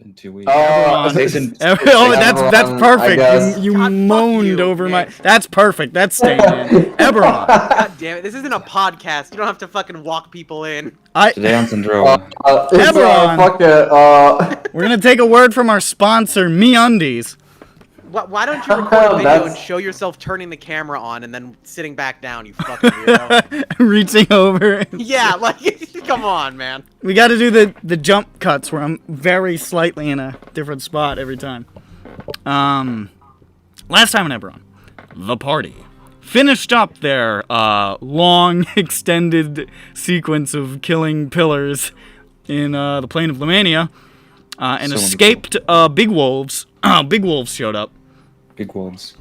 In 2 weeks. That's perfect. You moaned over my. That's perfect. That's staying in. EBERRON. God damn it! This isn't a podcast. You don't have to fucking walk people in. Down syndrome. EBERRON. We're gonna take a word from our sponsor, MeUndies. Why don't you record a video and show yourself turning the camera on and then sitting back down, you fucking weirdo? Reaching over. Yeah, like, come on, man. We gotta do the jump cuts where I'm very slightly in a different spot every time. Last time in EBERRON, the party finished up their long, extended sequence of killing pillars in the plain of Lamania and escaped big wolves. Big wolves showed up. Big wolves.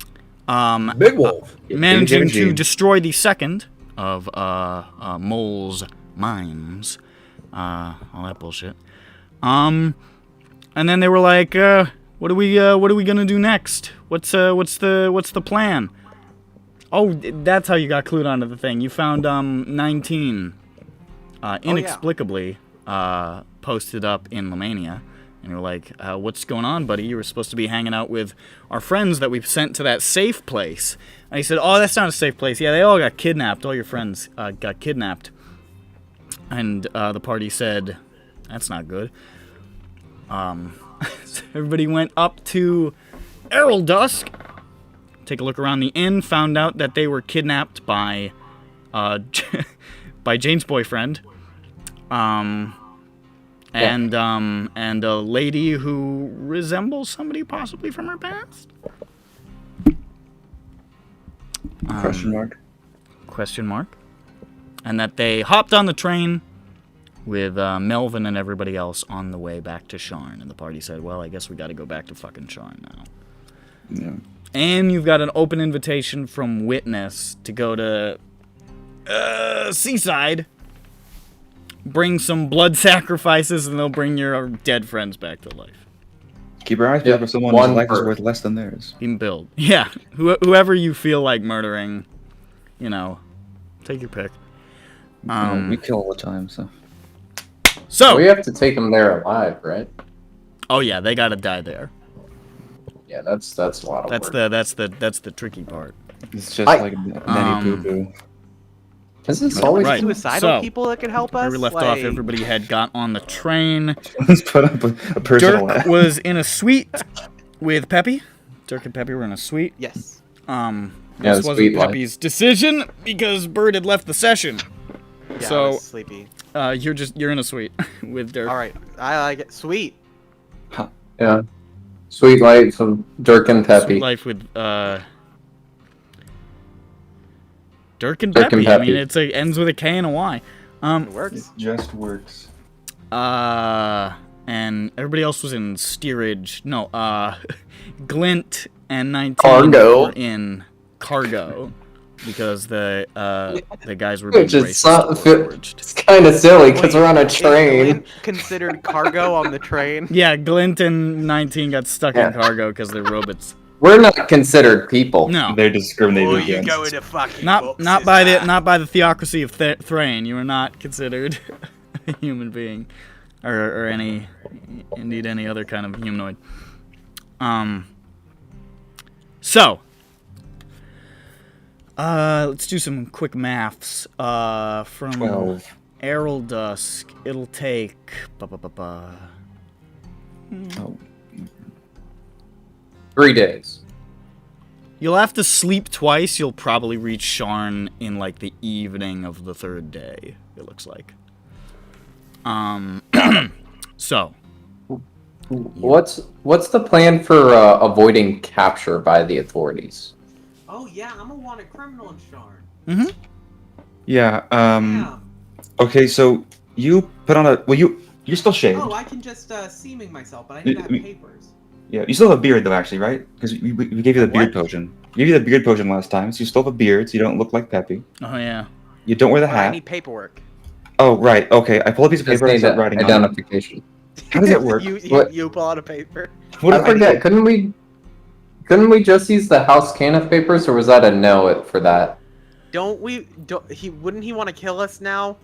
Big wolf. Managing to destroy the second of Mole's mines. All that bullshit. And then they were like, what are we gonna do next? What's the plan? Oh, that's how you got clued onto the thing. You found 19 inexplicably posted up in Lamania. And you're like, what's going on, buddy? You were supposed to be hanging out with our friends that we've sent to that safe place. And he said, oh, that's not a safe place. Yeah, they all got kidnapped. All your friends got kidnapped. And the party said, that's not good. So everybody went up to Aruldusk. Take a look around the inn. Found out that they were kidnapped by by Jane's boyfriend. And a lady who resembles somebody possibly from her past? Question mark. And that they hopped on the train with Melvin and everybody else on the way back to Sharn. And the party said, well, I guess we gotta go back to fucking Sharn now. Yeah. And you've got an open invitation from Witness to go to Seaside. Bring some blood sacrifices, and they'll bring your dead friends back to life. Keep your eyes peeled for someone whose life is worth less than theirs. Team build. Yeah. Whoever you feel like murdering, take your pick. We kill all the time, so. So we have to take them there alive, right? Oh yeah, they gotta die there. Yeah, that's a lot of work. That's the tricky part. It's just like nanny poo-poo. Is this always suicidal people that can help us? Where we left off, everybody had got on the train. Let's put up a personal Dirk was in a suite with Peppy. Dirk and Peppy were in a suite. Yes. This wasn't Peppy's decision because Bird had left the session. Yeah, so I was sleepy. You're in a suite with Dirk. All right, I like it. Sweet. Huh. Yeah. Sweet life of Dirk and Peppy. Sweet life with Dirk and Peppy. I mean, it ends with a K and a Y. It works. It just works. And everybody else was in steerage. No, Glint and 19 were in cargo because the guys were being racist. It's kind of silly because we're on a train. Glint considered cargo on the train? Yeah, Glint and 19 got stuck in cargo because they're robots. We're not considered people. No, they're discriminated against. You go into fucking not by the theocracy of Thrain. You are not considered a human being, or any other kind of humanoid. So, let's do some quick maths. From 12. Aruldusk, it'll take 3 days. You'll have to sleep twice. You'll probably reach Sharn in like the evening of the 3rd day. It looks like. So, What's the plan for avoiding capture by the authorities? Oh yeah, I'm a wanted criminal in Sharn. Mm-hmm. Yeah. Damn. Okay, so you put on a. Well, you're still shaved. Oh, I can just seeming myself, but I need to have papers. Yeah, you still have a beard though, actually, right? Because we gave you the beard potion. We gave you the beard potion last time, so you still have a beard, so you don't look like Peppy. Oh yeah. You don't wear the But hat. I need paperwork. Oh right, okay. I pull a piece of Just paper and need start writing on identification. it. How does that work? you pull out a paper. What I if forget. Couldn't we just use the House Cannith papers, or was that a no for that? Wouldn't he want to kill us now?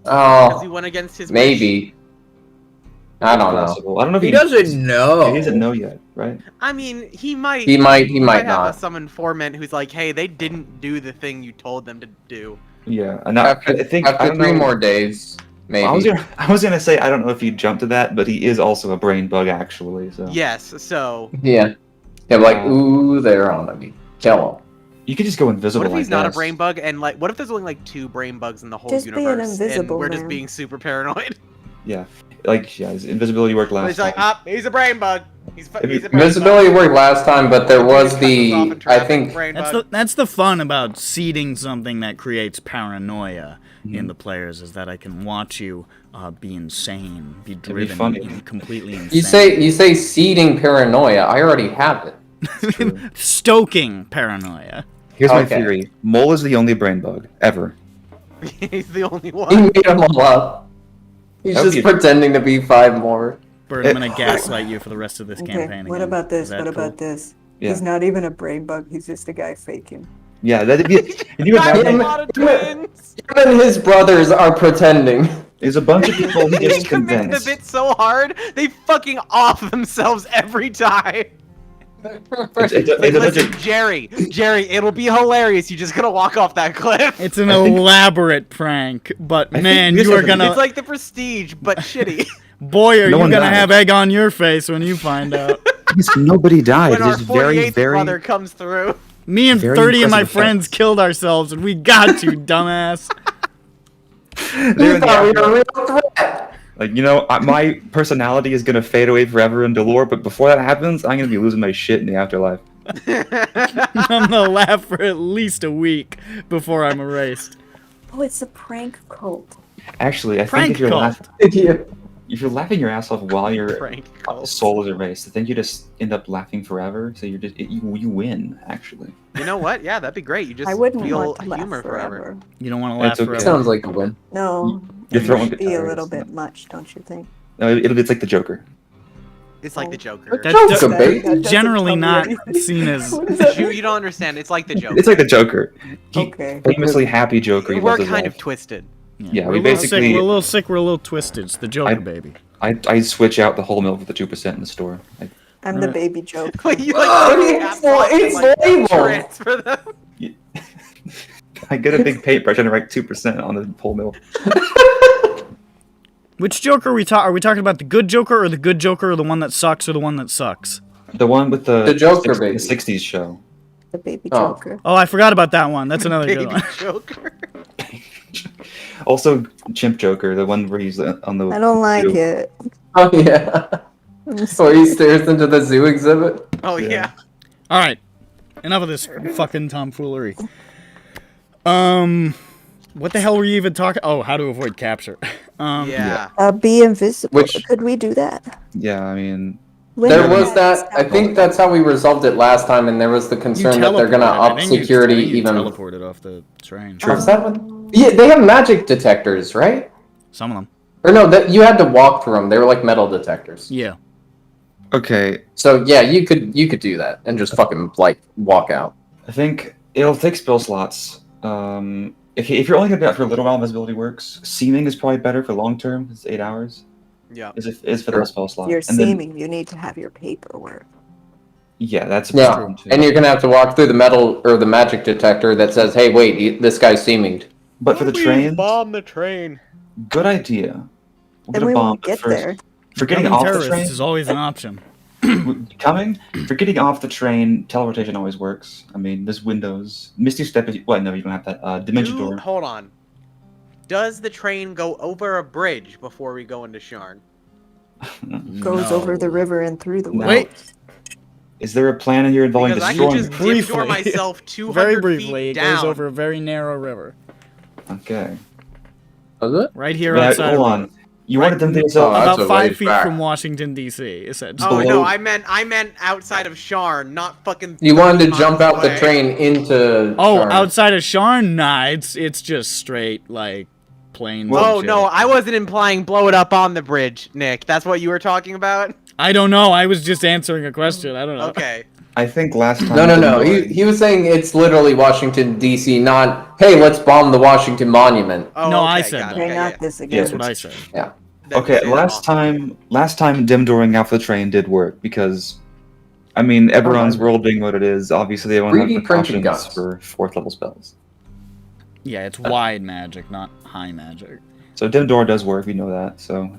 Oh, He went against his maybe. I don't know. Possible. I don't know if He doesn't know. He doesn't know yet, right? I mean, he might. He might have not. some informant who's like, "Hey, they didn't do the thing you told them to do." Yeah, and I think I After don't 3 know. more days, maybe. I was gonna say I don't know if you jumped to that, but he is also a brain bug actually. So Yes. So. Yeah. Yeah, like, ooh, they're on me. Kill him. you could just go invisible. What if he's I not a guess. brain bug and like, what if there's only like 2 brain bugs in the whole Just be an universe invisible and we're just man. being super paranoid? Yeah, like his invisibility worked last He's like, time. he's a brain bug. He's a brain Invisibility worked last time, but there was Cuts us off in the. I traffic, think. brain That's bug. that's the fun about seeding something that creates paranoia Mm-hmm. in the players is that I can watch you be insane, be be driven funny. completely insane. You say seeding paranoia. I already have it. Stoking paranoia. Here's my Okay. theory: Mole is the only brain bug ever. He's the only He one. made them all up. He's That would just be- pretending to be 5 more. Bird, I'm gonna gaslight you for the rest of this campaign. Okay, what again. about this? Is that What cool? about this? Yeah. He's not even a brain bug. He's just a guy faking. Yeah, that'd be. Can you I have a imagine? lot of twins. Even his brothers are pretending. There's a bunch of people he They gets commit the convinced. bit so hard, they fucking off themselves every time. It's a Like, bunch listen, of- Jerry, it'll be hilarious. You're just gonna walk off that cliff. It's an I think- elaborate prank, but think man, this you are is a- gonna. It's like the Prestige, but shitty. Boy, are No you one gonna died. have egg on your face when you find out. Nobody died. When our It's very, 48th very. brother comes through. Me and Very 30 of my impressive friends effects. killed ourselves, and we got to, dumbass. They're in the thought we afterlife. were a real threat. Like, my personality is gonna fade away forever in Delore, but before that happens, I'm gonna be losing my shit in the afterlife. I'm gonna laugh for at least a week before I'm erased. Oh, it's a prank cult. Actually, I Prank think if you're, cult. if you're laughing your ass off while your Prank cult. soul is erased, I think you just end up laughing forever. So you win, actually. You know what? Yeah, that'd be great. You just I wouldn't feel want to laugh humor forever. You don't want to laugh That's okay. forever. Sounds like a win. No, Your it throat would won't get be a tired, little it's bit much, don't you think? No, it's like the Joker. It's like the Joker. That- Joke's a that- bait. That doesn't generally tell me not anything. seen as- What does that You, mean? you don't understand. It's like the Joker. It's like the Joker. He Okay. famously happy Joker. He We're loves his kind life. of twisted. Yeah, we're we a little basically- sick. We're a little sick. We're a little twisted. It's the Joker, I- baby. I switch out the whole milk for the 2% in the store. I'm the baby joke. Like, you like Oh, it's labeled. transfer them. I get a big paintbrush and I write 2% on the whole milk. Which Joker are we talking? Are we talking about the good Joker or the good Joker, or the one that sucks, or the one that sucks? The one with the Joker, the baby. 60s show. The baby Oh. joker. Oh, I forgot about that one. That's another Baby good one. Joker. Also, Chimp Joker, the one where he's on the. I don't like zoo. it. Oh yeah. So he stares into the zoo exhibit. Oh Yeah. yeah. All right, enough of this fucking tomfoolery. What the hell were you even talking? Oh, how to avoid capture. Yeah. Be invisible. Which- Could we do that? Yeah, I mean, When There we was had that. I Stample. think that's how we resolved it last time, and there was the You concern that they're gonna teleported. I up think you- security I think you even. teleported off the train. Oh, is that one? Yeah, they have magic detectors, right? Some of them. Or no, that you had to walk through them. They were like metal detectors. Yeah. okay, So yeah, you could do that and just fucking like walk out. I think it'll take spell slots. If you're only gonna do that for a little while, invisibility works. Seeming is probably better for long term. It's 8 hours. Yeah. Is for the spell slot. You're And then- seeming. You need to have your paperwork. Yeah, that's Yeah, important too. and you're gonna have to walk through the metal or the magic detector that says, "Hey, wait, this guy's seeming." But for the train, bomb the train. good idea. We'll Then get a we bomb won't but get first. there. For getting Becoming off the terrorists train, is always an option. for getting off the train, teleportation always works. I mean, there's windows. Misty Step is well, no, you don't have that. Dimension door. Hold on. Does the train go over a bridge before we go into Sharn? Goes over the river and through the No. woods. Wait. Is there a plan in here involving Because I can destroying? just dip door myself 200 Very briefly, feet it down. goes over a very narrow river. Okay. Was it? Right here Yeah, outside. hold on. You wanted them to yourself. Oh, that's About a 5 ways feet back. from Washington, D.C., essentially. Oh below- no, I meant outside of Sharn, not fucking. You wanted to 30 jump miles out the away. train into. Oh, Sharn. outside of Sharn? Nah, it's just straight, like, plains. Well, and Oh shit. no, I wasn't implying blow it up on the bridge, Nick. That's what you were talking about? I don't know. I was just answering a question. I don't know. Okay. I think last time. No. He was saying it's literally Washington D.C. Not hey, let's bomb the Washington Monument. Oh, No, okay, I said got it, that. Okay, yeah, not this Yeah. again. That's what I said. Yeah. Then Okay, say that last often. time dim dooring out for the train did work because, I mean, EBERRON's world being what it is, obviously they won't have 3D printed precautions guns. for 4th level spells. Yeah, it's wide magic, not high magic. So dim door does work, we know that. So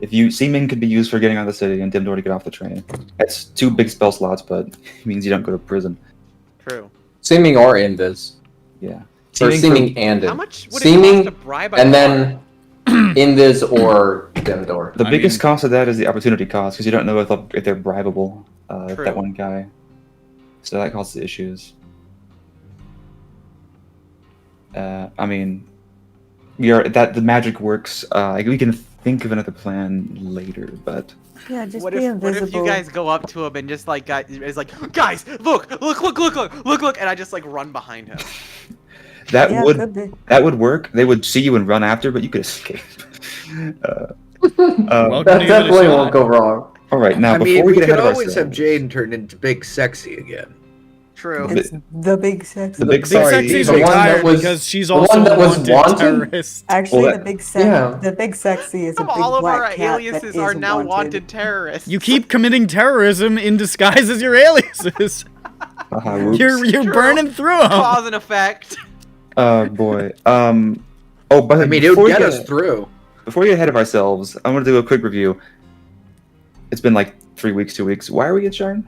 if you seeming could be used for getting out of the city and dim door to get off the train. That's 2 big spell slots, but it means you don't go to prison. True. Seeming or invis. Yeah. Or for- seeming and How in. much would it Seeming cost to bribe a and car? then invis or dim door. The I biggest mean- cost of that is the opportunity cost because you don't know if they're bribable. True. That one guy. So that causes issues. I mean, the magic works. We can think of another plan later, but Yeah, just What be if invisible. you guys go up to him and just like is like, guys, look, and I just like run behind him. that Yeah, would could be. that would work. They would see you and run after, but you could escape. Welcome That to definitely give it a won't shot. go wrong. All right, now I before mean, we we get could ahead of always have ourselves, Jain turn into Big Sexy again. True. It's the big sex. The big Big Sorry, Sexy's the one that retired was- because she's the one also that a was wanted wanted? terrorist. Actually, Well, the big sex. yeah. The big sexy is a big All of our black cat that aliases is are now wanted terrorists. You keep committing terrorism in disguise as your aliases. whoops. You're True. burning through them. cause and effect. Oh boy. Oh, but I mean, it before would we get us through. Before we get ahead of ourselves, I want to do a quick review. It's been like 3 weeks, 2 weeks. Why are we at Sharn?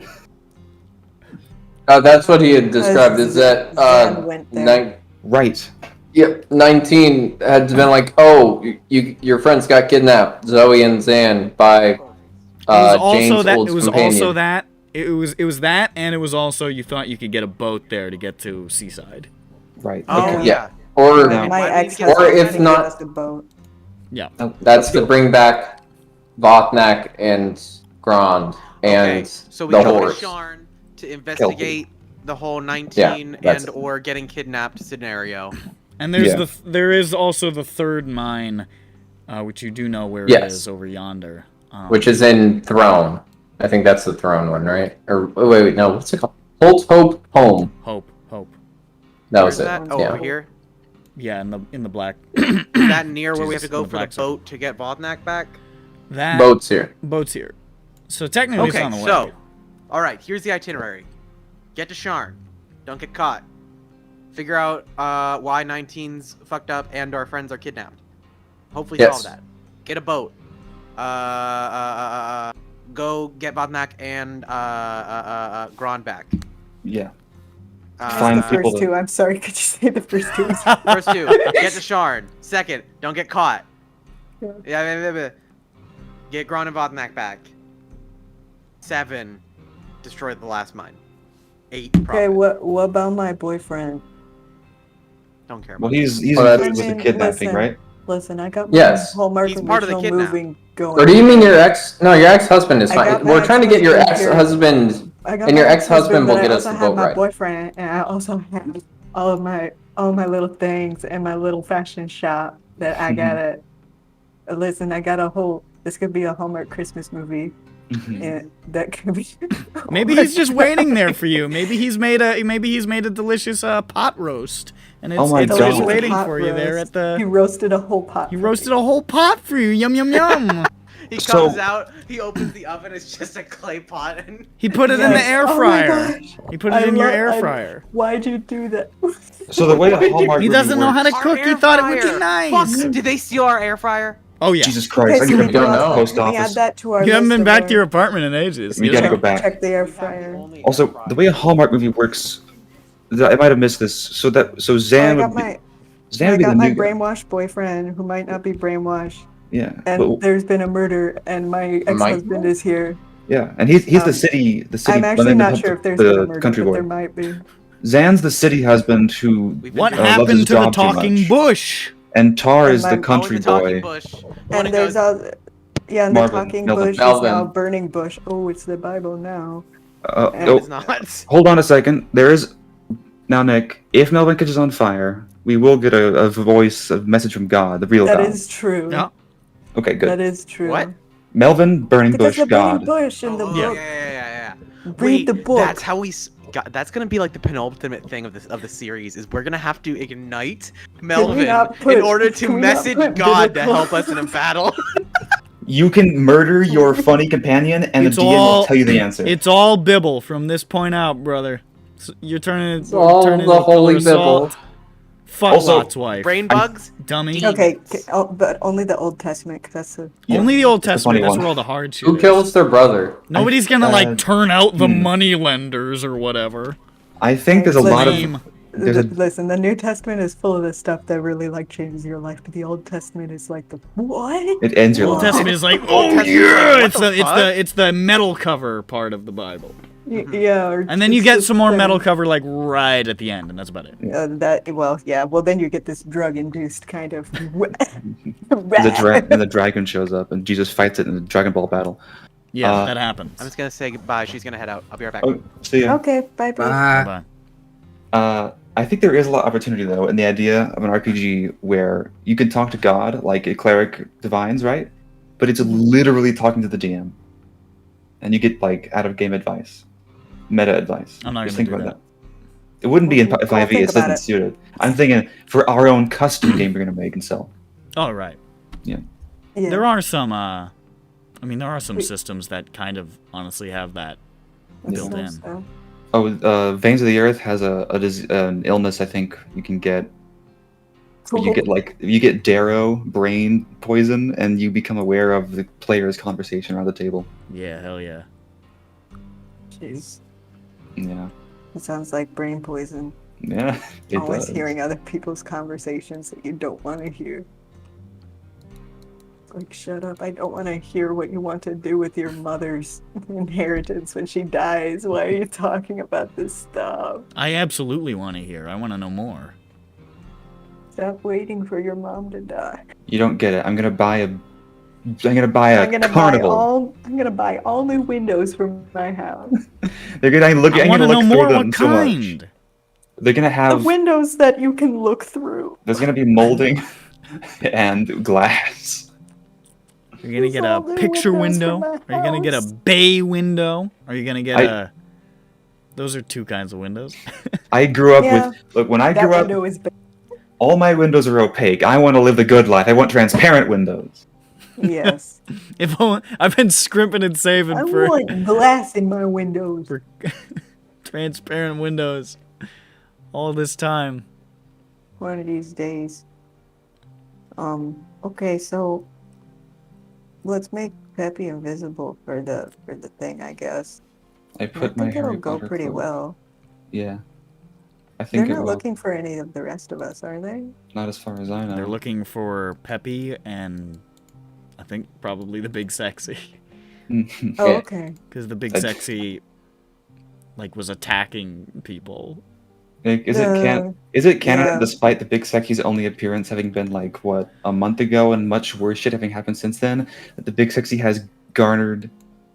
That's what he had described. Is that Zaan went there. Right. Yep, 19 had been like, oh, your friends got kidnapped, Zoe and Zan, by It was also Jane's that. old It was companion. also that. It was that, and it was also you thought you could get a boat there to get to Seaside. Right. Oh Okay. yeah. Or Now- My Why do we ex get Or if husband not- us a boat. Yeah. that's to bring back Vothnak and Grond and Okay, so we the go horse. to Sharn to investigate the whole 19 Yeah, that's and it. or getting kidnapped scenario. And there's Yeah. there is also the third mine, which you do know where it Yes. is over yonder. Which is in Throne. I think that's the Throne one, right? Or wait, no, what's it called? Holt Home. Hope. That Where's was it. that? Oh, yeah. over here. Yeah, in the black. Is that near where we have to Jesus, go the for the black circle. boat to get Vothnak back? That Boats here. boat's here. So technically Okay, it's on the way. so, all right, here's the itinerary. Get to Sharn. Don't get caught. Figure out why 19's fucked up and our friends are kidnapped. Hopefully Yes. solve that. Get a boat. Go get Vothnak and Grond back. Yeah. That's Find the people first to- two. I'm sorry. Could you say the first two? First two, get to Sharn. Second, don't get caught. Yeah, get Grond and Vothnak back. 7, destroy the last mine. 8, Okay, profit. what about my boyfriend? Don't care Well, about he's Well, included with I the mean, kidnapping, listen. right? Listen, I got my Yes. Hallmark He's part of the original kidnap. moving going. Or do you mean your ex? No, your ex-husband is I fine. got my We're trying to get your ex-husband ex-husband. I got and your my ex-husband will but get I us also the have boat my ride. boyfriend, and I also have all of my little things and my little fashion shop that I gotta. Listen, I got a whole. This could be a Hallmark Christmas movie, and that could be. Maybe he's just waiting there for you. Maybe he's made a delicious pot roast, and it's, Oh my it's God. just Delicious waiting pot for you there roast. at He the. roasted a whole pot. He for roasted me. a whole pot for you. Yum yum yum. He So- comes out, he opens the oven, it's just a clay pot, and He put it in the Yes. air Oh my fryer. gosh. He put it in your air fryer. Why'd you do that? So the way a Hallmark He movie doesn't know how to works- cook. He Our thought it air would be fryer. nice. Fuck, did they steal our air fryer? Oh yeah. Jesus Christ! Okay, I so gotta we go to don't the know. post Can we add office. that to our You haven't list been of back our- to your apartment in ages. We You gotta know? go back. Check the air fryer. Also, the way a Hallmark movie works, I might have missed this. So I Zan got would be, my Zan I would be the got my new guy. brainwashed boyfriend who might not be brainwashed. Yeah. and but- there's been a murder, and my ex-husband is here. yeah, and he's the Um, city. I'm actually the- not the- sure if there's been a the murder, country but boy. there might be. Zan's the city husband who We've What been loves happened his to the job too talking much. bush? And Tar And is my- the Oh, Oh, country the talking boy. bush. The one And who there's goes, all, yeah, and Marvin, the talking Melvin. bush is Melvin. now burning bush. Oh, it's the Bible now. no, Oh, it's not. hold on a second. There is now, Nick. If Melvin catches on fire, we will get a message from God, the real That God. is true. Yeah. Okay, good. That is true. What? Melvin, burning Because bush, the burning God. bush in the Oh, book. yeah. Read Wait, the book. That's how we. God, that's gonna be like the penultimate thing of the series. Is we're gonna have to ignite Melvin not put- in order to can we not message put God to biblical- help us in a battle. You can murder your funny companion, and It's the DM all- will tell you the answer. It's all Bibble from this point out, brother. You're turning It's all turning the into a pillar holy of Bible. salt. Fuck Also, Lot's wife. Brain bugs. Dummy. Okay, but only the Old Testament, because that's the. Yeah, Only the Old that's the funny Testament. That's one. where all the hard shit Who is. kills their brother? Nobody's gonna like turn out the Hmm. money lenders or whatever. I think there's a lot of. Lame. There's a- Listen, the New Testament is full of the stuff that really like changes your life, but the Old Testament is like the what? It ends your Old life. Testament is like, Old oh Testament's yeah, like, what it's the the fuck? it's the metal cover part of the Bible, Yeah, or and then you it's get just some more the- metal cover like right at the end, and that's about it. Well, then you get this drug-induced kind of. And the dragon shows up, and Jesus fights it in the Dragon Ball battle. Yeah, that happens. I'm just gonna say goodbye. She's gonna head out. I'll be right back. Oh, see ya. Okay, bye. Bye. Bye. I think there is a lot of opportunity though in the idea of an RPG where you can talk to God like a cleric divines, right? But it's literally talking to the DM, and you get like out of game advice, meta advice. I'm not Just gonna think do about that. It wouldn't be in I'll 5e. think It about doesn't it. suit it. I'm thinking for our own custom game we're gonna make and sell. All right. Yeah. There are some. I mean, there are some systems that kind of honestly have that built in. So. Oh, Veins of the Earth has an illness. I think you can get. You get Darrow brain poison, and you become aware of the player's conversation around the table. Yeah, hell yeah. Jeez, Yeah, it sounds like brain poison. yeah, it Always does. hearing other people's conversations that you don't want to hear. Like, shut up! I don't want to hear what you want to do with your mother's inheritance when she dies. Why are you talking about this stuff? I absolutely want to hear. I want to know more. Stop waiting for your mom to die. You don't get it. I'm gonna buy a I'm gonna carnival. buy all new windows for my house. They're gonna look. I I'm want to gonna know look more. through them What so much. kind? They're gonna The have. windows that you can look through. There's gonna be molding and glass. Are you gonna get a all new picture windows for window? my Are you gonna get a house. bay window? Are you gonna get I- a? Those are two kinds of windows. I grew up Yeah, with. Look, when I That grew up, window is big. all my windows are opaque. I want to live the good life. I want transparent windows. Yes. If only, I've been scrimping and saving I for want glass in my windows. transparent windows all this time. One of these days. Okay, so let's make Peppy invisible for the thing, I guess. I I put my think it'll Harry go Potter pretty clothes. well. Yeah, I They're think it not will. looking for any of the rest of us, are they? Not as far as I know. They're looking for Peppy and I think probably the big sexy, Oh, Yeah. okay. because the big I- sexy like was attacking people. Like, is it canon yeah. despite the big sexy's only appearance having been like what a month ago and much worse shit having happened since then, that the big sexy has garnered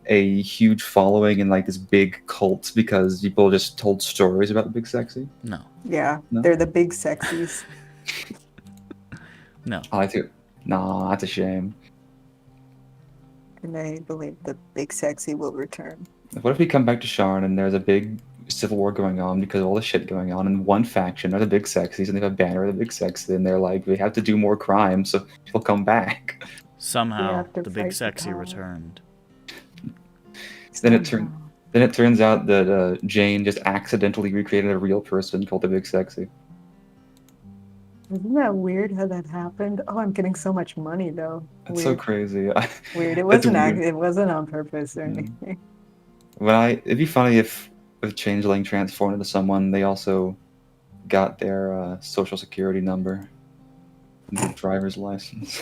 a huge following and like this big cult because people just told stories about the big sexy? No, Yeah, No? they're the big sexies. no. I like to. Nah, that's a shame. And I believe the big sexy will return. What if we come back to Sharn and there's a big civil war going on because of all the shit going on, and one faction are the big sexies and they have a banner of the big sexy and they're like, we have to do more crime so people come back. Somehow have to the fight big the sexy power. returned. Then it turns out that Jain just accidentally recreated a real person called the Big Sexy. Isn't that weird how that happened? Oh, I'm getting so much money though. It's so crazy. Weird. It That's wasn't weird. it wasn't on purpose or Mm. anything. It'd be funny if Changeling transformed into someone, they also got their social security number, and their driver's license.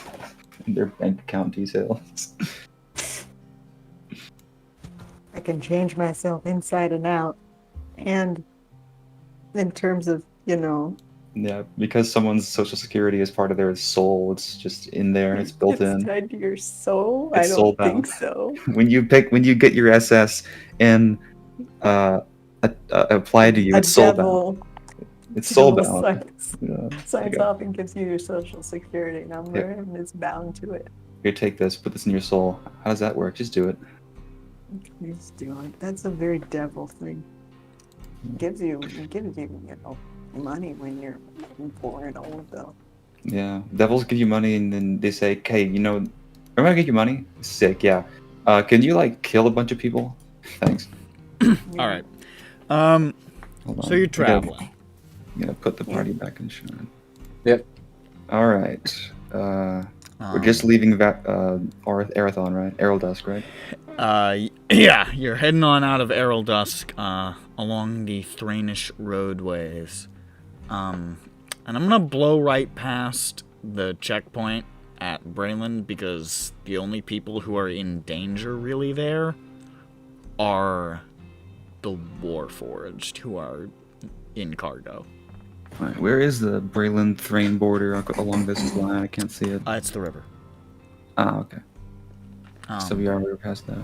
their bank account details. I can change myself inside and out. And in terms of, Yeah, because someone's social security is part of their soul. It's just in there. It's built in. tied to your soul? It's I soul don't think bound. so. When you get your SS and applied to you, A it's soul bound. devil It's soul devil bound. signs Yeah. off and gives you your social security number, and it's bound to it. Here, take this. Put this in your soul. How does that work? Just do it. You just do it. That's a very devil thing. It gives you, money when you're poor and old, though. Yeah, devils give you money, and then they say, "Hey, I'm gonna give you money." Sick, yeah. Can you kill a bunch of people? Thanks. All right. Hold So on. you're traveling. I'm gonna put the party back in Sharn. Yep. All right. We're just leaving Arathon, right? Aruldusk, right? Yeah, you're heading on out of Aruldusk, along the Thranish roadways. And I'm gonna blow right past the checkpoint at Braylon because the only people who are in danger really there are the warforged who are in cargo. All right. Where is the Braylon Thrain border along this line? I can't see it. It's the river. Ah, okay. So Um, we are past that.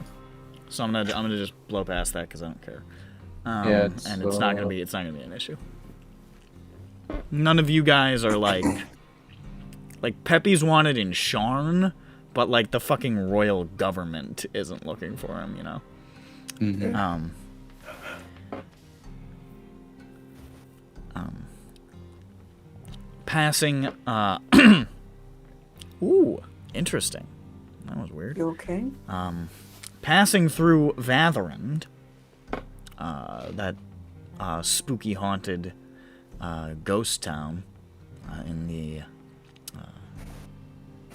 So I'm gonna just blow past that because I don't care. Yeah, and it's not gonna be an issue. None of you guys are like Peppy's wanted in Sharn, but the fucking royal government isn't looking for him, Mm-hmm. Passing. Ooh, interesting. That was weird. You okay? Passing through Vatherand, that spooky haunted ghost town in the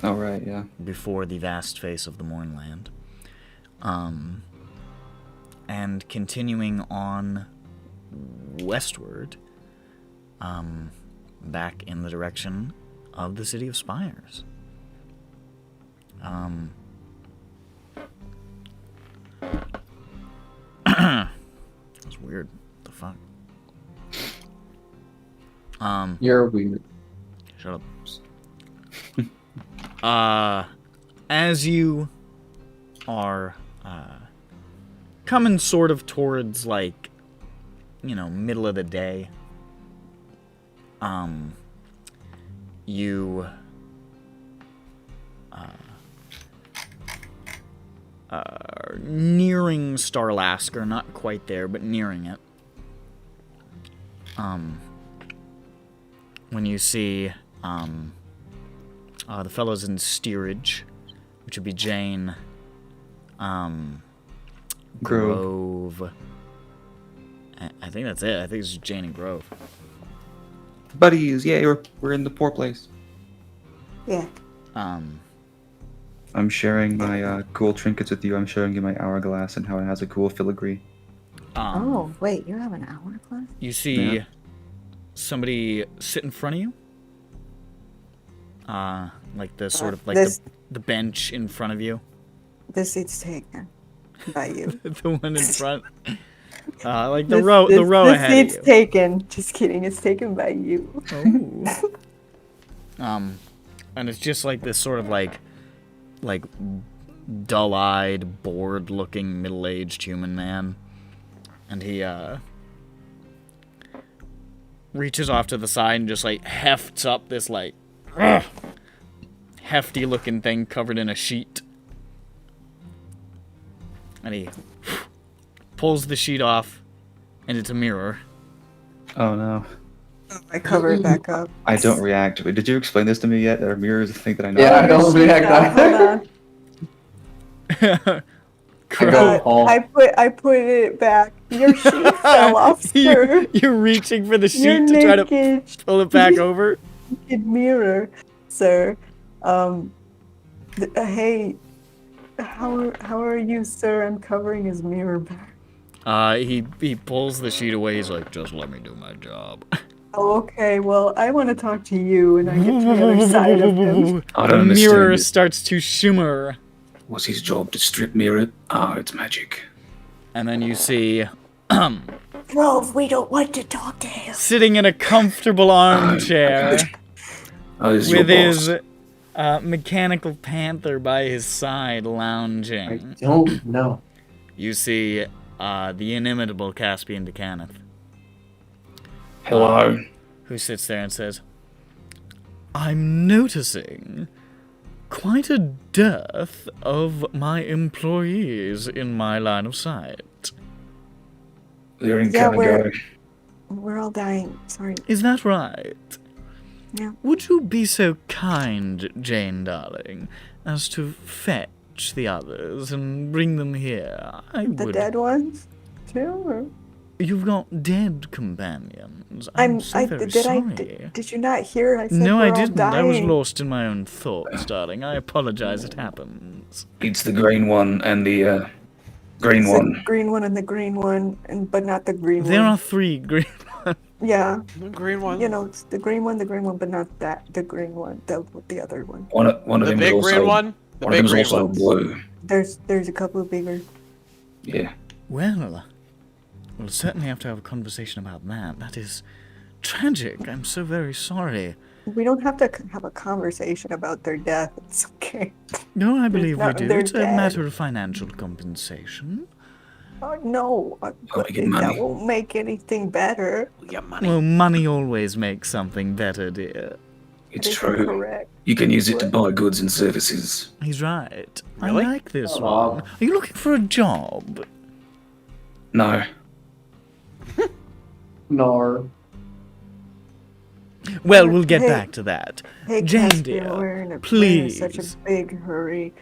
Oh right, yeah. before the vast face of the Mournland, and continuing on westward, back in the direction of the City of Spires. That's weird. What the fuck? You're weird. Shut up. As you are coming sort of towards middle of the day, you are nearing Starlasker, not quite there, but nearing it. When you see the fellows in steerage, which would be Jain, Grove. I think that's it. I think it's Jain and Grove. Buddies, yeah, we're in the poor place. Yeah. I'm sharing my cool trinkets with you. I'm showing you my hourglass and how it has a cool filigree. Oh, wait, you have an hourglass? You see Yeah. somebody sit in front of you. The sort of this- the bench in front of you. This seat's taken by you. The one in front. The row ahead This seat's of you. taken. Just kidding. It's taken by you. Oh. And it's just this sort of dull-eyed, bored-looking, middle-aged human man, and he reaches off to the side and just hefts up this hefty-looking thing covered in a sheet, and he pulls the sheet off, and it's a mirror. Oh no. I cover it back up. I don't react. Wait, did you explain this to me yet? Are mirrors a thing that I know? Yeah, I don't react either. Hold on. I go, oh. I put it back. Your sheet fell off, sir. You're reaching for the sheet Your to try to naked pull it back over. mirror, sir. Hey, how are you, sir? I'm covering his mirror back. He pulls the sheet away. He's like, just let me do my job. Oh, okay, well, I want to talk to you, and I get to the other side of him. I The don't mirror understand it. starts to shimmer, Was his job to strip mirror it? Ah, it's magic. and then you see Grove, we don't want to talk to him. sitting in a comfortable armchair Oh, this is your with his boss. mechanical panther by his side I lounging. don't know. You see the inimitable Caspian de Cannith, Hello. who sits there and says, I'm noticing quite a dearth of my employees in my line of sight. They're in Yeah, Canada. We're all dying. Sorry. Is that right? Yeah. Would you be so kind, Jane, darling, as to fetch the others and bring them here? I The would. dead ones, too? Or... You've got dead companions. I'm so very sorry. Did you not hear? I said No, we're I all didn't. I was dying. lost in my own thoughts, darling. I apologize. It happens. It's the green one and the green It's one. the green one and the green one, but not the green There one. are 3 green ones. Yeah, Green one. you know, it's the green one, but not the green one, the other one. One of The them is big also green one. The one of big them is green also ones. blue. There's a couple of bigger. Yeah. Well, we'll certainly have to have a conversation about that. That is tragic. I'm so very sorry. We don't have to have a conversation about their death. It's okay. No, I believe we no- do. they're It's a dead. matter of financial compensation. Oh no, Gotta get that money. won't make anything better. Yeah, money. Well, money always makes something better, dear. It's That is true. Correct. You can use it to buy goods and services. He's right. Really? I like this Aw. one. Are you looking for a job? No. Nar. Well, we'll get Hey. back to that. Hey, Jane, Caspian, dear, we're in such please. a big hurry.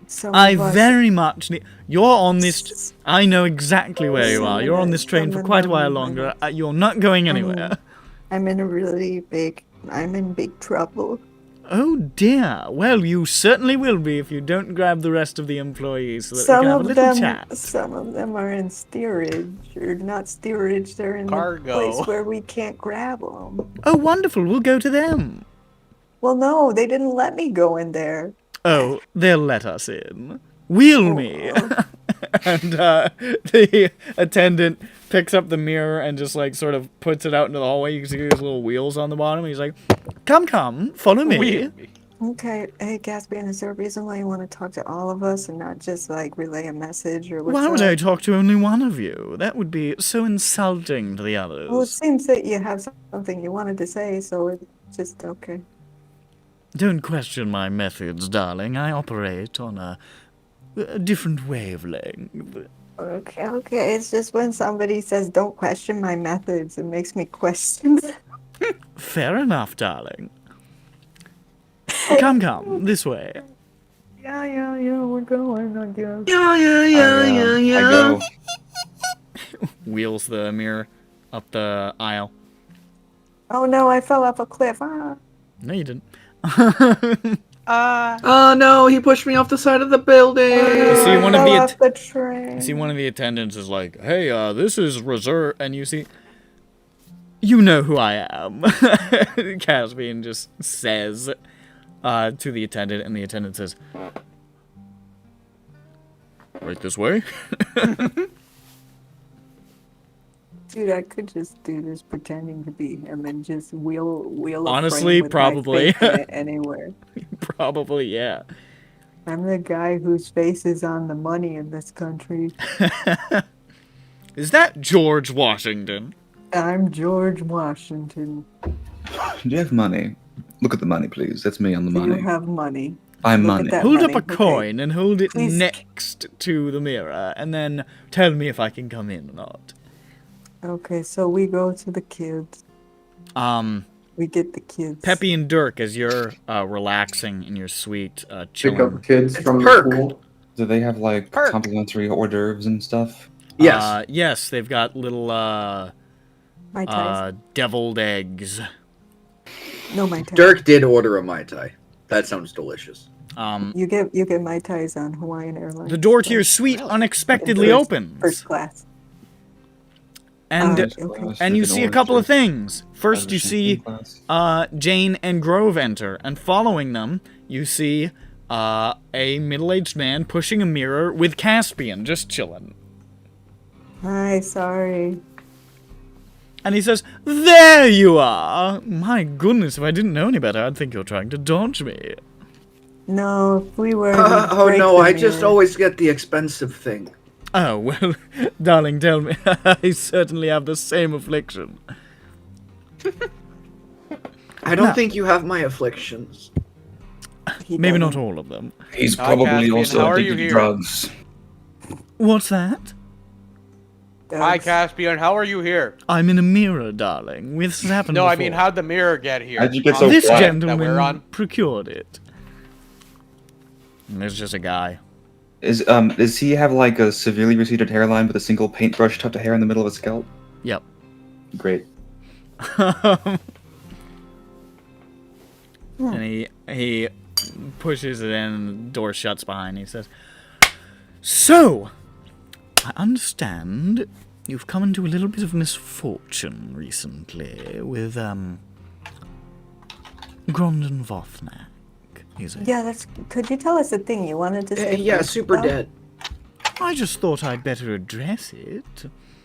Some I of us- very much need. You're on this. I know exactly where you are. You're on this train for quite a while longer. You're not going anywhere. I'm in a really big. I'm in big trouble. Oh dear. Well, you certainly will be if you don't grab the rest of the employees so that we Some can have a of little them, chat. some of them are in steerage, or not steerage. They're in the Cargo. place where we can't grab them. Oh, wonderful. We'll go to them. Well, no, they didn't let me go in there. Oh, they'll let us in. Wheel me. And the attendant picks up the mirror and just like sort of puts it out into the hallway. You can see his little wheels on the bottom. He's like, come, follow me. Okay, hey Caspian, is there a reason why you want to talk to all of us and not just like relay a message or what's Why would up? I talk to only one of you? That would be so insulting to the others. Well, it seems that you have something you wanted to say, so it's just okay. Don't question my methods, darling. I operate on a different wavelength. Okay. It's just when somebody says, "Don't question my methods," it makes me question. Fair enough, darling. Come, this way. Yeah, we're going, I guess. I go. Wheels the mirror up the aisle. Oh no, I fell off a cliff. Ah. No, you didn't. Oh no, he pushed me off the side of the building. You see I one of fell the off the train. You see one of the attendants is like, hey, this is reserve, and you see, you know who I am. Caspian just says to the attendant, and the attendant says, right this way. Dude, I could just do this pretending to be him and just wheel a Honestly, frame with my probably. face in it anywhere. Probably, yeah. I'm the guy whose face is on the money in this country. Is that George Washington? I'm George Washington. Do you have money? Look at the money, please. That's me on the Do money. you have money? I'm Look at money. that. Hold up money, a okay. coin and hold it Please. next to the mirror, and then tell me if I can come in or not. Okay, so we go to the kids. We get the kids. Peppy and Dirk, as you're relaxing in your suite, Pick chilling. up kids from Perk. the pool. Do they have like Perk. complimentary hors d'oeuvres and stuff? Yes. Yes, they've got little Mai Tais. deviled eggs. No Mai Tais. Dirk did order a Mai Tai. That sounds delicious. You get Mai Tais on Hawaiian Airlines. The door to your suite unexpectedly First opens. class. And okay. and you see a couple of things. First, you see Jain and Grove enter, and following them, you see a middle-aged man pushing a mirror with Caspian just chilling. Hi, sorry. And he says, "There you are! My goodness, if I didn't know any better, I'd think you're trying to dodge me." No, if we were. we'd Oh break no, the I just mirror. always get the expensive thing. Oh, well, darling, tell me. I certainly have the same affliction. I don't No. think you have my afflictions. He Maybe not doesn't. all of them. He's Hi, probably Caspian, also how are you addicted to here? drugs. What's that? Hi, Dogs. Caspian. How are you here? I'm in a mirror, darling. This has happened No, before. I mean, how'd the mirror get here? How'd you get On so the This flat planet that we're gentleman on? procured it. And there's just a guy. Does he have like a severely receded hairline with a single paintbrush tucked hair in the middle of his scalp? Yep. Great. And he pushes it in, and the door shuts behind. He says, "So, I understand you've come into a little bit of misfortune recently with Grondon Vothnak, is it? Yeah, that's. Could you tell us the thing you wanted to say? Yeah, first, super though? dead. I just thought I'd better address it.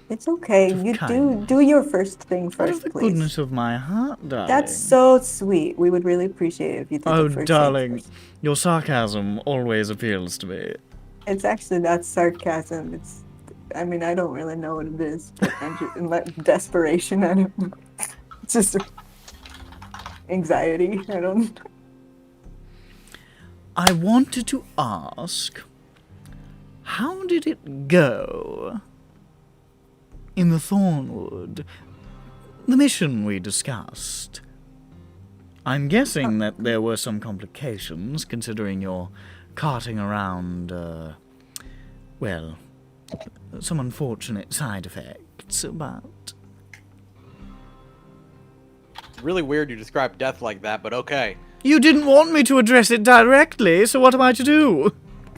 It's okay. Of You kindness. do your first thing Out first, of the please. goodness of my heart, darling. That's so sweet. We would really appreciate it if you did Oh, the first darling, thing first. your sarcasm always appeals to me. It's actually not sarcasm. It's. I mean, I don't really know what it is, but I'm just like desperation. I don't know. It's just anxiety. I don't. I wanted to ask, how did it go in the Thornwood? The mission we discussed. I'm guessing that there were some complications, considering you're carting around, well, some unfortunate side effects, but... It's really weird you describe death like that, but okay. You didn't want me to address it directly, so what am I to do?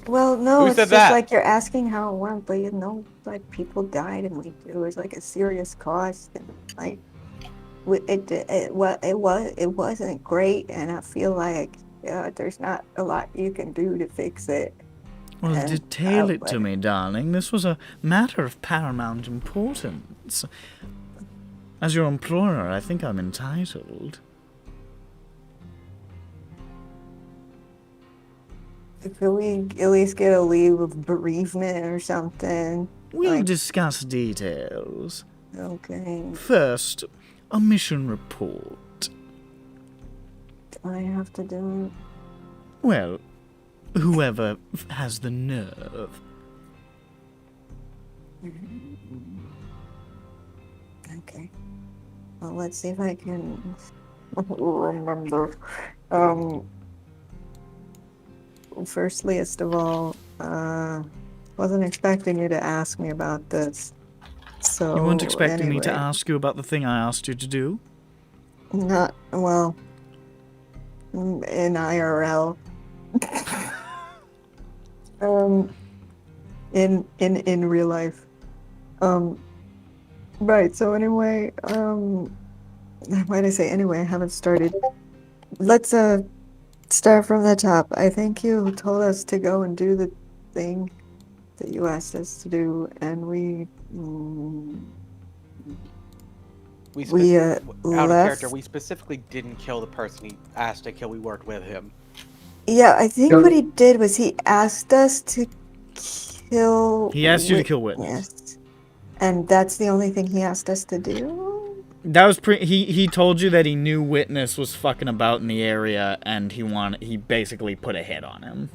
Well, no, Who it's said just that? like you're asking how it went, but you know, like people died, and it was like a serious cost, and like it wasn't great, and I feel like there's not a lot you can do to fix it. Well, And detail it to like- me, darling. This was a matter of paramount importance. As your employer, I think I'm entitled. Could we at least get a leave of bereavement or something? We'll Like- discuss details. Okay, First, a mission report. do I have to do it? Well, whoever has the nerve. Okay. Well, let's see if I can remember. Firstliest of all, wasn't expecting you to ask me about this. So You weren't expecting me to anyway, ask you about the thing I asked you to do? Not well. In IRL. In real life. Right. So anyway, why did I say anyway? I haven't started. Let's start from the top. I think you told us to go and do the thing that you asked us to do, and we We out of left. character. We specifically didn't kill the person he asked to kill. We worked with him. Yeah, I think Go- what he did was he asked us to kill. He asked you to kill Witness. Yes. And that's the only thing he asked us to do? That was he told you that he knew Witness was fucking about in the area, and he basically put a hit on him.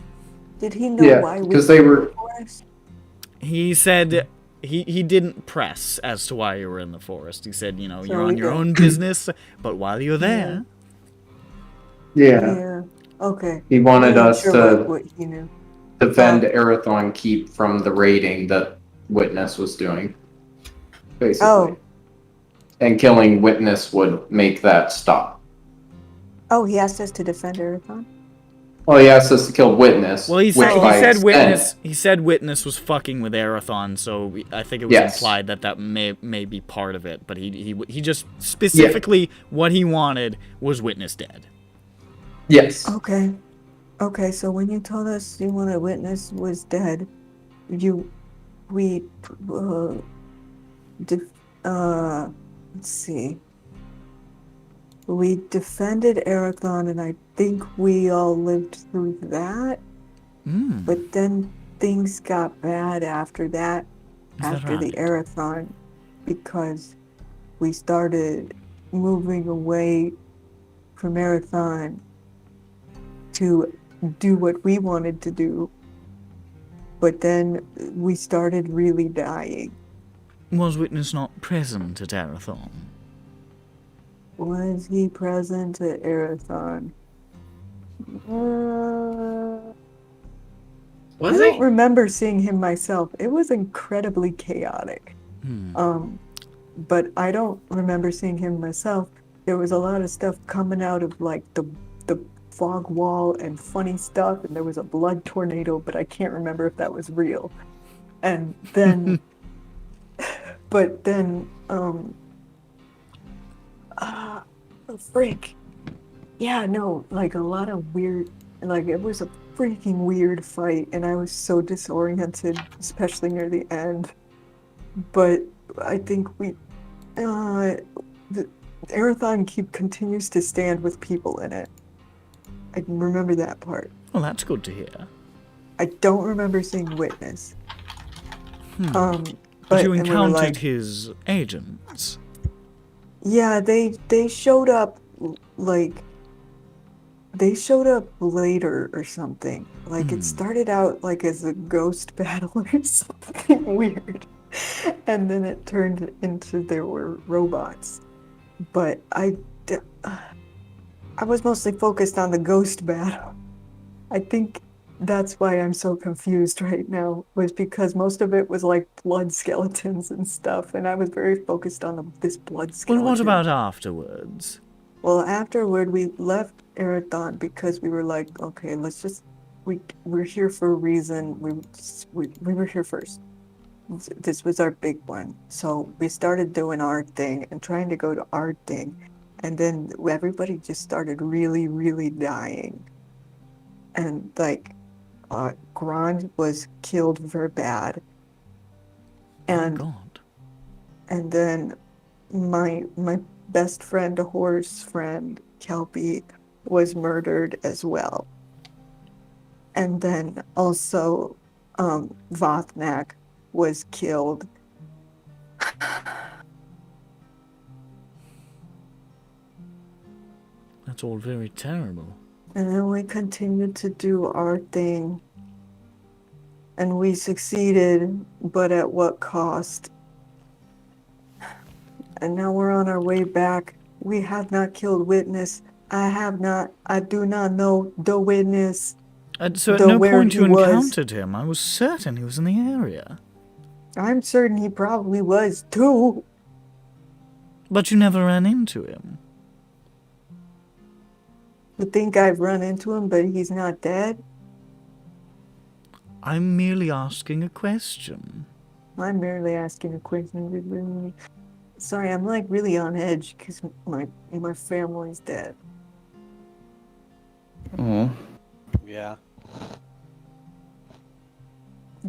Did he know Yeah, why we because they were. forest? He said he didn't press as to why you were in the forest. He said, you know, So you're on we your go- own business, but while you're there, Yeah, Okay. he wanted I'm us sure to what he knew. defend Arathon Keep from the raiding that Witness was doing. Basically. Oh. And killing Witness would make that stop. Oh, he asked us to defend Arathon? Well, he asked us to kill Witness. Well, he which said by witness. extent- He said witness was fucking with Arathon, so I think it was Yes. implied that may be part of it. But he just specifically what he wanted was witness dead. Yes. Okay. Okay, so when you told us you wanted witness was dead, we, let's see. We defended Arathon, and I think we all lived through that. But then things got bad after that, after the Arathon, because we started moving away from Arathon to do what we wanted to do. But then we started really dying. Was witness not present at Arathon? Was he present at Arathon? I Was don't he? remember seeing him myself. It was incredibly chaotic. But I don't remember seeing him myself. There was a lot of stuff coming out of like the fog wall and funny stuff, and there was a blood tornado, but I can't remember if that was real. And then, but then, freak. Yeah, no, like a lot of weird, like it was a freaking weird fight, and I was so disoriented, especially near the end. But I think the Arathon continues to stand with people in it. I can remember that part. Well, that's good to hear. I don't remember seeing Witness. But you and we were encountered like, his agents. yeah, they showed up like they showed up later or something. Like it started out like as a ghost battle or something weird, and then it turned into there were robots. But I was mostly focused on the ghost battle. I think that's why I'm so confused right now, was because most of it was like blood skeletons and stuff, and I was very focused on this blood skeleton. Well, what about afterwards? Well, afterward, we left Arathon because we were like, okay, let's just, we're here for a reason. We were here first. This was our big one. So we started doing our thing and trying to go to our thing. And then everybody just started really, really dying. And like, Grand was killed very bad. And, Oh, God. and then my best friend, a horse friend, Kelpie, was murdered as well. And then also, Vothnak was killed. That's all very terrible. And then we continued to do our thing. And we succeeded, but at what cost? And now we're on our way back. We have not killed Witness. I do not know the Witness. So at The no where point he you was. encountered him. I was certain he was in the area. I'm certain he probably was too. But you never ran into him. You think I've run into him, but he's not dead? I'm merely asking a question. I'm merely asking a question. Sorry, I'm like really on edge because my family's dead. Oh. Yeah.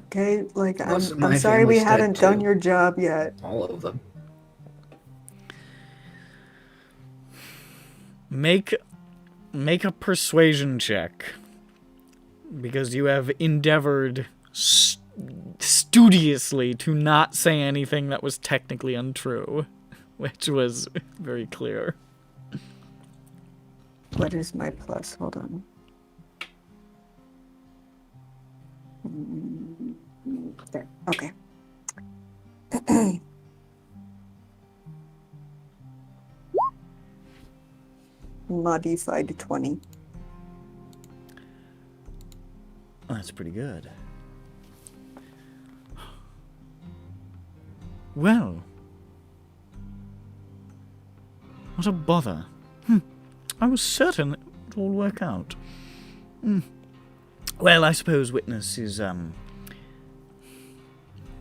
Okay, like Most of my I'm sorry we family's dead, hadn't done too. your job yet. All of them. Make a persuasion check. Because you have endeavored studiously to not say anything that was technically untrue. Which was very clear. What is my plus? Hold on. There. Okay. Modified to 20. Oh, that's pretty good. Well. What a bother. I was certain it would all work out. Well, I suppose Witness is,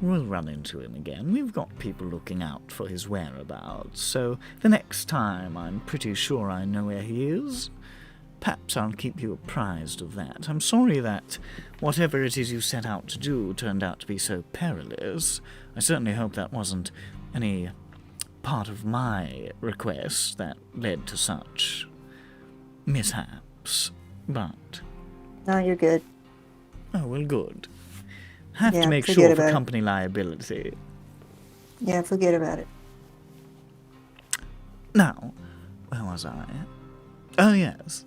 we'll run into him again. We've got people looking out for his whereabouts, so the next time I'm pretty sure I know where he is. Perhaps I'll keep you apprised of that. I'm sorry that whatever it is you set out to do turned out to be so perilous. I certainly hope that wasn't any part of my request that led to such mishaps, but... No, you're good. Oh, well, good. Have Yeah, to make forget sure for about it. company liability. Yeah, forget about it. Now, where was I? Oh, yes.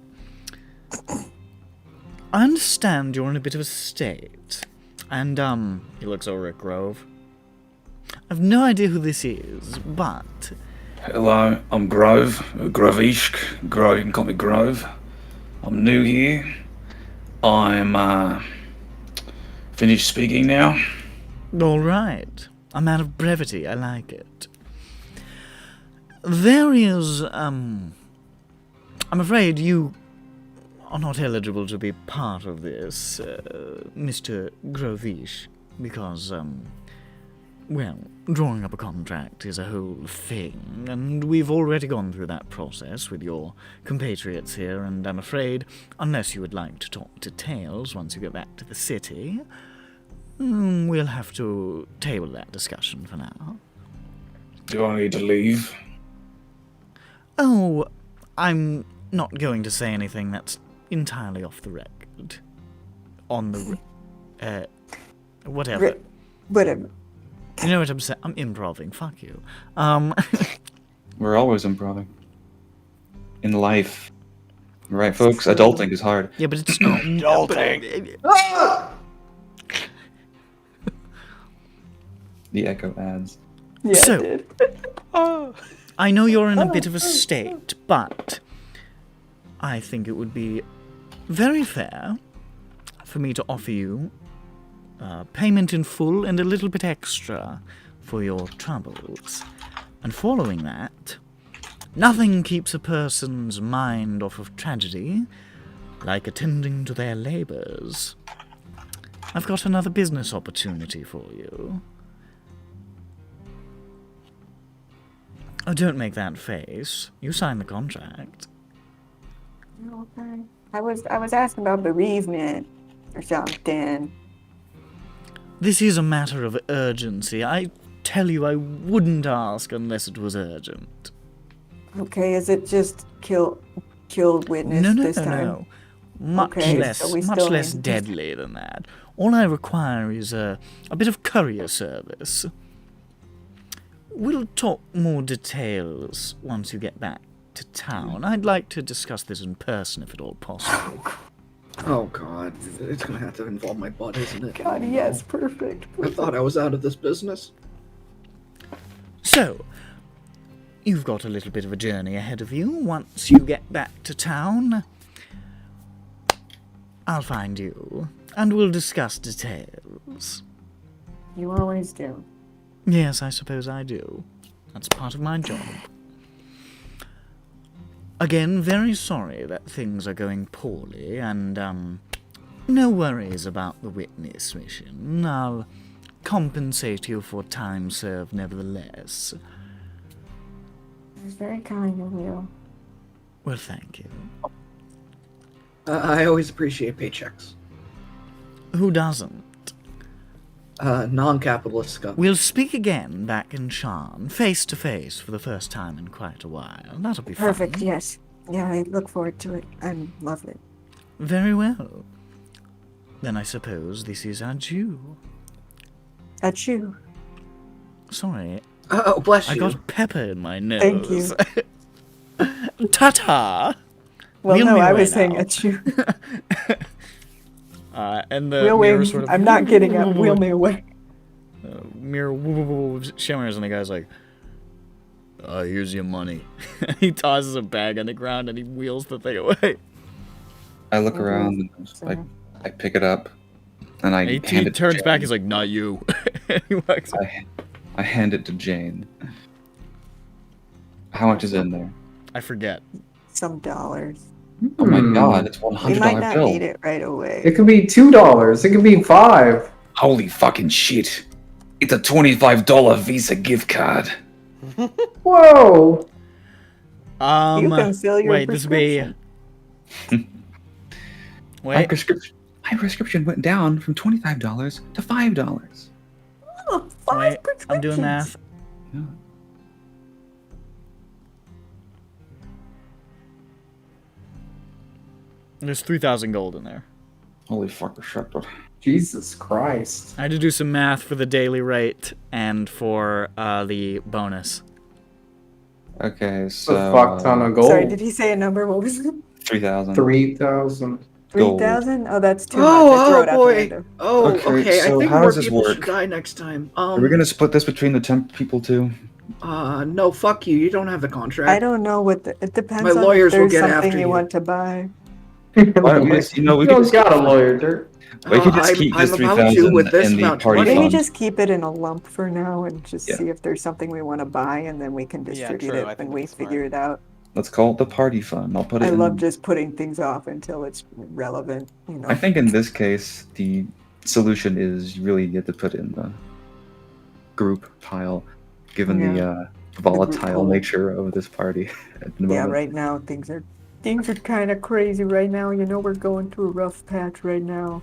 I understand you're in a bit of a state. And, he looks over at Grove. I've no idea who this is, but... Hello, I'm Grove. Grovishk. Grove, you can call me Grove. I'm new here. I'm, finished speaking now. All right. A man of brevity. I like it. There is, I'm afraid you are not eligible to be part of this, Mr. Grovish, because, well, drawing up a contract is a whole thing, and we've already gone through that process with your compatriots here, and I'm afraid, unless you would like to talk details once you get back to the city, we'll have to table that discussion for now. Do I need to leave? Oh, I'm not going to say anything that's entirely off the record. On the, whatever. Whatever. You know what I'm saying? I'm improving. Fuck you. We're always improving. In life. Right, folks? Adulting is hard. Yeah, but it's not. Adulting. The echo adds. Yeah, So- I did. I know you're in a bit of a state, but I think it would be very fair for me to offer you payment in full and a little bit extra for your troubles. And following that, nothing keeps a person's mind off of tragedy like attending to their labors. I've got another business opportunity for you. Oh, don't make that face. You signed the contract. Okay. I was asking about bereavement or something. This is a matter of urgency. I tell you, I wouldn't ask unless it was urgent. Okay, is it just killed witness No, this time? no. Much Okay, less, so we much still less need- deadly than that. All I require is a bit of courier service. We'll talk more details once you get back to town. I'd like to discuss this in person if at all possible. Oh god, it's gonna have to involve my butt, isn't it? God, yes, perfect. I thought I was out of this business. So, you've got a little bit of a journey ahead of you. Once you get back to town, I'll find you, and we'll discuss details. You always do. Yes, I suppose I do. That's part of my job. Again, very sorry that things are going poorly, and, no worries about the witness mission. I'll compensate you for time served nevertheless. It's very kind of you. Well, thank you. I always appreciate paychecks. Who doesn't? Non-capitalist scum. We'll speak again back in Sharn, face to face for the first time in quite a while. That'll be Perfect, fun. yes. Yeah, I look forward to it. I love it. Very well. Then I suppose this is adieu. That's you. Sorry, Oh, bless you. I got a pepper in my nose. Thank you. Ta-ta! Well, Wheel no, me I away was saying now. at you. And the Wheel mirror me. sort of... I'm not getting up. Wheel me away. Mirror shimmers, and the guy's like, here's your money. He tosses a bag on the ground and he wheels the thing away. I look around and I pick it up and I He hand it to turns Jane. back, he's like, not you. He walks away. I hand it to Jane. How much is in there? I forget. Some dollars. Oh my Hmm. god, it's We $100 might not bill. need it right away. It could be $2. It could be $5. Holy fucking shit. It's a $25 Visa gift card. Whoa. You can fill your wait, this would be. prescription. My Wait, prescription went down from $25 to $5. Oh, five wait, I'm doing prescriptions. math. Yeah. There's 3,000 gold in there. Holy fucker, shut up. Jesus Christ. I had to do some math for the daily rate and for the bonus. Okay, It's so a fuck ton of gold. Sorry, did he say a number? What was it? 3,000. 3,000. Gold. 3,000? Oh, that's too much. I throw it out the window. Oh, Okay, okay. so I think how more does this people work? should die next time. Are we gonna split this between the temp people too? No, fuck you. You don't have the contract. I don't know what it depends My on lawyers if will there's get something after you you. want to buy. Why don't we just, we You could don't just got a lawyer, Dirt. we could just keep this I'm about 3,000 to with this in the amount of party money. Maybe fund. just keep it in a lump for now and just Yeah. see if there's something we want to buy, and then we can Yeah, distribute true, I it when think we that's smart. figure it out. Let's call it the party fund. I'll put it I in. love just putting things off until it's relevant, you know. I think in this case, the solution is you really get to put in the group pile, given the volatile pool. nature of this party at the Yeah, moment. right now things are kind of crazy right now. You know, we're going through a rough patch right now.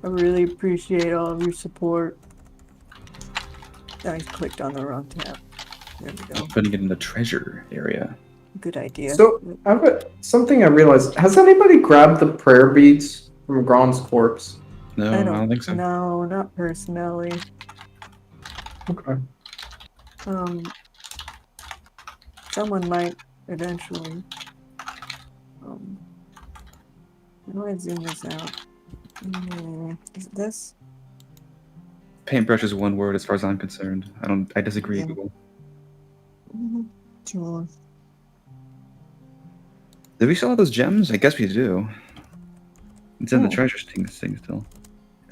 I really appreciate all of your support. I clicked on the wrong tab. There we go. I'm putting it in the treasure area. Good idea. So, something I realized. Has anybody grabbed the prayer beads from Gron's corpse? No, I don't think so. No, not personally. Okay. Someone might eventually. How do I zoom this out? Is it this? Paintbrush is one word as far as I'm concerned. I disagree, Yeah. Google. Sure. Do we still have those gems? I guess we do. It's in the Oh. treasure thing still. We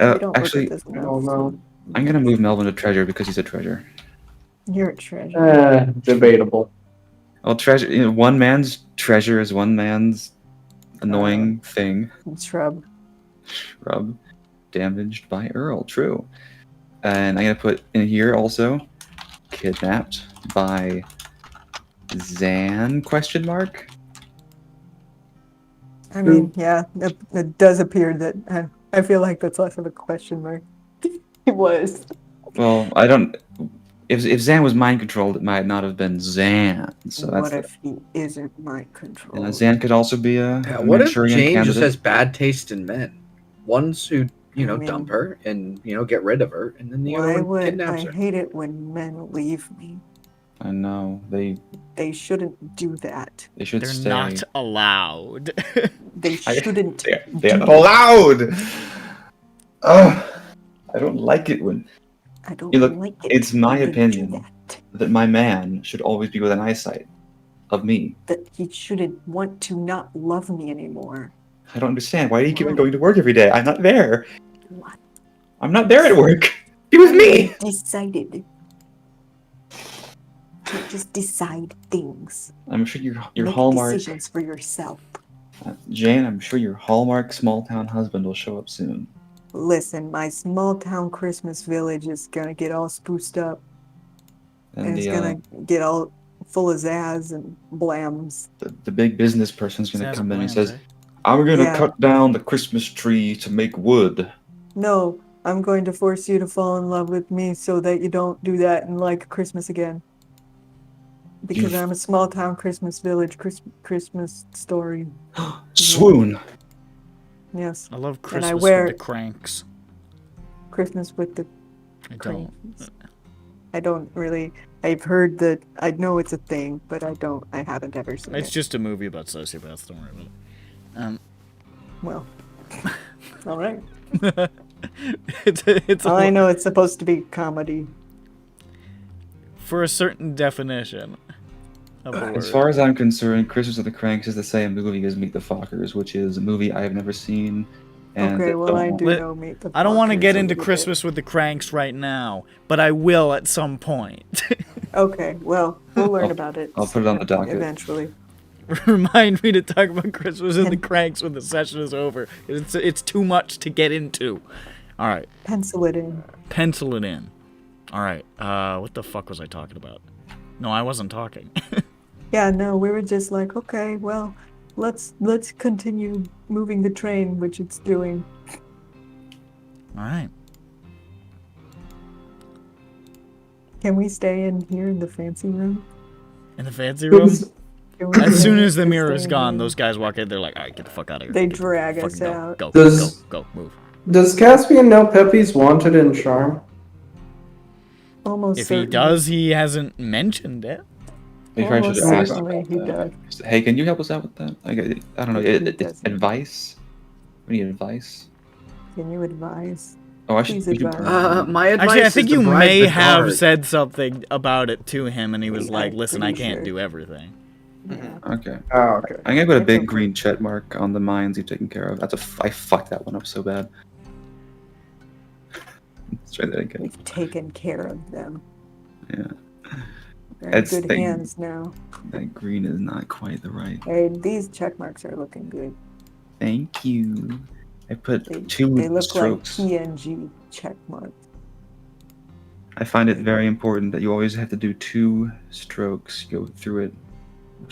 don't look at Actually, this I now. don't know. I'm gonna move Melvin to treasure because he's a treasure. You're a treasure. Debatable. Well, treasure. One man's treasure is one man's annoying thing. Shrub. Shrub damaged by Earl. True. And I'm gonna put in here also kidnapped by Zaan ? I mean, yeah, it does appear that I feel like that's less of a question mark. It was. Well, I don't. If Zaan was mind controlled, it might not have been Zaan. So that's. What if he isn't mind controlled? Zaan could also be a What if Manchurian Jain candidate. just has bad taste in men? Ones who, I dump mean- her and, get rid of her, and then the Why other one would kidnaps I her. hate it when men leave me? I know They shouldn't do that. they should They're stay. not allowed. They shouldn't. They're not allowed. Oh, I don't like it when I don't Look, like it. it's my when they do opinion. that my man should always be within eyesight of me. That he shouldn't want to not love me anymore. I don't understand. Why do you keep on going to work every day? I'm not there. What? I'm not there at work. Be with me. I decided. Can't just decide things. I'm sure your Make Hallmark, decisions for yourself. Jane. I'm sure your Hallmark small town husband will show up soon. Listen, my small town Christmas village is gonna get all spruced up, and And it's gonna get all full of zazz and blams. the big business person's gonna Sounds come in and bland, says, eh? "I'm gonna Yeah. cut down the Christmas tree to make wood." No, I'm going to force you to fall in love with me so that you don't do that and like Christmas again. Because I'm a small town Christmas village Christmas story. Swoon. Yes, I love And I Christmas wear- with the cranks. Christmas with the I don't. cranes. I don't really. I've heard that. I know it's a thing, but I haven't ever seen It's it. just a movie about sociopaths. Don't worry about it. Well, all right. It's All I know it's supposed to be comedy. for a certain definition of a As word. far as I'm concerned, Christmas with the Cranks is the same movie as Meet the Fockers, which is a movie I have never seen. And Okay, well I don't do Let- know Meet the I don't want to Fockers get a into little bit. Christmas with the Cranks right now, but I will at some point. Okay, well we'll learn I'll- about it. I'll put it on the docket. eventually. Remind me to talk about Christmas and the cranks when the session is over. It's too much to get into. All right. Pencil it in. Pencil it in. All right. What the fuck was I talking about? No, I wasn't talking. Yeah, no, we were just like, okay, well, let's continue moving the train, which it's doing. All right. Can we stay in here in the fancy room? In the fancy room? Can we As soon as the stay mirror is in gone, here? those guys walk in. They're like, all right, get the fuck out of here. They Get the drag fucking us go. out. Go, Does- go, move. Does Caspian know Pepe's wanted in Sharn? Almost If he certainly. does, he hasn't mentioned it. We probably should Almost ask. certainly he does. Hey, can you help us out with that? I don't know. He doesn't. Advice? We need advice. Can you advise? Oh, I Please should. We should advise. My advice Actually, I is think to you bribe may the have guard. said something about it to him, and he was like, I'm listen, I pretty can't sure. do everything. Yeah. Okay. Oh, okay. I'm gonna put a It's big okay. green check mark on the mines you've taken care of. I fucked that one up so bad. Let's try that again. We've taken care of them. Yeah. They're in That's good the- hands now. That green is not quite the right. Hey, these check marks are looking good. Thank you. I put They, 2 they look strokes. like PNG check marks. I find it very important that you always have to do 2 strokes. Go through it.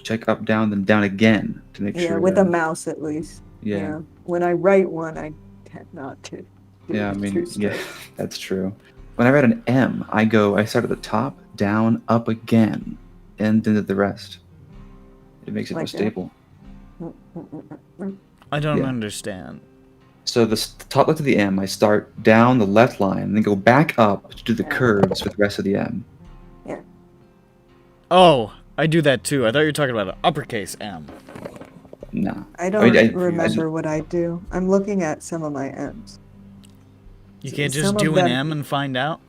Check up, down, then down again to make Yeah, sure. with that, a mouse at least. Yeah. When I write one, I tend not to. do Yeah, I the mean, two yeah, strokes. that's true. When I write an M, I start at the top, down, up again, and then the rest. It makes it more Like that? stable. I don't Yeah. understand. So the top left of the M, I start down the left line, and then go back up to do the Yeah. curves with the rest of the M. Oh, I do that too. I thought you were talking about an uppercase M. No. I don't I remember what I do. I'm looking at some of my M's. You can't Some just of do an them- M and find out?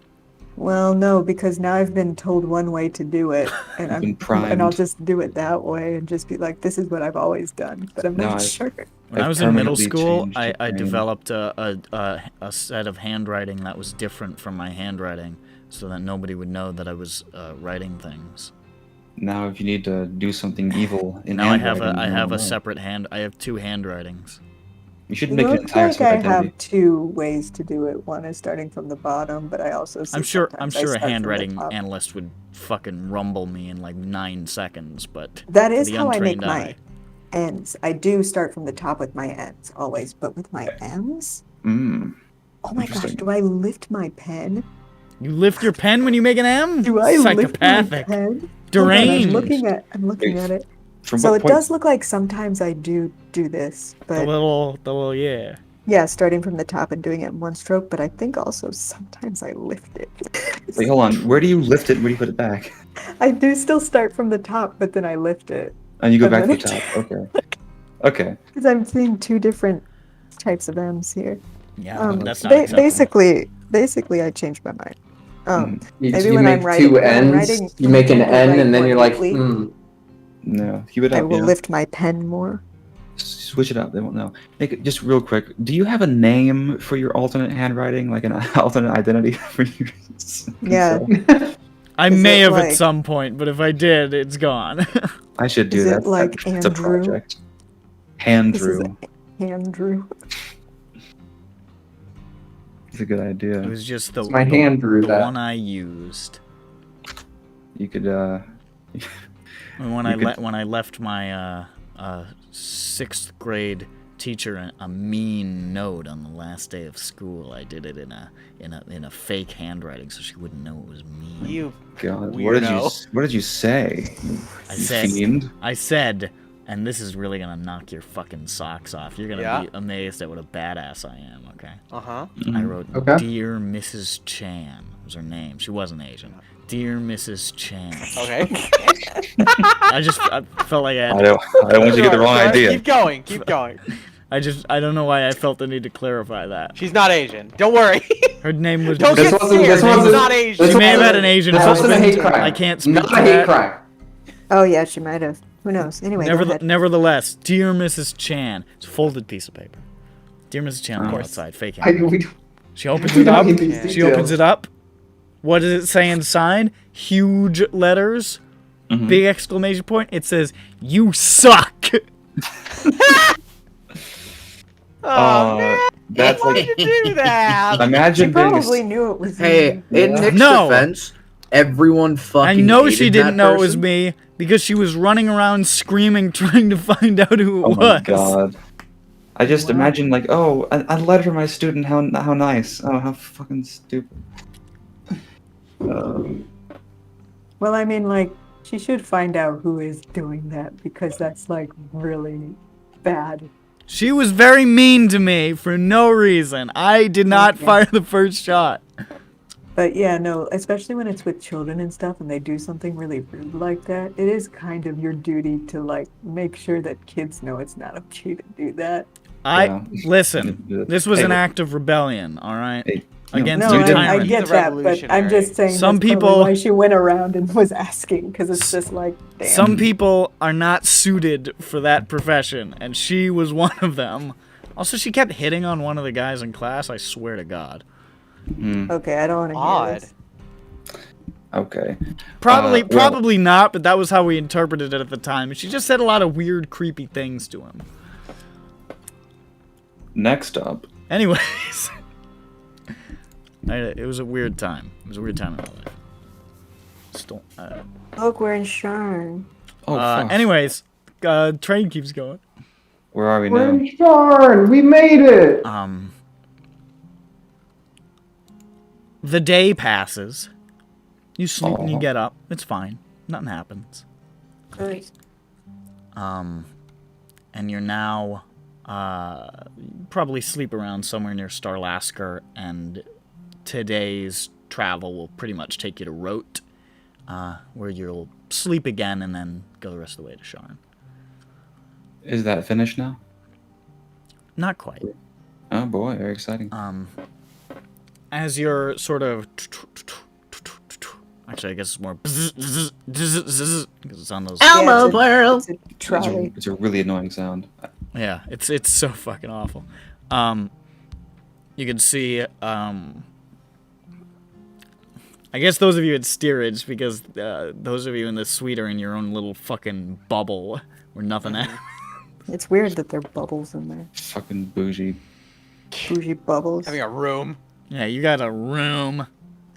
Well, no, because now I've been told one way to do it, and You've been and I'll primed. just do it that way and just be like, "This is what I've always done," but I'm No, not I- sure. When I I've was in middle permanently school, changed I your brain. developed a set of handwriting that was different from my handwriting so that nobody would know that I was writing things. Now, if you need to do something evil in Now I have handwriting, I you have a know. separate hand. I have 2 handwritings. You should It make an looks entire like set I identity. have 2 ways to do it. One is starting from the bottom, but I also see I'm sure a sometimes I start from the handwriting top. analyst would fucking rumble me in like 9 seconds, but That for is the how I make untrained my eye. N's. I do start from the top with my N's always, but with my M's, Mm. oh my gosh, Interesting. do I lift my pen? You lift your pen when you make an M? Do I lift my Psychopathic. pen? Hold on, Deranged. I'm looking at it. From So what it point? does look like sometimes I do this, The but little, yeah. yeah, starting from the top and doing it in one stroke. But I think also sometimes I lift it. Wait, hold on. Where do you lift it? Where do you put it back? I do still start from the top, but then I lift it And you go And back to then the it- top. Okay. Okay. because I'm seeing 2 different types of M's here. Yeah, that's not acceptable. Basically, I changed my mind. You, Maybe you when I'm make writing- 2 when I'm N's, writing- you make an when I N, write and then more you're like, neatly, No. Keep it I up. will Yeah. lift my pen more. Switch it up. They won't know. Make it just real quick. Do you have a name for your alternate handwriting, like an alternate identity for your? Yeah. I Is may it have like- at some point, but if I did, it's gone. I should do Is it that. like That's a Andrew? project. This is Andrew. Andrew. It's a good idea. It was just the, It's my the, hand drew the that. one I used. You could. And when You I could- when I left my 6th grade teacher a mean note on the last day of school, I did it in a fake handwriting so she wouldn't know it was me. You God, Weirdo. what did you say? I You said- fiend? I said, and this is really gonna knock your fucking socks off. You're gonna Yeah? be amazed at what a badass I am. Okay. uh-huh. I wrote, Okay. "Dear Mrs. Chan" was her name. She wasn't Asian. "Dear Mrs. Chan." Okay. I felt like I had I don't want you to get the wrong Sure, idea. Keep going. Keep going. I don't know why I felt the need to clarify that. She's not Asian. Don't worry. Her name was Don't just, get wasn't- scared. this She's wasn't- not Asian. She may have had an Asian This wasn't a husband. hate crime. I can't speak Not to a hate that. crime. Oh yeah, she might have. Who knows? Anyway, go ahead. Nevertheless, "Dear Mrs. Chan," it's a folded piece of paper. "Dear Mrs. Chan," on the course. outside, fake I, hand. we, She opens we it don't up. need these She details. opens it up. What does it say inside? Huge letters. big exclamation point. It says, "You suck." Oh, man. That's Why like did you do that? imagine She being a probably knew it was Hey, me. in Nick's No. defense, everyone fucking I know hated she didn't that know it was person. me because she was running around screaming, trying to find out who it Oh was. my god. I just Wow. imagine like, oh, a letter from my student, how nice. Oh, how fucking stupid. Well, I mean, like, she should find out who is doing that because that's like really bad. She was very mean to me for no reason. I did not Okay. fire the first shot. But yeah, no, especially when it's with children and stuff and they do something really rude like that, it is kind of your duty to like make sure that kids know it's not okay to do that. Yeah. Listen. This was Hey, an act of rebellion, all right? Hey, Against No, a you didn't- I tyrant. get He's a that, but I'm revolutionary. just saying Some that's probably people- why she went around and was asking because it's just like, damn. Some people are not suited for that profession, and she was one of them. Also, she kept hitting on one of the guys in class, I swear to God. Okay, I don't want to hear Odd. this. Okay. Probably, Well- probably not, but that was how we interpreted it at the time. And she just said a lot of weird, creepy things to him. Next up. Anyways. It was a weird time. It was a weird time in my life. Still, Look, we're in Sharn. Oh, fuck. anyways, train keeps going. Where are we We're now? in Sharn! We made it! The day passes. You sleep and you Aw. get up. It's fine. Nothing happens. Good. And you're now probably sleep around somewhere near Starlasker, and today's travel will pretty much take you to Rote, where you'll sleep again and then go the rest of the way to Sharn. Is that finished now? Not quite. Oh boy, very exciting. As you're sort of... Actually, I guess it's more... Because it's on those... Elmo World! It's a It's trolley. it's a really annoying sound. Yeah, it's so fucking awful. You can see, I guess those of you at steerage, because those of you in the suite are in your own little fucking bubble where nothing happens. It's weird that there are bubbles in there. Fucking bougie. Bougie bubbles. Having a room. Yeah, you got a room.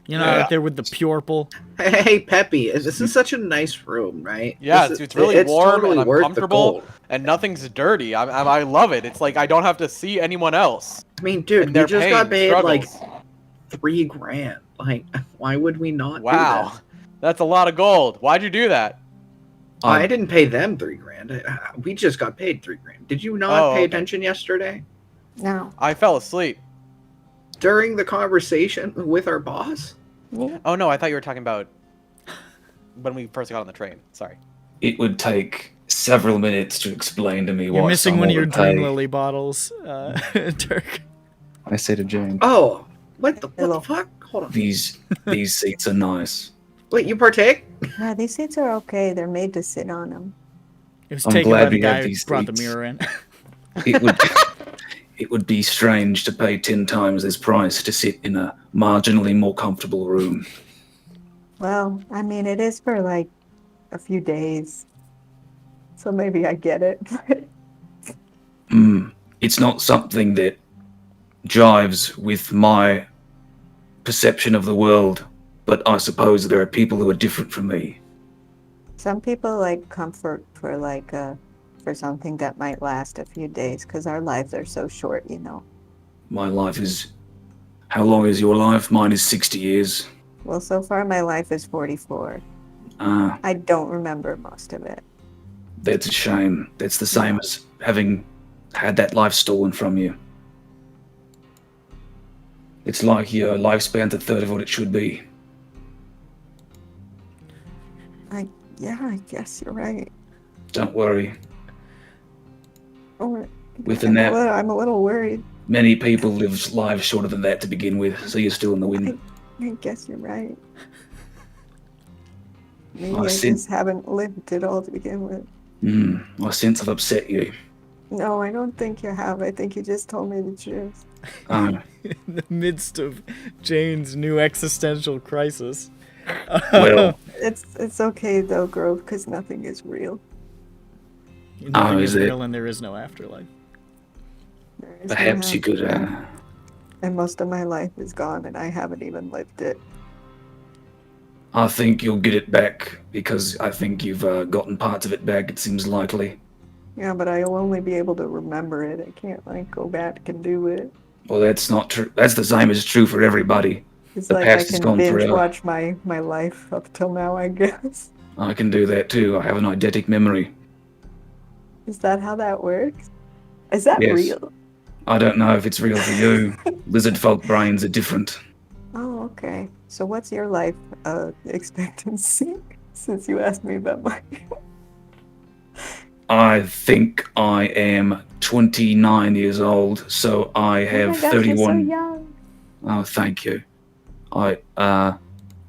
You know, Yeah. out there with the purple. Hey, Peppy, this is such a nice room, right? Yeah, This it's is- really warm totally and I'm worth the comfortable gold. and nothing's dirty. I love it. It's like I don't have to see anyone else. I mean, dude, And we their just pain, got paid like struggles. $3,000. Like, why would we not do Wow, that? that's a lot of gold. Why'd you do that? I didn't pay them $3,000. We just got paid $3,000. Did you not Oh, pay okay. attention yesterday No. I fell asleep. during the conversation with our boss? Oh no, I thought you were talking about when we first got on the train. Sorry. It would take several minutes to explain to me You're why missing one of your someone would Dream pay. Lily bottles, Dirk. I say to Jane. Oh, what the Hello. fuck? Hold on. These seats are nice. Wait, you partake? Yeah, these seats are okay. They're made to sit on them. It was I'm taken by glad the we have guy who these brought the seats. mirror in. It would be strange to pay 10 times this price to sit in a marginally more comfortable room. Well, I mean, it is for like a few days. So maybe I get it. It's not something that jives with my perception of the world, but I suppose there are people who are different from me. Some people like comfort for like for something that might last a few days because our lives are so short, you know. My life is... How long is your life? Mine is 60 years. Well, so far my life is 44. Ah, I don't remember most of it. that's a shame. That's the same as having had that life stolen from you. It's like your lifespan's a third of what it should be. Yeah, I guess you're right. Don't worry. Or With the nap, I'm a little worried. many people live lives shorter than that to begin with, so you're still in the wind. I guess you're right. Maybe I I see. just haven't lived it all to begin with. I sense I've upset you. No, I don't think you have. I think you just told me the truth. Oh, In the midst of Jane's new existential crisis. Well, It's okay though, Grove, because nothing is real. Nothing is is it? real and there is no afterlife. There is no perhaps you could. afterlife, and most of my life is gone, and I haven't even lived it. I think you'll get it back because I think you've gotten parts of it back. It seems likely. Yeah, but I'll only be able to remember it. I can't like go back and do it. Well, that's not true. That's the same as true for everybody. It's The like I past is can gone binge forever. watch my life up till now, I guess. I can do that too. I have an eidetic memory. Is that how that works? Is that Yes. real? I don't know if it's real for you. Lizard folk brains are different. Oh, okay. So what's your life expectancy? Since you asked me about mine. I think I am 29 years old, so I have Oh my gosh, 31. you're so young. Oh, thank you.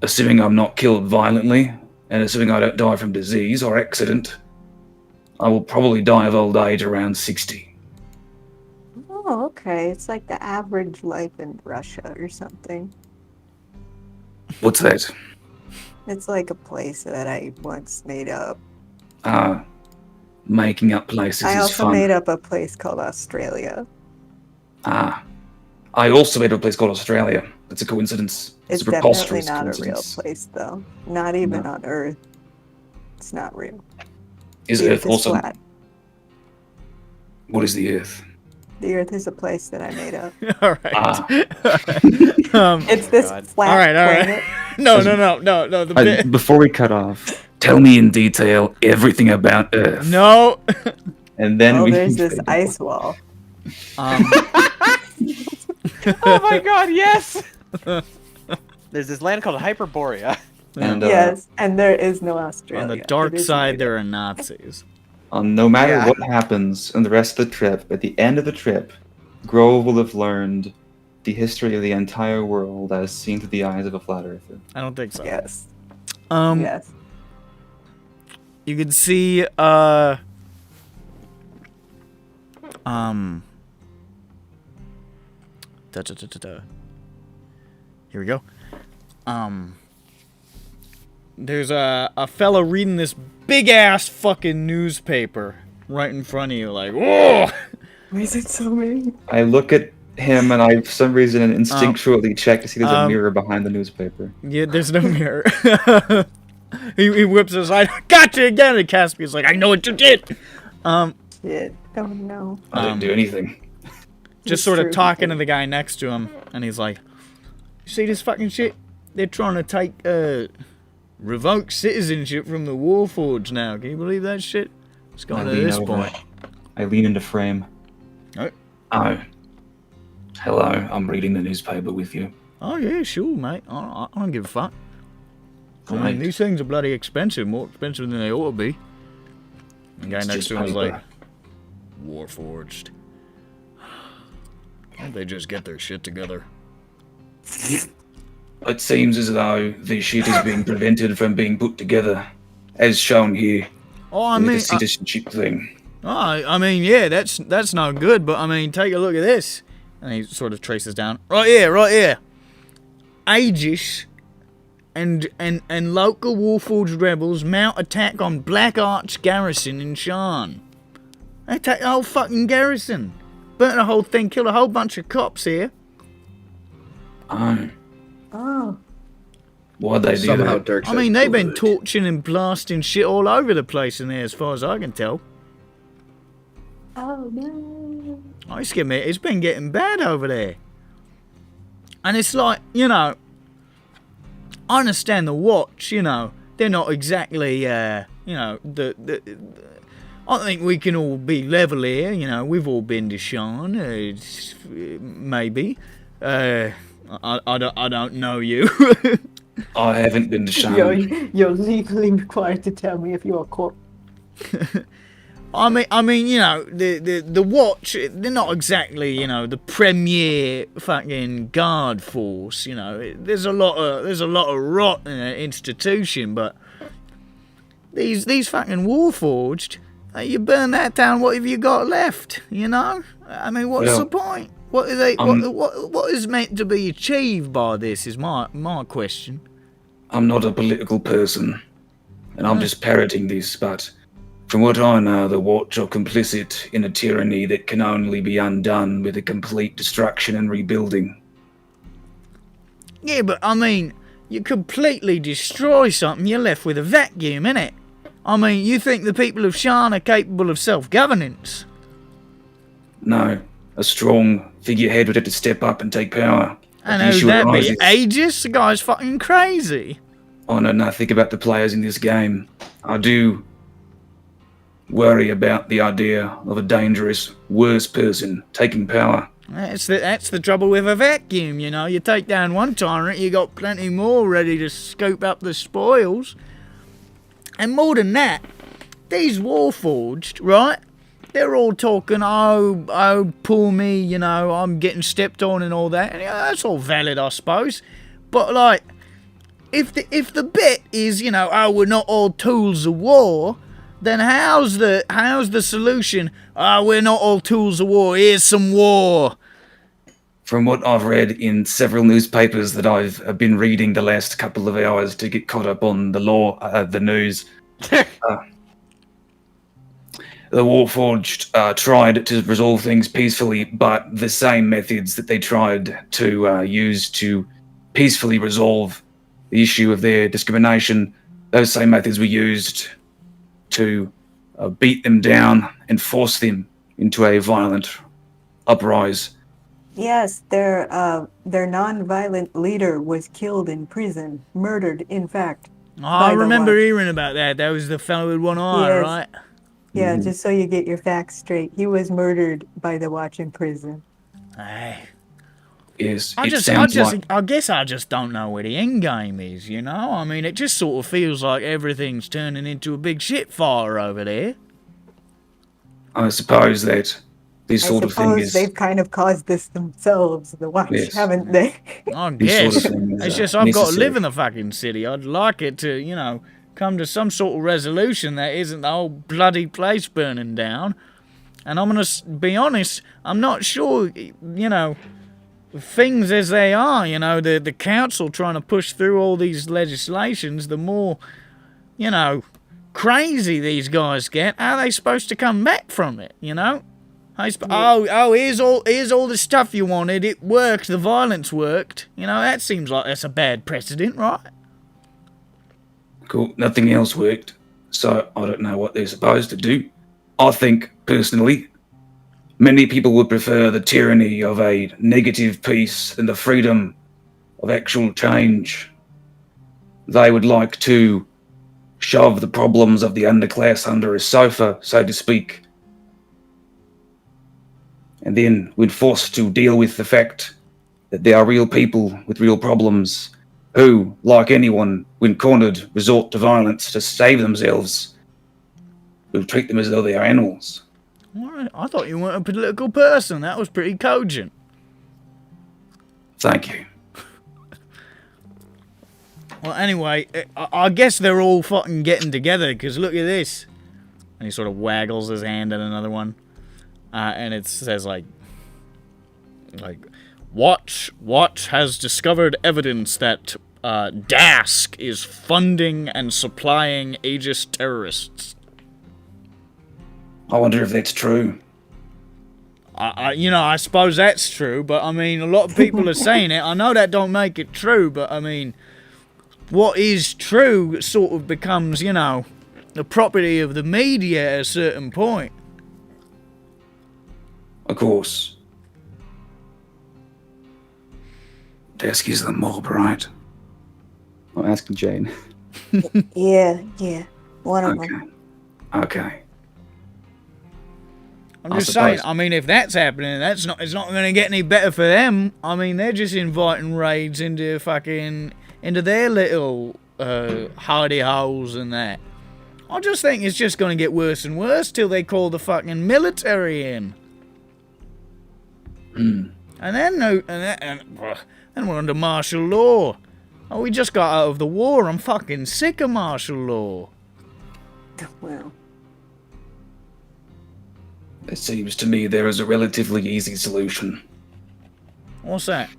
Assuming I'm not killed violently, and assuming I don't die from disease or accident, I will probably die of old age around 60. Oh, okay. It's like the average life in Russia or something. What's that? It's like a place that I once made up. Making up places I is also fun. made up a place called Australia. I also made up a place called Australia. That's a coincidence. It's a definitely preposterous not a real coincidence. place, though. Not even No. on Earth. It's not real. Is The Earth also? flat. What is the Earth? The Earth is a place that I made up. All right. Ah. It's this God. flat All right, all right. planet. No. The bit. Before we cut off, Tell me in detail everything about Earth. No. and then Oh, we there's this ice wall. Um, Oh my god, yes! There's this land called Hyperborea. And Yes, and there is no Australia. on the dark It is side, made there are Nazis. no matter Yeah. what happens in the rest of the trip, at the end of the trip, Grove will have learned the history of the entire world as seen through the eyes of a flat earther. I don't think so. up. Yes. You Yes. can see Here we go. There's a fella reading this big ass fucking newspaper right in front of you, like, whoa! Why is it so big? I look at him and I, for some reason, instinctually check to see there's a mirror behind the newspaper. Yeah, there's no mirror. he whips it aside. Gotcha again! And Caspian's like, I know what you did. Shit. Oh no. I didn't do anything. Just It's sort of true. talking to the guy next to him, and he's like, "You see this fucking shit? They're trying to take revoke citizenship from the warforged now. Can you believe that shit? It's going to lean this over. point." I lean into frame. Oh. Hello, I'm reading the newspaper with you. Oh yeah, sure, mate. I don't give a fuck. I mean, Right. these things are bloody expensive, more expensive than they ought to be. The guy It's next just to him is paper. like, Warforged. Can't they just get their shit together? It seems as though this shit is being prevented from being put together, as shown here Oh, I with mean, the citizenship thing. I mean, yeah, that's no good. But I mean, take a look at this, and he sort of traces down. Right here. Aegis and local Warforged rebels mount attack on Black Arch garrison in Sharn. They attack the whole fucking garrison, burnt the whole thing, killed a whole bunch of cops here. Oh, Oh. why'd they do Somehow that? Dirk I says mean, they've been good. torching and blasting shit all over the place in there, as far as I can tell. Oh no. Oh, it's been getting bad over there. And it's like, you know, I understand the watch, you know, they're not exactly, you know, I think we can all be level here, you know, we've all been to Sharn, maybe. I don't know you. I haven't been to Sharn. You're legally required to tell me if you're a corp. I mean, you know, the watch, they're not exactly, you know, the premier fucking guard force, you know. There's a lot of rot in an institution, but these fucking warforged, you burn that down, what have you got left, you know? I mean, what's Well, the point? What is meant to be achieved by this is my question. I'm not a political person, and I'm just parroting this, but from what I know, the Watch are complicit in a tyranny that can only be undone with a complete destruction and rebuilding. Yeah, but I mean, you completely destroy something, you're left with a vacuum, innit? I mean, you think the people of Sharn are capable of self-governance? No, a strong figurehead would have to step up and take power. And The who'd issue that be? arises- Aegis? The guy's fucking crazy. I know nothing about the players in this game. I do worry about the idea of a dangerous, worse person taking power. That's the trouble with a vacuum, you know. You take down one tyrant, you got plenty more ready to scoop up the spoils. And more than that, these warforged, right? They're all talking, oh, poor me, you know, I'm getting stepped on and all that. And that's all valid, I suppose. But like, if the bit is, you know, oh, we're not all tools of war, then how's the solution? Oh, we're not all tools of war. Here's some war. From what I've read in several newspapers that I've been reading the last couple of hours to get caught up on the the news, the Warforged tried to resolve things peacefully, but the same methods that they tried to use to peacefully resolve the issue of their discrimination, those same methods were used to beat them down and force them into a violent uprising. Yes, their non-violent leader was killed in prison, murdered, in fact. Oh, I the remember Watch. hearing about that. That was the fellow with one eye, Yes. right? Yeah, just so you get your facts straight, he was murdered by the Watch in prison. Hey. Yes, I guess I just don't know where the end game is, you know? I mean, it just sort of feels like everything's turning into a big shit fire over there. I suppose that this sort of thing is... they've kind of caused this themselves, the Watch, Yes. haven't they? I This guess. sort of thing is, It's just I've got to necessary. live in the fucking city. I'd like it to, you know, come to some sort of resolution that isn't the whole bloody place burning down. And I'm going to be honest, I'm not sure, you know, things as they are, you know, the council trying to push through all these legislations, the more, you know, crazy these guys get. How are they supposed to come back from it, you know? Here's all the stuff you wanted. It worked. The violence worked. You know, that seems like that's a bad precedent, right? Cool. Nothing else worked, so I don't know what they're supposed to do. I think, personally, many people would prefer the tyranny of a negative peace than the freedom of actual change. They would like to shove the problems of the underclass under a sofa, so to speak, and then when forced to deal with the fact that there are real people with real problems who, like anyone, when cornered, resort to violence to save themselves, will treat them as though they are animals. All right. I thought you weren't a political person. That was pretty cogent. Thank you. Well, anyway, I guess they're all fucking getting together, because look at this. And he sort of waggles his hand at another one. And it says, like, Watch has discovered evidence that Dask is funding and supplying Aegis terrorists. I wonder if that's true. I suppose that's true, but I mean, a lot of people are saying it. I know that don't make it true, but I mean, what is true sort of becomes, you know, the property of the media at a certain point. Of course. Dask is the mob, right? I'm asking Jane. Yeah, one of Okay. them. Okay. I'm I just saying, suppose. I mean, if that's happening, it's not going to get any better for them. I mean, they're just inviting raids into their little hidey holes and that. I just think it's just going to get worse and worse till they call the fucking military in. And then we're under martial law. Oh, we just got out of the war. I'm fucking sick of martial law. Well, It seems to me there is a relatively easy solution. What's that?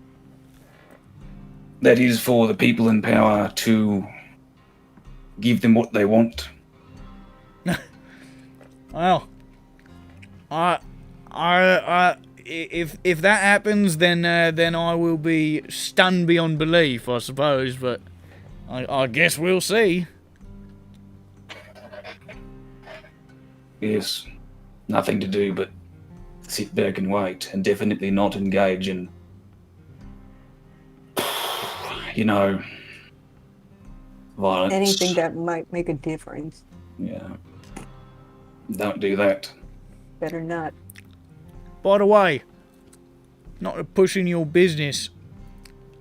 that is for the people in power to give them what they want. Well, if that happens, then I will be stunned beyond belief, I suppose. But I guess we'll see. Yes, nothing to do but sit back and wait, and definitely not engage in, violence. Anything that might make a difference. Yeah. Don't do that. Better not. By the way, not to push in your business,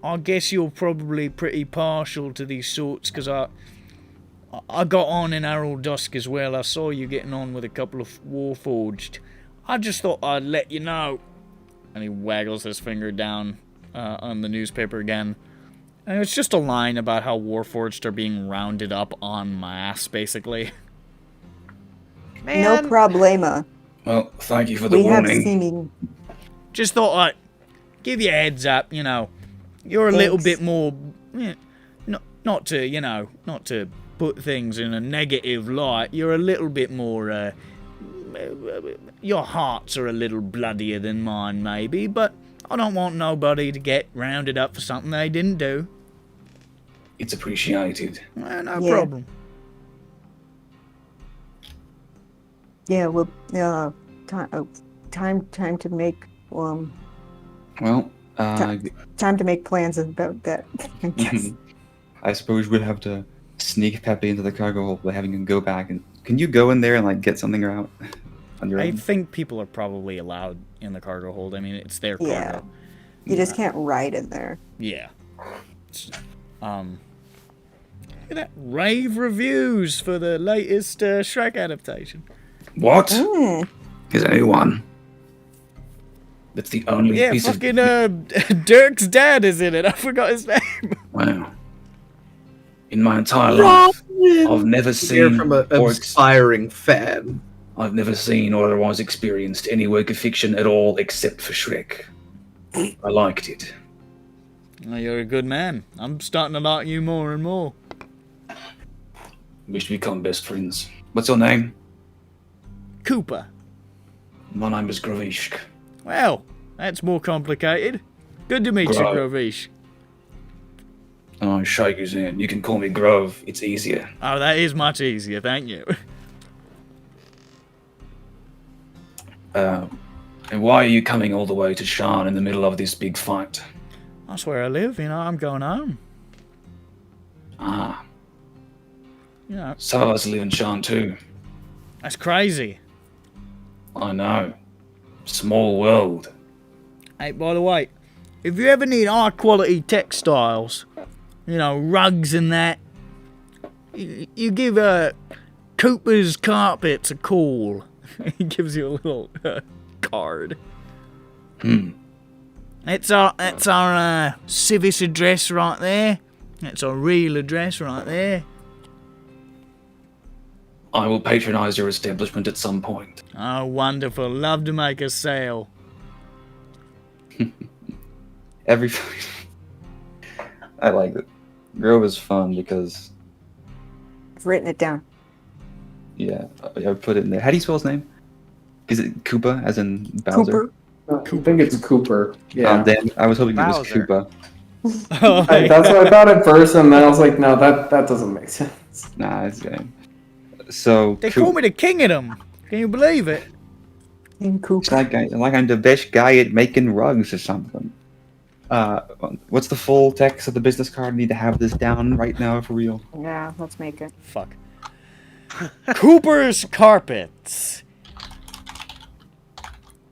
I guess you're probably pretty partial to these sorts, because I got on in Aruldusk as well. I saw you getting on with a couple of warforged. I just thought I'd let you know. And he waggles his finger down on the newspaper again. And it's just a line about how warforged are being rounded up en masse, basically. Man. No problema. Well, thank you for the We have warning. seeming. Just thought I'd give you a heads up, You're a little Thanks. bit more, not to put things in a negative light. You're a little bit more, your hearts are a little bloodier than mine, maybe, but I don't want nobody to get rounded up for something they didn't do. It's appreciated. No Yeah. problem. Yeah, well, time to make Well, time to make plans about that. I guess. I suppose we'd have to sneak Pepe into the cargo hold by having him go back. And can you go in there and like get something out on your I own? think people are probably allowed in the cargo hold. I mean, it's their Yeah. cargo. You just can't ride in there. Yeah. Look at that. Rave reviews for the latest Shrek adaptation. What? Mm. Is there anyone? That's the only Yeah, piece fucking of... Dirk's dad is in it. I forgot his name. Wow. In my entire life, I've never Hear seen from an or aspiring fan. I've never seen or otherwise experienced any work of fiction at all except for Shrek. I liked it. Well, you're a good man. I'm starting to like you more and more. We should become best friends. What's your name? Cooper. My name is Gravishk. Well, that's more complicated. Good to meet you, Grove. Grovish. Oh, shake his hand. You can call me Grove. It's easier. Oh, that is much easier, thank you. And why are you coming all the way to Sharn in the middle of this big fight? That's where I live, I'm going home. Ah, You some of us live in Sharn too. that's crazy. I know. Small world. Hey, by the way, if you ever need high quality textiles, rugs and that, you give Cooper's Carpets a call. He gives you a little card. That's our civic address right there. That's our real address right there. I will patronize your establishment at some point. Oh, wonderful. Love to make a sale. Every I like it. Grove is fun because I've written it down. yeah, I put it in there. How do you spell his name? Is it Koopa, as in Bowser? Cooper. I think it's Cooper. Yeah. Damn, I was hoping it was Bowser. Koopa. Oh, That's what I thought at first, and then I was like, no, that doesn't make sense. Nah, it's game. So they call me the king of them. Can you believe it? In It's Cooper. like I'm the best guy at making rugs or something. What's the full text of the business card? I need to have this down right now for real. Yeah, let's make it. Fuck. Cooper's Carpets.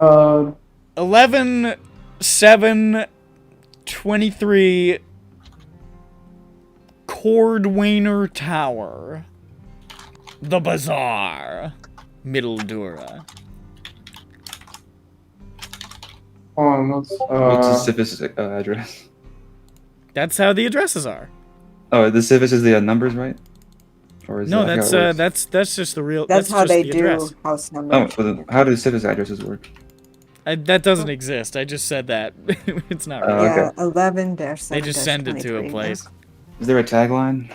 11/7/23 Cordwainer Tower. The Bazaar. Middledura. What's the civis address? That's how the addresses are. Oh, the civis is the numbers, right? Or is No, that how it works? that's just the real. That's how just they the do address. house number. Oh, so how do civis addresses work? That doesn't exist. I just said that. It's not real. Okay. Yeah, 11-7. They just send it to a place. Is there a tagline?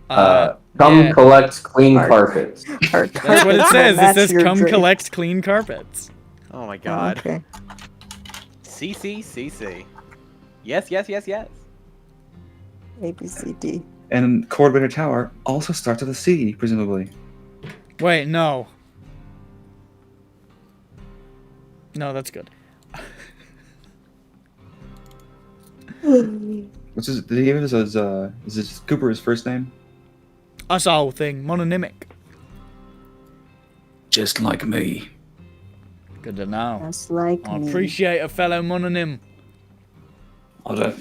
Come yeah. collect clean Art. carpets. That's what it says. It That's says your come drink. collect clean carpets. Oh my god. Okay. CC. Yes, yes, yes, yes. A, B, C, D. And Cordwainer Tower also starts with a C, presumably. Wait, no. No, that's good. What's his? Did he give us his? Is this Cooper his first name? That's the whole thing. Mononymic. Just like me. Good to know. That's like I me. appreciate a fellow mononym. I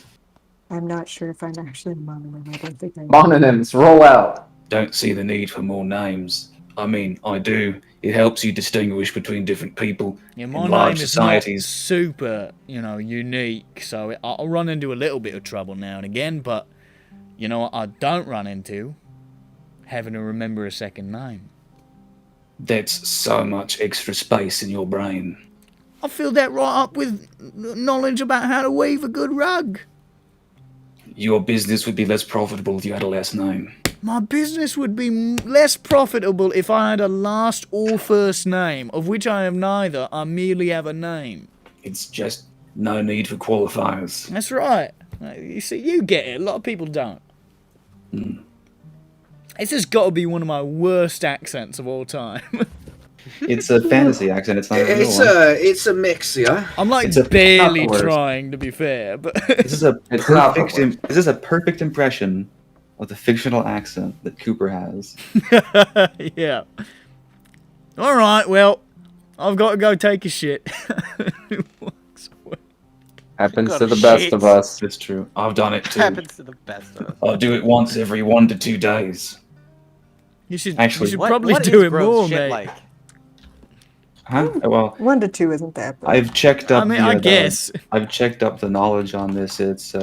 I'm not sure if I'm actually mononym. I don't think I am. Mononyms, roll out. don't see the need for more names. I mean, I do. It helps you distinguish between different people Yeah, in my large name is societies. not super, unique, so I'll run into a little bit of trouble now and again, but you know what I don't run into? Having to remember a second name. That's so much extra space in your brain. I fill that right up with knowledge about how to weave a good rug. Your business would be less profitable if you had a last name. My business would be less profitable if I had a last or first name, of which I have neither. I merely have a name. It's just no need for qualifiers. That's right. You see, you get it. A lot of people don't. It's just got to be one of my worst accents of all time. It's a fantasy accent. It's not a real It's one. it's a mix, yeah. I'm like It's a- barely not the worst. trying to be fair, but This is a It's not the perfect. worst. This is a perfect impression of the fictional accent that Cooper has. yeah. All right, well, I've got to go take a shit. Walks away. Happens Got to the shit. best of us. That's true. I've done it too. Happens to the best of us. I'll do it once every 1 to 2 days. You should Actually, probably what do is it Grove's more, shit mate. like? Huh? Well, 1 to 2 isn't that bad. I've checked up. I mean, the, I guess. I've checked up the knowledge on this. It's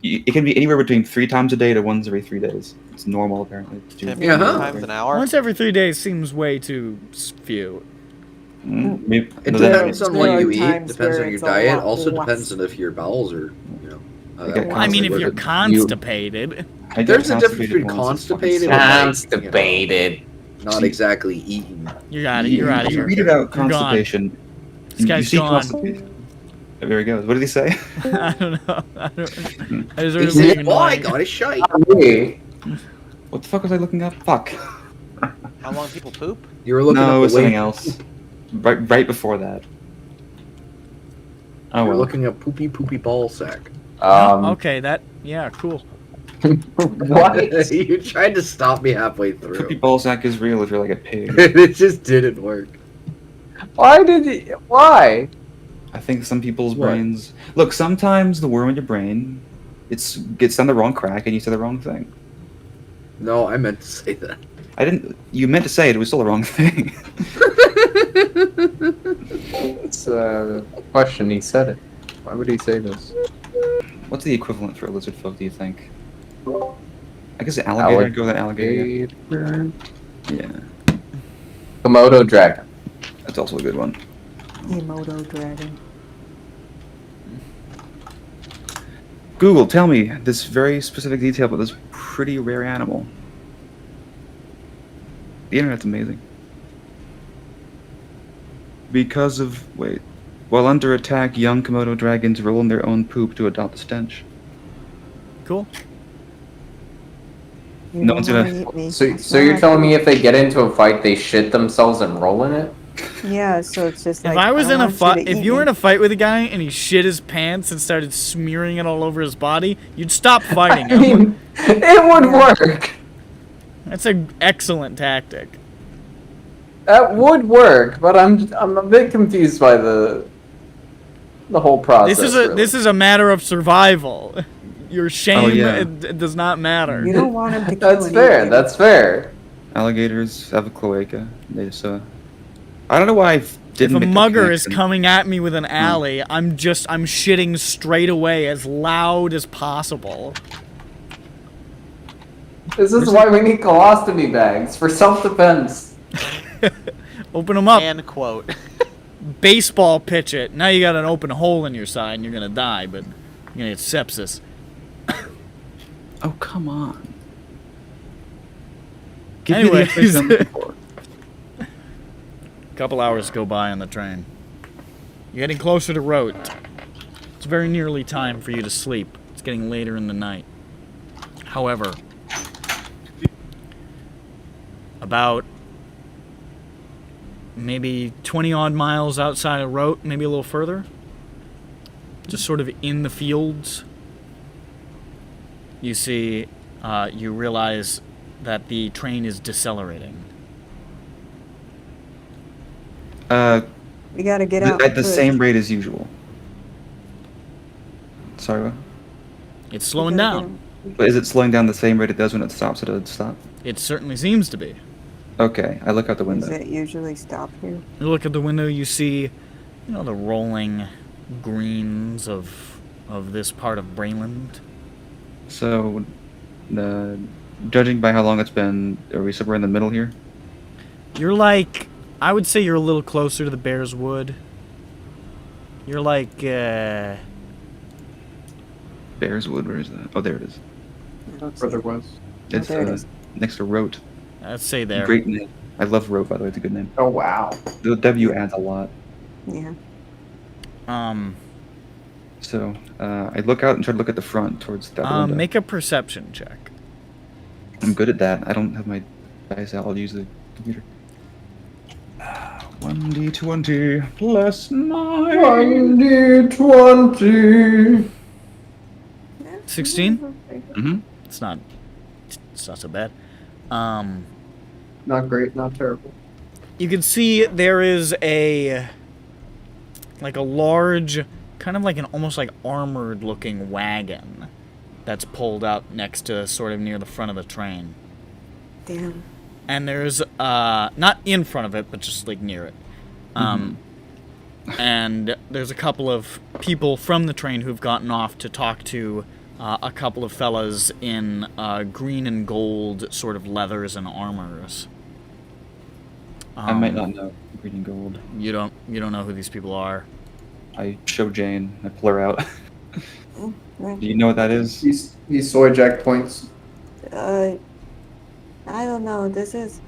it can be anywhere between 3 times a day to once every 3 days. It's normal apparently. to do 50 Yeah, huh? times an hour? Once every 3 days seems way too few. Maybe, It no, that- depends on what you eat. Times Depends where on your it's a diet. lot Also less. depends on if your bowels are, how that Okay, works. I mean, if Constipated. you're constipated. I get There's a difference constipated between once, it's fucking constipated sick. and Constipated. not exactly eating. You're out of here. If you read about You're gone. constipation, This you guy's see gone. constipation. There he goes. What did he say? I don't know. I just heard He him said, being "Oh, I annoying. got a shite." Me. What the fuck was I looking up? Fuck. How long people poop? You were looking No, it up was the something weight. else. Right before that. Oh You were well. looking up poopy ball sack. Okay, yeah, cool. What? You tried to stop me halfway through. Poopy ball sack is real if you're like a pig. It just didn't work. Why did he? Why? I think some people's What? brains. Look, sometimes the worm in your brain, gets on the wrong crack and you say the wrong thing. No, I meant to say that. I didn't. You meant to say it. It was still the wrong thing. It's a question. He said it. Why would he say this? What's the equivalent for a lizard folk? Do you think? I guess an alligator. Go with an alligator. Yeah, Komodo dragon. that's also a good one. Emoto dragon. Google, tell me this very specific detail about this pretty rare animal. The internet's amazing. Because of while under attack, young Komodo dragons roll in their own poop to adopt the stench. Cool. You No don't one's wanna gonna- eat me. So you're telling me if they get into a fight, they shit themselves and roll in it? Yeah, so it's just If like. I was in a want you fight, to if eat you were me. in a fight with a guy and he shit his pants and started smearing it all over his body, you'd stop fighting I him. mean, it would work. That's an excellent tactic. That would work, but I'm a bit confused by the whole process. This is a matter of survival. Your shame yeah. it does not matter. You don't want him to kill That's and fair. eat you. That's fair. Alligators have a cloaca. They just I don't know why I didn't. If a make the mugger is connection. coming at me with an alley, I'm shitting straight away as loud as possible. This is why we need colostomy bags for self-defense. Open them up. And quote. baseball pitch it. Now you got an open hole in your side and you're gonna die, but you're gonna get sepsis. Oh, come on. Give me the Anyways. information I'm looking for. A couple hours go by on the train. You're getting closer to Rote. It's very nearly time for you to sleep. It's getting later in the night. However, about maybe 20 odd miles outside of Rote, maybe a little further, just sort of in the fields, you see, you realize that the train is decelerating. We gotta get out. At the quick. same rate as usual. Sorry, what? It's slowing We gotta down. But is it slowing down the same rate it does when it stops at a stop? It certainly seems to be. Okay, I look out the Does window. it usually stop here? You look at the window, you see, the rolling greens of this part of Brainland. So, judging by how long it's been, are we somewhere in the middle here? You're like, I would say you're a little closer to the Bear's Wood. You're like, Bears Wood, where is that? Oh, there it is. I don't see Further it. west. It's there it is. next to Rote. I'd say there. Great name. I love Rote, by the way. It's a good name. Oh wow. The W adds a lot. Yeah. So, I look out and try to look at the front towards that window. Make a perception check. I'm good at that. I don't have my dice out. I'll use the computer. 1d20 plus 9. 1d20. 16? Mm-hmm. It's not so bad. Not great, not terrible. You can see there is a large, kind of like an almost like armored looking wagon that's pulled up next to sort of near the front of the train. Damn. And there's not in front of it, but just like near it. And there's a couple of people from the train who've gotten off to talk to a couple of fellas in green and gold sort of leathers and armors. I might not know green and gold. You don't know who these people are. I show Jane. I pull her out. Right. Do you know what that is? These soy jack points. I don't know. This is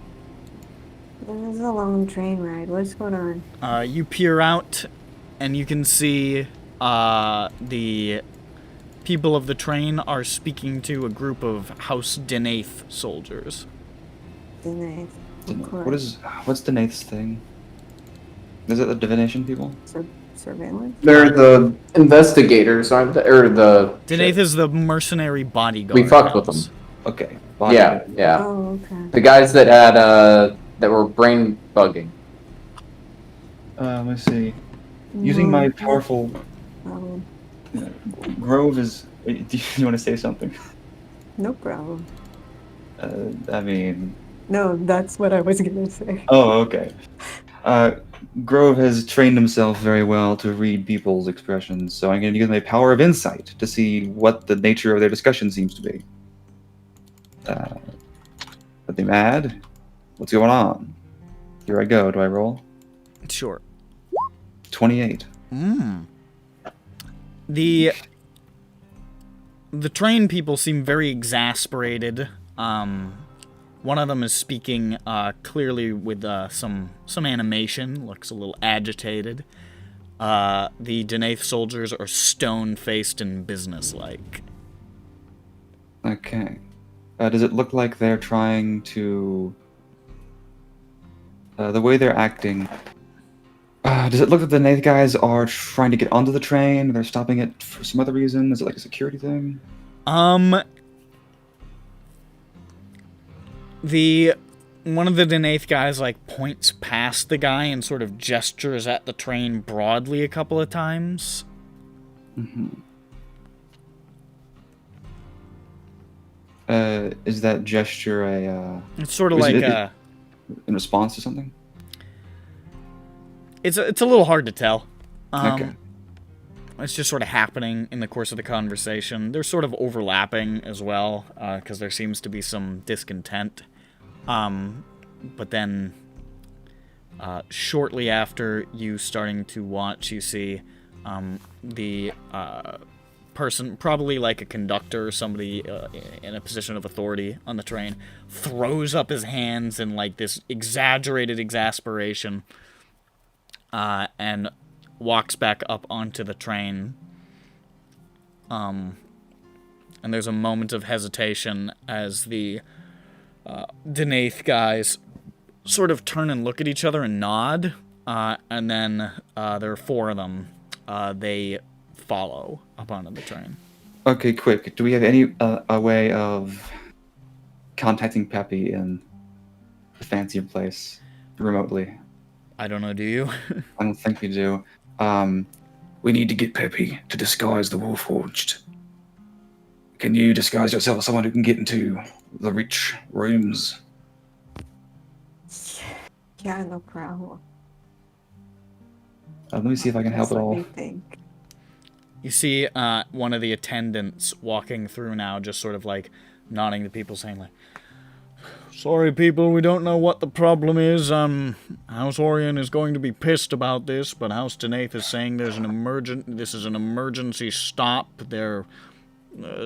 a long train ride. What's going on? You peer out, and you can see the people of the train are speaking to a group of House Denaith soldiers. Denaith. Of course. What's the Nath's thing? Is it the divination people? Surveillance? They're the investigators, aren't they? Or the... Denaith is the mercenary bodyguard. We fucked with them. Okay. Yeah, yeah. Oh, okay. The guys that had, that were brain bugging. Let's see. Using my powerful Problem. Grove is. Do you want to say something? No problem. I mean. No, that's what I was gonna say. Oh, okay. Grove has trained himself very well to read people's expressions, so I'm going to use my power of insight to see what the nature of their discussion seems to be. Are they mad? What's going on? Here I go. Do I roll? Sure. 28. The train people seem very exasperated. One of them is speaking clearly with some animation, looks a little agitated. The Denaith soldiers are stone-faced and businesslike. Okay. Does it look like they're trying to... the way they're acting... does it look like the Nath guys are trying to get onto the train? They're stopping it for some other reason? Is it like a security thing? One of the Denaith guys points past the guy and sort of gestures at the train broadly a couple of times. Is that gesture a... It's sort of in response to something? It's a little hard to tell. Okay. It's just sort of happening in the course of the conversation. They're sort of overlapping as well, because there seems to be some discontent. But then shortly after you starting to watch, you see the person, probably like a conductor or somebody in a position of authority on the train, throws up his hands in like this exaggerated exasperation and walks back up onto the train. And there's a moment of hesitation as the Denaith guys sort of turn and look at each other and nod, and then there are 4 of them. They follow up onto the train. Okay, quick. Do we have any a way of contacting Peppy in the fancier place remotely? I don't know, do you? I don't think we do. We need to get Peppy to disguise the warforged. Can you disguise yourself as someone who can get into the rich rooms? Yeah, no problem. Let me see if I can help at Let all. me think. You see one of the attendants walking through now, just sort of like nodding to people, saying like, "Sorry, people, we don't know what the problem is. House Orion is going to be pissed about this, but House Denaith is saying this is an emergency stop. They're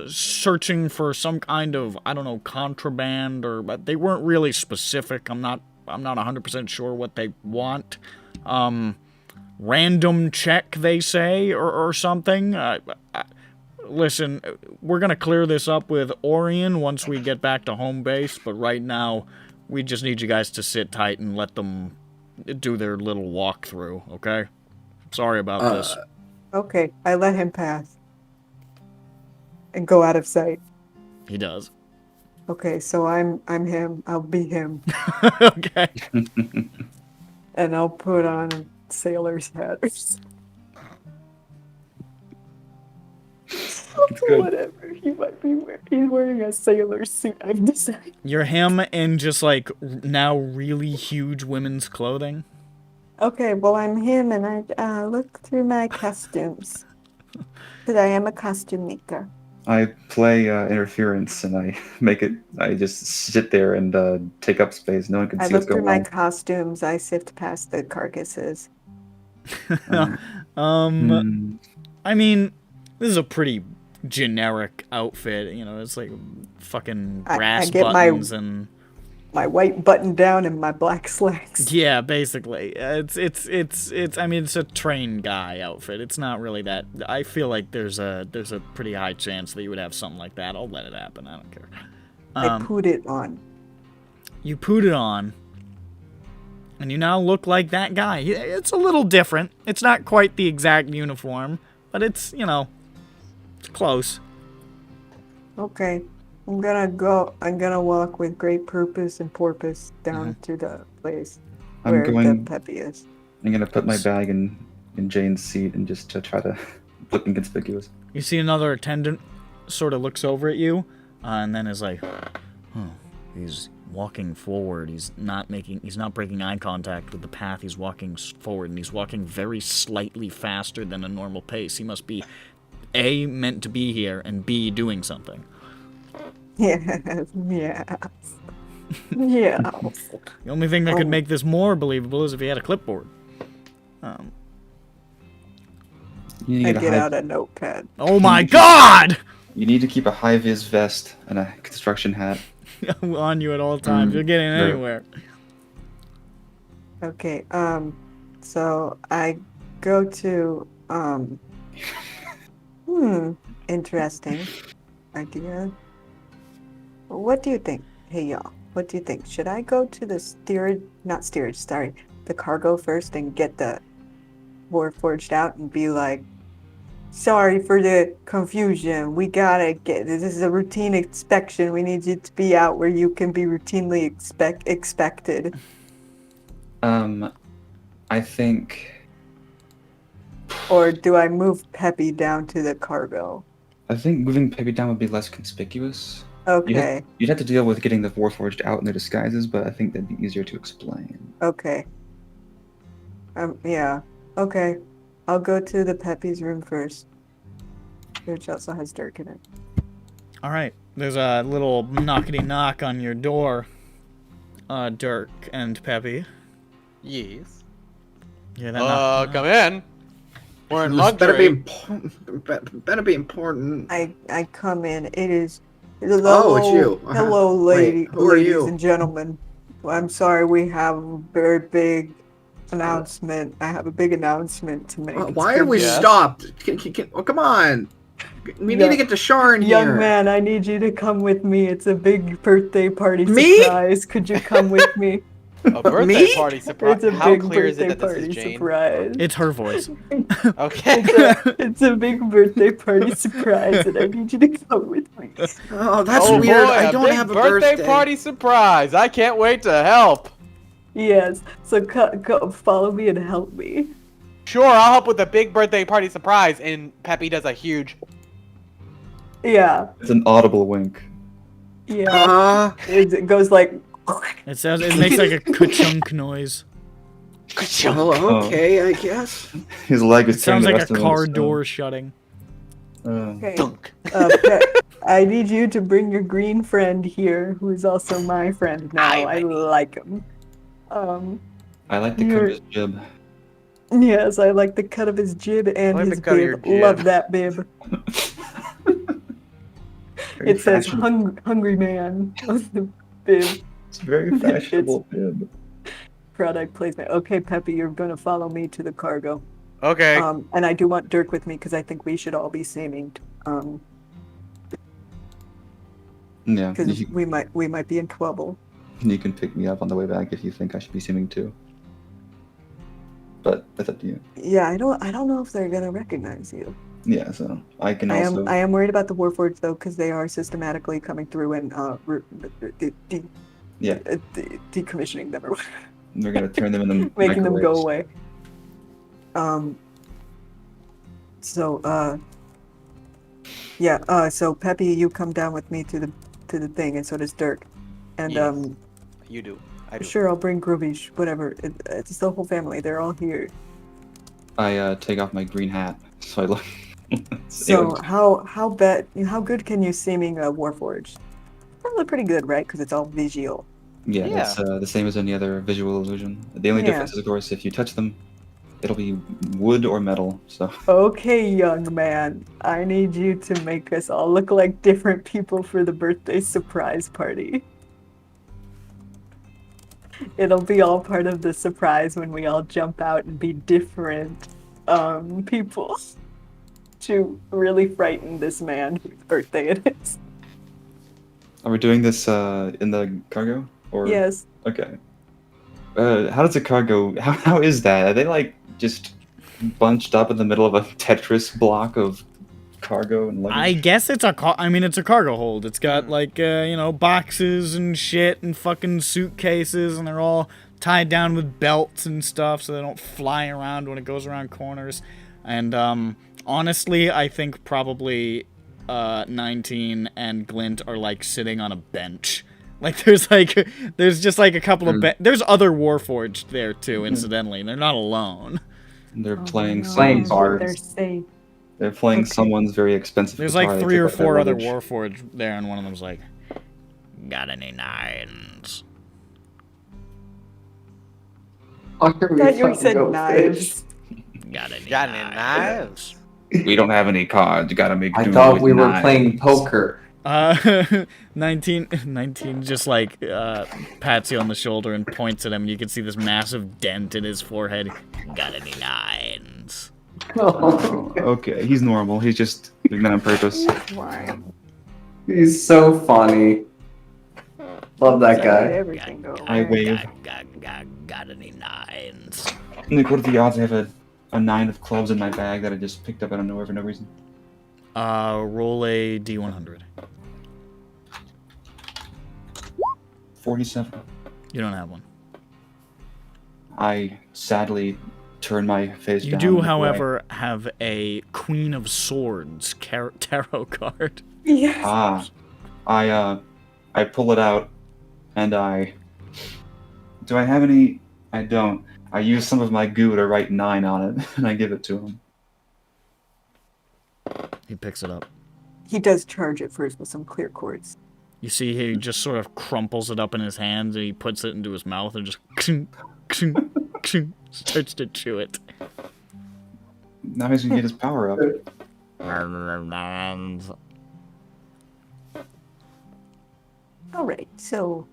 searching for some kind of, I don't know, contraband, but they weren't really specific. I'm not 100% sure what they want. Random check, they say, or something. Listen, we're going to clear this up with Orion once we get back to home base, but right now, we just need you guys to sit tight and let them do their little walkthrough, okay? Sorry about this." Okay, I let him pass. And go out of sight. He does. Okay, so I'm him. I'll be him. Okay. And I'll put on a sailor's hat or something. good. Whatever he might be wearing. He's wearing a sailor suit, I've decided. You're him in just like now really huge women's clothing. Okay, well, I'm him, and I look through my costumes. Because I am a costume maker. I play interference, and I just sit there and take up space. No one can I see look what's through going my on. costumes. I sift past the carcasses. I mean, this is a pretty generic outfit. You know, it's like fucking brass get buttons and my white button down and my black slacks. yeah, basically, it's. I mean, it's a train guy outfit. It's not really that. I feel like there's a pretty high chance that you would have something like that. I'll let it happen. I don't care. I put it on. You put it on, and you now look like that guy. It's a little different. It's not quite the exact uniform, but it's, you know, it's close. Okay. I'm gonna walk with great purpose and porpoise down to the place where the Peppy is. I'm gonna put my bag in Jane's seat and just to try to look inconspicuous. You see another attendant sort of looks over at you, and then is like, "Oh, he's walking forward. He's not breaking eye contact with the path. He's walking forward, and he's walking very slightly faster than a normal pace. He must be A, meant to be here, and B, doing something." Yes. The only thing that could make this more believable is if he had a clipboard. You need I to get out a notepad. Oh my god! You need to keep a high-vis vest and a construction hat. On you at all times. You're getting anywhere. Okay, so I go to, interesting idea. What do you think? Hey, y'all, what do you think? Should I go to the the cargo first and get the warforged out and be like, "Sorry for the confusion. We gotta this is a routine inspection. We need you to be out where you can be routinely expected." I think. Or do I move Peppy down to the cargo? I think moving Peppy down would be less conspicuous. Okay. You'd have to deal with getting the warforged out in their disguises, but I think that'd be easier to explain. Okay. Yeah. Okay. I'll go to the Peppy's room first, which also has Dirk in it. All right. There's a little knockety knock on your door, Dirk and Peppy. Yes. Yeah, that Come in. We're in This better be luxury. important. Better be important. I come in. It is. Oh, it's you. Uh-huh. Hello, Wait, who are ladies you? and gentlemen. Well, I'm sorry, we have a very big announcement. I have a big announcement to make. It's Why are we Yes. stopped? Oh, come on. We need Yeah. to get to Sharn Young here. man, I need you to come with me. It's a big birthday party Me? surprise. Could you come with me? A birthday Me? party surprise. It's a How big clear is it birthday that this party is Jane? surprise. It's her voice. Okay. It's a big birthday party surprise, and I need you to come with me. Oh, that's oh weird. boy, I a don't big have a birthday party surprise. I can't wait to help. Yes, so come follow me and help me. Sure, I'll help with the big birthday party surprise. And Peppy does a huge. Yeah, It's an audible wink. yeah. It goes like. It makes like a ka-chunk noise. Oh, okay, I guess. His leg It is tearing sounds the like rest a of him car stone. door shutting. Okay. Dunk. I need you to bring your green friend here, who is also my friend now. I like him. I like the cut You're- of his jib. Yes, I like the cut of his jib and like the his cut of your bib. jib. Love that bib. Very It says fashionable. hungry man on the bib. It's very fashionable bib. Product placement. Okay, Peppy, you're gonna follow me to the cargo. Okay. And I do want Dirk with me because I think we should all be seeming. Yeah, Because you, we might be in trouble. you can pick me up on the way back if you think I should be seeming too. But that's up to you. Yeah, I don't know if they're gonna recognize you. Yeah, so I can I also. am worried about the warforged though, because they are systematically coming through and Yeah, decommissioning them or we're gonna turn them into making them go microwaves. away. So Peppy, you come down with me to the thing, and so does Dirk. And Yes. You do. I do. sure, I'll bring Groovish, whatever. It's the whole family. They're all here. I take off my green hat, so I look. So how good can you seeming warforged? Probably pretty good, right? Because it's all visual. Yeah, Yeah. that's the same as any other visual illusion. The only Yeah. difference is, of course, if you touch them, it'll be wood or metal. So Okay, young man, I need you to make us all look like different people for the birthday surprise party. It'll be all part of the surprise when we all jump out and be different people to really frighten this man whose birthday it is. are we doing this in the cargo? Or Yes. Okay. How does the cargo? How is that? Are they like just bunched up in the middle of a Tetris block of cargo and luggage? I guess it's a it's a cargo hold. It's got like boxes and shit and fucking suitcases, and they're all tied down with belts and stuff so they don't fly around when it goes around corners. And honestly, I think probably 19 and Glint are like sitting on a bench. Like there's just like a couple of there's other warforged there too, incidentally. They're not alone. They're playing Playing someone's. cards. They're safe. They're playing Okay. someone's very expensive. There's guitar like to 3 take or up their 4 other luggage. warforged there, and one of them's like, "Got any nines?" I thought you said knives. Got any Got any knives? We don't have any cards. You gotta make I do thought with we were knives. playing poker. 19 just like pats you on the shoulder and points at him. You can see this massive dent in his forehead. Got any nines? Oh, okay, he's normal. He's just doing that on purpose. Why? He's so funny. Love that guy. Everything go I away. wave. Got any nines? Nick, what are the odds I have a 9 of clubs in my bag that I just picked up out of nowhere for no reason? Roll a d100. 47. You don't have one. I sadly turn my face You down. do, and look away. however, have a Queen of Swords tarot card. Yes. Ah, I pull it out, and do I have any? I don't. I use some of my goo to write 9 on it, and I give it to him. He picks it up. He does charge it first with some clear quartz. You see he just sort of crumples it up in his hands and he puts it into his mouth and just Starts to chew it. Now he's gonna get his power up. All right, so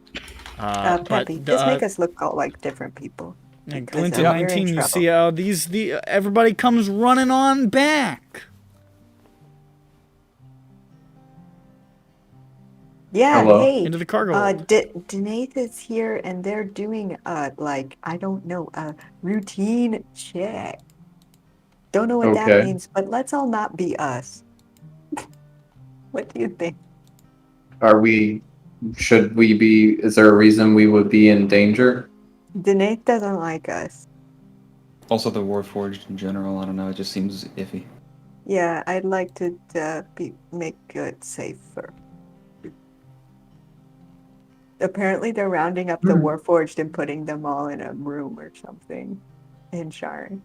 But Peppy, just make us look all like different people. and because, Glinton we're in 19, you trouble. see how everybody comes running on back. Yeah, Hello. hey, Into the cargo hold. Danaith is here, and they're doing like I don't know, a routine check. Don't know what that Okay. means, but let's all not be us. What do you think? Should we be, is there a reason we would be in danger? Danaith doesn't like us. Also, the warforged in general. I don't know. It just seems iffy. Yeah, I'd like to make it safer. Apparently, they're rounding up the warforged and putting them all in a room or something in Sharn.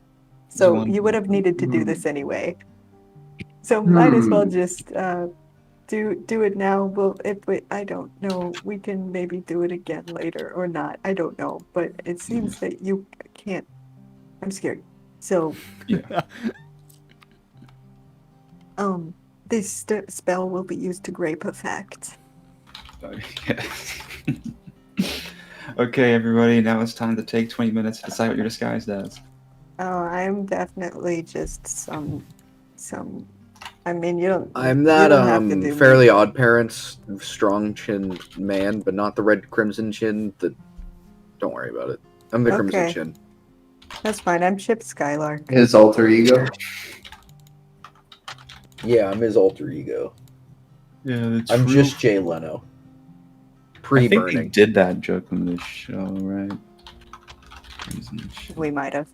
So want- you would have needed to do this anyway. So might as well just do it now. Well, I don't know. We can maybe do it again later or not. I don't know. But it seems that you can't. I'm scared. So Yeah. this spell will be used to great effect. Okay, everybody. Now it's time to take 20 minutes to decide what you're disguised as. Oh, I'm definitely just some. I mean, you don't. I'm you that don't have to do Fairly me. Odd Parents strong chin man, but not the red crimson chin. Don't worry about it. I'm the crimson Okay. chin. That's fine. I'm Chip Skylark. His alter ego? Yeah, I'm his alter ego. Yeah, I'm just Jay Leno. I think they Pre-burning. did that joke in the show, right? We might have.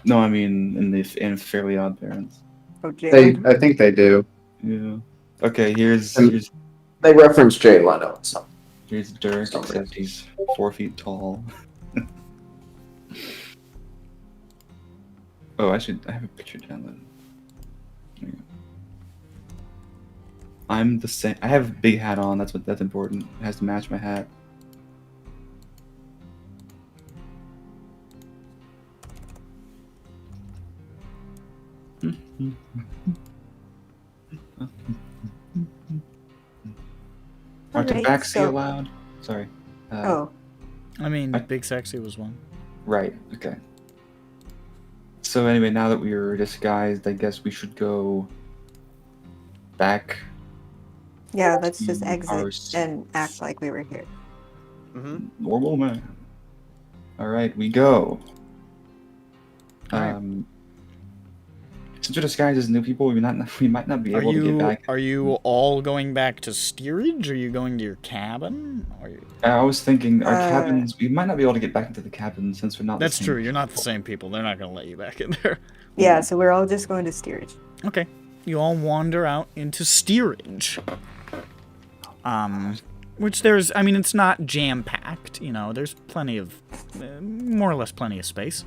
No, I mean in Fairly Odd Parents. Oh, Jalen. I think they do. Yeah. Okay, here's They reference Jay Leno. So. here's Dirk, Sorry. except he's 4 feet tall. Oh, I have a picture down there. There you go. I'm the same. I have a big hat on. That's important. It has to match my hat. Are Alright, tabaxi so- allowed? Sorry. Oh, I mean, I- Big Sexy was one. Right, okay. So anyway, now that we are disguised, I guess we should go back. yeah. Let's just Our exit s- and act like we were here. Mm-hmm. Normal man. Alright, we go. Alright. Since we're disguised as new people, we might not be Are able to get you back. all going back to steerage? Are you going to your cabin? I was thinking our Uh, cabins. We might not be able to get back into the cabin since we're not. the That's same true. You're not the people. same people. They're not going to let you back in there. Yeah, so we're all just going to steerage. Okay. You all wander out into steerage. Which I mean, it's not jam-packed, there's plenty of, more or less plenty of space.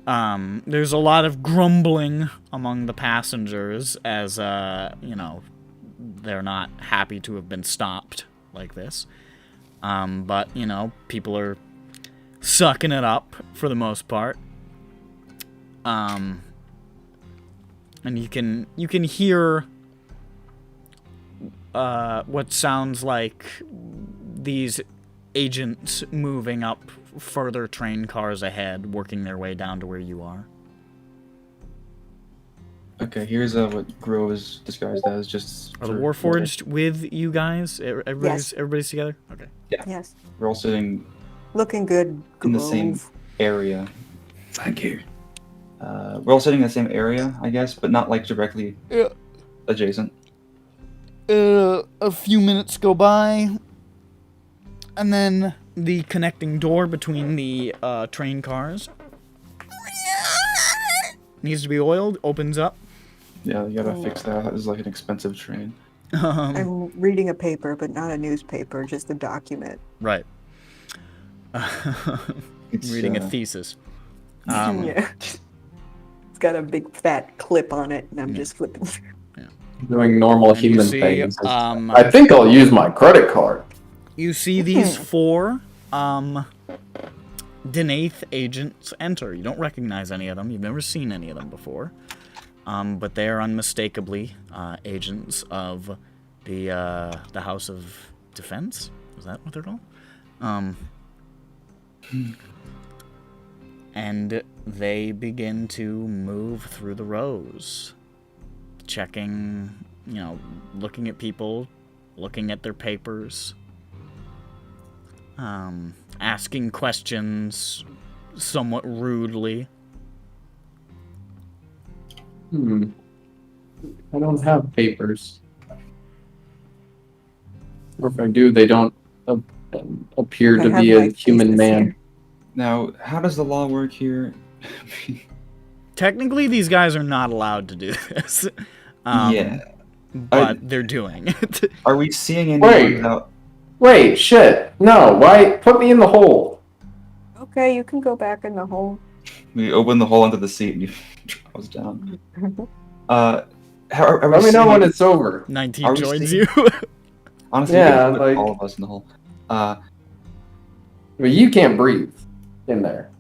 There's a lot of grumbling among the passengers as, they're not happy to have been stopped like this. But, people are sucking it up for the most part. And you can hear what sounds like these agents moving up further train cars ahead, working their way down to where you are. Okay, here's what Grove is disguised as. Just Are the for- Warforged with you guys? Everybody's together? Okay. Yes, We're all sitting looking good. in the same Grove. area. Thank you. We're all sitting in the same area, I guess, but not like directly adjacent. A few minutes go by, and then the connecting door between the train cars needs to be oiled, opens up. Yeah, you gotta fix that. That is like an expensive train. I'm reading a paper, but not a newspaper, just a document. Right. It's, Reading a thesis. Yeah. It's got a big fat clip on it, and I'm just flipping through. Doing normal And you human see, things. um, I think I'll use my credit card. You see these four Denaith agents enter. You don't recognize any of them. You've never seen any of them before. But they are unmistakably agents of the House of Defense. Is that what they're called? And they begin to move through the rows, checking, looking at people, looking at their papers, asking questions somewhat rudely. I don't have papers. Or if I do, they don't appear I to have be my a human thesis man. here. Now, how does the law work here? Technically, these guys are not allowed to do this. Yeah. But they're doing it. Are we seeing anyone without... Wait, shit. No, why? Put me in the hole. Okay, you can go back in the hole. We open the hole under the seat and you drop us down. Are we Let me know seeing when any- it's over. 19 Are we joins seeing- you. Honestly, Yeah, you could put like- all of us in the hole. But you can't breathe in there.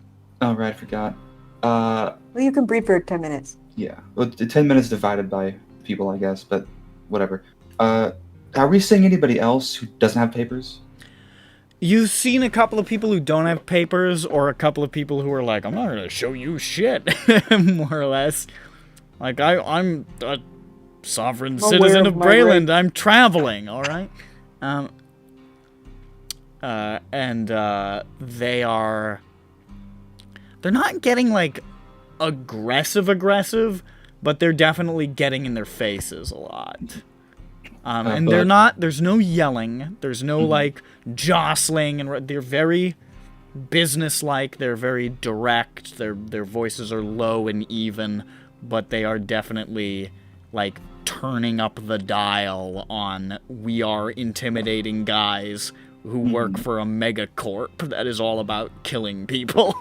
Oh, right, I forgot. Well, you can breathe for 10 minutes. Yeah. Well, 10 minutes divided by people, I guess, but whatever. Are we seeing anybody else who doesn't have papers? You've seen a couple of people who don't have papers, or a couple of people who are like, I'm not going to show you shit, more or less. Like, I'm a sovereign Aware citizen of of my Brayland. I'm traveling, all right? They are... They're not getting, like, aggressive, but they're definitely getting in their faces a lot. And they're not, there's no yelling, there's no, like, jostling, and they're very businesslike, they're very direct, their voices are low and even, but they are definitely, like, turning up the dial on, we are intimidating guys who work for a megacorp that is all about killing people.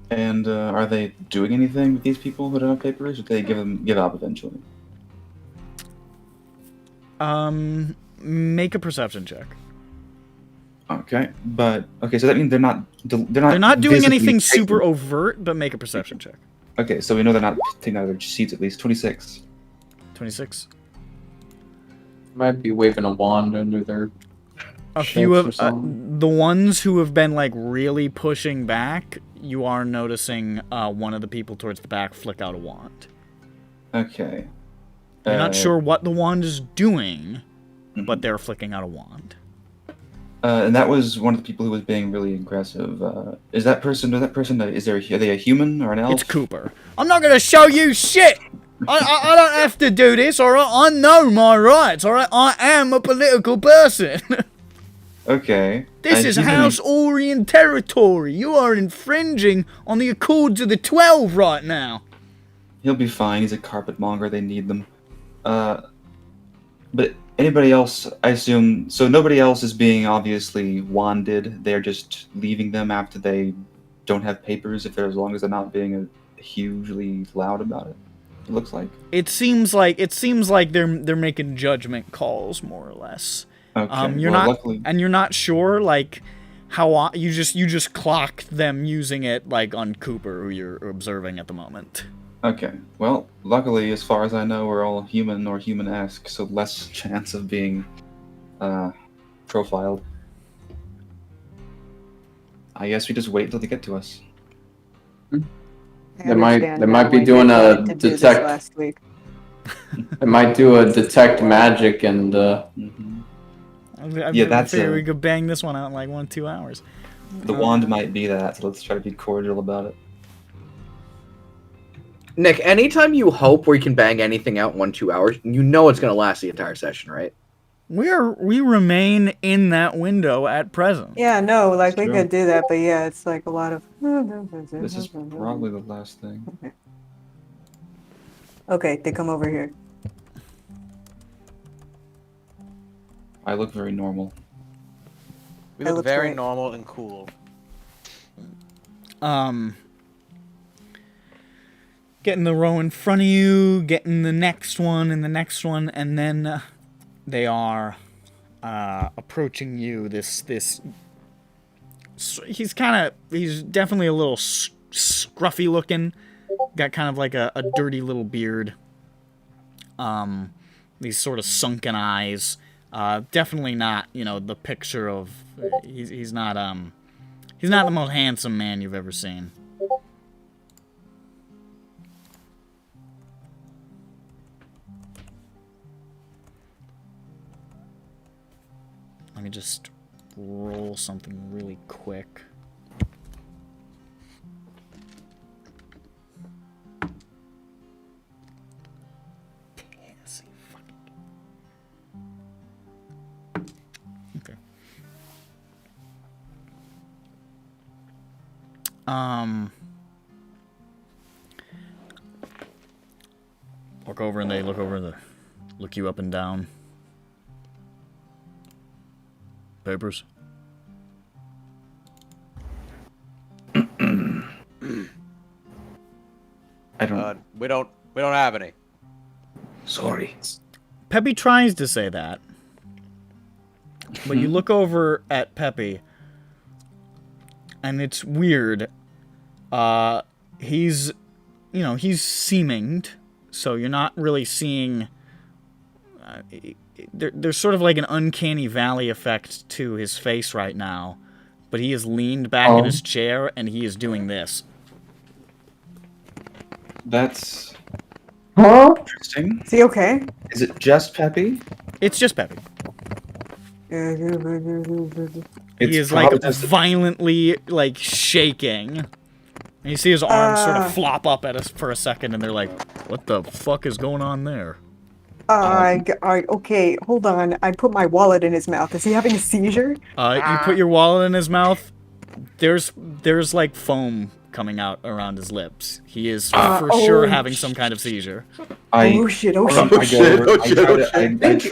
And are they doing anything with these people who don't have papers, or do they give up eventually? Make a perception check. Okay, so that means they're not They're not doing visibly anything taking- super overt, but make a perception check. Okay, so we know they're not taking out of their seats at least. 26. 26. Might be waving a wand under their. A few Shapes or of something. the ones who have been like really pushing back, you are noticing one of the people towards the back flick out a wand. Okay. You're not sure what the wand is doing, but they're flicking out a wand. And that was one of the people who was being really aggressive. Is that person? Are they a human or an elf? It's Cooper. I'm not gonna show you shit. I don't have to do this, alright? I know my rights, alright? I am a political person. Okay. This is he's House Orient territory. You are infringing on the Accords of the 12 right now. He'll be fine. He's a carpetmonger. They need them. But anybody else, I assume... So nobody else is being obviously wanded. They're just leaving them after they don't have papers, as long as they're not being hugely loud about it. It looks like. It seems like they're making judgment calls, more or less. Okay. You're well, not, luckily, and you're not sure like how you just clocked them using it like on Cooper, who you're observing at the moment. Okay. Well, luckily, as far as I know, we're all human or human-esque, so less chance of being profiled. I guess we just wait until they get to us. They might be doing a detect. Last week. They might do a detect magic and. Yeah, that's figure a- we could bang this one out in like 1-2 hours. The wand might be that, so let's try to be cordial about it. Nick, anytime you hope we can bang anything out in 1-2 hours, you know it's going to last the entire session, right? We remain in that window at present. Yeah, no, like we True. could do that, but yeah, it's like a lot of. This is probably the last thing. Okay, they come over here. I look very normal. We That look looks very great. normal and cool. Getting the row in front of you, getting the next one and the next one, and then they are approaching you. This he's definitely a little scruffy looking. Got kind of like a dirty little beard. These sort of sunken eyes. Definitely not, the picture of. He's not the most handsome man you've ever seen. Let me just roll something really quick. Okay. Walk over and they look you up and down. Papers. I don't. We don't have any. Sorry. Peppy tries to say that, but you look over at Peppy, and it's weird. He's seaminged, so you're not really seeing. There's sort of like an uncanny valley effect to his face right now, but he is leaned back in his chair and he is doing this. That's Huh? interesting. Is he okay? Is it just Peppy? It's just Peppy. It's He is like probably just- violently like shaking. And you see his arms sort of flop up at us for a second, and they're like, "What the fuck is going on there?" Okay, hold on. I put my wallet in his mouth. Is he having a seizure? You put your wallet in his mouth. There's like foam coming out around his lips. He is for sure having some kind of seizure. Oh shit! Oh shit!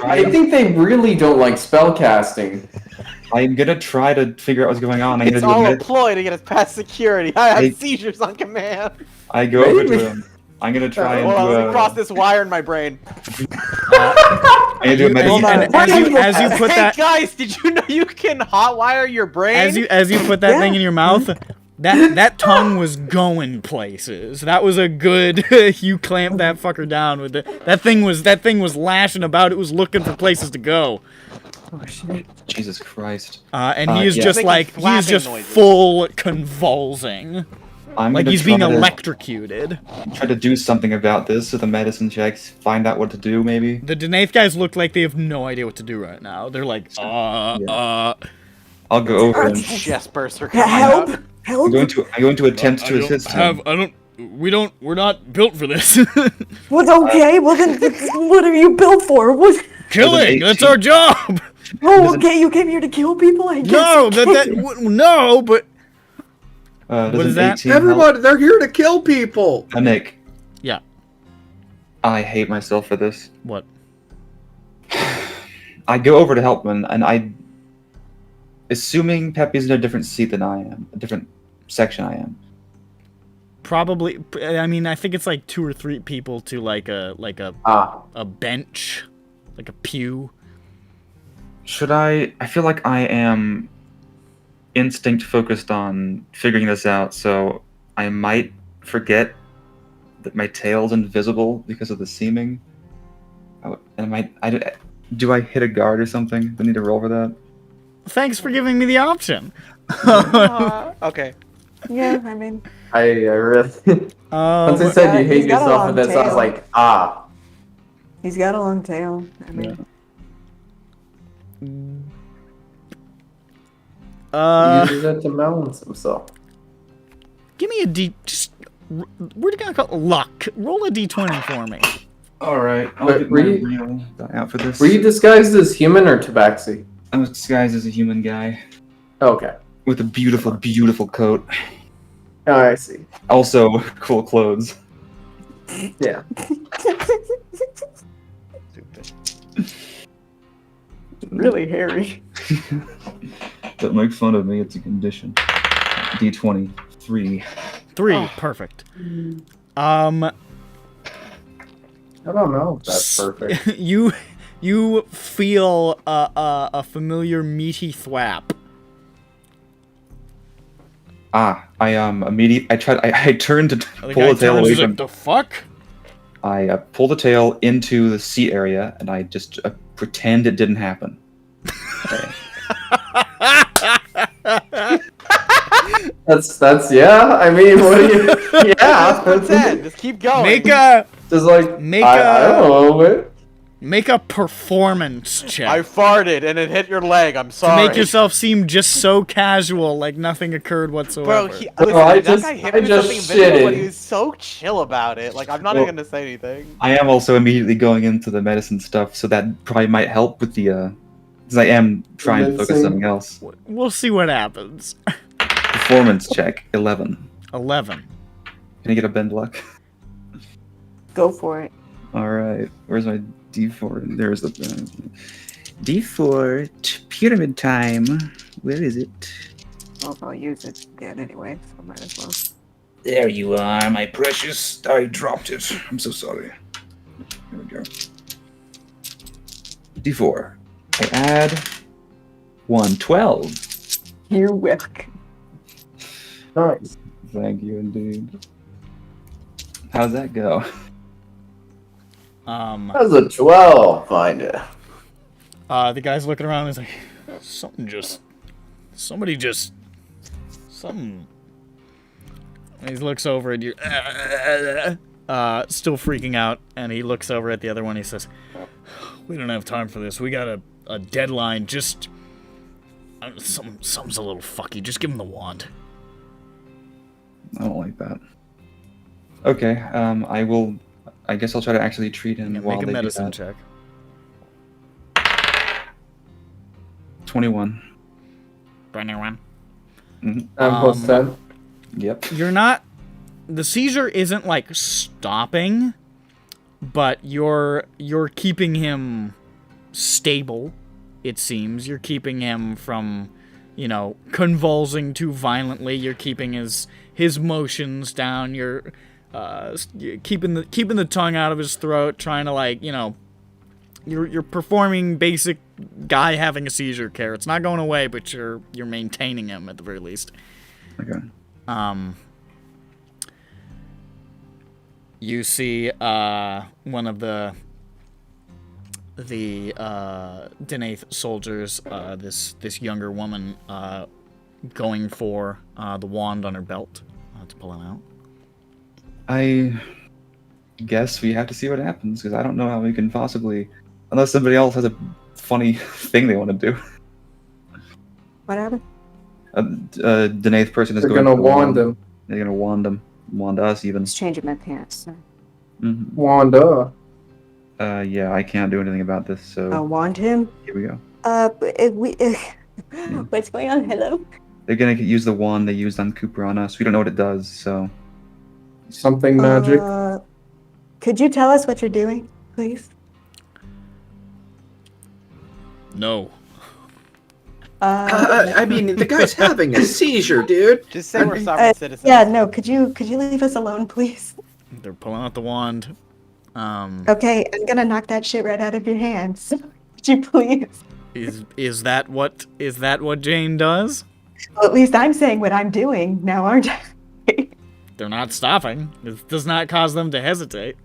I think they really don't like spellcasting. I'm gonna try to figure out what's going on. It's all a ploy to get us past security. I have seizures on command. I go over to him. I'm gonna try and Let me do cross this wire in my brain. I'm gonna do a medicine. And as you put Hey that, guys, did you know you can hotwire your brain? as you put that thing in your mouth, that tongue was going places. That was a good. You clamped that fucker down with it. That thing was lashing about. It was looking for places to go. Oh shit! Jesus Christ. And he is yeah. just Making he's just flapping noises. full convulsing, I'm like gonna he's being try to- electrocuted. Try to do something about this with the medicine checks. Find out what to do, maybe. The Denaith guys look like they have no idea what to do right now. They're like, I'll go over and chest burster coming Help! out. Help! I'm going to attempt to assist him. we're not built for this. What's okay? Well then, what are you built for? What? Killing, that's our job. Oh, okay. You came here to kill people. I guess. No, okay. no, but Does What an is that? 18 help? Everybody, they're here to kill people. Nick, yeah. I hate myself for this. What? I go over to help him, and I, assuming Peppy's in a different seat than I am, a different section I am. Probably. I mean, I think it's like 2 or 3 people to like a bench, like a pew. Should I feel like I am instinct focused on figuring this out, so I might forget that my tail's invisible because of the seaming. Do I hit a guard or something? Do I need to roll for that? Thanks for giving me the option. Okay. Yeah, I mean, I really. Once I said you hate he's got a yourself long for this, I was tail. like, he's got a long tail. I mean, he uses it to balance himself. Give me a D. Just, we're gonna call luck. Roll a D20 for me. All right. I'll Wait, get were my you- real die out for this. Were you disguised as human or tabaxi? I was disguised as a human guy Okay. with a beautiful, beautiful coat. Oh, I see. Also, cool clothes. Yeah. really hairy. Don't make fun of me. It's a condition. D20 3. 3, perfect. I don't know if that's perfect. you feel a familiar meaty thwap. I I tried. I turned to The pull guy the tail turns, away he's from. like, the fuck? I pull the tail into the seat area, and I just pretend it didn't happen. Okay. That's yeah. I mean, what do you? Yeah. Just pretend. Just keep going. Make a Just like Make I a- don't know. What? make a performance check. I farted and it hit your leg. I'm to sorry. make yourself seem just so casual, like nothing occurred whatsoever. Bro, No, I that just- guy hit I me with just something invisible, but shitted. he was so chill about it. Like, I'm not Well- even gonna say anything. I am also immediately going into the medicine stuff, so that probably might help with the. Because I am trying to focus on something else. We'll see what happens. Performance check 11. 11. Can I get a bend luck? Go for it. All right. Where's my D4? There's the D4 pyramid time. Where is it? Well, I'll use it again anyway, so might as well. There you are, my precious. I dropped it. I'm so sorry. There we go. D4. I add 1, 12. You're welcome. Nice. Thank you indeed. How's that go? That's a 12. Find it. The guy's looking around and he's like, something. And he looks over at you, still freaking out, and he looks over at the other one. He says, we don't have time for this. We got a deadline. Just, something's a little fucky. Just give him the wand. I don't like that. Okay, I will. I guess I'll try to actually treat him Yeah, while make a they do medicine that. check. 21. 21. I'm plus 10. Yep. You're not. The seizure isn't like stopping, but you're keeping him stable. It seems you're keeping him from, convulsing too violently. You're keeping his motions down. You're keeping the tongue out of his throat, trying to you're performing basic guy having a seizure care. It's not going away, but you're maintaining him at the very least. Okay. You see one of the Denaith soldiers, this younger woman, going for the wand on her belt to pull it out. I guess we have to see what happens because I don't know how we can possibly, unless somebody else has a funny thing they want to do. What happened? The eighth person is They're going gonna to wand him. They're gonna wand him, wand us even. Just changing my pants. So. Mhm. Wanda. Yeah, I can't do anything about this, so I'll wand him. here we go. What's going on? Hello? They're gonna use the wand they used on Cooper on us. We don't know what it does, so Something magic. Could you tell us what you're doing, please? No. I mean, the guy's having a seizure, dude. Just say we're sovereign citizens. Yeah, no. Could you leave us alone, please? They're pulling out the wand. Okay, I'm gonna knock that shit right out of your hands. Could you please? Is that what Jain does? Well, at least I'm saying what I'm doing now, aren't I? They're not stopping. It does not cause them to hesitate.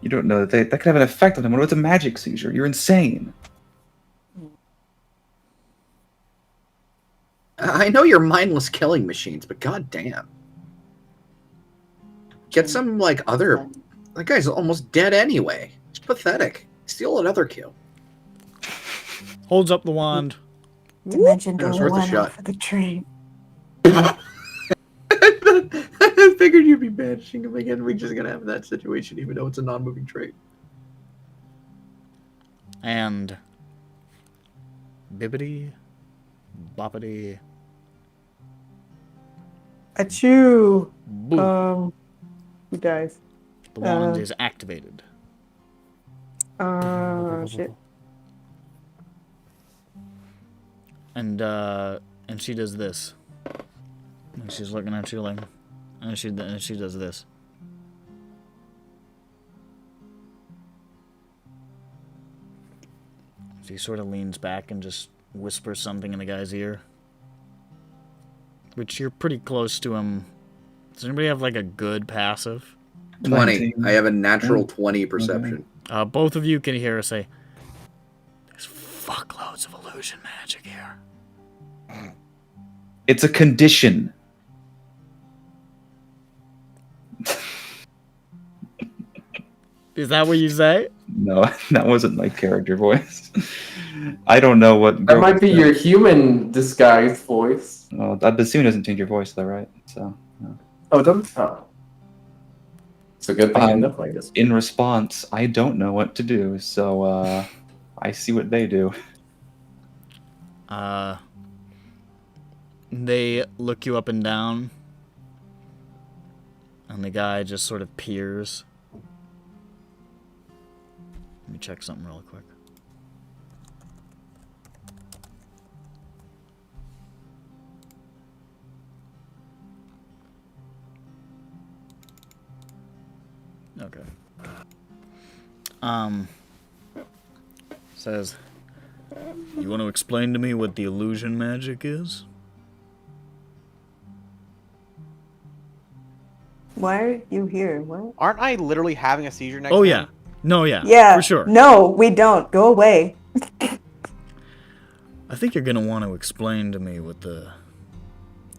you don't know that could have an effect on them. What if it's a magic seizure? You're insane. I know you're mindless killing machines, but goddamn. Get some, other... That guy's almost dead anyway. It's pathetic. Steal another kill. Holds up the wand. Dimension That was going worth a one shot. for the train. I figured you'd be banishing him again. We're just gonna have that situation, even though it's a non-moving trait. And bibbity boppity Achoo! boo. He dies. The wand is activated. Shit. And she does this. And she's looking at you like, and she does this. She sort of leans back and just whispers something in the guy's ear. which you're pretty close to him. Does anybody have like a good passive? 20. 19. I have a natural 20 perception. Both of you can hear her say, "There's fuckloads of illusion magic here." It's a condition. Is that what you say? No, that wasn't my character voice. I don't know what. That might be your human disguised voice. Well, that bassoon doesn't change your voice, though, right? So. No. Oh, don't. Oh. It's a good thing I know like this. In response, I don't know what to do, so I see what they do. They look you up and down, and the guy just sort of peers. Let me check something real quick. Okay. Says, "You want to explain to me what the illusion magic is?" Why are you here? What? Aren't I literally having a seizure next Oh to yeah. him? No, yeah. Yeah. For sure. No, we don't. Go away. I think you're gonna want to explain to me what the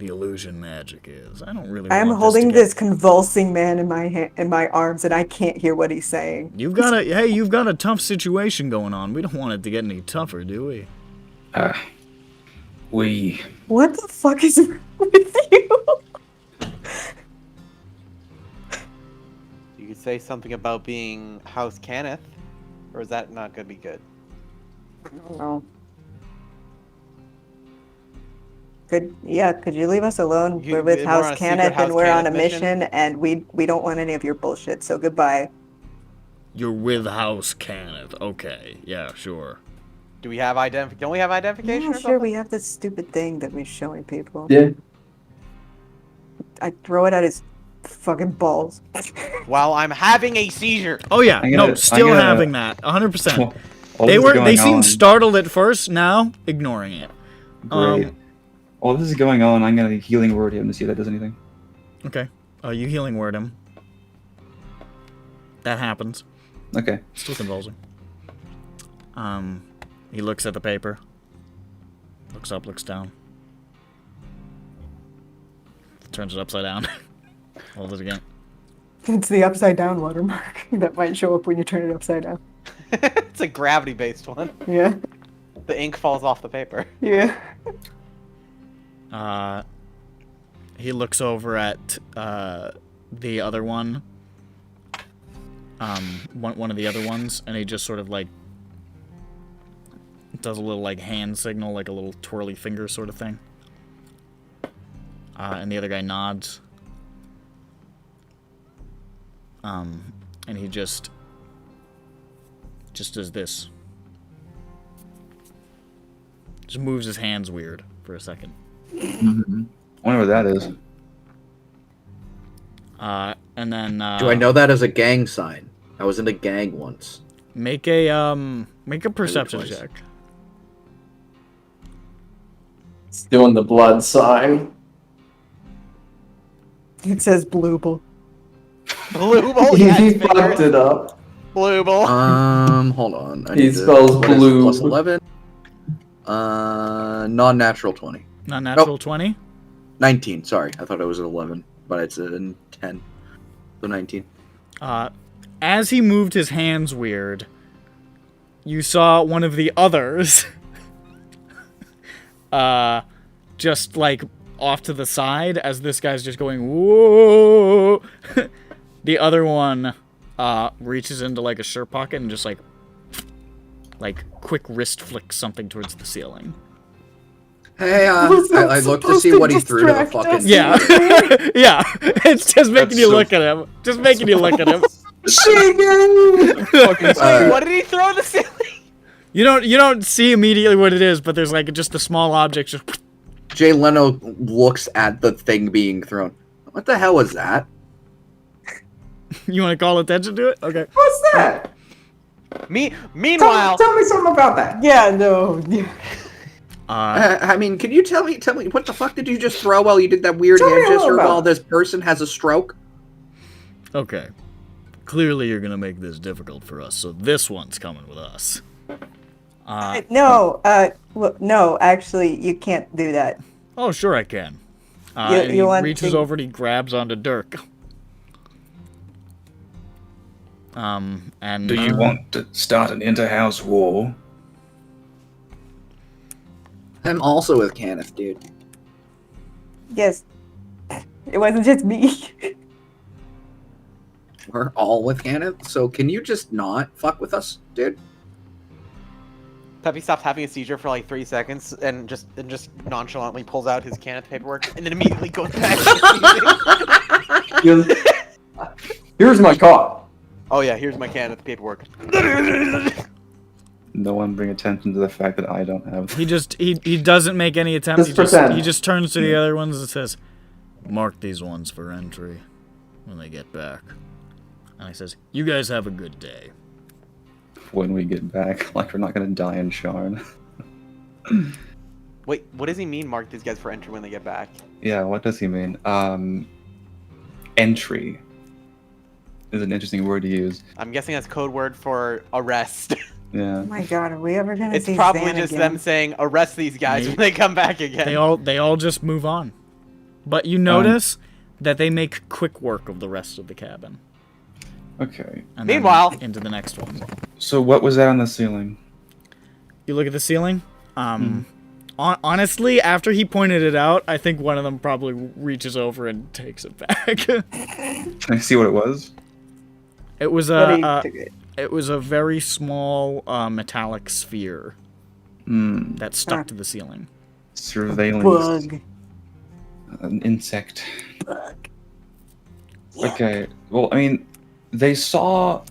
illusion magic is. I don't really. I am want holding to get- this convulsing man in my arms, and I can't hear what he's saying. You've got a tough situation going on. We don't want it to get any tougher, do we? We What the fuck is wrong with you? You could say something about being House Cannith, or is that not gonna be good? No. Could you leave us alone? You- We're with we're House on a secret Cannith, House and we're on a Cannith mission? mission, and we don't want any of your bullshit. So goodbye. You're with House Cannith. Okay, yeah, sure. Do we have Don't we have identification? Yeah, or sure. something? We have this stupid thing that we're showing people. Yeah. I throw it at his fucking balls. While I'm having a seizure. Oh yeah, I'm gonna- no, still I'm gonna- having that, 100%. While They this is were. going They seemed on- startled at first. Now ignoring it. Great. While this is going on, I'm gonna healing word him to see if that does anything. Okay. You healing word him. That happens. Okay. Still convulsing. He looks at the paper. Looks up, looks down. Turns it upside down. Hold it again. It's the upside down watermark that might show up when you turn it upside down. It's a gravity-based one. Yeah. The ink falls off the paper. Yeah. He looks over at the other one. One of the other ones, and he just sort of like does a little like hand signal, like a little twirly finger sort of thing. And the other guy nods. And he just does this. Just moves his hands weird for a second. Mm-hmm. I wonder what that is. And then Do I know that as a gang sign? I was in a gang once. make a perception twice. check. It's doing the blood sign. It says Blooble. Blue ball. Yeah, He it's fucked fingers. it up. Blue ball. Hold on. I He need to- spells what is blue. plus 11. Non-natural 20. Not natural 20. 19. Sorry, I thought it was an 11, but it's a 10. So 19. As he moved his hands weird, you saw one of the others just like off to the side as this guy's just going whoa. The other one reaches into like a shirt pocket and just like quick wrist flicks something towards the ceiling. Hey, Was that I looked to supposed see to what he threw to the distract fucking. us? Yeah. Yeah. It's just making That's you so- look at him. Just making you look at him. What did he throw in the ceiling? You don't see immediately what it is, but there's like just a small object just Jay Leno looks at the thing being thrown. What the hell was that? You want to call attention to it? Okay. What's that? Meanwhile, Tell me something about that. Yeah, no. I mean, can you tell me, what the fuck did you just throw while you did that weird Tell me hand a little gesture about while it. this person has a stroke? Okay. Clearly you're gonna make this difficult for us, so this one's coming with us. No, well, no, actually, you can't do that. Oh, sure I can. You- And he you want reaches to- over and he grabs onto Dirk. And Do you want to start an inter-house war? I'm also with Cannith, dude. Yes. It wasn't just me. We're all with Cannith, so can you just not fuck with us, dude? Peppy stops having a seizure for like 3 seconds and just nonchalantly pulls out his Cannith paperwork and then immediately goes back to seizing. Here's my car. Oh yeah, here's my Cannith paperwork. No one bring attention to the fact that I don't have. he doesn't make any attempt. Just pretend. He just turns to the other ones and says, "Mark these ones for entry when they get back." And he says, "You guys have a good day." When we get back, like we're not gonna die in Sharn. Wait, what does he mean? Mark these guys for entry when they get back. Yeah, what does he mean? Entry is an interesting word to use. I'm guessing that's code word for arrest. Yeah. Oh my god, are we ever gonna It's see probably Zaan just again? them saying arrest these guys when they come back again. They all just move on. But you notice that they make quick work of the rest of the cabin. Okay. And Meanwhile- then into the next one. So what was that on the ceiling? You look at the ceiling. Honestly, after he pointed it out, I think one of them probably reaches over and takes it back. Can I see what it was? It was But he a took it. it was a very small metallic sphere that stuck to the ceiling. Surveillance. Bug. An insect. Bug. Okay. Well, I mean, they saw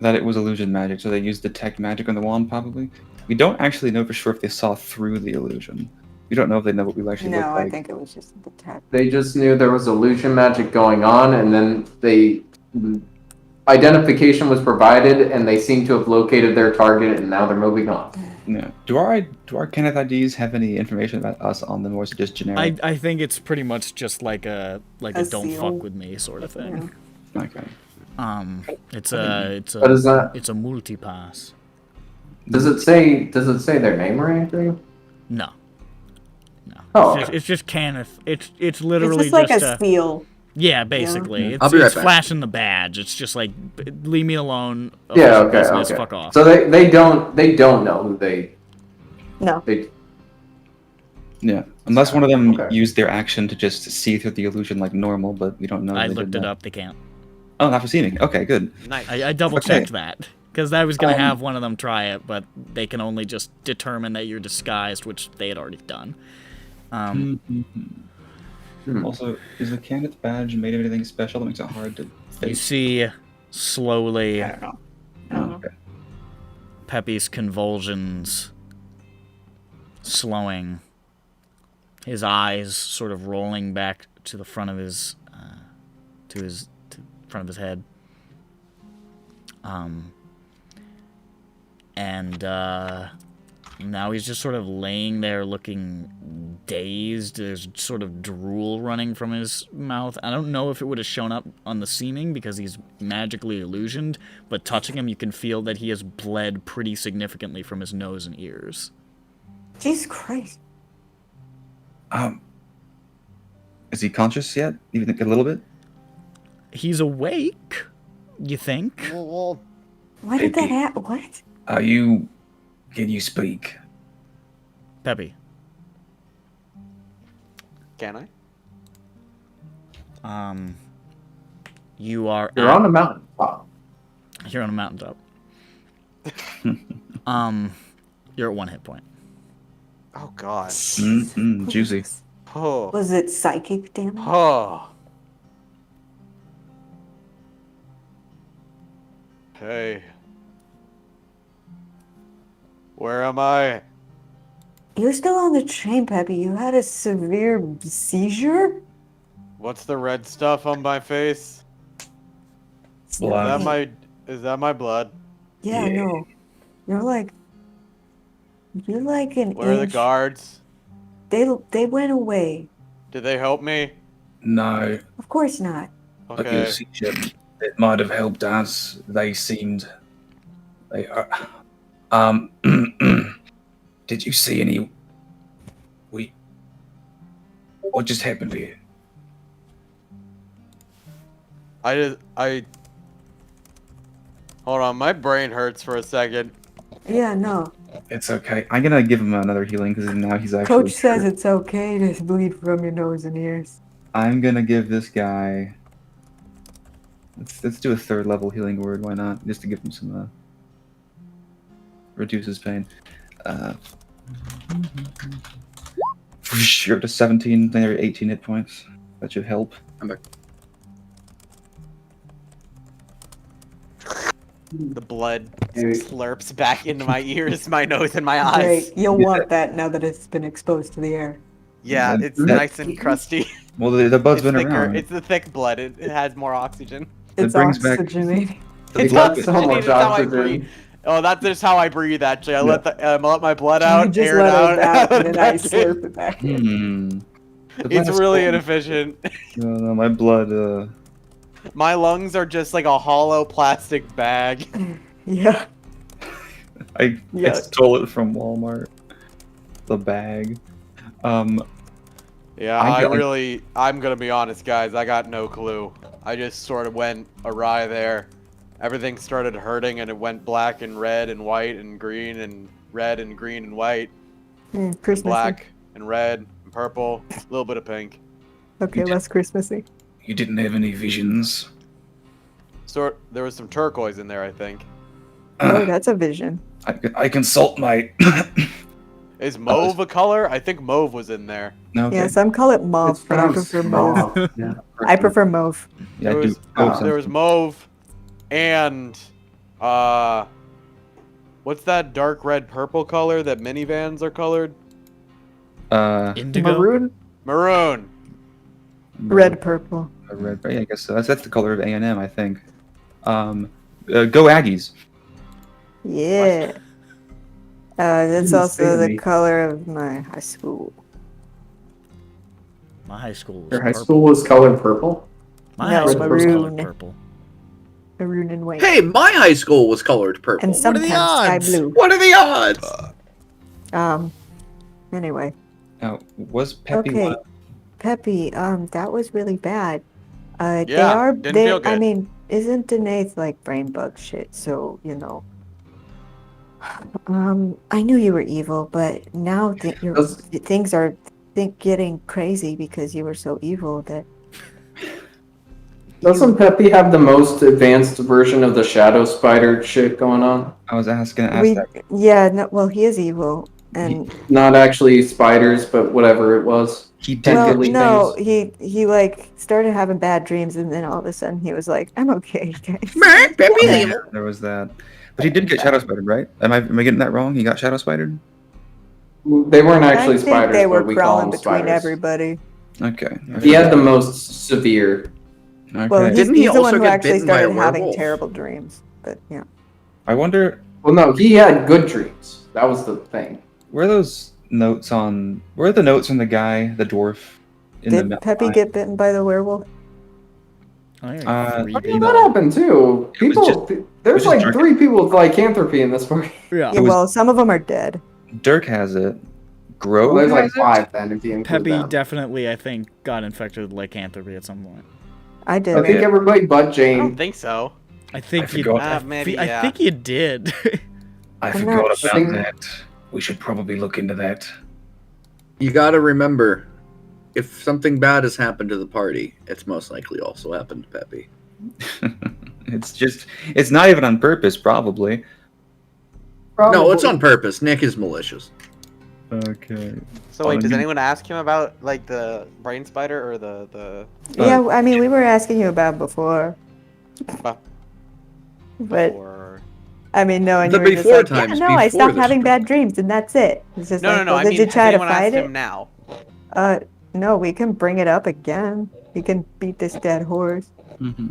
that it was illusion magic, so they used detect magic on the wand, probably. We don't actually know for sure if they saw through the illusion. We don't know if they know what we actually look No, like. I think it was just the tap. They just knew there was illusion magic going on, and then identification was provided, and they seem to have located their target, and now they're moving on. Yeah. Do our Cannith IDs have any information about us on them, or is it just generic? I think it's pretty much just like a A don't seal. fuck with me sort of thing. Okay. It's What is that? it's a multipass. Does it say their name or anything? No. Oh, It's just Cannith. It's It's literally just like just a seal. yeah, basically. Yeah. It's, I'll be right it's back. flashing the badge. It's just like leave me alone. yeah, official okay, business, okay. Fuck off. So they don't know who they No. Yeah. Unless one of them Okay. used their action to just see through the illusion like normal, but we don't know. I if they looked did it that. up. They can't. Oh, not receiving. Okay, good. Nice. I double checked that because I was gonna Um, have one of them try it, but they can only just determine that you're disguised, which they had already done. Also, is the Cannith badge made of anything special that makes it hard to You face? see slowly I don't know. Oh, okay. Peppy's convulsions slowing, his eyes sort of rolling back to the front of his to front of his head. And now he's just sort of laying there looking dazed. There's sort of drool running from his mouth. I don't know if it would have shown up on the seeming because he's magically illusioned, but touching him you can feel that he has bled pretty significantly from his nose and ears. Jesus Christ. Is he conscious yet? Even a little bit? He's awake, you think? Well, Why did that Maybe. happen? What? Can you speak? Peppy. can I? You are You're on a mountain top. You're on a mountaintop. You're at 1 hit point. Oh God. Juicy. Oh. Was it psychic damage? Oh. Hey. Where am I? You're still on the train, Peppy. You had a severe seizure? What's the red stuff on my face? It's Blood. Is that nothing. my is that my blood? Yeah, Yeah. no. You're like You like an Where are the inch. guards? They went away. Did they help me? No, Of course not. but your Okay. seaship, it might have helped us. They seemed. They are. Um. Did you see any? What just happened here? I. Hold on, my brain hurts for a second. Yeah, no. It's okay. I'm gonna give him another healing because now he's actually. Coach says hurt. it's okay to bleed from your nose and ears. I'm gonna give this guy. Let's do a 3rd level healing word. Why not? Just to give him some. Reduce his pain. Sure to 17. Then they're 18 hit points. That should help. I'm back. The blood slurps back into my ears, my nose, and my eyes. Great. You'll want that now that it's been exposed to the air. Yeah, That- it's that- nice and crusty. Well, the bud's It's been thicker. around. It's the thick blood. It has more oxygen. It It's brings back- oxygenated. It's got so oxygenated, much it's how I oxygen. breathe. Oh, that's just how I breathe. Actually, I Yeah. let my blood You out, just air it let out, it back let and it then I back in. slurp it back in. The It's last really one- inefficient. No, my blood. My lungs are just like a hollow plastic bag. Yeah. I Yeah. stole it from Walmart. The bag. Yeah, I'm gonna be honest, guys. I got no clue. I just sort of went awry there. Everything started hurting, and it went black and red and white and green and red and green and white, Christmas. black and red and purple, a little bit of pink. Okay, less Christmassy. You didn't have any visions. So there was some turquoise in there, I think. Oh, that's a vision. I consult my. Is mauve a color? I think mauve was in there. No, okay. Yeah, some call it mauve, It's but I prefer mauve. Yeah. I prefer mauve. Yeah, There I do. was, Oh, there was mauve, and what's that dark red purple color that minivans are colored? Indigo. Maroon? Maroon. Red, purple. Red. Yeah, I guess so. That's the color of A&M, I think. Go Aggies. Yeah. That's Didn't also say the me. color of my high school. My high school was Your high purple. school was colored purple? My No, high school was colored maroon. purple. Maroon and white. Hey, my high school was colored purple. And What are sometimes the sky odds? blue. What are the odds? Anyway. Now, was Peppy Okay. one? Peppy, that was really bad. They Yeah, are, didn't they, feel I good. mean, isn't Danaith like brain bug shit? So, you know. I knew you were evil, but now that things are getting crazy because you were so evil that. Doesn't Peppy have the most advanced version of the shadow spider shit going on? I was gonna ask that. Yeah, no, well, he is evil, and Not actually spiders, but whatever it was. He did well, Technically no, things. he like started having bad dreams, and then all of a sudden he was like, "I'm okay, guys." Peppy's Yeah, evil. there was that. But he did get shadow spidered, right? Am I getting that wrong? He got shadow spidered? They weren't actually I think spiders, they were but we call crawling them between spiders. everybody. Okay. He had the most severe. Okay. Well, he's, Didn't he he's the one also who get actually bitten by a started having werewolf? terrible dreams. But yeah, I wonder Well, no, he had good dreams. That was the thing. where are those notes on? Where are the notes from the guy, the dwarf? did Peppy get bitten by the werewolf? Oh, yeah, Uh, three Yeah, people. that happened too. It was People, there's just like Dirk. 3 people with lycanthropy in this party. Yeah. Yeah, was- well, some of them are dead. Dirk has it. Grove Well, there's like has it? 5 then if you include Peppy them. definitely, I think, got infected with lycanthropy at some point. I did. I think everybody but I don't Jane. think so. I think I you. forgot. Maybe, I yeah. think you did. I I'm forgot not about sure. that. We should probably look into that. You gotta remember, if something bad has happened to the party, it's most likely also happened to Peppy. It's not even on purpose, probably. No, it's on purpose. Nick is malicious. Okay. So wait, does you- anyone ask him about like the brain spider or the? Yeah, I mean, we were asking you about before. Uh, But or... I mean, no, and The you were just before like, times, yeah, no, I before stopped this having trip. bad dreams, and that's it. It's just No, like, no, no. well, I did mean, you has try to anyone asked fight him it? now? No, we can bring it up again. We can beat this dead horse. Mm-hmm.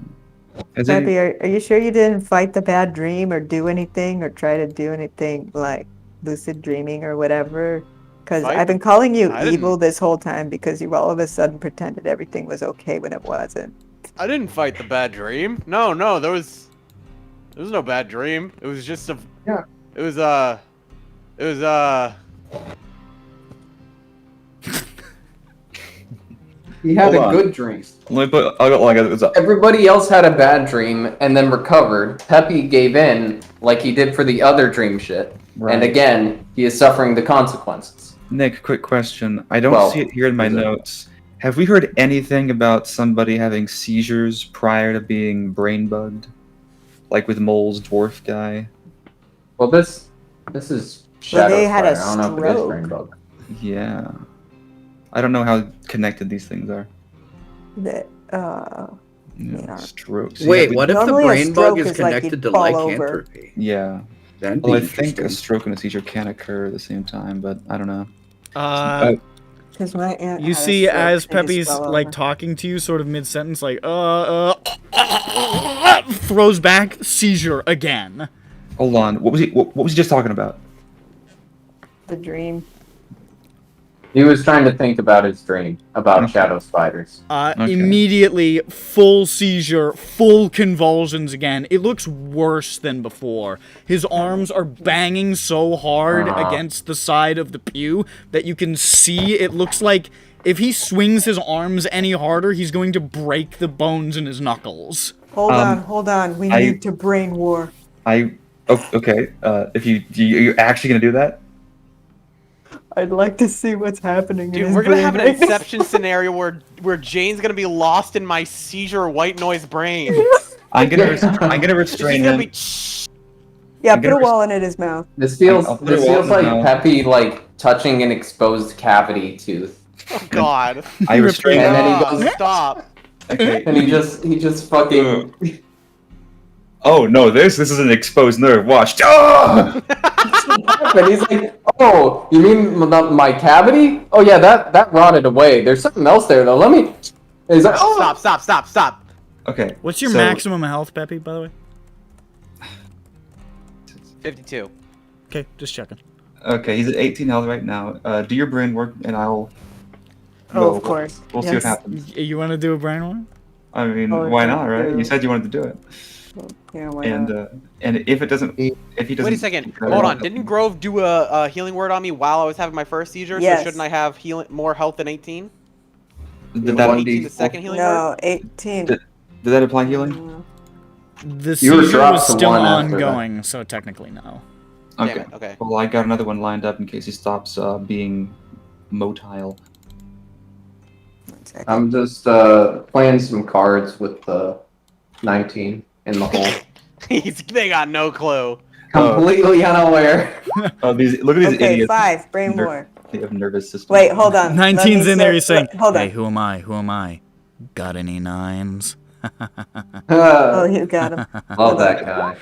Has any- Peppy, are you sure you didn't fight the bad dream or do anything or try to do anything like lucid dreaming or whatever? Because I- I've been calling you I evil didn't- this whole time because you all of a sudden pretended everything was okay when it wasn't. I didn't fight the bad dream. No, there was no bad dream. It was just a. Yeah. It was He had Hold a on. good dream. Let me put. It's up. Everybody else had a bad dream and then recovered. Peppy gave in like he did for the other dream shit. Right. And again, he is suffering the consequences. Nick, quick question. I don't Well, see it here in my is it? notes. Have we heard anything about somebody having seizures prior to being brain bugged? Like with Mole's dwarf guy? Well, this is Shadow they had a Fire. I don't know if it is stroke. brain bug. Yeah. I don't know how connected these things are. That Yeah, Yeah. strokes. Wait, Yeah, what if the Normally a brain bug stroke is is like connected you'd to fall over. lycanthropy? Yeah. That'd be Well, I think a interesting. stroke and a seizure can occur at the same time, but I don't know. Because my aunt You had a see, stroke as and just Peppy's fell like over. talking to you, sort of mid-sentence, like throws back, seizure again. Hold on. What was he just talking about? The dream. He was trying to think about his dream about Okay. shadow spiders. Okay. Immediately, full seizure, full convulsions again. It looks worse than before. His arms are banging so hard against the side of the pew that you can see it looks like if he swings his arms any harder, he's going to break the bones in his knuckles. Hold on. We need to brain war. Okay. If you're actually gonna do that? I'd like to see what's happening. in dude. his We're gonna have an brain. Inception scenario where Jane's gonna be lost in my seizure white noise brain. I'm gonna It's restrain gonna him. be. Yeah, I'm put a gonna wall in his mouth. This feels I'll put it this all feels in the like mouth. Peppy like touching an exposed cavity tooth. Oh God. I restrain And him. then he Ah, goes- stop. Okay. And he just fucking Oh no, this is an exposed nerve. Watch. Ah! and he's like, "Oh, you mean my cavity? Oh yeah, that rotted away. There's something else there though. Let me." And he's like, "Oh, Stop. Okay. What's your so- maximum health, Peppy, by the way? 52. Okay, just checking. Okay, he's at 18 health right now. Do your brain work, and I'll. Oh, well, of course. We'll see what Yes. happens. You want to do a brain one? I mean, Oh, why thank not, right? you. You said you wanted to do it. Yeah, why And not? if it doesn't, if he doesn't. Wait a second. Hold on. Didn't Grove do a healing word on me while I was having my first seizure? Yes. So shouldn't I have more health than 18? Did that, 18 the second healing word? No, 18. Did that apply healing? The You were seizure dropped was to still one after that. ongoing, so technically no. Damn Okay. it. Okay. Well, I got another one lined up in case he stops being motile. 1 second. I'm just playing some cards with the 19 in the hole. They got no clue. Completely unaware. Oh, look at these Okay, idiots. 5. Brain Ner- war. They have nervous system. Wait, hold on. Let 19's me in there, say- he's saying, Hold hey, on. who am I? Who am I? Got any nines? Oh, you got him. Love that guy.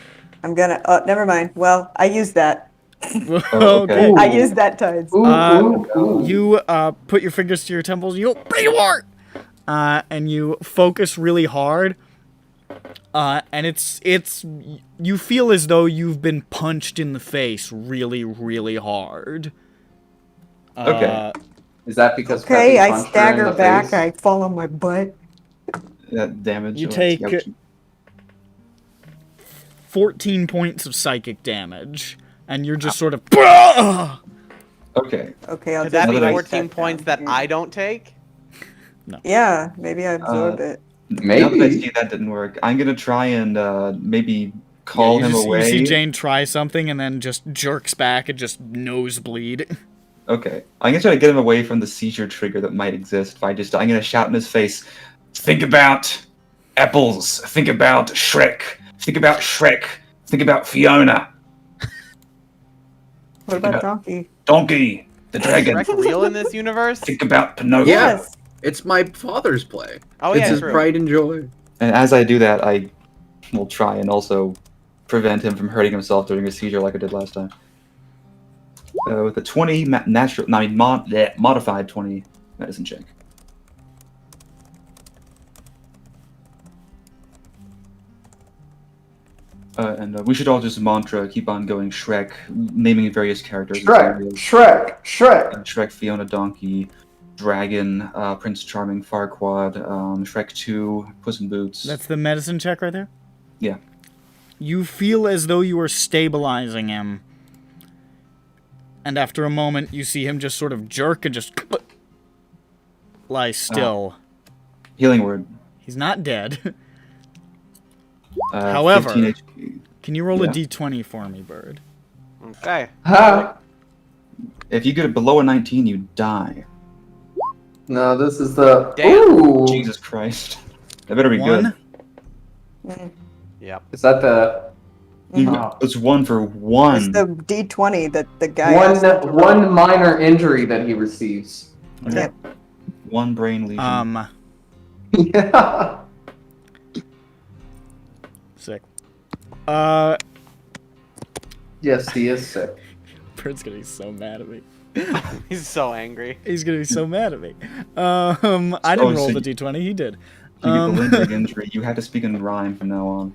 I'm gonna. Oh, never mind. Well, I used that. okay. Ooh. I used that times. Ooh, Uh, ooh. You put your fingers to your temples, you go, brain war! And you focus really hard. And it's you feel as though you've been punched in the face really, really hard. Okay. Is that because Okay, Peppy I punched her in stagger the back. face? I fall on my butt. That damage. You let's take- see how much- 14 points of psychic damage, and you're just sort of. Okay. Okay, I'll Could that just be Another write 14 that points down. that I don't take? Yeah, maybe I absorb it. Now that I Maybe. see that didn't work, I'm gonna try and maybe call you him just, away. You see Jane try something and then just jerks back and just nosebleed. Okay, I'm gonna try to get him away from the seizure trigger that might exist. If I'm gonna shout in his face, Think about apples. Think about Shrek. Think about Shrek. Think about Fiona. What about Donkey? Donkey. The dragon. Shrek real in this universe? Think about Pinocchio. Yeah. Yes. It's my father's play. Oh it's yeah, his true. pride and joy. and as I do that, I will try and also prevent him from hurting himself during a seizure like I did last time. With a 20 modified 20 medicine check. And we should all just mantra, keep on going Shrek, naming various characters. Shrek, Shrek, Shrek. Shrek, Fiona, Donkey, Dragon, Prince Charming, Farquaad, Shrek 2, Puss in Boots. That's the medicine check right there? Yeah. You feel as though you are stabilizing him. And after a moment, you see him just sort of jerk and just lie still. Healing word. He's not dead. However, 15 HP. Can you roll a d20 for me, Bird? Okay. Ha! If you get it below a 19, you die. No, this is the. Damn. Ooh. Jesus Christ. That better be One? good. Yep. Is that the It's 1 for 1. It's the D20 that the guy asked him to roll. one minor injury that he receives? Yeah. 1 brain lesion. Yeah. Sick. Yes, he is sick. Bird's gonna be so mad at me. He's so angry. He's gonna be so mad at me. I didn't roll so the d20, he did. You get the lingering injury. You have to speak in rhyme from now on.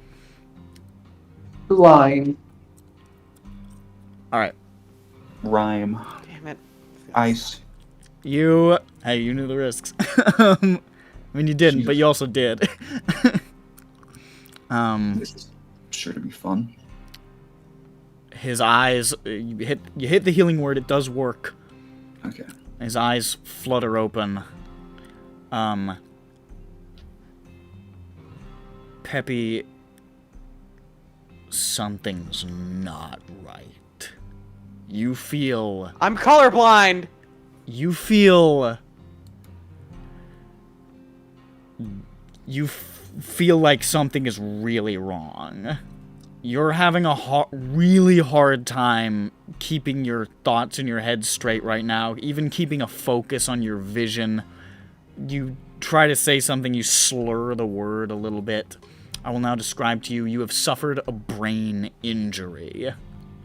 Line. Alright. Rhyme. Damn it. Ice. You knew the risks. I mean, you didn't, but you also did. This is sure to be fun. His eyes, you hit the healing word, it does work. Okay. His eyes flutter open. Peppy, something's not right. You feel I'm colorblind. You feel like something is really wrong. You're having a really hard time keeping your thoughts in your head straight right now, even keeping a focus on your vision. You try to say something, you slur the word a little bit. I will now describe to you, you have suffered a brain injury.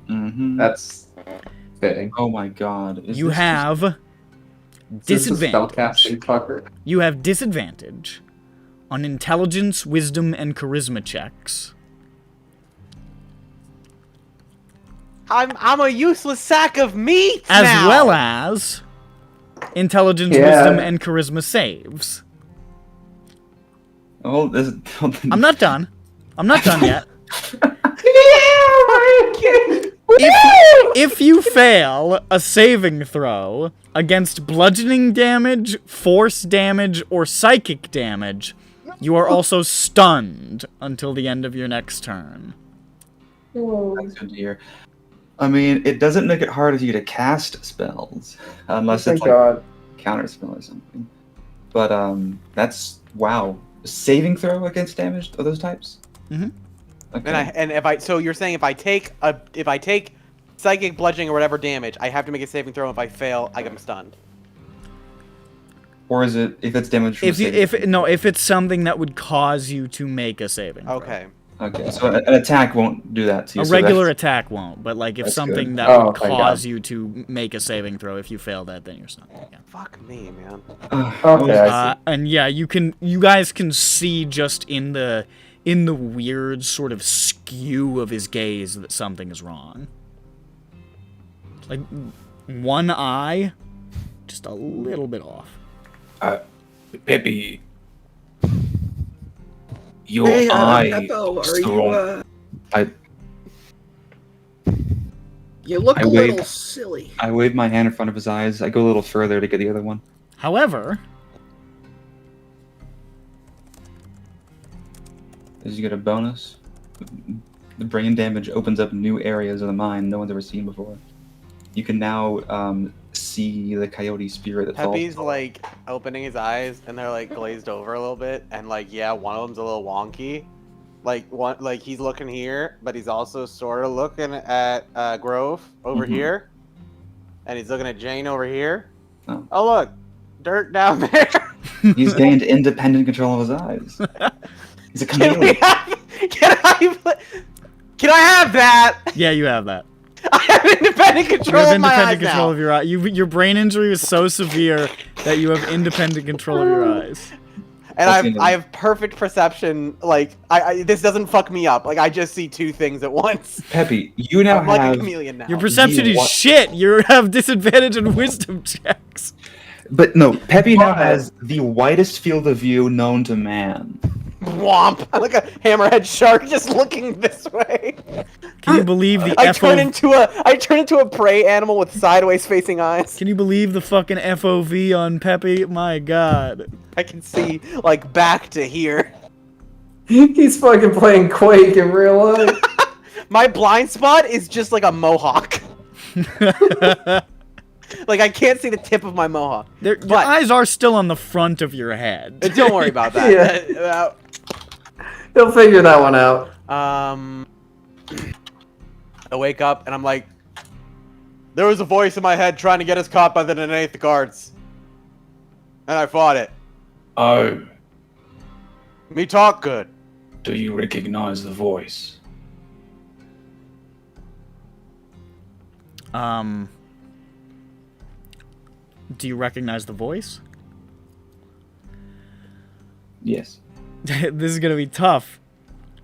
Mm-hmm. That's fitting. Oh my god. You have disadvantage. Spellcasting fucker. You have disadvantage on intelligence, wisdom, and charisma checks. I'm a useless sack of meat As now. well as intelligence, Yeah. wisdom, and charisma saves. Oh, this. I'm not done. I'm not done yet. If you fail a saving throw against bludgeoning damage, force damage, or psychic damage, you are also stunned until the end of your next turn. That's good to hear. I mean, it doesn't make it hard if you get to cast spells, unless Thank it's like God. counter spell or something. But that's wow. Saving throw against damage of those types. Mm-hmm. Okay. And if I so you're saying if I take psychic bludgeoning or whatever damage, I have to make a saving throw. If I fail, I get stunned. Or is it if it's damage from If it's something that would cause you to make a saving throw. Okay. Okay, so an attack won't do that to you. A so regular that's- attack won't, but like if That's something good. that Oh, would thank cause God. you to make a saving throw, if you fail that, then you're stunned. Yeah. Fuck me, man. Okay, I see. And yeah, you guys can see just in the weird sort of skew of his gaze that something is wrong. Like one eye, just a little bit off. Peppy, your eye. You look I a little wave- silly. I wave my hand in front of his eyes. I go a little further to get the other one. However, As you get a bonus, the brain damage opens up new areas of the mind no one's ever seen before. You can now see the coyote spirit that Peppy's falls. like opening his eyes and they're like glazed over a little bit, and like yeah, one of them's a little wonky. Like he's looking here, but he's also sort of looking at Grove over Mhm. here, and he's looking at Jane over here. Oh. Oh look, dirt down there. He's gained independent control of his eyes. He's a Can we chameleon. can I have that? yeah, you have that. I have independent You control have of my eyes independent control now. of your eye. Your brain injury was so severe that you have independent control of your eyes. And That's I have perfect perception. Like, this doesn't fuck me up. Like, I just see two things at once. Peppy, you now I'm like a have. chameleon now. Your perception is what- shit. You have disadvantage in wisdom checks. But no, Peppy now What? has the widest field of view known to man. Womp! I'm like a hammerhead shark just looking this way. Can you believe the I turn into a prey animal with sideways facing eyes. Can you believe the fucking FOV on Peppy? My god. I can see like back to here. He's fucking playing Quake in real life. My blind spot is just like a mohawk. Like I can't see the tip of my mohawk. Your eyes are still on the front of your head. Don't worry about that. Yeah. He'll figure that one out. I wake up and I'm like, there was a voice in my head trying to get us caught by the Cannith guards. And I fought it. Oh, Me talk good. do you recognize the voice? Do you recognize the voice? Yes. This is gonna be tough.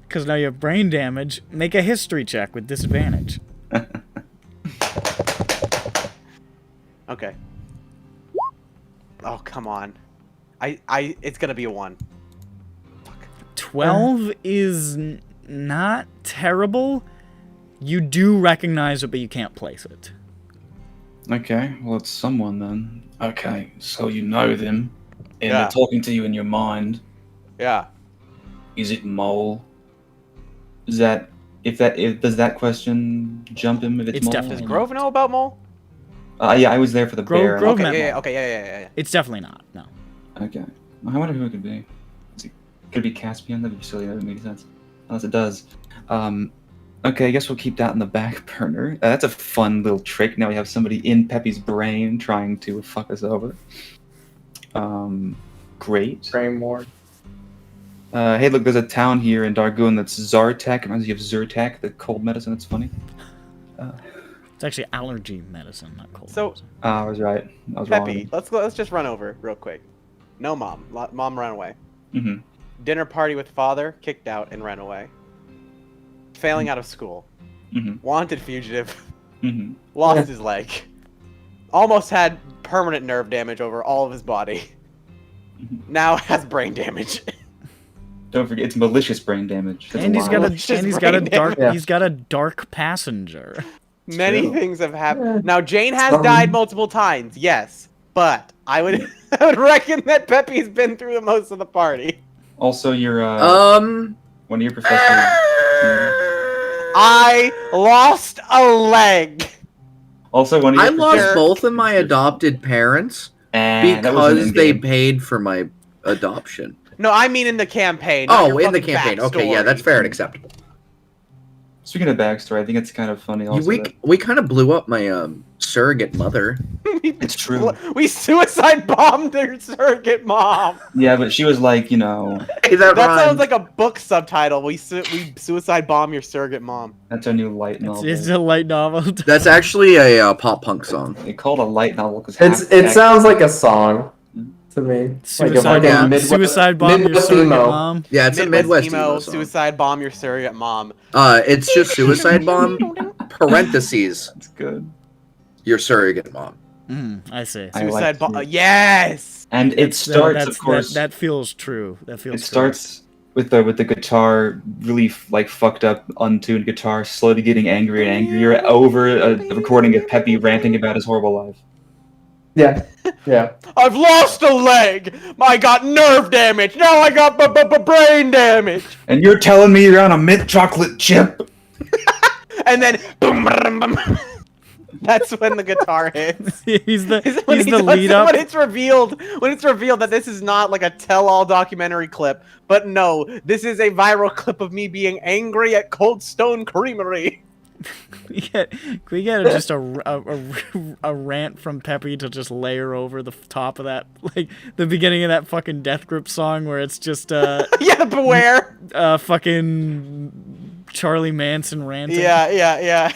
Because now you have brain damage. Make a history check with disadvantage. Okay. Oh, come on. It's gonna be a 1. 12 is not terrible. You do recognize it, but you can't place it. Okay, well, it's someone then. Okay, so you know them, and Yeah. they're talking to you in your mind. Yeah. Is it Mole? Is that does that question jump him if it's It's Mole? definitely- Does Grove know about Mole? Yeah, I was there for the bear. Grove Okay, met yeah, Mole. okay, yeah. It's definitely not. No. Okay. I wonder who it could be. Could it be Caspian? That'd be silly. That would make sense. Unless it does. Okay, I guess we'll keep that in the back burner. That's a fun little trick. Now we have somebody in Peppy's brain trying to fuck us over. Great. Brain ward. Hey, look, there's a town here in Dargoon that's Zartek. It reminds you of Zyrtec, the cold medicine. It's funny. It's actually allergy medicine, not cold So- medicine. I was right. I was Peppy, let's just run over real quick. No mom. Mom ran away. wrong. Dinner party with father, kicked out and ran away. Failing out of school. Mhm. Wanted fugitive. Mm-hmm. Lost his leg. Almost had permanent nerve damage over all of his body. Now has brain damage. Don't forget, it's malicious brain damage. That's And he's lot. got a It's just and he's got a brain dark damage. he's got a dark passenger. Many true. things have happened. Yeah. Now Jane has Some- died multiple times, yes. But I would I would reckon that Peppy's been through the most of the party. Also, your one of your professors. I lost a leg. Also, one of your I lost professors- both of my adopted parents And that wasn't because in they game. paid for my adoption. No, I mean in the campaign. not Oh, your in the fucking campaign. Okay, yeah, backstory. that's fair and acceptable. Speaking of backstory, I think it's kind of funny. Also, that- We kind of blew up my surrogate mother. it's true. We suicide bombed their surrogate mom. Yeah, but she was like, Hey, that That rhymes. sounds like a book subtitle. We suicide bomb your surrogate mom. that's our new light novel. It's a light novel. That's actually a pop punk song. They called a light novel because It sounds like a song to me. Suicide, Yeah. bomb, suicide bomb your Midwest surrogate emo. mom. Yeah, it's a Midwest emo, emo song. suicide bomb your surrogate mom. It's just suicide bomb parentheses That's good. your surrogate mom. I see. I Suicide like bomb. it. Yes. And it starts, of course. That feels true. That feels. It starts with the guitar, really like fucked up, untuned guitar, slowly getting angrier and angrier over a recording of Peppy ranting about his horrible life. Yeah. Yeah. I've lost a leg. I got nerve damage. Now I got brain damage. And you're telling me you're on a mint chocolate chip? And then boom, boom, boom. That's when the guitar hits. he's the When he's he the does lead it, up. when it's revealed that this is not like a tell-all documentary clip, but no, this is a viral clip of me being angry at Cold Stone Creamery. Can we get just a rant from Peppy to just layer over the top of that, like the beginning of that fucking Death Grip song where it's just Yeah, beware. fucking Charlie Manson ranting. Yeah.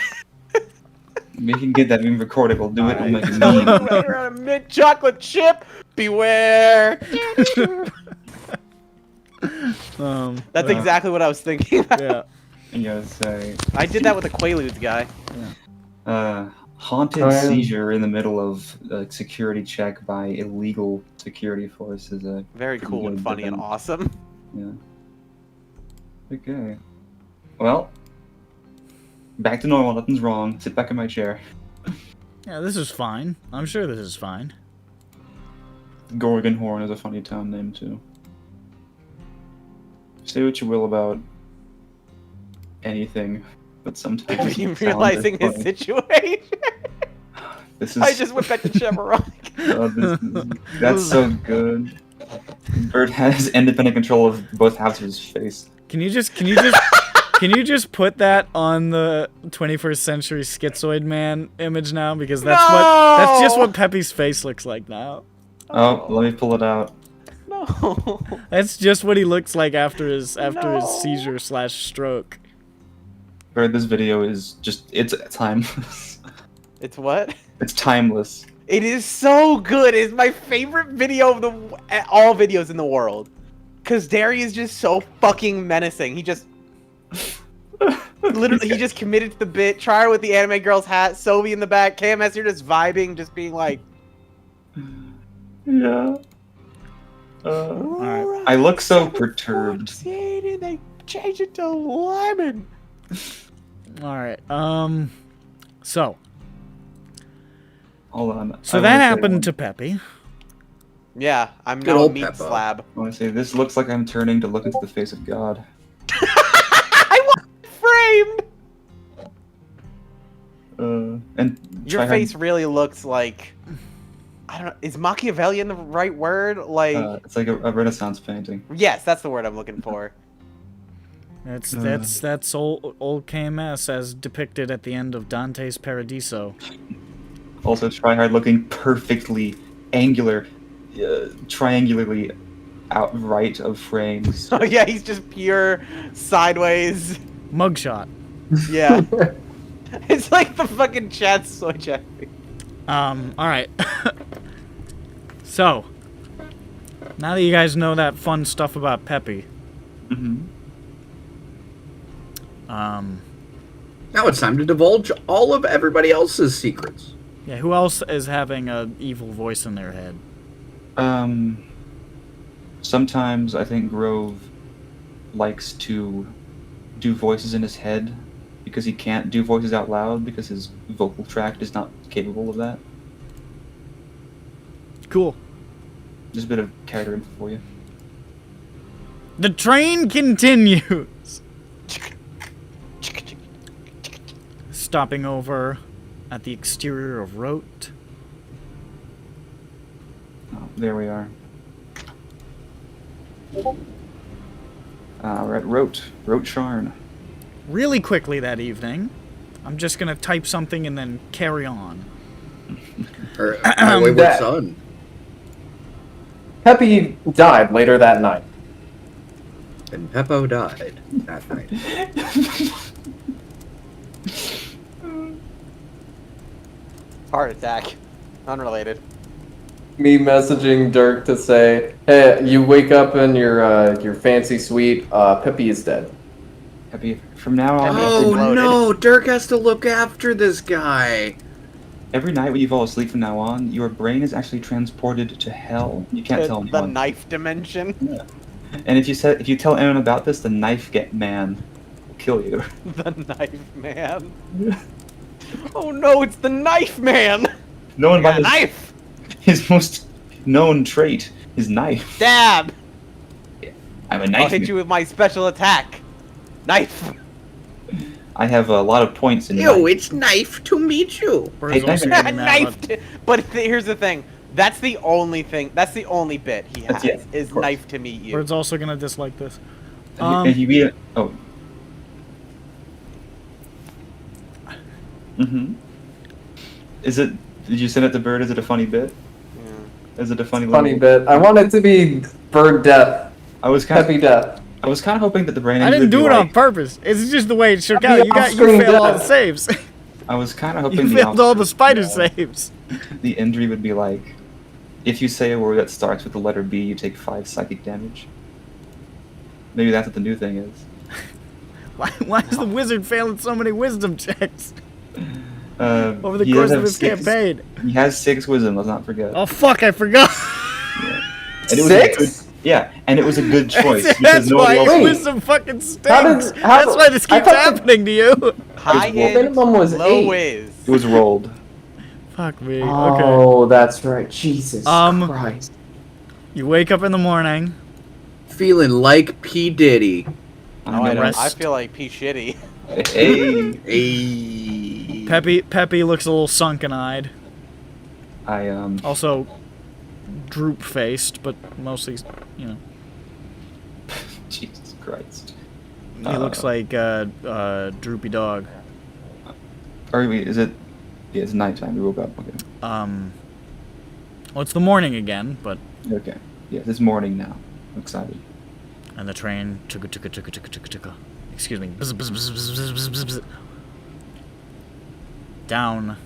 We can get that meme recorded. We'll do it. We'll make a Right meme. around a mint chocolate chip. Beware. That's exactly what I was thinking. Yeah. You gotta say, I did that with the Quaaludes guy. haunted Oh, yeah. seizure in the middle of a security check by illegal security force is a Very pretty cool and good funny and event. awesome. Yeah. Okay. Well, back to normal. Nothing's wrong. Sit back in my chair. Yeah, this is fine. I'm sure this is fine. Gorgonhorn is a funny town name too. Say what you will about anything, but sometimes You it sounds realizing his funny. situation. This is I just went back to Shamrock. that's so good. Bird has independent control of both halves of his face. Can you just can you just put that on the 21st century schizoid man image now? Because that's just what Peppy's face looks like now. Oh, let me pull it out. No. That's just what he looks like after his No. seizure / stroke. Bird, this video is it's timeless. It's what? It's timeless. It is so good. It's my favorite video of all videos in the world. Cause Derry is just so fucking menacing. He just literally he just committed to the bit. Trier with the anime girl's hat. Sobi in the back. KMS here just vibing, just being like. Yeah. Alright. I look so perturbed. They changed it to lemon. Alright, so Hold on. that happened to Peppy. Yeah, I'm Good now a old meat Peppo. slab. I want to say this looks like I'm turning to look into the face of God. I want it framed. And Your try hard- face really looks like. I don't know. Is Machiavellian the right word? Like, it's like a Renaissance painting. yes, that's the word I'm looking for. That's old KMS as depicted at the end of Dante's Paradiso. Also, try hard looking perfectly angular, triangularly outright of frames. Oh yeah, he's just pure sideways. Mugshot. Yeah. It's like the fucking chat soy chat. Alright. So, now that you guys know that fun stuff about Peppy, Mm-hmm. Now it's time to divulge all of everybody else's secrets. yeah, who else is having an evil voice in their head? Sometimes I think Grove likes to do voices in his head because he can't do voices out loud because his vocal tract is not capable of that. Cool. Just a bit of character info for you. The train continues. Stopping over at the exterior of Rote. Oh, there we are. We're at Rote Sharn. Really quickly that evening, I'm just gonna type something and then carry on. My wayward That- son. Peppy died later that night. And Peppo died that night. Heart attack. Unrelated. Me messaging Dirk to say, "Hey, you wake up in your fancy suite. Peppy is dead." Happy from now on. Oh exploded. no, Dirk has to look after this guy. Every night when you fall asleep from now on, your brain is actually transported to hell. You can't tell The anyone. knife dimension. And if you tell anyone about this, the knife get man will kill you. The knife man. Oh no, it's the knife man. No one Yeah, by knife. his most known trait is knife. Stab. I'm a I'll knife. hit you with my special attack. Knife. I have a lot of points in Ew, knife. it's knife to meet you. Whereas also Knife- getting mad Knife. about- But here's the thing. That's the only thing. That's the only bit he has. That's- yeah, is of course. knife to meet you. Whereas also gonna dislike this. And you beat it. Oh. Mm-hmm. Is it? Did you send it to Bird? Is it a funny bit? Yeah. Is it a funny Funny little? bit. I want it to be bird death. I was kind Peppy death. I was kind of hoping that the brain. I injury didn't would do be it on like- purpose. It's just the way it shook That'd out. be You off-screen failed all the death. saves. I was kind of hoping You the failed all the opposite. spider saves. The injury would be like, if you say a word that starts with the letter B, you take 5 psychic damage. Maybe that's what the new thing is. Why is the wizard failing so many wisdom checks over the He course does of have his campaign? He has 6 wisdom. Let's not forget. Oh fuck! I forgot. And it was a good, yeah, and it was a good choice because That's why nobody else. his Wait. wisdom fucking stinks. how- That's why this I keeps thought the- happening to you. High Well, minimum was low 8. whiz. It was rolled. Fuck me. Okay. Oh, that's right. Jesus Christ. You wake up in the morning. Feeling like P. Diddy. No, I don't. rest. I feel like P shitty. Hey, Ayy. Peppy looks a little sunken-eyed. I Also, droop-faced, but mostly, you know. Jesus Christ. He looks like a droopy dog. Or wait, is it? Yeah, it's nighttime. We woke up. Okay. Well, it's the morning again, but Okay. Yeah, it's morning now. I'm excited. and the train chugga. Excuse me. Bzz, bzz, bzz, bzz, bzz, bzz, bzz, bzz. Down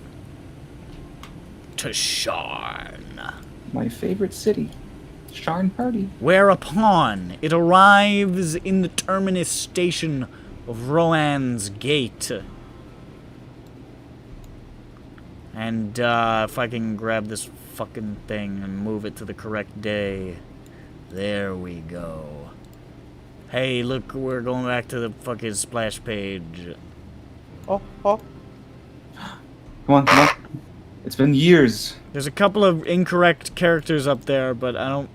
to Sharn. My favorite city, Sharn Party. Whereupon it arrives in the terminus station of Roan's Gate. And if I can grab this fucking thing and move it to the correct day. There we go. Hey, look, we're going back to the fucking splash page. Oh. Come on. It's been years. There's a couple of incorrect characters up there, but I don't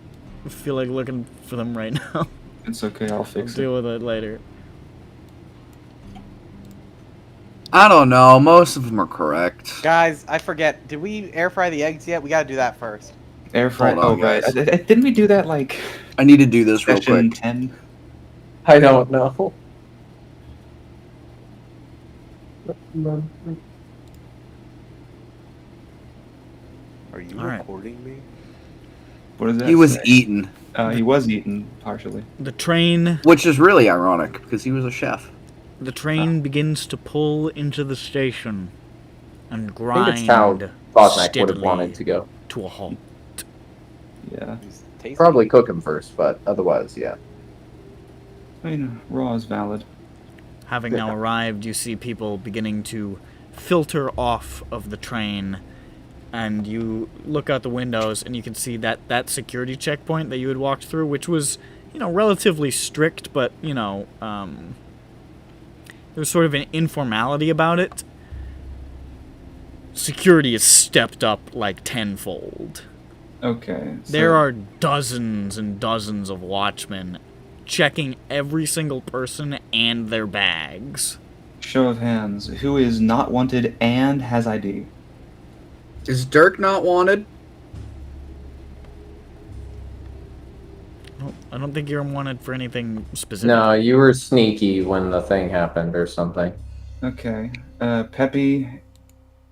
feel like looking for them right now. It's okay. I'll I'll fix it. deal with it later. I don't know. Most of them are correct. Guys, I forget. Did we air fry the eggs yet? We gotta do that first. Air fry. Hold on, Oh, right. guys. Didn't we do that like I need to do this real session quick. 10? I don't know. Are you All right. recording me? What does that He was say? eaten, He was eaten partially. The train which is really ironic because he was a chef. begins to pull into the station and I grind think it's how Bosnak would have steadily wanted to go. to a halt. Yeah. He's tasty. Probably cook him first, but otherwise, yeah. I mean, raw is valid. Having now arrived, you see people beginning to filter off of the train, and you look out the windows and you can see that security checkpoint that you had walked through, which was, relatively strict, but, there was sort of an informality about it. Security is stepped up like tenfold. Okay. So, There are dozens and dozens of watchmen checking every single person and their bags. show of hands. Who is not wanted and has ID? Is Dirk not wanted? I don't think you're wanted for anything specific. No, you were sneaky when the thing happened or something. Okay. Peppy.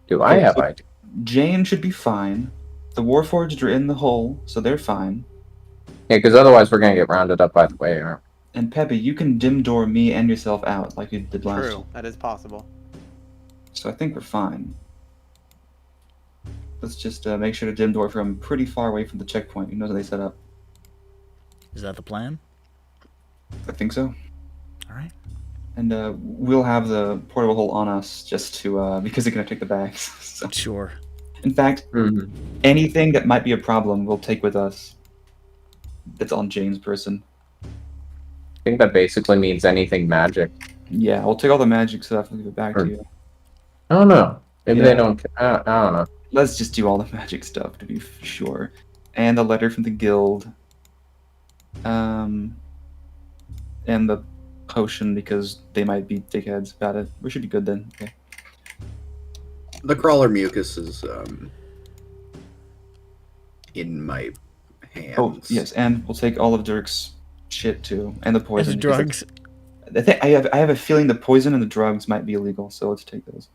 Do I have so- ID? Jain should be fine. The warforged are in the hole, so they're fine. Yeah, because otherwise we're gonna get rounded up by the way, aren't And Peppy, you can dim door me and yourself out like you did last True. time. That is possible. So I think we're fine. Let's just make sure to dim door from pretty far away from the checkpoint. Who knows how they set up? Is that the plan? I think so. Alright. And we'll have the portable hole on us just to because it can take the bags. So, Sure. in fact, Mhm. anything that might be a problem, we'll take with us. That's on Jane's person. I think that basically means anything magic. Yeah, we'll take all the magic stuff and give it back to Sure. you. I don't know. Maybe Yeah. they don't. I don't know. Let's just do all the magic stuff to be sure. And the letter from the guild. And the potion because they might be dickheads about it. We should be good then. Okay. The crawler mucus is in my hands. Oh yes, and we'll take all of Dirk's shit too, and the As poison. because drugs. I have a feeling the poison and the drugs might be illegal, so let's take those.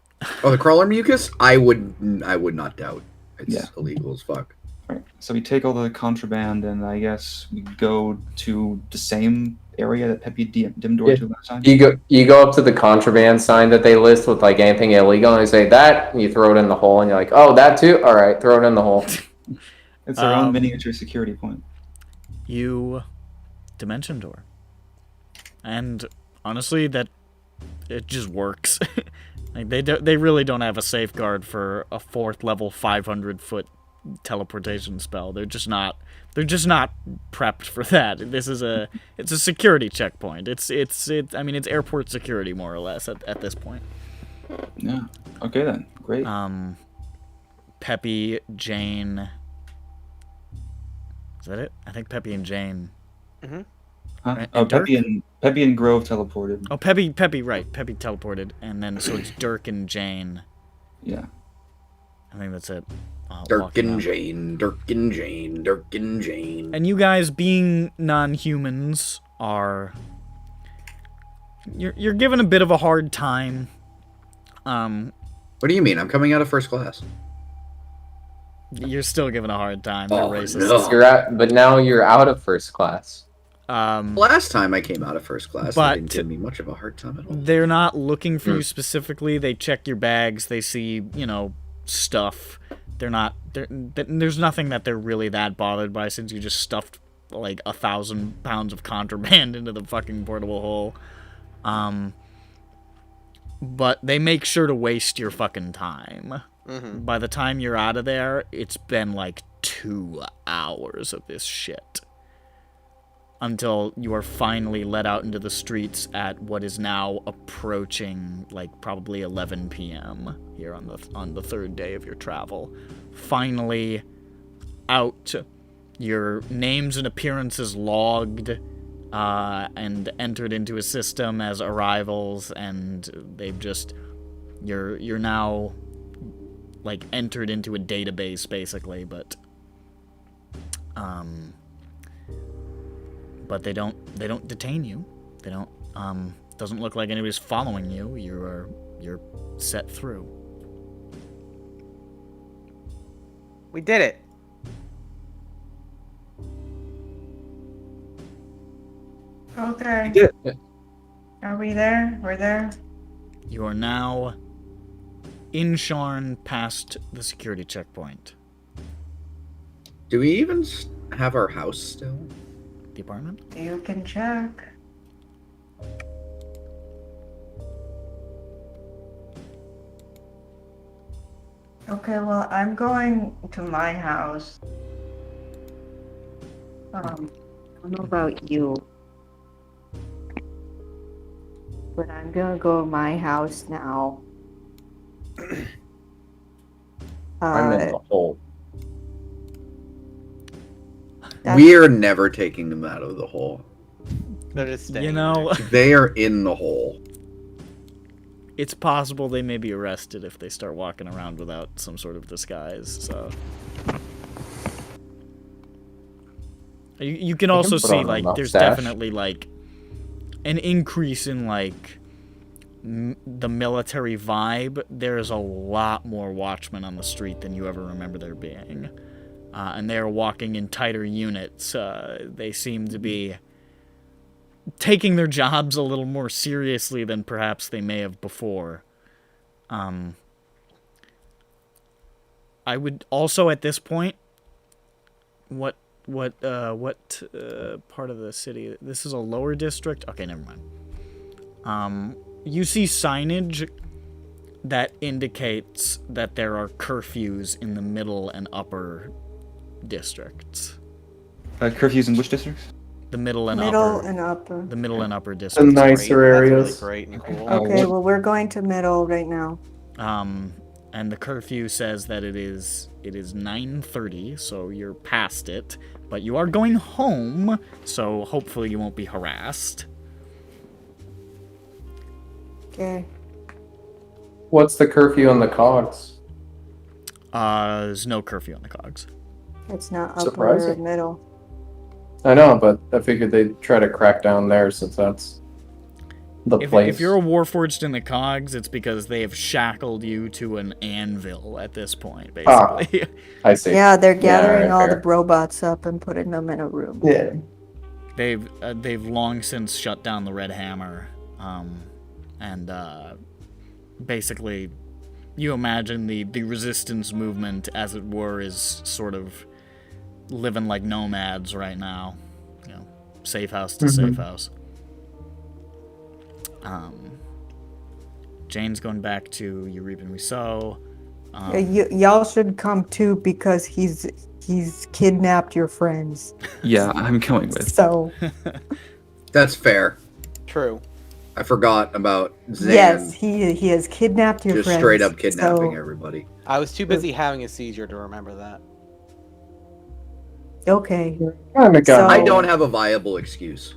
Oh, the crawler mucus? I would not doubt. It's Yeah. illegal as fuck. All right. So we take all the contraband, and I guess we go to the same area that Peppy dim door Yeah. to last time. You go up to the contraband sign that they list with like anything illegal, and they say that, and you throw it in the hole, and you're like, oh, that too. All right, throw it in the hole. It's our own Um, miniature security point. You dimension door. And honestly, that it just works. Like they really don't have a safeguard for a 4th level 500-foot teleportation spell. They're just not prepped for that. It's a security checkpoint. It's airport security more or less at this point. Yeah. Okay then. Great. Peppy, Jain. Is that it? I think Peppy and Jain. Mm-hmm. Huh? and Oh, Dirk? Peppy and Grove teleported. Oh, Peppy, right. Peppy teleported. And then, so it's Dirk and Jain. Yeah. I think that's it. Dirk Walking and out. Jane, Dirk and Jane, Dirk and Jane. And you guys, being non-humans, are... You're given a bit of a hard time. What do you mean? I'm coming out of first class. You're still given a hard time. Oh, They're racist. no. But now you're out of first class. Last time I came out of first class, But- they didn't give me much of a hard time at all. They're not looking for you specifically. They check your bags. They see, stuff. There's nothing that they're really that bothered by since you just stuffed like 1,000 pounds of contraband into the fucking portable hole. But they make sure to waste your fucking time. Mm-hmm. By the time you're out of there, it's been like 2 hours of this shit. Until you are finally let out into the streets at what is now approaching, like, probably 11 p.m. here on the 3rd day of your travel. Finally out, your names and appearances logged, and entered into a system as arrivals, and they've just... You're now, like, entered into a database, basically, but they don't detain you. They don't doesn't look like anybody's following you. You're set through. We did it. Okay. Yeah. Are we there? We're there. You are now in Sharn past the security checkpoint. Do we even have our house still? The apartment? You can check. Okay, well, I'm going to my house. I don't know about you, but I'm gonna go to my house now. I'm in the hole. That's- We're never taking them out of the hole. They're just staying You know, They are in the hole. it's possible they may be arrested if they start walking around without some sort of disguise, so... You can also put see, on a like, there's mustache. definitely, like, an increase in, like, the military vibe. There's a lot more watchmen on the street than you ever remember there being. And they're walking in tighter units. They seem to be taking their jobs a little more seriously than perhaps they may have before. I would also, at this point, what part of the city? This is a lower district? Okay, never mind. You see signage that indicates that there are curfews in the middle and upper districts. Curfews in which districts? The middle and Middle upper. and upper. The middle and upper The districts. nicer Great. areas. That's really great and cool. Okay, what- well, we're going to middle right now. And the curfew says that it is 9:30, so you're past it, but you are going home, so hopefully you won't be harassed. Okay. What's the curfew on the cogs? There's no curfew on the cogs. It's not upper or Surprising. middle. I know, but I figured they'd try to crack down there since that's the place. If you're a warforged in the cogs, it's because they have shackled you to an anvil at this point, basically. I see. Yeah, they're gathering alright, all fair. the robots up and putting them in a room. Yeah. They've long since shut down the Red Hammer, and basically, you imagine the resistance movement, as it were, is sort of living like nomads right now. You know, safe house to safe house. Jane's going back to You Reap and We Sow. Y'all should come too because he's kidnapped your friends. Yeah, I'm going with. So That's fair. True. I forgot about Zan. yes, he has kidnapped your Just friends. straight up kidnapping so, everybody. I was too busy having a seizure to remember that. Okay. Kind of got. So- I don't have a viable excuse.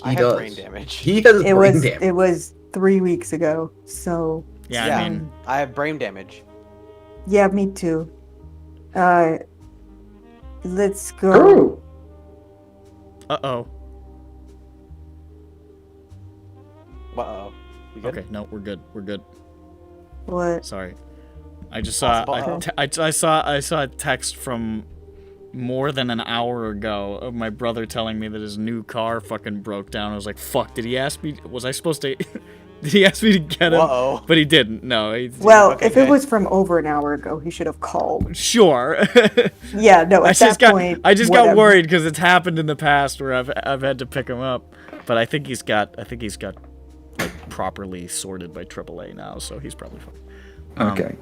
I He have does. brain damage. He has It brain was damage. it was 3 weeks ago. So Yeah, I mean, I have brain damage. yeah, me too. Let's go. Screw. uh-oh. Uh-oh. You good? Okay, no, we're good. We're good. What? Sorry. I just saw Possible. I saw a text from more than an hour ago of my brother telling me that his new car fucking broke down. I was like, "Fuck, did he ask me, was I supposed to did he ask me to get him?" Uh-oh. But he didn't. No, Well, Okay, if good. it was from over an hour ago, he should have called. sure. Yeah, no, I at just that got point, I just got whatever. worried because it's happened in the past where I've had to pick him up. But I think he's got like properly sorted by AAA now, so he's probably fine. Okay.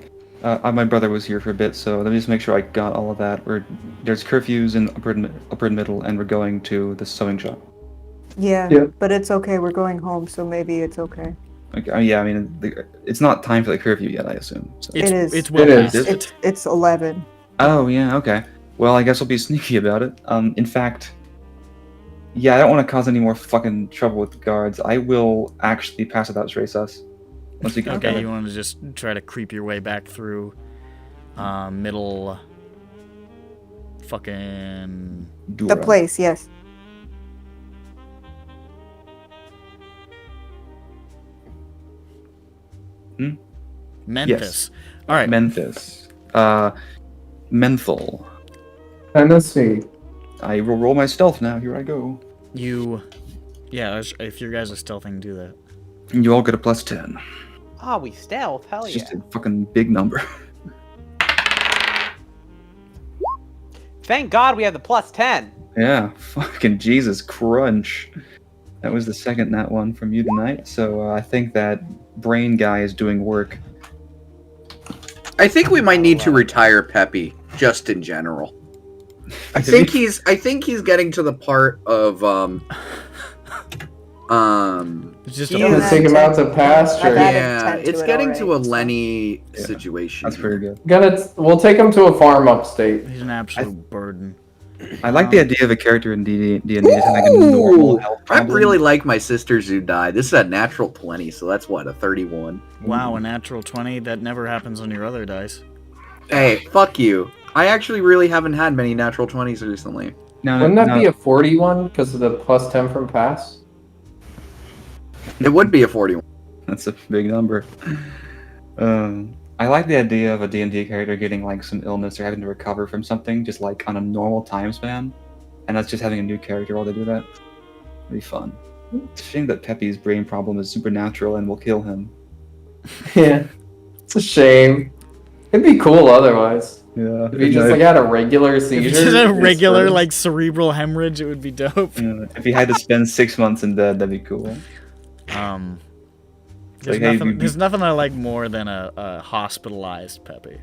My brother was here for a bit, so let me just make sure I got all of that. There's curfews in upper and middle, and we're going to the sewing shop. Yeah, Yeah. but it's okay. We're going home, so maybe it's okay. Okay. Yeah, I mean, it's not time for the curfew yet, I assume. So. It is. It's well It is. past. It's 11. Oh, yeah, okay. Well, I guess I'll be sneaky about it. In fact, yeah, I don't want to cause any more fucking trouble with the guards. I will actually pass without trace us. Once we get Okay, covered. you want to just try to creep your way back through middle fucking The Dura. place, yes. Memphis. All right. Memphis. Menthol. Tennessee. I will roll my stealth now. Here I go. Yeah, if your guys are stealthing, do that. You all get a +10. Ah, we stealth. Hell It's yeah. just a fucking big number. Thank God we have the +10. Yeah, fucking Jesus crunch. That was the second nat one from you tonight, so I think that brain guy is doing work. I think we might need to retire Peppy, just in general. I think he's getting to the part of It's just Yeah. a Let's take him out to pasture. I've added yeah, 10 to it's it getting to a already, so. Lenny Yeah, situation. That's pretty good. We'll take him to a farm upstate. he's an absolute burden. I like the idea of a character in D&D having like a normal health I problem. really like my sisters who died. This is a natural 20, so that's what, a 31. Wow, a natural 20, that never happens on your other dice. Hey, fuck you. I actually really haven't had many natural 20s recently. No, Wouldn't that no, be a 41 because of the +10 from pass? It would be a 41. That's a big number. I like the idea of a D&D character getting like some illness or having to recover from something just like on a normal time span, and that's just having a new character while they do that. It'd be fun. It's a shame that Peppy's brain problem is supernatural and will kill him. Yeah. It's a shame. It'd be cool otherwise. Yeah. If he just like had a regular seizure. If it's just a his regular, friends- like, cerebral hemorrhage, it would be dope. if he had to spend 6 months in bed, that'd be cool. There's, Like, hey, nothing, you- there's nothing I like more than a hospitalized Peppy.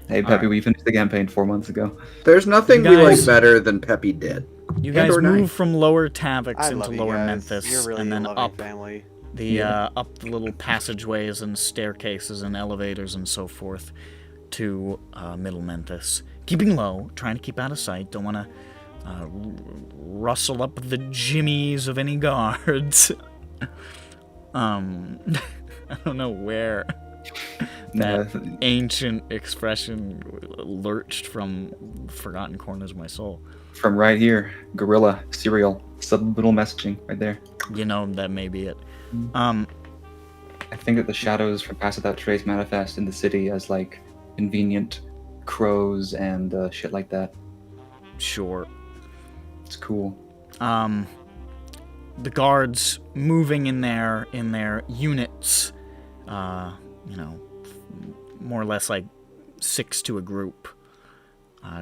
Hey, Peppy, Alright. we finished the campaign 4 months ago. There's nothing You we like guys- better than Peppy did. You And guys or move night. from lower Tavix I into love you lower guys. Memphis, You're really and then a loving up family. up the little passageways and staircases and elevators and so forth to middle Memphis. Keeping low, trying to keep out of sight. Don't want to rustle up the jimmies of any guards. I don't know where that ancient expression lurched from forgotten corners of my soul. From right here, Gorilla, Serial, subliminal messaging, right there. You know, that may be it. I think that the shadows from Pass Without Trace manifest in the city as like convenient crows and shit like that. Sure. It's cool. The guards moving in their units, you know, more or less like 6 to a group,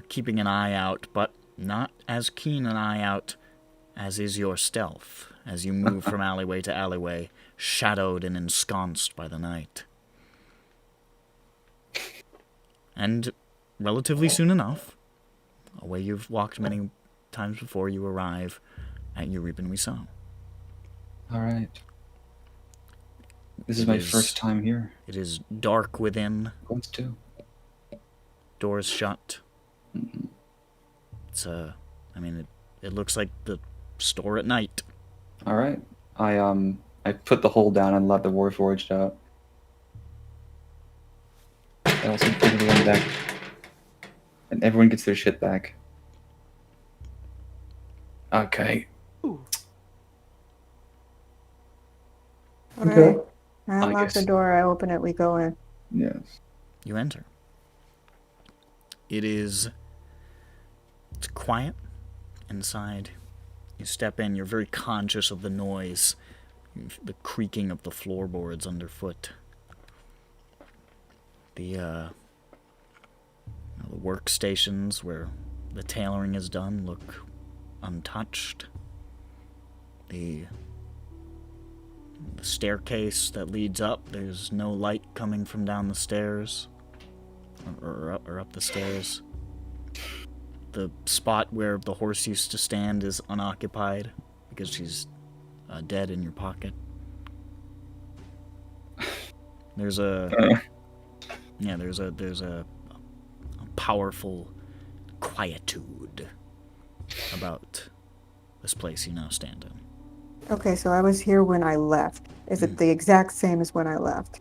keeping an eye out, but not as keen an eye out as is your stealth, as you move from alleyway to alleyway, shadowed and ensconced by the night. And relatively soon enough, a way you've walked many times before, you arrive at Eurepin we saw. All right. This is It my is- first time here. It is dark within, Once too. doors shut. It's it looks like the store at night. All right. I put the hole down and let the warforged out. I also give everyone back, and everyone gets their shit back. Okay. Okay. Okay. I I unlock the guess- door, I open it, we go in. Yes. You enter. It's quiet inside. You step in, you're very conscious of the noise, the creaking of the floorboards underfoot. The workstations where the tailoring is done look untouched. The staircase that leads up, there's no light coming from down the stairs or up the stairs. The spot where the horse used to stand is unoccupied because she's dead in your pocket. There's a powerful quietude about this place you now stand in. Okay, so I was here when I left. Is it the exact same as when I left?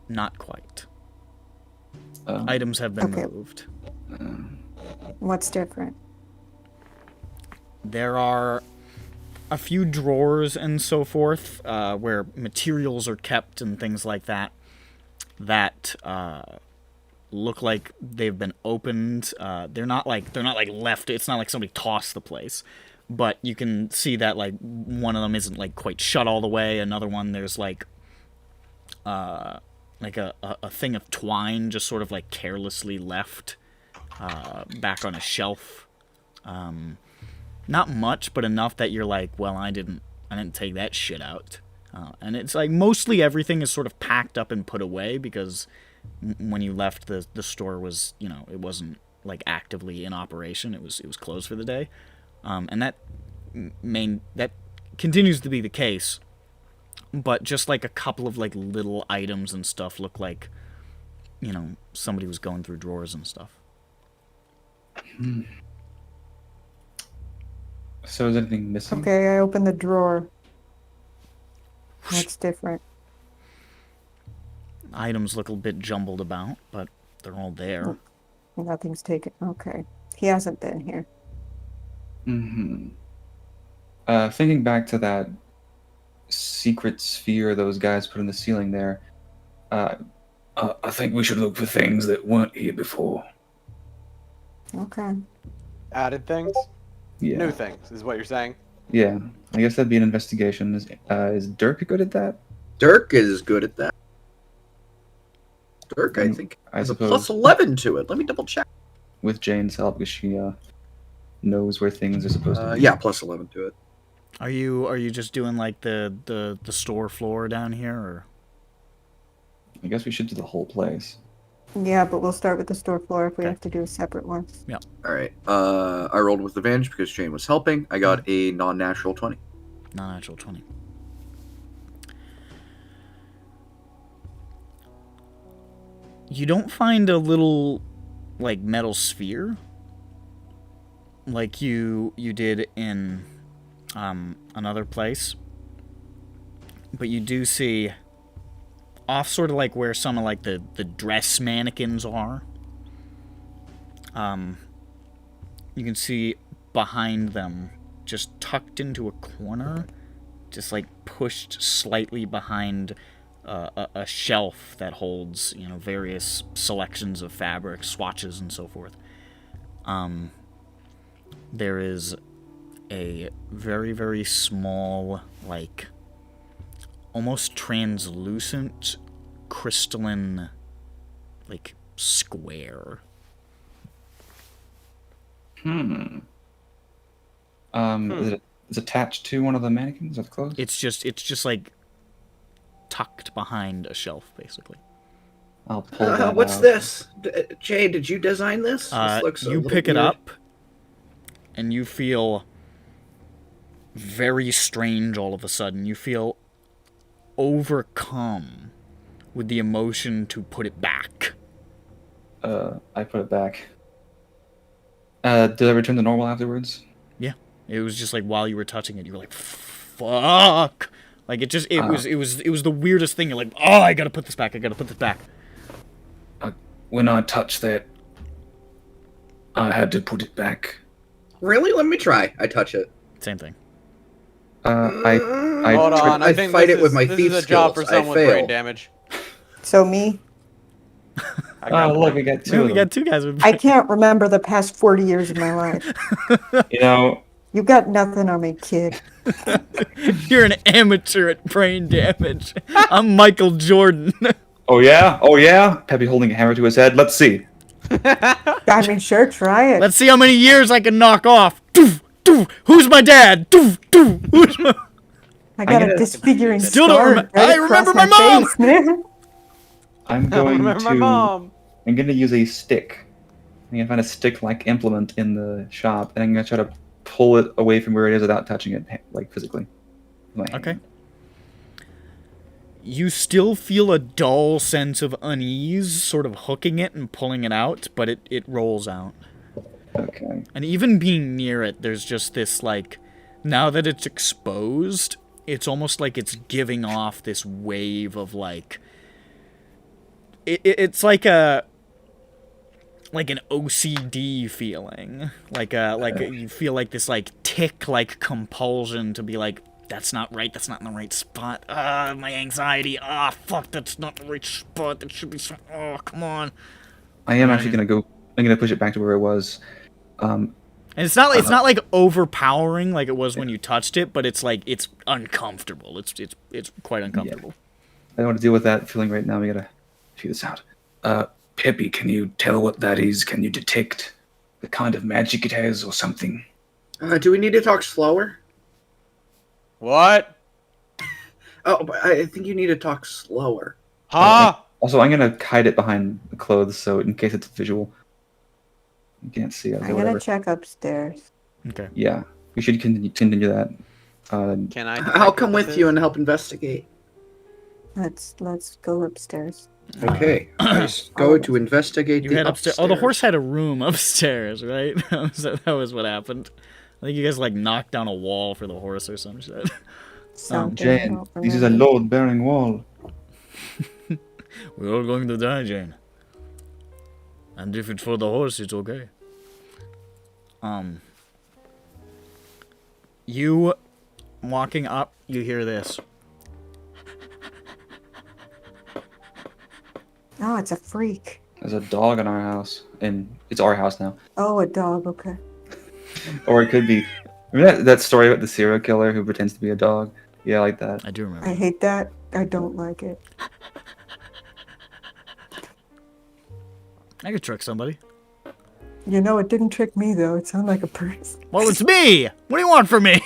Not quite. Um, Items have been Okay. moved. What's different? There are a few drawers and so forth where materials are kept and things like that that look like they've been opened. They're not like left. It's not like somebody tossed the place, but you can see that like one of them isn't like quite shut all the way. Another one there's like a thing of twine just sort of like carelessly left back on a shelf. Not much, but enough that you're like, well, I didn't take that shit out. And it's like mostly everything is sort of packed up and put away because when you left, the store was, it wasn't like actively in operation. It was closed for the day. And that continues to be the case. But just like a couple of like little items and stuff look like, somebody was going through drawers and stuff. So is anything missing? Okay, I open the drawer. What's different? Items look a bit jumbled about, but they're all there. Nothing's taken. Okay. He hasn't been here. Thinking back to that secret sphere those guys put in the ceiling there, I think we should look for things that weren't here before. Okay. Added things? yeah. New things, is what you're saying? Yeah. I guess that'd be an investigation. Is Dirk good at that? Dirk is good at that. Dirk, I Mm, think, I has a suppose. plus 11 to it. Let me double check. With Jane's help, because she knows where things are supposed to be. Yeah, plus 11 to it. Are you just doing like the store floor down here, or? I guess we should do the whole place. Yeah, but we'll start with the store floor if we Okay. have to do a separate one. All right. I rolled with advantage because Jane was helping. I got a non-natural 20. Non-natural 20. You don't find a little, like, metal sphere like you did in another place, but you do see off sort of like where some of like the dress mannequins are. You can see behind them, just tucked into a corner, just like pushed slightly behind a shelf that holds, various selections of fabrics, swatches, and so forth. There is a very, very small, like, almost translucent, crystalline, like, square. Is it attached to one of the mannequins of clothes? It's just like tucked behind a shelf, basically. I'll pull that What's out. this? Jay, did you design this? This looks a You little pick it weird. up, and you feel very strange all of a sudden. You feel overcome with the emotion to put it back. I put it back. Did I return to normal afterwards? Yeah, it was just like while you were touching it, you were like, "Fuck!" Like it was the weirdest thing. You're like, "Oh, I gotta put this back. I gotta put this back." When I touched that, I had to put it back. Really? Let me try. I touch it. Same thing. I Hold on, I I think fight this it with is- my this thief is a job for skills. I someone with brain fail. damage. So me, I got Oh, look, we got two. Yeah, of we them. got two guys with. I can't remember the past 40 years of my life. You know, You got nothing on me, kid. You're an amateur at brain damage. I'm Michael Jordan. oh yeah. Peppy holding a hammer to his head. Let's see. I mean, sure, try it. Let's see how many years I can knock off. Doof, doof. Who's my dad? Doof, doof. Who's my... I got I'm a gonna- disfiguring Still don't scar remember- right I across remember my mom! face, man. I'm I going remember my to. mom. I'm gonna use a stick. I'm gonna find a stick-like implement in the shop, and I'm gonna try to pull it away from where it is without touching it, like physically. with my Okay. hand. You still feel a dull sense of unease, sort of hooking it and pulling it out, but it rolls out. Okay. And even being near it, there's just this, like, now that it's exposed, it's almost like it's giving off this wave of, like, it's like a, like an OCD feeling. You feel like this, like, tick-like compulsion to be like, that's not right, that's not in the right spot. My anxiety, fuck, that's not the right spot, that should be some, come on. I am actually gonna go. I'm gonna push it back to where it was. And it's not like overpowering like it was when you touched it, but it's like it's uncomfortable. It's quite uncomfortable. I don't want to deal with that feeling right now. We gotta figure this out. Peppy, can you tell what that is? Can you detect the kind of magic it has or something? Do we need to talk slower? What? Oh, but I think you need to talk slower. Huh? Also, I'm gonna hide it behind the clothes, so in case it's visual, you can't see it. I'm Whatever. gonna check upstairs. Okay. Yeah, we should continue that. Can I? I'll come with you and help investigate. Let's go upstairs. Okay. Let's go to investigate You the head upstairs. Oh, the horse had a room upstairs, right? that was what happened. I think you guys like knocked down a wall for the horse or some shit. Something I Jain, don't this is a remember. load-bearing wall. We're all going to die, Jane. And if it's for the horse, it's okay. You walking up, you hear this. Oh, it's a freak. There's a dog in our house, and it's our house now. Oh, a dog. Okay. Or it could be. Remember that story about the serial killer who pretends to be a dog? Yeah, like that. I do remember. I hate that. I don't like it. I could trick somebody. You know, it didn't trick me though. It sounded like a person. Well, it's me! What do you want from me?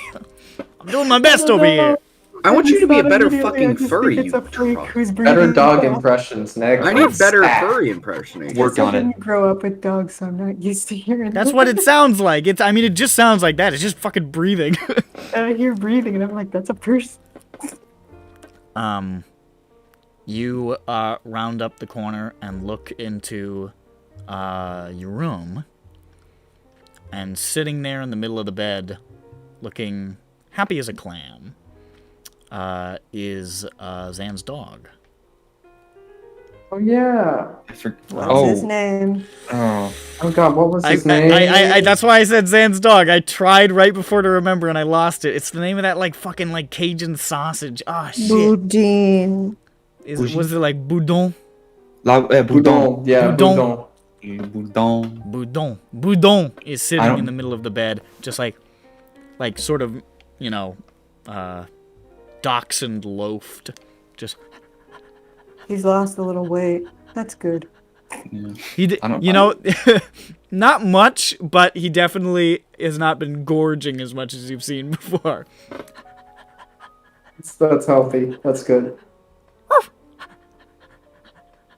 I'm doing my best over here. I want you to be a better Immediately, I fucking just furry, think it's you a freak truck. who's Better breathing dog fast. impressions next. I need better Ah. furry impersonation. Work I on it. didn't grow up with dogs, so I'm not used to hearing. That's that. what it sounds like. It just sounds like that. It's just fucking breathing. And I hear breathing, and I'm like, that's a person. You round up the corner and look into your room, and sitting there in the middle of the bed, looking happy as a clam, is Zan's dog. Oh yeah. What's his name? Oh. Oh god, what was his I, name? that's why I said Zan's dog. I tried right before to remember and I lost it. It's the name of that like fucking like Cajun sausage. Ah shit. Boudin. Was it like Boudon? Boudon. Boudon. Yeah, Boudon. Boudon. Boudon. Boudon is I sitting don't- in the middle of the bed, just like sort of, you know, dachshund loafed. Just He's lost a little weight. That's good. Yeah. I don't- You know, not much, but he definitely has not been gorging as much as you've seen before. That's healthy. That's good.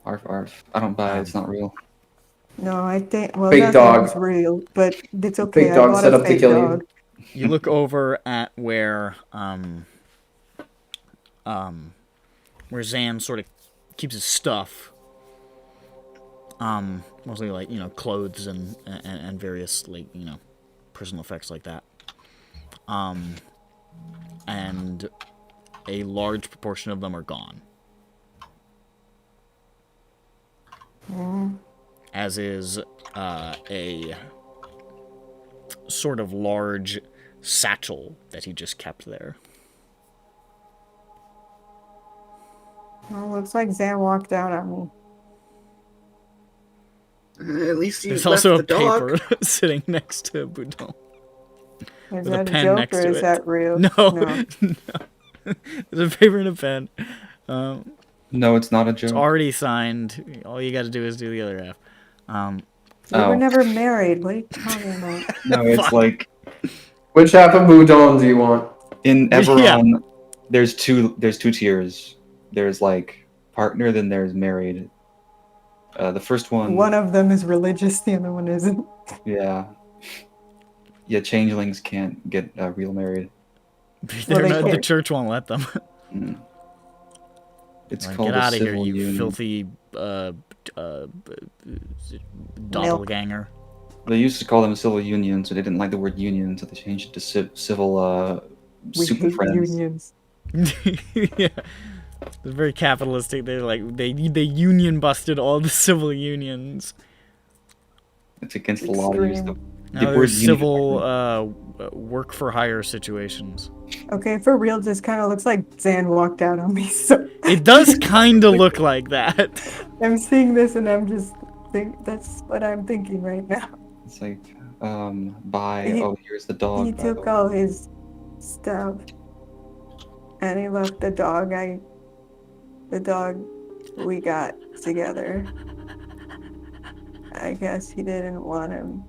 Arf, arf. I don't buy it. It's not real. No, I think well Fake that dog. was real, but it's okay. Fake I dog bought set a up to fake kill you. dog. You look over at where Zaan sort of keeps his stuff. Mostly like, you know, clothes and various, like, you know, personal effects like that. And a large proportion of them are gone. As is a sort of large satchel that he just kept there. Well, looks like Zan walked out on me. At least you There's left also the a dog. paper sitting next to Boudon. Is With a that a pen joke next or to is it. that real? No. No. There's a paper and a pen. No, it's not a It's joke. already signed. All you got to do is do the other half. We Oh. were never married. What are you talking about? No, it's Fuck. like Which half of Boudon do you want? in Yeah. EBERRON, there's two tiers. There's like partner, then there's married. The first one, One of them is religious, the other one isn't. yeah, changelings can't get real married. They're they not, the can't. church won't let them. Mm. It's Like, called get a out of here, civil you union. filthy doppelganger. They used to call them a civil union, so they didn't like the word union, so they changed it to civil We super hate friends. unions. Yeah. It's very capitalistic. They're like they union busted all the civil unions. It's against the law to use the Now word there's union. civil work for hire situations. Okay, for real, this kind of looks like Zan walked out on me. So It does kind of look like that. I'm seeing this and I'm just that's what I'm thinking right now. It's like, bye. He- Oh, here's the dog. He by the took way. all his stuff and he left the dog. The dog we got together. I guess he didn't want him.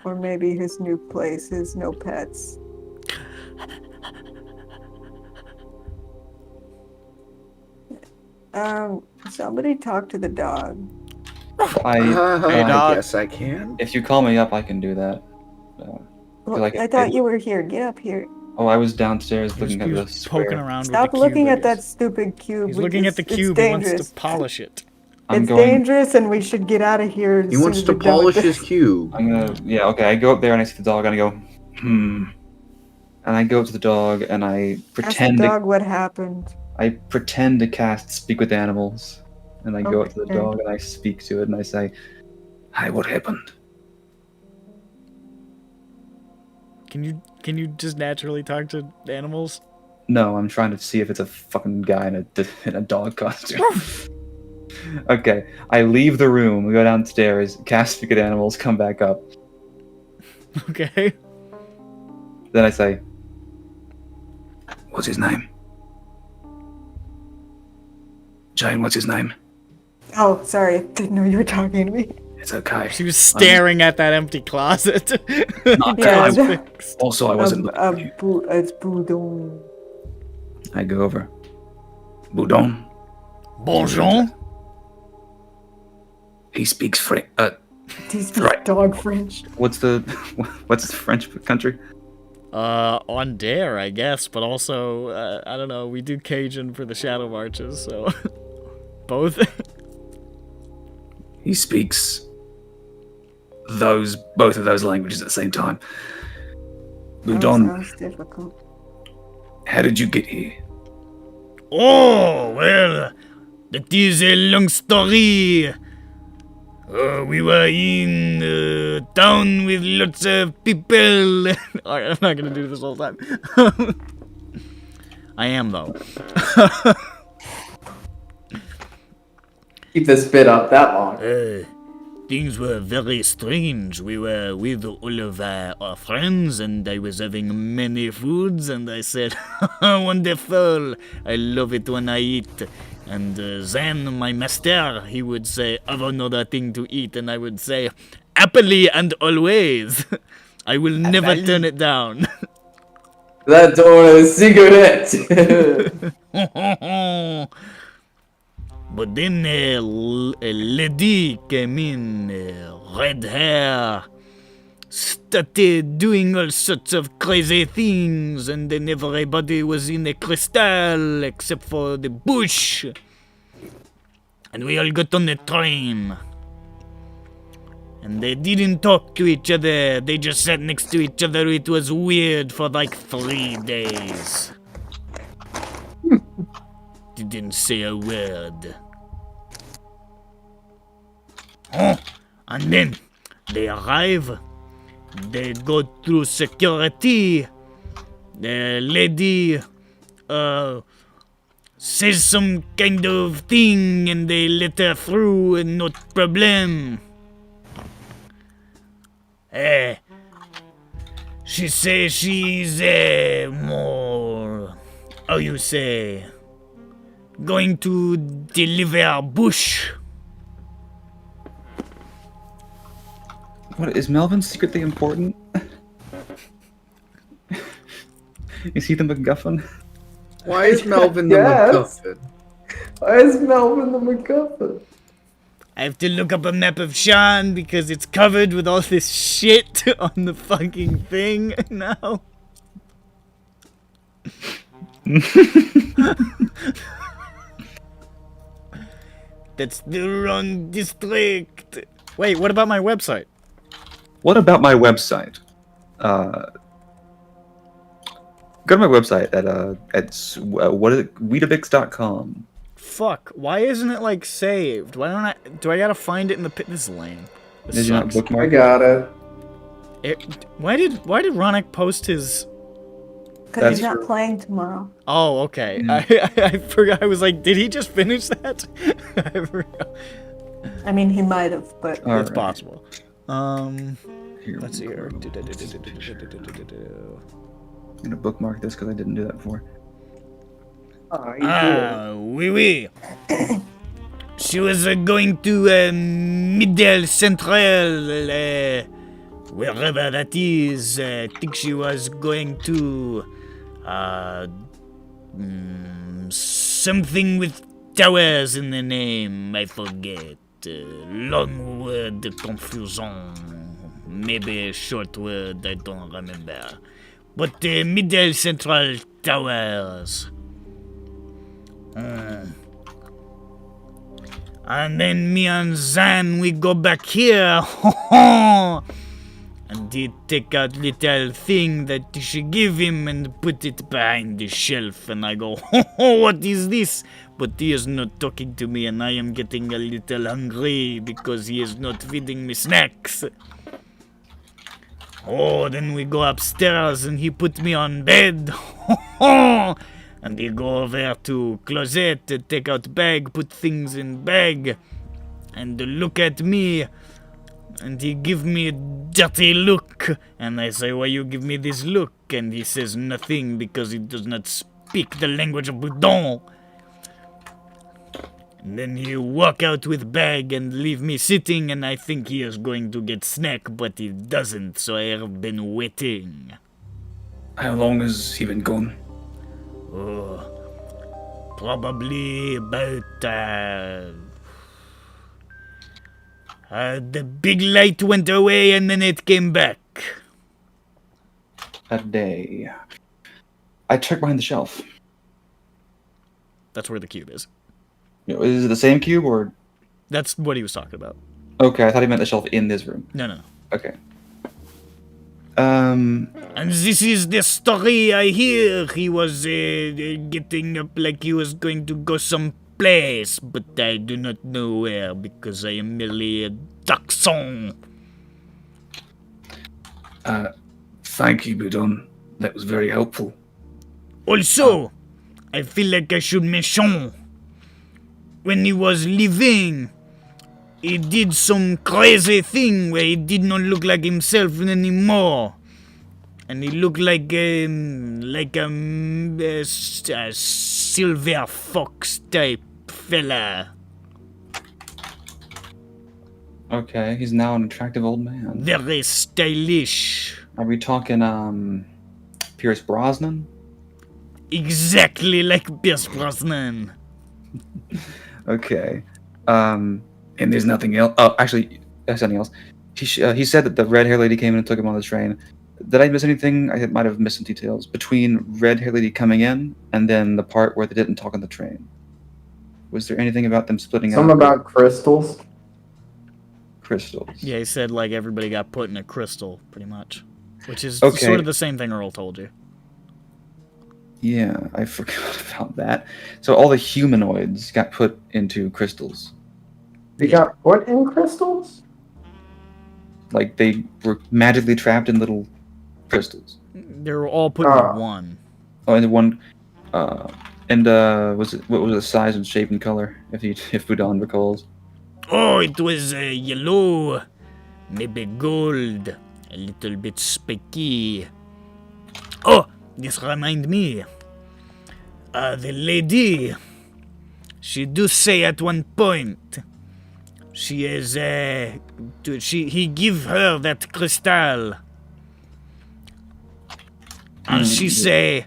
Or maybe his new place is no pets. Somebody talk to the dog. I, Hey, I dog. guess I can. if you call me up, I can do that. Well, like I it- thought you were here. Get up here. Oh, I was downstairs He looking at the was poking square. around Stop with the looking cube, I at that guess. stupid cube. He's looking at the It's cube. He wants dangerous. to polish it. I'm It's going. dangerous, and we should get out of here. as He soon wants as to we're done with polish his this. cube. I'm gonna. Yeah. Okay. I go up there and I see the dog and I go, and I go up to the dog and I Ask the pretend. dog what happened. I pretend to cast speak with animals, and I go up to the Okay. dog and I speak to it and I say, "Hi, what happened?" Can you just naturally talk to animals? No, I'm trying to see if it's a fucking guy in a dog costume. Okay, I leave the room, go downstairs, cast speak with animals, come back up. Okay. Then I say, "What's his name?" Jain, what's his name? Oh, sorry. I didn't know you were talking to me. It's okay. She was staring at that empty closet. Not Yeah, that I- Fixed. Also, I wasn't looking at you. It's Boudon. I go over. Boudon? Bonjour. He speaks French. These Right. dog French. What's the French country? On dare, I guess, but also, I don't know, we do Cajun for the Shadow Marches, so... Both? He speaks both of those languages at the same time. Boudon, Sounds difficult. how did you get here? Oh, well, that is a long story. We were in town with lots of people. Alright, I'm not gonna do this all the time. I am, though. Keep this bit up that long. Things were very strange. We were with all of our friends, and I was having many foods, and I said, wonderful, I love it when I eat. And Zaan, my master, he would say, "Have another thing to eat," and I would say, "Happily and always." I will never turn it down. That's a cigarette. But then a lady came in, red hair, started doing all sorts of crazy things, and then everybody was in a crystal except for the bush. And we all got on the train. And they didn't talk to each other, they just sat next to each other. It was weird for like 3 days. Didn't say a word. Oh, and then they arrive. They go through security. The lady says some kind of thing and they let her through and no problem. She says she's more, how you say, going to deliver bush. What is Melvin secretly important? Is he the MacGuffin? Why is Melvin the Yes. MacGuffin? Why is Melvin the MacGuffin? I have to look up a map of Sharn because it's covered with all this shit on the fucking thing now. That's the wrong district. Wait, what about my website? What about my website? Go to my website at what is it? Weetabix.com. Fuck, why isn't it like saved? Why don't I, do I gotta find it in the pit? This is lame. This Did you not sucks. bookmark I got it. Why did Ronick post his? Because That's he's not true. playing tomorrow. Oh, okay. I forgot. I was like, did he just finish that? I forgot. I mean, he might have, but It's Alright. possible. Here, Let's see here. I'm gonna bookmark this because I didn't do that before. Oh, you did. Oui, oui. She was going to Middle Central, wherever that is. I think she was going to something with towers in the name. I forget. Long word confusion. Maybe a short word. I don't remember. But Middle Central Towers. And then me and Zaan, we go back here. And he take out little thing that she give him and put it behind the shelf. And I go, what is this? But he is not talking to me and I am getting a little hungry because he is not feeding me snacks. Oh, then we go upstairs and he put me on bed. And he go over to closet, take out bag, put things in bag, and look at me. And he give me a dirty look. And I say, why you give me this look? And he says nothing because he does not speak the language of Boudon. And then he walk out with bag and leave me sitting, and I think he is going to get snack, but he doesn't, so I have been waiting. How long has he been gone? Oh, probably about the big light went away and then it came back. A day. I checked behind the shelf. That's where the cube is. Is it the same cube or? That's what he was talking about. Okay, I thought he meant the shelf in this room. No. Okay. And this is the story I hear. He was getting up like he was going to go someplace, but I do not know where because I am merely a dachshund. Thank you, Boudon. That was very helpful. Also, I feel like I should mention, when he was leaving, he did some crazy thing where he did not look like himself anymore. And he looked like a silver fox type fella. Okay, he's now an attractive old man. Very stylish. Are we talking Pierce Brosnan? Exactly like Pierce Brosnan. Okay. And there's nothing else. Oh, actually, there's something else. He said that the red-haired lady came in and took him on the train. Did I miss anything? I might have missed some details between red-haired lady coming in and then the part where they didn't talk on the train. Was there anything about them splitting Something up? about crystals. Crystals. Yeah, he said like everybody got put in a crystal, pretty much. Which is Okay. sort of the same thing Earl told you. Yeah, I forgot about that. So all the humanoids got put into crystals. They got put in crystals? Like they were magically trapped in little crystals. They were all put Ah. in one. Oh, and the one, was it, what was the size and shape and color? If Budon recalls. Oh, it was yellow, maybe gold, a little bit spiky. Oh, this remind me. The lady, she do say at one point, she is, he give her that crystal. And she say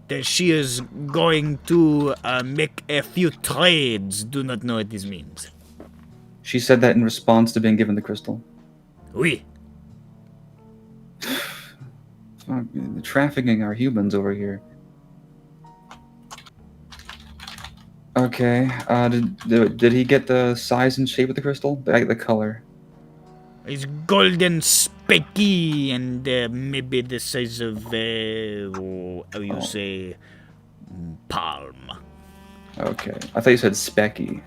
that she is going to make a few trades. Do not know what this means. She said that in response to being given the crystal. Oui. Fuck, the trafficking our humans over here. Okay. Did he get the size and shape of the crystal? The color. It's golden spiky and maybe the size of, how you say, palm. Okay. I thought you said specky.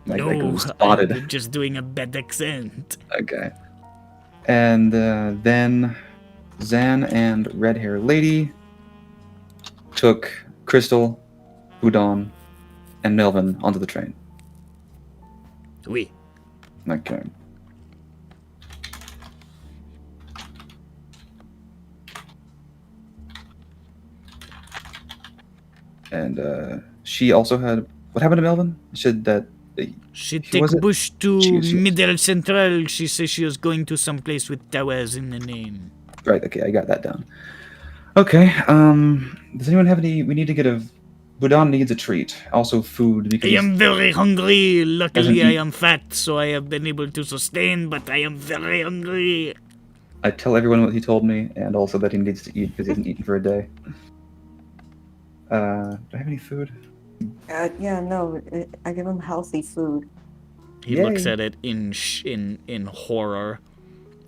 Like it No, was spotted. I'm just doing a bad accent. Okay. And then Zaan and Red Hair Lady took Crystal, Udon, and Melvin onto the train. Oui. Okay. And she also had... What happened to Melvin? She said that... She She take wasn't- Bush to she was- Middle Central. She says she was going to some place with towers in the name. Right, okay, I got that down. Okay, does anyone have any... We need to get a... Budon needs a treat. Also food, I because... am very hungry. Luckily, Doesn't I eat- am fat, so I have been able to sustain, but I am very hungry. I tell everyone what he told me, and also that he needs to eat because he hasn't eaten for a day. Do I have any food? Yeah, no, I give him healthy food. He Yay. looks at it in horror,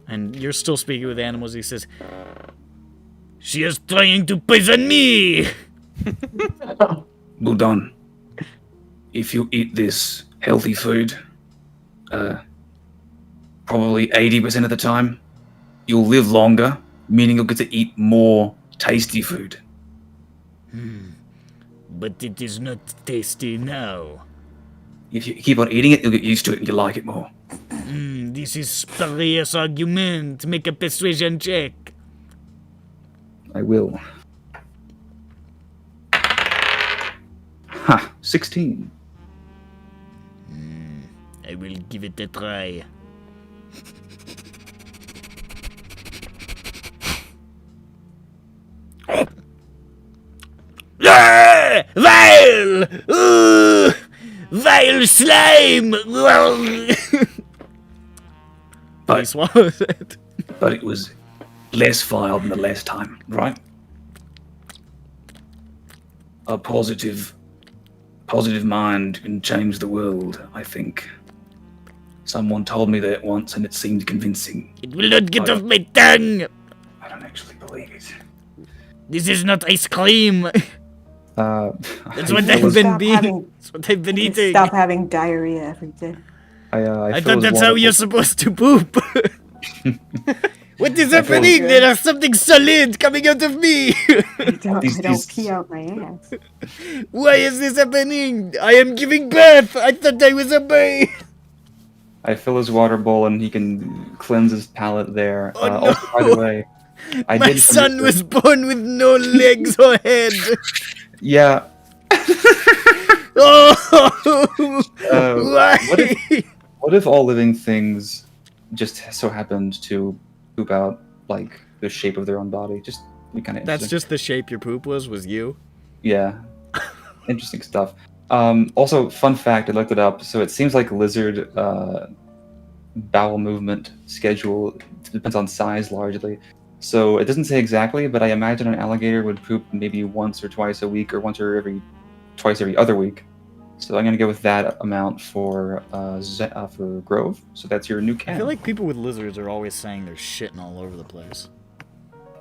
and you're still speaking with animals. He says, "She is trying to poison me." Budon, if you eat this healthy food, probably 80% of the time, you'll live longer, meaning you'll get to eat more tasty food. But it is not tasty now. If you keep on eating it, you'll get used to it and you'll like it more. This is spurious argument. Make a persuasion check. I will. Ha! 16. I will give it a try. Ah! Vile! Vile slime! But- He swallows it. But it was less vile than the last time, right? A positive mind can change the world, I think. Someone told me that once and it seemed convincing. It will not get off my tongue! I don't actually believe it. This is not ice cream! That's what I I've feel been Stop being. having- That's what I've been eating. Stop having diarrhea every day. I feel thought as that's how you're wonderful. supposed to poop. What is I feel- happening? There's something solid coming out of me. I don't These- pee out my ass. Why is this happening? I am giving birth. I thought I was a boy. I fill his water bowl and he can cleanse his palate there. Oh, Also, by no. the way, I My did son was born with no legs or head. Yeah. Oh! What if all living things just so happened to poop out like the shape of their own body? Just be kind of That's just the shape your poop was you. yeah, interesting stuff. Also, fun fact, I looked it up. So it seems like lizard bowel movement schedule depends on size largely. So it doesn't say exactly, but I imagine an alligator would poop maybe once or twice a week, or twice every other week. So I'm gonna go with that amount for Grove. So that's your new I can. feel like people with lizards are always saying they're shitting all over the place.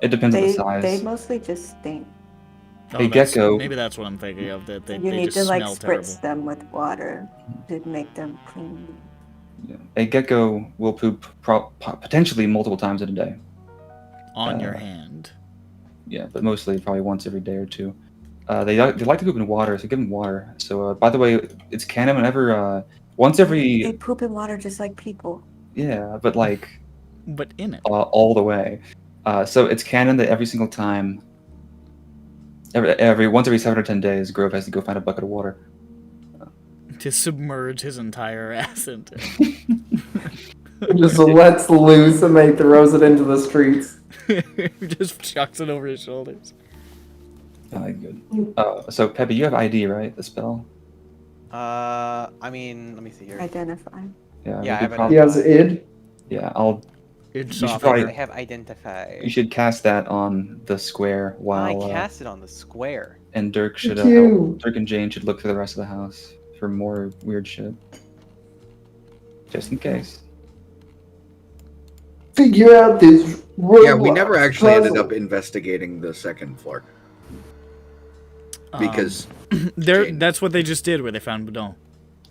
It depends on the They size. mostly just stink. A gecko. Maybe that's what I'm thinking of. That they You need just to like smell spritz terrible. them with water to make them clean. Yeah. A gecko will poop potentially multiple times in a day. On your hand. Yeah, but mostly probably once every day or two. They like to poop in water, so give them water. So by the way, it's canon whenever once They every poop in water just like people. yeah, but like But in it. all the way. So it's canon that every single time, once every 7 or 10 days, Grove has to go find a bucket of water. To submerge his entire ass into. Just lets loose and they throws it into the streets. Just chucks it over his shoulders. Good. So Peppy, you have ID, right? The spell. I mean, let me see here. Identify. Yeah. Yeah, I we have could it. prob- He has id. Yeah, It's You should soft. probably- I have identify. You should cast that on the square I while cast it on the square. and Dirk should Thank you. Dirk and Jane should look through the rest of the house for more weird shit. Just in case. Figure out this robot Yeah, we never actually ended puzzle. up investigating the second floor because. That's what they just did where they found Boudon.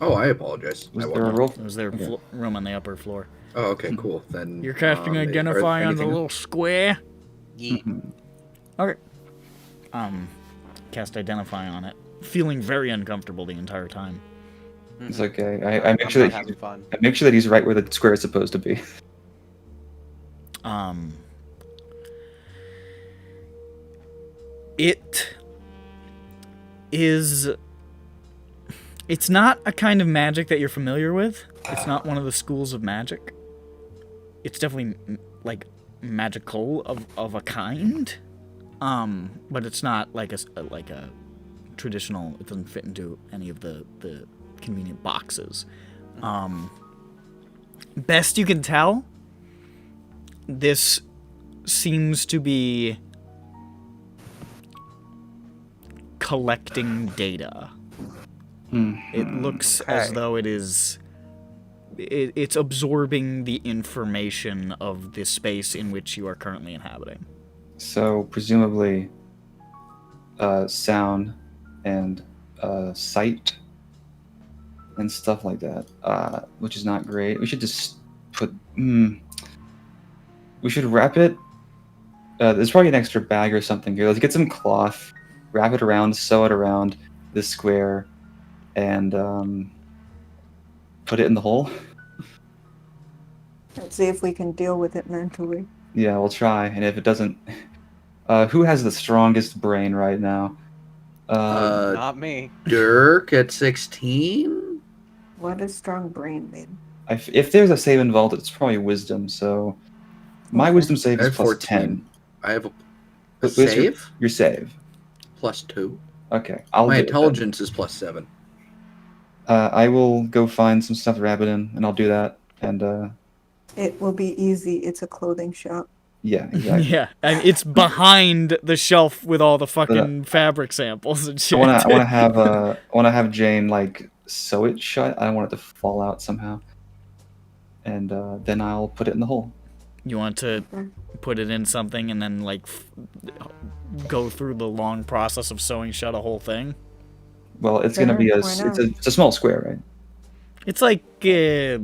Oh, I apologize. Was I there a wasn't- roll? It was their room on the upper floor. Oh, okay, cool. Then You're casting are Identify on the anything- little square. Yeet. Okay. Cast Identify on it. Feeling very uncomfortable the entire time. It's okay. I make sure I'm that not having fun. I make sure that he's right where the square is supposed to be. It is. It's not a kind of magic that you're familiar with. It's not one of the schools of magic. It's definitely like magical of a kind. But it's not like a traditional. It doesn't fit into any of the convenient boxes. Best you can tell, this seems to be collecting data. It looks as Okay. though it's absorbing the information of the space in which you are currently inhabiting. So presumably, sound and sight and stuff like that, which is not great. We should just put. We should wrap it. There's probably an extra bag or something here. Let's get some cloth, wrap it around, sew it around this square, and put it in the hole. Let's see if we can deal with it mentally. Yeah, we'll try. And if it doesn't, who has the strongest brain right now? Not me. Dirk at 16. What does strong brain mean? If there's a save involved, it's probably wisdom. So my Okay. wisdom save I is have plus 14. 10. I have a What's your- save Your save. plus 2. Okay, I'll My do it then. intelligence is plus 7. I will go find some stuff to wrap it in, and I'll do that. And It will be easy. It's a clothing shop. yeah, exactly. Yeah, and it's behind the shelf with all the fucking fabric samples and shit. I want to have Jane like sew it shut. I don't want it to fall out somehow. And then I'll put it in the hole. You want to put it in something and then like go through the long process of sewing shut a whole thing? Well, it's gonna be Sure, why not? it's a small square, right? It's like it's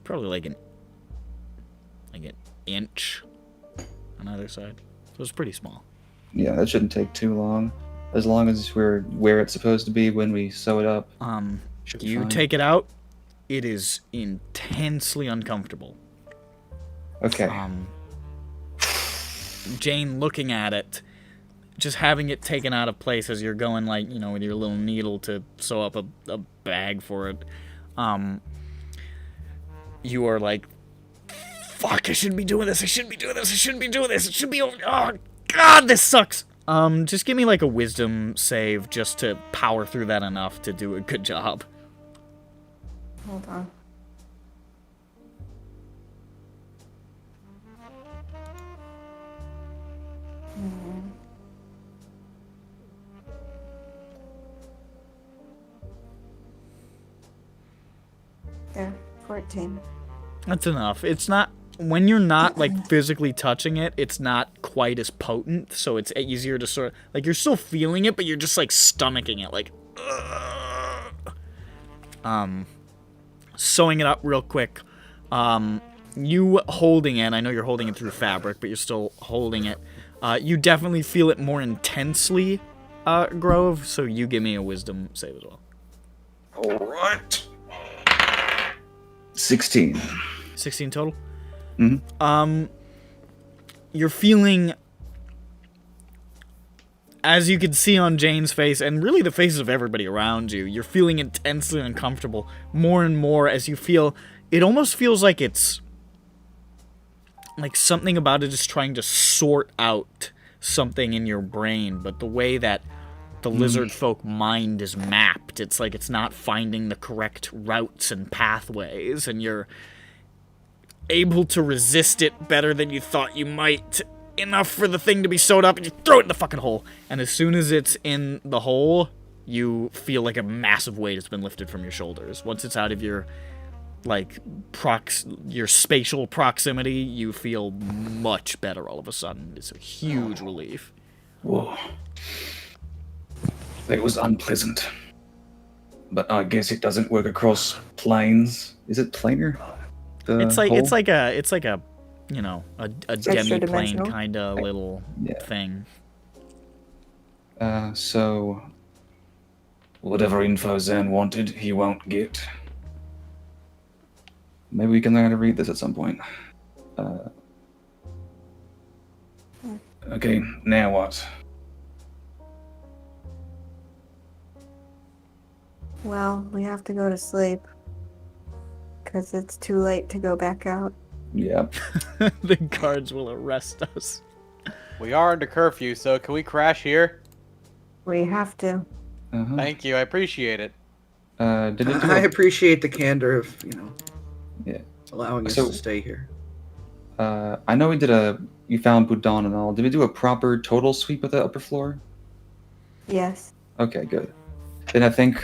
probably like an inch on either side. So it's pretty small. Yeah, that shouldn't take too long, as long as we're where it's supposed to be when we sew it up. Should be You fine. take it out, it is intensely uncomfortable. Okay. Jane looking at it, just having it taken out of place as you're going, like, you know, with your little needle to sew up a bag for it. You are like, fuck, I shouldn't be doing this, I shouldn't be doing this, I shouldn't be doing this, it should be over. Oh, God, this sucks. Just give me, like, a wisdom save just to power through that enough to do a good job. Hold on. There, 14. That's enough. It's not, when you're not, like, physically touching it, it's not quite as potent, so it's easier to sort of, like, you're still feeling it, but you're just, like, stomaching it, like, sewing it up real quick. You holding it, I know you're holding it through fabric, but you're still holding it. You definitely feel it more intensely, Grove, so you give me a wisdom save as well. Alright. 16. 16 total? Mm-hmm. You're feeling, as you can see on Jane's face, and really the faces of everybody around you, you're feeling intensely uncomfortable more and more as you feel, it almost feels like it's, like something about it is trying to sort out something in your brain, but the way that the lizard folk mind is mapped, it's like it's not finding the correct routes and pathways, and you're able to resist it better than you thought you might, enough for the thing to be sewed up, and you throw it in the fucking hole. And as soon as it's in the hole, you feel like a massive weight has been lifted from your shoulders. Once it's out of your, like, your spatial proximity, you feel much better all of a sudden. It's a huge relief. Whoa. That was unpleasant. But I guess it doesn't work across planes. Is it planar? It's like a you know, a demi-plane dimensional? kind of little thing. So Whatever info Zaan wanted, he won't get. maybe we can learn how to read this at some point. Okay, now what? Well, we have to go to sleep. Because it's too late to go back out. Yeah. The guards will arrest us. We are under curfew, so can we crash here? We have to. Uh-huh. Thank you, I appreciate it. Did it do I a- appreciate the candor of, you know, Yeah. allowing us So- to stay here. I know you found Budan and all. Did we do a proper total sweep of the upper floor? Yes. Okay, good. Then I think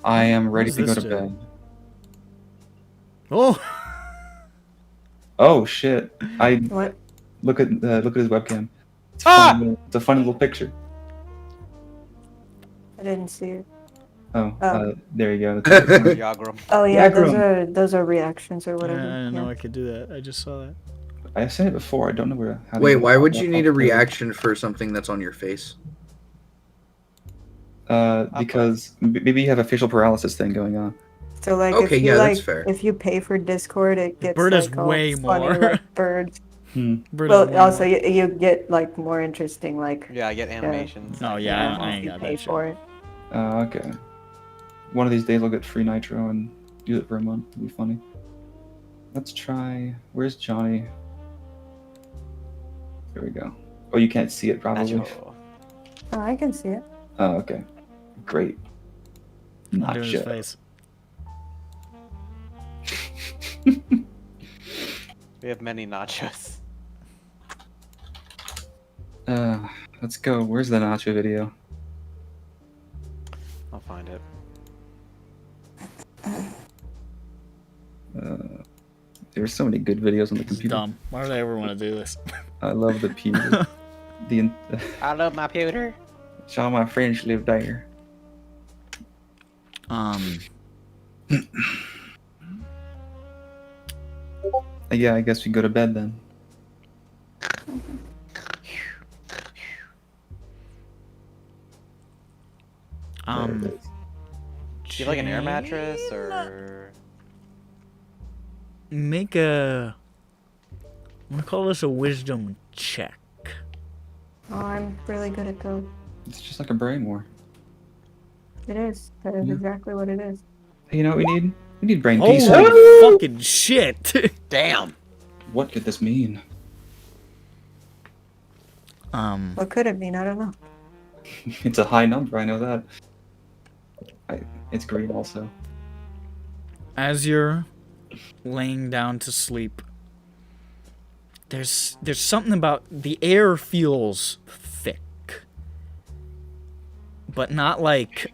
I am ready does to go this to do? bed. Oh! Oh shit! What? Look at his webcam. It's, Ah! it's a funny little picture. I didn't see it. Oh, Oh. there you go. Yagrum. Oh yeah, Yagrum. those are reactions or I whatever. didn't know Yeah. I could do that. I just saw that. I said it before. I don't know how to Wait, do why it. would you need a I'll- reaction for something that's on your face? Because maybe you have a facial paralysis thing going on. So like Okay, if you yeah, like that's fair. if you pay for Discord, it gets Bird is like all way funny, more. like birds. Bird is Well, way also more. you get like more interesting like Yeah, I get animations. Oh you yeah, know, I if ain't you got pay that shit. for it. Okay. One of these days I'll get free nitro and use it for a month. It'll be funny. Let's try. Where's Johnny? There we go. Oh, you can't see it probably. Nacho. Oh, I can see it. Oh, okay. Great. I'm doing his Nacho. face. We have many nachos. Let's go. Where's the nacho video? I'll find it. There's so many good videos on the It's computer. dumb. Why would I ever want to do this? I love the pewter. I love my pewter. All my friends live there. Yeah, I guess we go to bed then. There it is. Do you have like an air mattress or? Make a. I'm gonna call this a wisdom check. Oh, I'm really good at those. It's just like a brain war. It is. That is Yeah. exactly what it is. Hey, you know what we need? We need brain peace. Holy fucking shit! Damn. What could this mean? What could it mean? I don't know. It's a high number, I know that. It's green also. As you're laying down to sleep, there's something about the air feels thick, but not like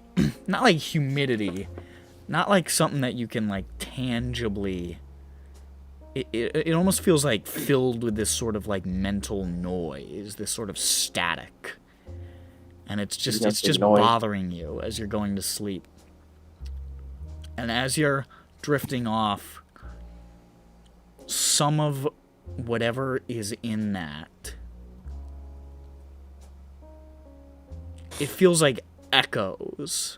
not like humidity, not like something that you can like tangibly. It almost feels like filled with this sort of like mental noise, this sort of static, and it's just noise. bothering you as you're going to sleep. And as you're drifting off, some of whatever is in that, it feels like echoes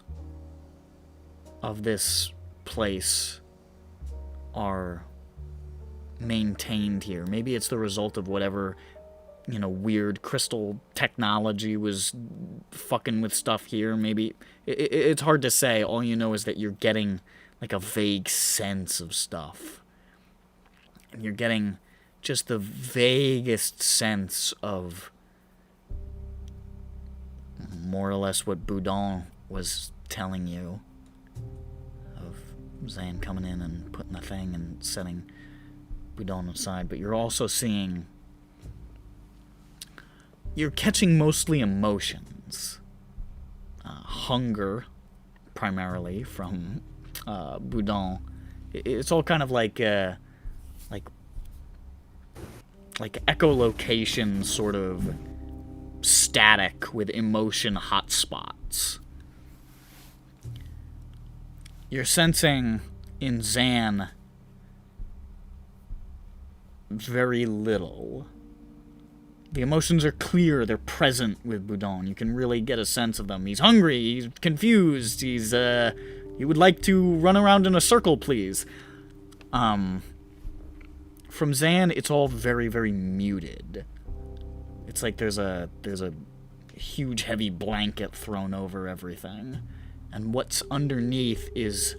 of this place are maintained here. Maybe it's the result of whatever, weird crystal technology was fucking with stuff here. Maybe it's hard to say. All you know is that you're getting like a vague sense of stuff. And you're getting just the vaguest sense of more or less what Boudon was telling you, of Zaan coming in and putting the thing and setting Boudon aside. But you're also seeing, you're catching mostly emotions. Hunger, primarily, from Boudon. It's all kind of like echolocation sort of static with emotion hotspots. You're sensing in Zaan very little. The emotions are clear, they're present with Boudon. You can really get a sense of them. He's hungry, he's confused, he would like to run around in a circle, please. From Zaan, it's all very, very muted. It's like there's a huge, heavy blanket thrown over everything. And what's underneath is...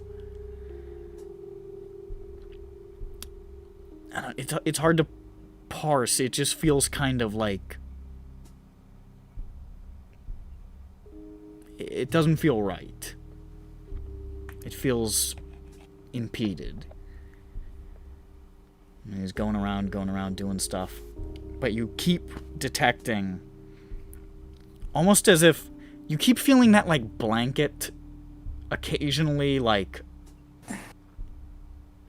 it's hard to parse. It just feels kind of like... it doesn't feel right. It feels impeded. And he's going around doing stuff. But you keep detecting, almost as if you keep feeling that like blanket occasionally like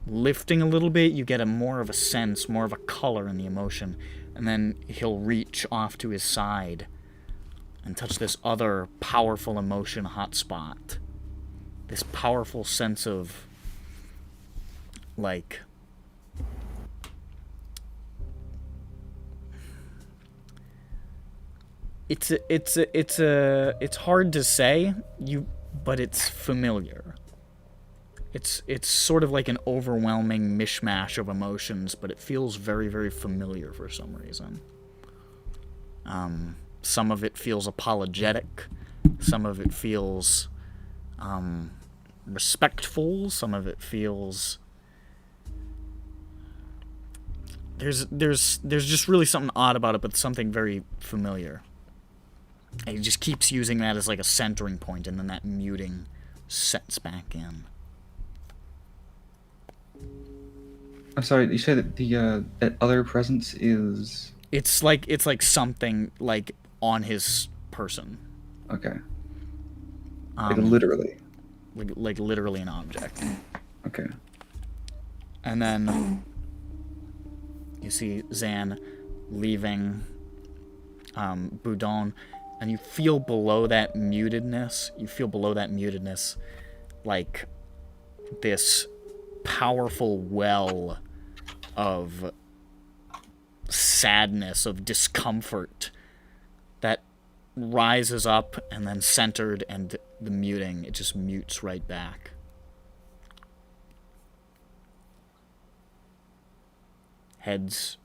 lifting a little bit. You get more of a sense, more of a color in the emotion. And then he'll reach off to his side and touch this other powerful emotion hotspot. This powerful sense of like... It's hard to say, but it's familiar. It's sort of like an overwhelming mishmash of emotions, but it feels very, very familiar for some reason. Some of it feels apologetic, some of it feels respectful, some of it feels... There's just really something odd about it, but something very familiar. And he just keeps using that as like a centering point, and then that muting sets back in. I'm sorry, you said that the that other presence is... It's like something like on his person. Okay. Like literally. Like literally an object. Okay. And then you see Zaan leaving Boudon, and you feel below that mutedness, like this powerful well of sadness, of discomfort that rises up and then centered, and the muting, it just mutes right back. Heads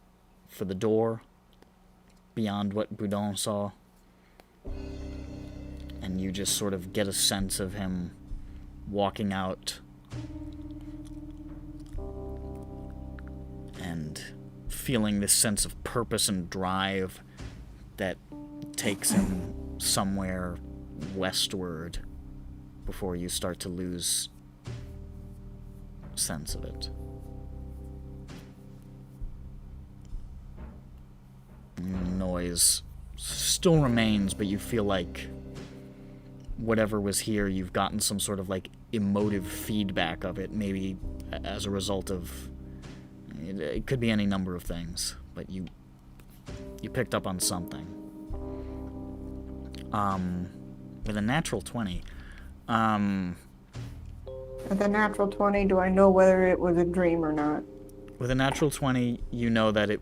for the door. beyond what Boudon saw. And you just sort of get a sense of him walking out and feeling this sense of purpose and drive that takes him somewhere westward before you start to lose sense of it. Noise still remains, but you feel like whatever was here, you've gotten some sort of like emotive feedback of it, maybe as a result of, it could be any number of things, but you picked up on something. With a natural 20. With a natural 20, do I know whether it was a dream or not? With a natural 20, you know that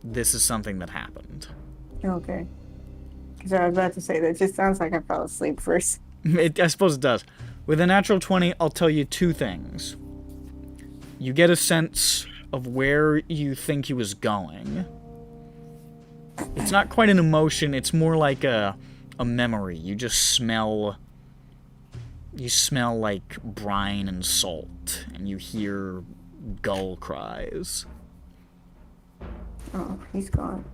this is something that happened. Okay. Because I was about to say, that just sounds like I fell asleep first. I suppose it does. With a natural 20, I'll tell you two things. You get a sense of where you think he was going. It's not quite an emotion, it's more like a memory. You just smell like brine and salt, and you hear gull cries. Oh, he's gone.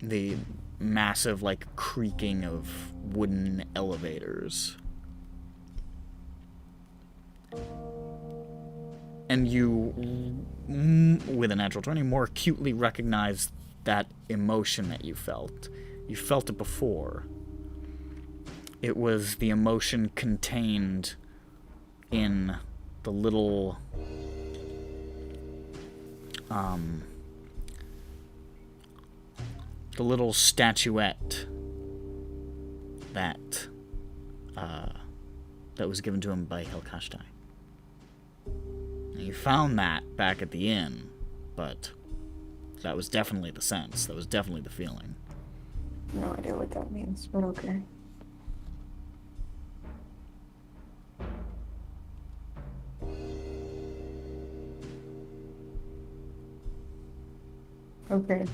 The massive, like, creaking of wooden elevators. And you, with a natural 20, more acutely recognize that emotion that you felt. You felt it before. It was the emotion contained in the little statuette that was given to him by Helkashtai. And you found that back at the inn, but that was definitely the sense. That was definitely the feeling. No idea what that means, but okay. Okay.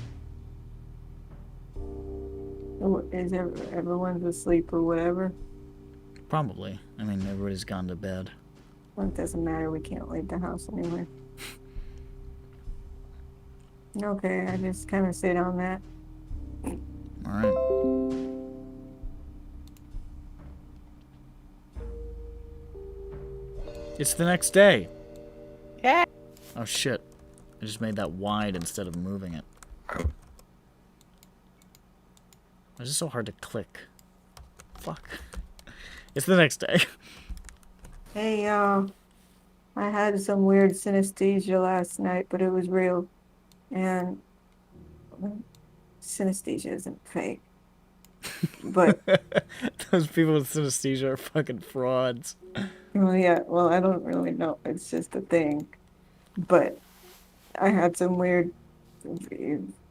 Is everyone's asleep or whatever? Probably. I mean, everybody's gone to bed. Well, it doesn't matter. We can't leave the house anyway. Okay, I just kind of sit on that. Alright. It's the next day. Yeah. Oh shit. I just made that wide instead of moving it. Why is it so hard to click? Fuck. It's the next day. Hey, I had some weird synesthesia last night, but it was real. And synesthesia isn't fake. But Those people with synesthesia are fucking frauds. well, yeah, well, I don't really know. It's just a thing. But I had some weird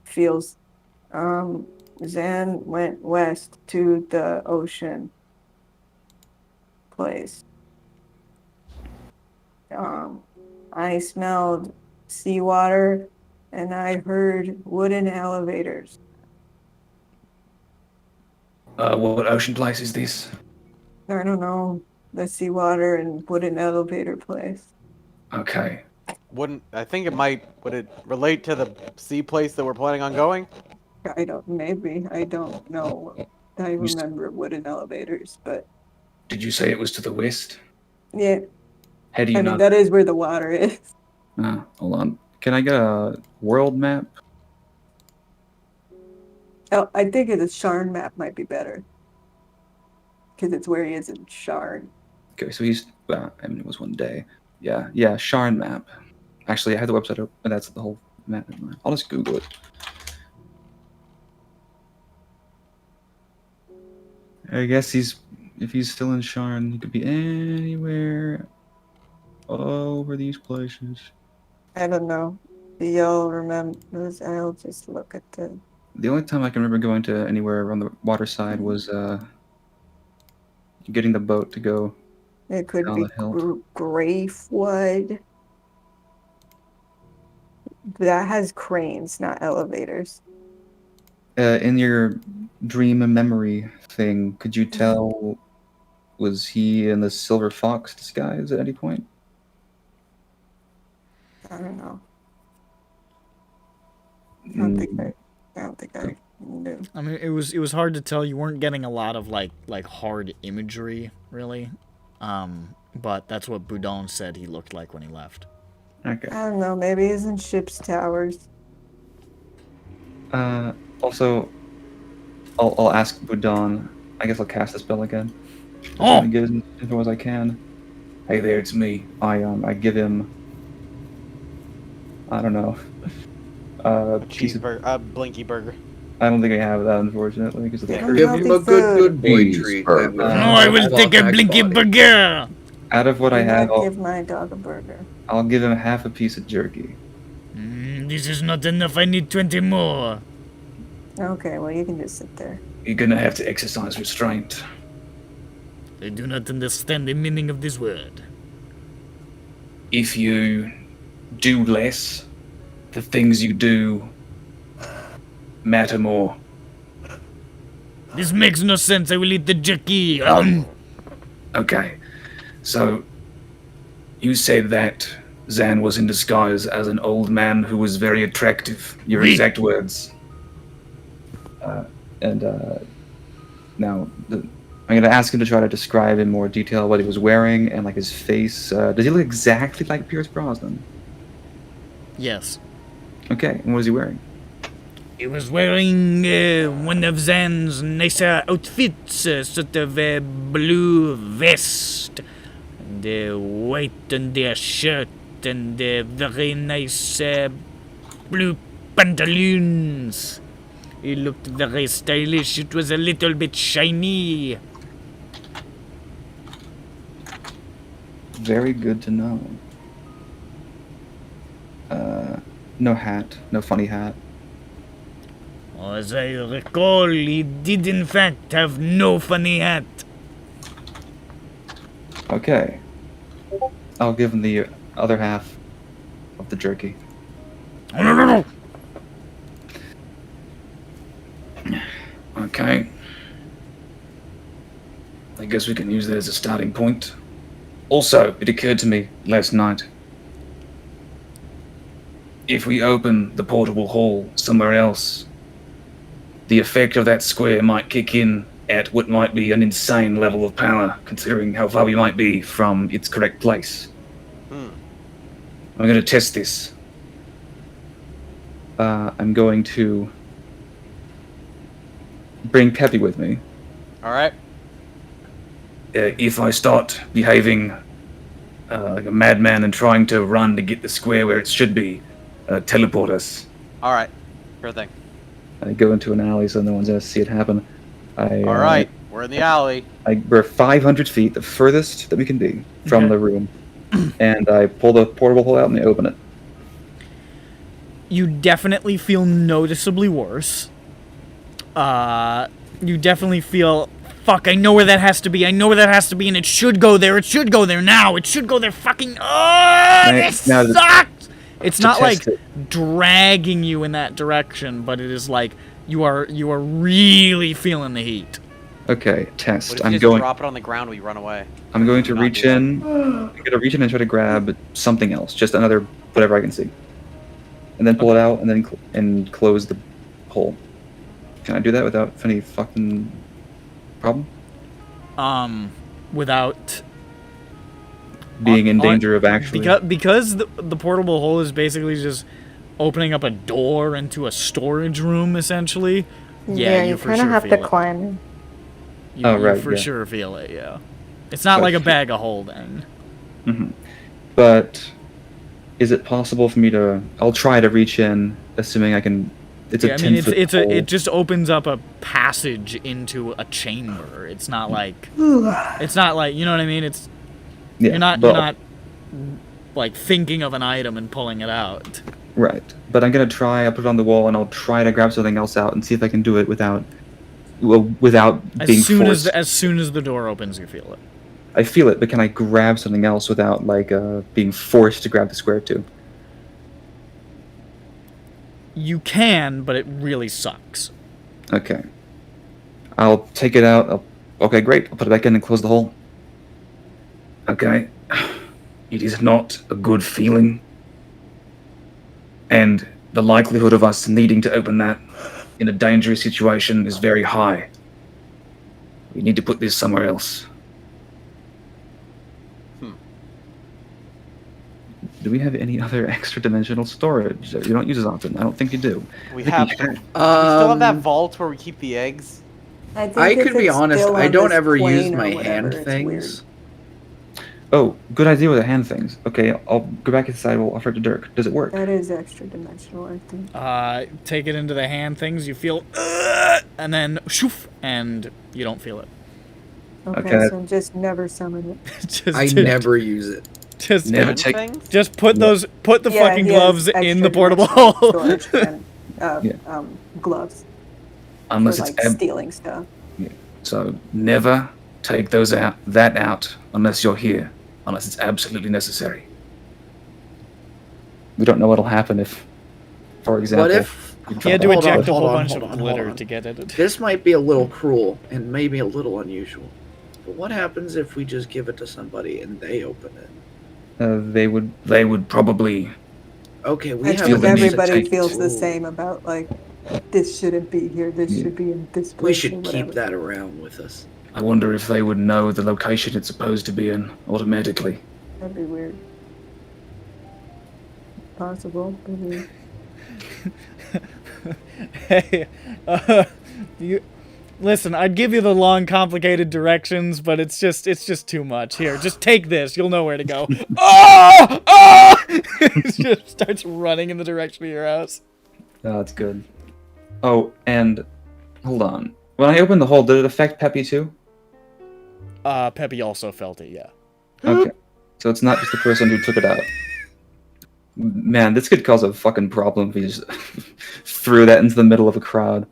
feels. Zaan went west to the ocean place. I smelled seawater and I heard wooden elevators. What ocean place is this? I don't know, the seawater and wooden elevator place. Okay. Would it relate to the sea place that we're planning on going? I don't know. I remember wooden elevators, but Did you say it was to the west? yeah, How do you I mean, know? that is where the water is. Hold on. Can I get a world map? Oh, I think the Sharn map might be better. Because it's where he is in Sharn. Okay, so he's. I mean, it was one day. Yeah, Sharn map. Actually, I had the website open, but that's the whole map. Never mind. I'll just Google it. I guess if he's still in Sharn, he could be anywhere over these places. I don't know. Do y'all remember? I'll just look at the. The only time I can remember going to anywhere on the water side was getting the boat to go It could down be the hill. Gravewood. That has cranes, not elevators. In your dream and memory thing, could you tell, was he in the Silver Fox disguise at any point? I don't know. I Mm, don't think I knew. I mean, it was hard to tell. You weren't getting a lot of like hard imagery, really. But that's what Boudon said he looked like when he left. okay. I don't know. Maybe he's in ship's towers. Also, I'll ask Boudon. I guess I'll cast the spell again. Oh! Get as much info as I can. Hey there, it's me. I give him. I don't know. Piece of, Cheeseburger, Blinky burger. I don't think I have that, unfortunately, because of the Yeah. curse. Give him a good boy Cheeseburger. treat. No, I will take a blinky burger. Out of what I I'm have, gonna give my dog a burger. I'll give him half a piece of jerky. This is not enough. I need 20 more. Okay, well you can just sit there. You're gonna have to exercise restraint. I do not understand the meaning of this word. If you do less, the things you do matter more. This makes no sense. I will eat the jerky. Okay, so you said that Zaan was in disguise as an old man who was very attractive. Your Oui. exact words. Now, I'm gonna ask him to try to describe in more detail what he was wearing and like his face. Does he look exactly like Pierce Brosnan? Yes. Okay, and what is he wearing? He was wearing one of Zan's nicer outfits, sort of a blue vest, and a white undershirt, and very nice blue pantaloons. He looked very stylish. It was a little bit shiny. Very good to know. No hat, no funny hat. As I recall, he did in fact have no funny hat. Okay. I'll give him the other half of the jerky. Okay. I guess we can use that as a starting point. Also, it occurred to me last night. If we open the portable hall somewhere else, the effect of that square might kick in at what might be an insane level of power, considering how far we might be from its correct place. I'm going to test this. I'm going to bring Peppy with me. All right. If I start behaving like a madman and trying to run to get the square where it should be, teleport us. All right. Sure thing. I go into an alley so no one's gonna see it happen. All right. We're in the alley. We're 500 feet, the furthest that we can be from the room, and I pull the portable hole out and I open it. You definitely feel noticeably worse. You definitely feel, fuck, I know where that has to be. I know where that has to be, and it should go there. It should go there now. It should go there fucking... Oh, this now sucks! It's not like test it. dragging you in that direction, but it is like you are really feeling the heat. Okay, test. What if you I'm just going. drop it on the ground when you run away? I'm going to Not reach do that. in. I'm gonna reach in and try to grab something else, just another whatever I can see, and then pull it out and then and close the hole. Can I do that without any fucking problem? Without... Being in on- danger of actually. Because the portable hole is basically just opening up a door into a storage room, essentially. Yeah, you for kind of sure have to feel it. climb in. You, Oh, right, you for yeah. sure feel it, yeah. It's not But- like a bag of holding. But is it possible for me to? I'll try to reach in, assuming I can. It's Yeah, a I 10 mean, foot it hole. just opens up a passage into a chamber. It's not like you know what I mean. It's Yeah, you're not but- like thinking of an item and pulling it out. Right, but I'm gonna try. I'll put it on the wall, and I'll try to grab something else out and see if I can do it without being forced. As soon as the door opens, you feel it. I feel it, but can I grab something else without being forced to grab the square too? You can, but it really sucks. Okay. I'll take it out. Okay, great. I'll put it back in and close the hole. Okay. It is not a good feeling. And the likelihood of us needing to open that in a dangerous situation is very high. We need to put this somewhere else. Do we have any other extra dimensional storage that you don't use as often? I don't think you do. We I have. think We you still have that vault where we keep the eggs. think I if could be it's honest, still I on don't this ever use plane or my whatever, hand it's things. Oh, good idea with the hand things. Okay, I'll go back inside. We'll offer it to Dirk. Does it work? That is extra dimensional, I think. Take it into the hand things. You feel, and then shoof, and you don't feel it. Okay, so just never summon it. just, I never use it. just Never Hand take. things? Just put the Yeah, fucking he has gloves in extra the portable dimensional hole. storage and, Yeah. gloves Unless for it's like stealing stuff. so never take those out unless you're here, unless it's absolutely necessary. We don't know what'll happen if, for example, What if He had to Hold on, eject a hold whole on, bunch hold of on, glitter hold on. to get it. this might be a little cruel and maybe a little unusual, but what happens if we just give it to somebody and they open it? they would. They would probably. Okay, we I have think the need to everybody take feels the Ooh. same about like this shouldn't be here. This Yeah. should be in this place. We or should whatever. keep that around with us. I wonder if they would know the location it's supposed to be in automatically. That'd be weird. Possible. Maybe. Hey, you listen. I'd give you the long, complicated directions, but it's just too much. Here, just take this. You'll know where to go. Oh! Oh! It just starts running in the direction of your house. Oh, that's good. Oh, and hold on. When I opened the hole, did it affect Peppy too? Peppy also felt it. Yeah. Okay. So it's not just the person who took it out. Man, this could cause a fucking problem if we just threw that into the middle of a crowd.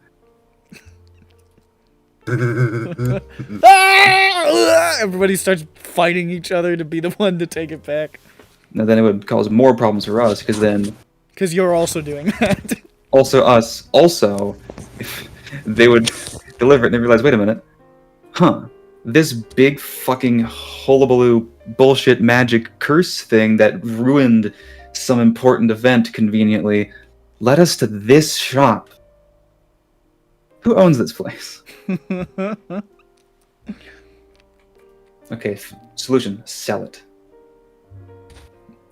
Ah! Everybody starts fighting each other to be the one to take it back. Now then it would cause more problems for us, because then Because you're also doing that. also us, also, if they would deliver it and they realize, wait a minute, this big fucking hullabaloo bullshit magic curse thing that ruined some important event conveniently led us to this shop. Who owns this place? Okay, solution, sell it.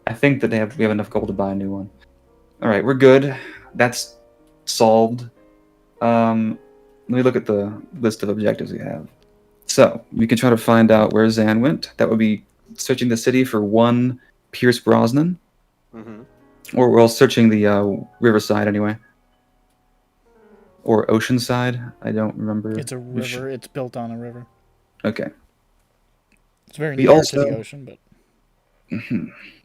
I think that we have enough gold to buy a new one. Alright, we're good. That's solved. Let me look at the list of objectives we have. So, we can try to find out where Zaan went. That would be searching the city for one Pierce Brosnan. Mm-hmm. Or we're all searching the riverside anyway. Or Oceanside. I don't remember. It's a river. It's built on a river. Okay. It's very We near also- to the ocean, but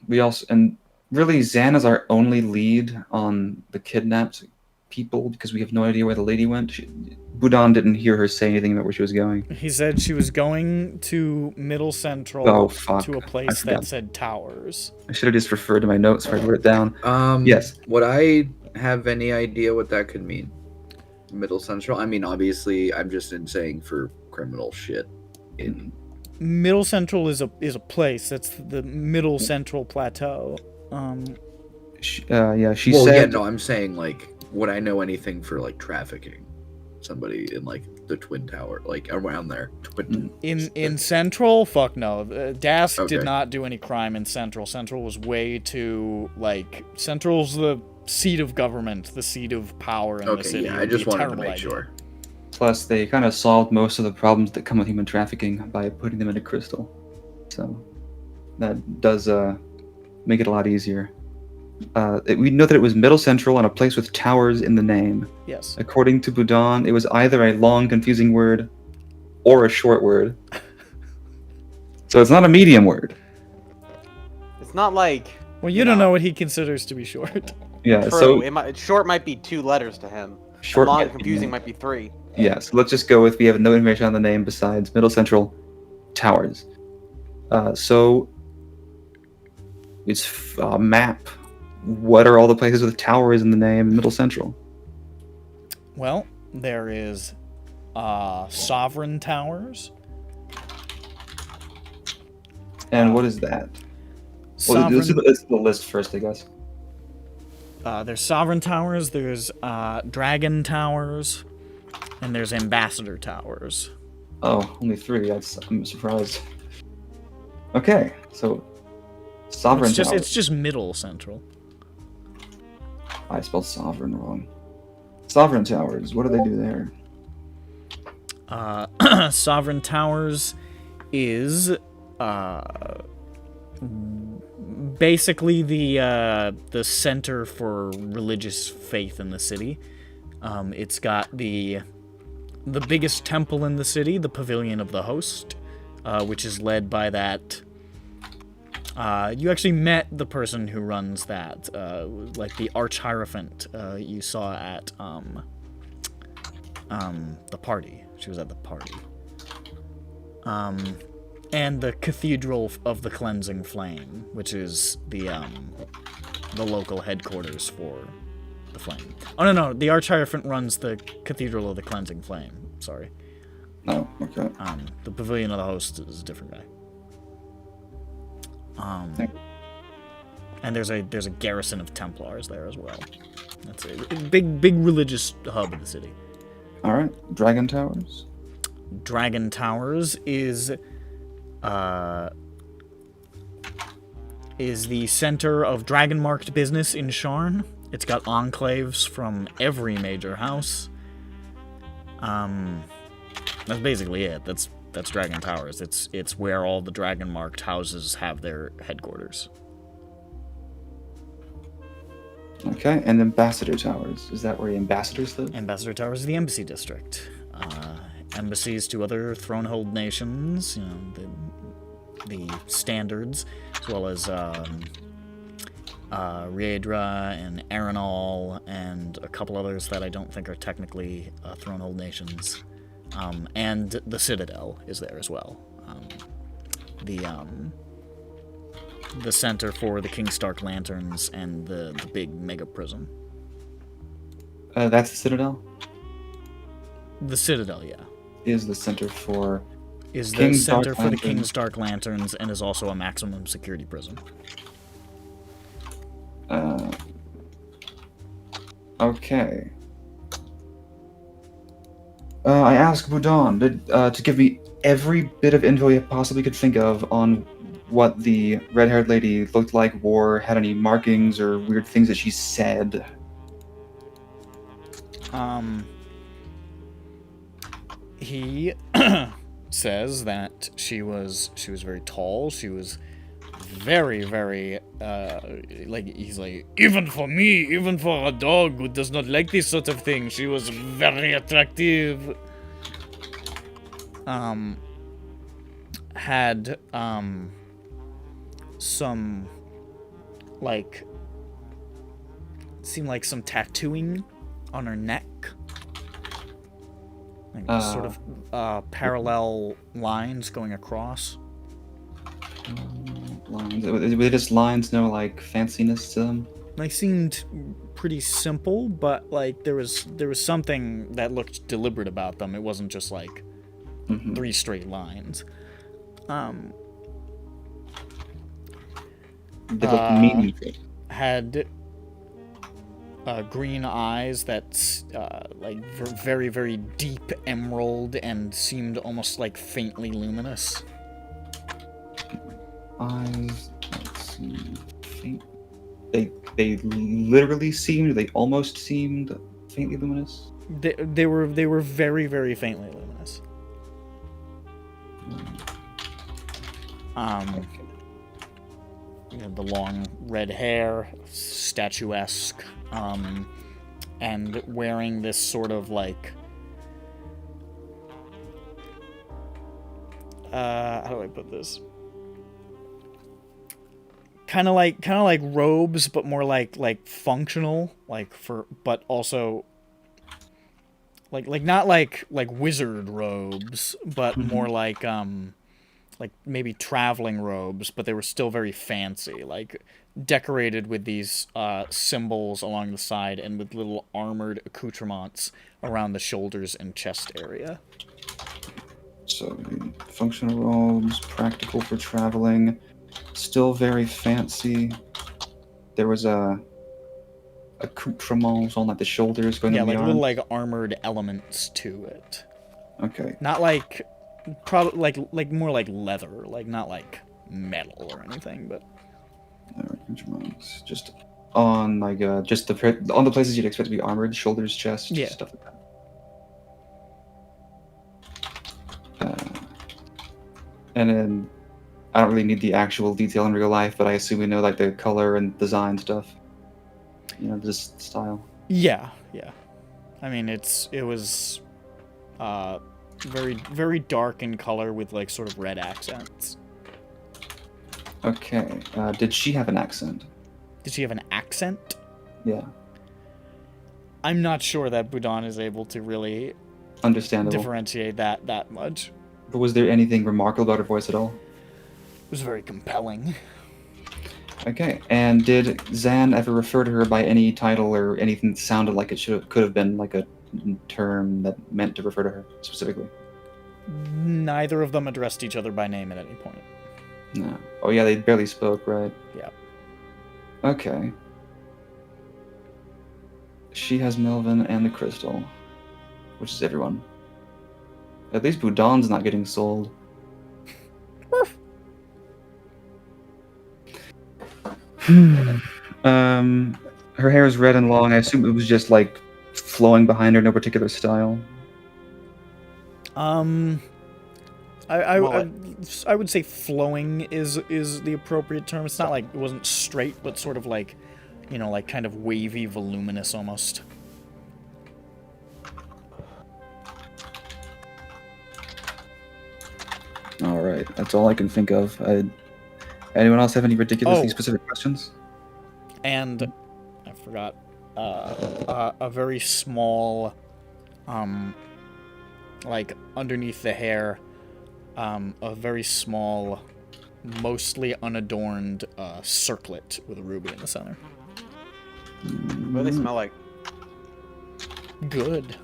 We also, and really Zaan is our only lead on the kidnapped people because we have no idea where the lady went. Budan didn't hear her say anything about where she was going. he said she was going to Middle Central Oh, fuck. to a I place forgot. that said towers. I should have just referred to my notes if I wrote it down. Yes. Would I have any idea what that could mean? Middle Central? I mean, obviously, I'm just saying for criminal shit. In Middle Central is a place. That's the Middle Central Plateau. She well, said. yeah, no, I'm saying like, would I know anything for like trafficking somebody in like the Twin Tower, like around there? In Central, fuck no. Dask Okay. did not do any crime in Central. Central was way too like Central's the seat of government, the seat of power in the Okay, city. yeah, It I would just be a wanted to terrible make idea. sure. Plus, they kind of solved most of the problems that come with human trafficking by putting them into crystal. So that does make it a lot easier. We know that it was Middle Central and a place with towers in the name. Yes. According to Budan, it was either a long, confusing word or a short word. So it's not a medium word. It's not like. Well, you don't know what he considers to be short. Yeah, True. so Short might be 2 letters to him. short. Long and confusing might be 3. Yeah, so let's just go with we have no information on the name besides Middle Central Towers. So it's a map what are all the places with towers in the name Middle Central? Well, there is Sovereign Towers. And what is that? Well, Sovereign, let's do the list first, I guess. there's Sovereign Towers, there's Dragon Towers, and there's Ambassador Towers. Oh, only 3. I'm surprised. Okay, so Sovereign Towers. It's just Middle Central. I spelled sovereign wrong. Sovereign Towers. What do they do there? Sovereign Towers is basically the center for religious faith in the city. It's got the biggest temple in the city, the Pavilion of the Host, which is led by that. You actually met the person who runs that, like the Arch-Hierophant you saw at the party. She was at the party. And the Cathedral of the Cleansing Flame, which is the local headquarters for the Flame. Oh, no, the Arch-Hierophant runs the Cathedral of the Cleansing Flame. Sorry. Oh, okay. The Pavilion of the Host is a different guy. And there's a garrison of Templars there as well. That's a big religious hub of the city. All right, Dragon Towers. Dragon Towers is the center of dragon-marked business in Sharn. It's got enclaves from every major house. That's basically it. That's Dragon Towers. It's where all the dragon-marked houses have their headquarters. Okay, and Ambassador Towers. Is that where the ambassadors live? Ambassador Towers is the embassy district. Embassies to other thronehold nations, the standards, as well as Riedra and Arenal and a couple others that I don't think are technically thronehold nations. And the Citadel is there as well. The center for the Kingstark lanterns and the big mega prism. That's the Citadel? The Citadel, yeah. Is the center for... Is the King's center Dark for the Lanterns. King's Dark Lanterns and is also a maximum security prison. Okay. I asked Boudon to give me every bit of info he possibly could think of on what the red-haired lady looked like, wore, had any markings or weird things that she said. He says that she was very tall. She was very, very he's like, even for me, even for a dog who does not like this sort of thing, she was very attractive. Had some seemed like some tattooing on her neck. Sort of parallel lines going across. Lines. Were they just lines, no fanciness to them? They seemed pretty simple, but there was something that looked deliberate about them. It wasn't just three straight lines. They looked meaningful. Had green eyes that's very, very deep emerald and seemed almost faintly luminous. Eyes. Let's see. Faint. They literally seemed. They almost seemed faintly luminous. They were very, very faintly luminous. The long red hair, statuesque, and wearing this sort of how do I put this? Kind of like robes, but more like functional, but also not like wizard robes, but more like like maybe traveling robes, but they were still very fancy, like decorated with these symbols along the side and with little armored accoutrements around the shoulders and chest area. So, functional robes, practical for traveling, still very fancy. There was accoutrements on like the shoulders going Yeah, on the like arms. little like armored elements to it. Okay. Not like, probably like more like leather, like not like metal or anything, but Accoutrements. Just on like just on the places you'd expect to be armored, shoulders, chest, Yeah. stuff like that. And then I don't really need the actual detail in real life, but I assume we know like the color and design stuff. You know, this style. yeah. I mean, it was very dark in color with like sort of red accents. Okay. Did she have an accent? Did she have an accent? Yeah. I'm not sure that Budan is able to really Understandable. differentiate that much. But was there anything remarkable about her voice at all? It was very compelling. Okay. And did Zaan ever refer to her by any title or anything that sounded like it could have been like a term that meant to refer to her specifically? Neither of them addressed each other by name at any point. No. Oh yeah, they barely spoke, right? Yeah. Okay. She has Melvin and the crystal, which is everyone. At least Budan's not getting sold. Her hair is red and long. I assume it was just like flowing behind her, no particular style. I would say flowing is the appropriate term. It's not like it wasn't straight, but sort of like, you know, like kind of wavy, voluminous almost. All right, that's all I can think of. Anyone else have any ridiculously Oh. specific questions? And I forgot a very small, like underneath the hair, a very small, mostly unadorned circlet with a ruby in the center. What do they smell like? Good.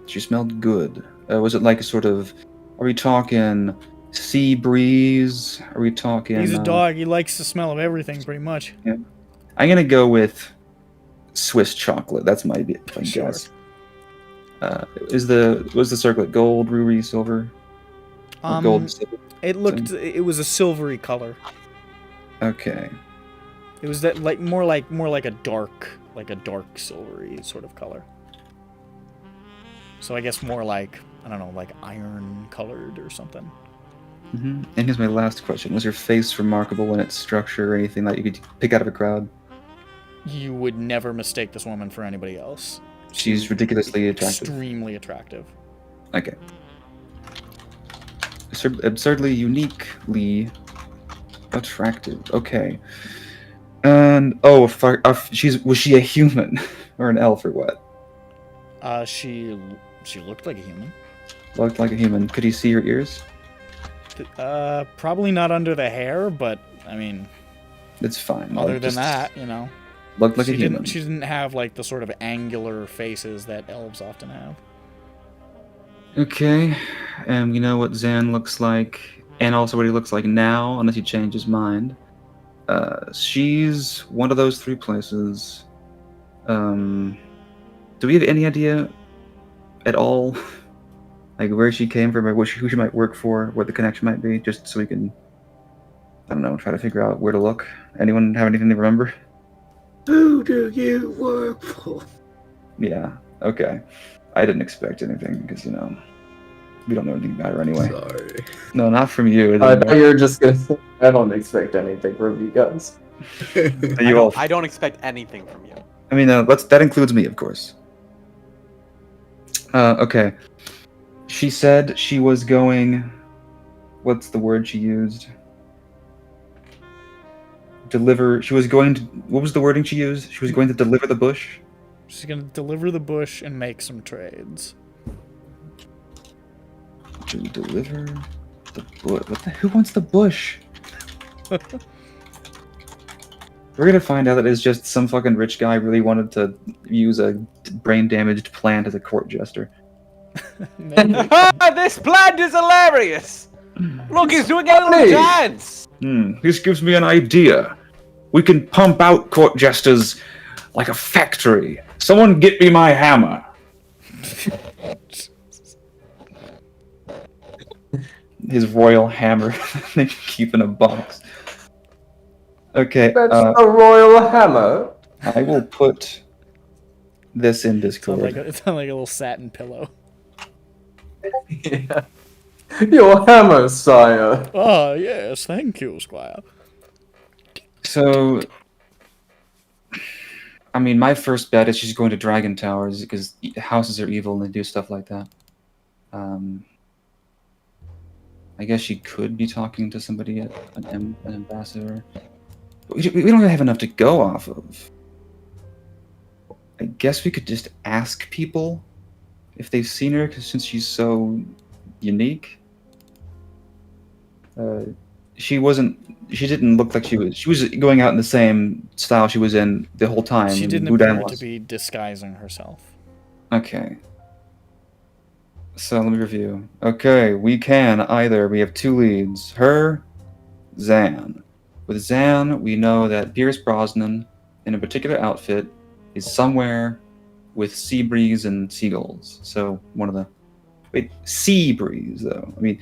She smelled good. Was it like a sort of? Are we talking sea breeze? Are we talking? He's a dog. He likes the smell of everything, pretty much. I'm gonna go with Swiss chocolate. That's my Sure. guess. Was the circlet gold, ruby, silver? Or gold, silver? It was a silvery color. Okay. It was that more like a dark silvery sort of color. So I guess more like, I don't know, like iron colored or something. Mm-hmm. And here's my last question: was her face remarkable in its structure, or anything that you could pick out of a crowd? You would never mistake this woman for anybody else. She's ridiculously attractive. Extremely attractive. Okay. Absurdly, uniquely attractive. Okay. And was she a human or an elf or what? She looked like a human. Looked like a human. Could you see her ears? Probably not under the hair, but I mean, It's fine. other than that, you know, looked like a human. She didn't have like the sort of angular faces that elves often have. Okay, and we know what Zaan looks like, and also what he looks like now, unless he changed his mind. She's one of those three places. Do we have any idea at all, like where she came from, or who she might work for, what the connection might be, just so we can, I don't know, try to figure out where to look? Anyone have anything to remember? Who do you work for? Yeah, okay. I didn't expect anything, because, you know, we don't know anything about her anyway. Sorry. No, not from you. I thought you were just gonna say, I don't expect anything from you guys. You all. I don't expect anything from you. I mean, that includes me, of course. Okay. She said she was going. What's the word she used? Deliver. She was going to. What was the wording she used? She was going to deliver the bush. She's gonna deliver the bush and make some trades. To deliver Who wants the bush? We're gonna find out that it's just some fucking rich guy really wanted to use a brain-damaged plant as a court jester. Maybe. This plant is hilarious! Look, he's doing a little Hey! dance! This gives me an idea. We can pump out court jesters like a factory. Someone get me my hammer. His royal hammer they keep in a box. Okay, That's a royal hammer. I will put this in It sounds Discord. like a little satin pillow. Yeah. Your hammer, sire. Oh, yes, thank you, Squire. So, I mean, my first bet is she's going to Dragon Towers because houses are evil and they do stuff like that. I guess she could be talking to somebody at an ambassador. But we don't really have enough to go off of. I guess we could just ask people if they've seen her, because since she's so unique. She didn't look like she was going out in the same style she was in the whole time. She in didn't Budan appear was. to be disguising herself. Okay. So let me review. Okay, we have two leads. Her, Zaan. With Zaan, we know that Pierce Brosnan, in a particular outfit, is somewhere with sea breeze and seagulls. So one of the... Wait, sea breeze, though. I mean,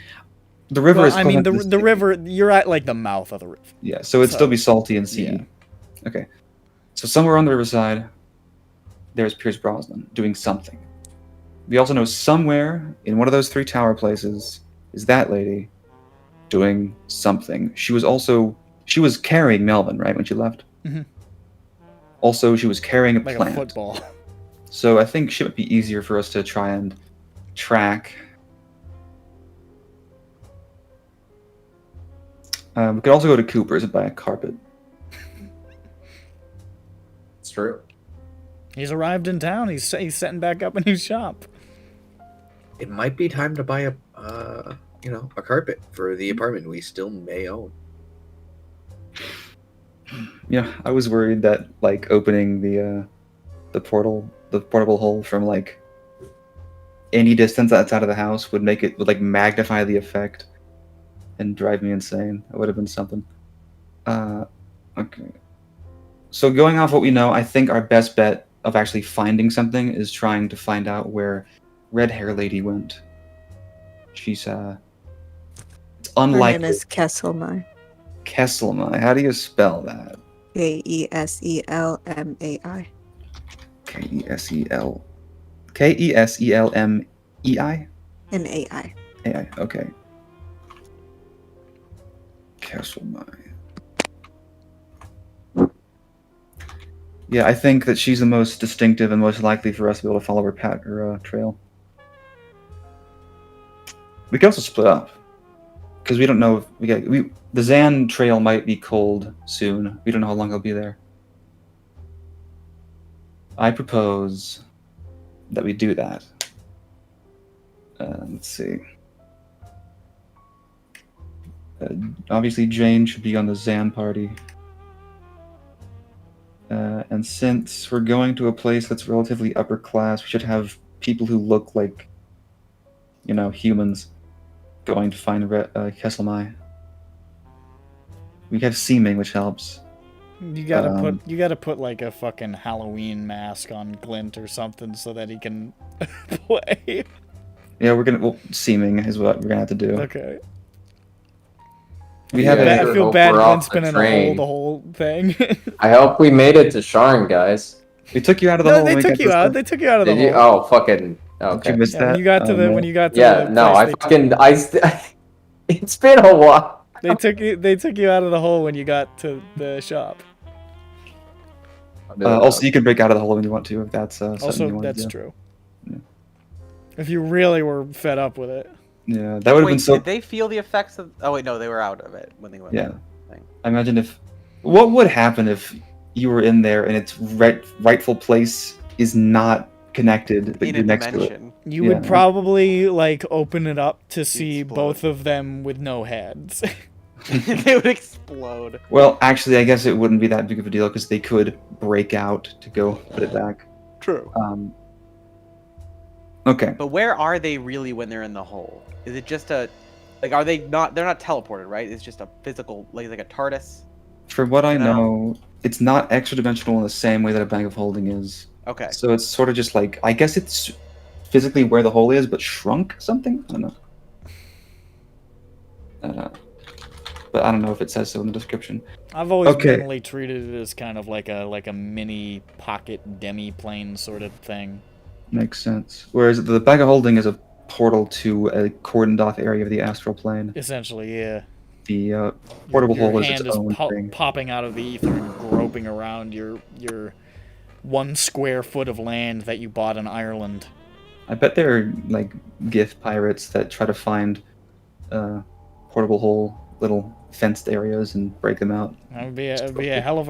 the river Well, is... I mean, close to the river, you're at, like, the mouth of the river. Yeah, so it'd still be salty and sea. yeah. Okay. So somewhere on the riverside, there's Pierce Brosnan doing something. We also know somewhere in one of those three tower places is that lady doing something. She was carrying Melvin, right, when she left? Mhm. Also, she was carrying a Like plant. a football. So I think it would be easier for us to try and track. We could also go to Cooper's and buy a carpet. It's true. He's arrived in town. He's setting back up a new shop. It might be time to buy a carpet for the apartment we still may own. Yeah, I was worried that like opening the portable hole from like any distance outside of the house would like magnify the effect and drive me insane. That would have been something. Okay. So going off what we know, I think our best bet of actually finding something is trying to find out where Red Hair Lady went. She's it's Her unlikely. name is Keselmai. Keselmai. How do you spell that? Keselmai. Keselmei? And AI. AI. Okay. Keselmai. Yeah, I think that she's the most distinctive and most likely for us to be able to follow her trail. We can also split up, because we don't know if the Zaan trail might be cold soon. We don't know how long he'll be there. I propose that we do that. Let's see. Obviously, Jain should be on the Zaan party. And since we're going to a place that's relatively upper class, we should have people who look like, humans going to find Keselmai. We have seeming, which helps. You gotta put like a fucking Halloween mask on Glint or something so that he can play. Yeah, seeming is what we're gonna have to do. Okay. We have Yeah, I sure, feel hope bad we're Glint's off the been in train. the whole thing. I hope we made it to Sharn, guys. We took you out of the No, hole. they when we took got you this out. stuff. They took you out of the Did you? hole. Oh, fucking. Did Okay. you miss Yeah, that? when you got to Oh, the man. when you got to Yeah, the no, place, it's been a while. they took you out of the hole when you got to the shop. Also, you can break out of the hole when you want to, if that's something Also, you want that's to do. true. Yeah. If you really were fed up with it. Yeah, that would have Wait, been so. did they feel the effects of? Oh wait, no, they were out of it when they went. Yeah. Thing. I imagine what would happen if you were in there and its rightful place is not connected, but in you're a next to it. dimension. You Yeah. would probably like open it up to see explode. both of them with no heads. They would explode. Well, actually, I guess it wouldn't be that big of a deal because they could break out to go put it back. True. Okay. But where are they really when they're in the hole? Is it just a, like, are they not? They're not teleported, right? It's just a physical, like a TARDIS. For what I No. know, it's not extra dimensional in the same way that a bag of holding is. Okay. So it's sort of just like, I guess it's physically where the hole is, but shrunk something? I don't know. But I don't know if it says so in the description. I've always Okay. mentally treated it as kind of like a mini pocket demi-plane sort of thing. Makes sense. Whereas the bag of holding is a portal to a cordoned off area of the astral plane. Essentially, yeah. The portable Your hole is hand its own is thing. popping out of the ether and groping around your 1 square foot of land that you bought in Ireland. I bet there are like Gith pirates that try to find portable hole little fenced areas and break them out. That would be a hell of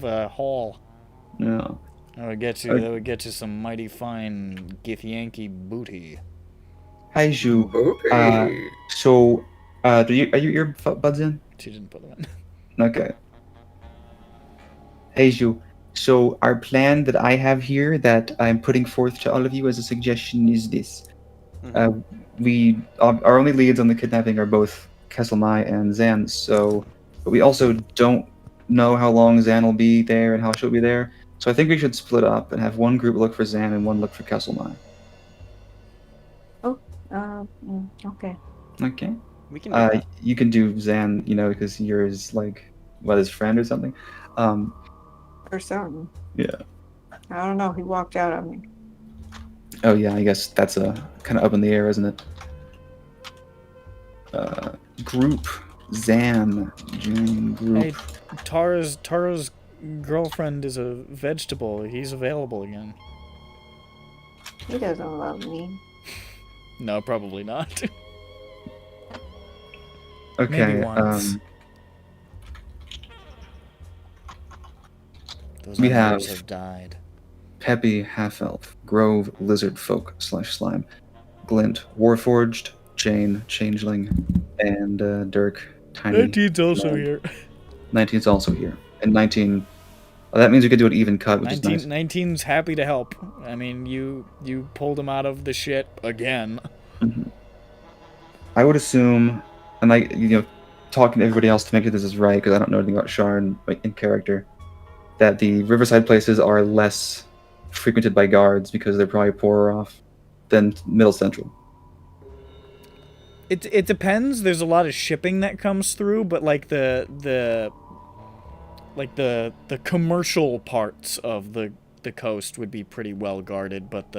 a haul. Yeah. That would get you some mighty fine Githyanki booty. Hi, Zhu. Okay. So, are your earbuds in? She didn't put them in. Okay. Hey, Zhu. So, our plan that I have here that I'm putting forth to all of you as a suggestion is this. Our only leads on the kidnapping are both Keselmai and Zaan, but we also don't know how long Zaan will be there and how she'll be there. So I think we should split up and have one group look for Zaan and one look for Keselmai. Okay. Okay. We can do that. You can do Zaan, because you're his his friend or something. Or something. Yeah. I don't know. He walked out on me. Oh yeah, I guess that's kind of up in the air, isn't it? Group Zaan, Jain group. Hey, Tara's girlfriend is a vegetable. He's available again. He doesn't love me. No, probably not. Okay. Maybe once. Those we others have- have died. Peppy, half-elf, Grove, lizard folk / slime, Glint, warforged, Jain, changeling, and Dirk, tiny. 19's also gnome. here. 19's also here, and 19. Well, that means we could do an even cut, which 19, is nice. 19's happy to help. I mean, you pulled him out of the shit again. Mhm. I would assume, and talking to everybody else to make sure this is right, because I don't know anything about Sharn in character, that the riverside places are less frequented by guards because they're probably poorer off than Middle Central. It depends. There's a lot of shipping that comes through, but like the commercial parts of the coast would be pretty well guarded, but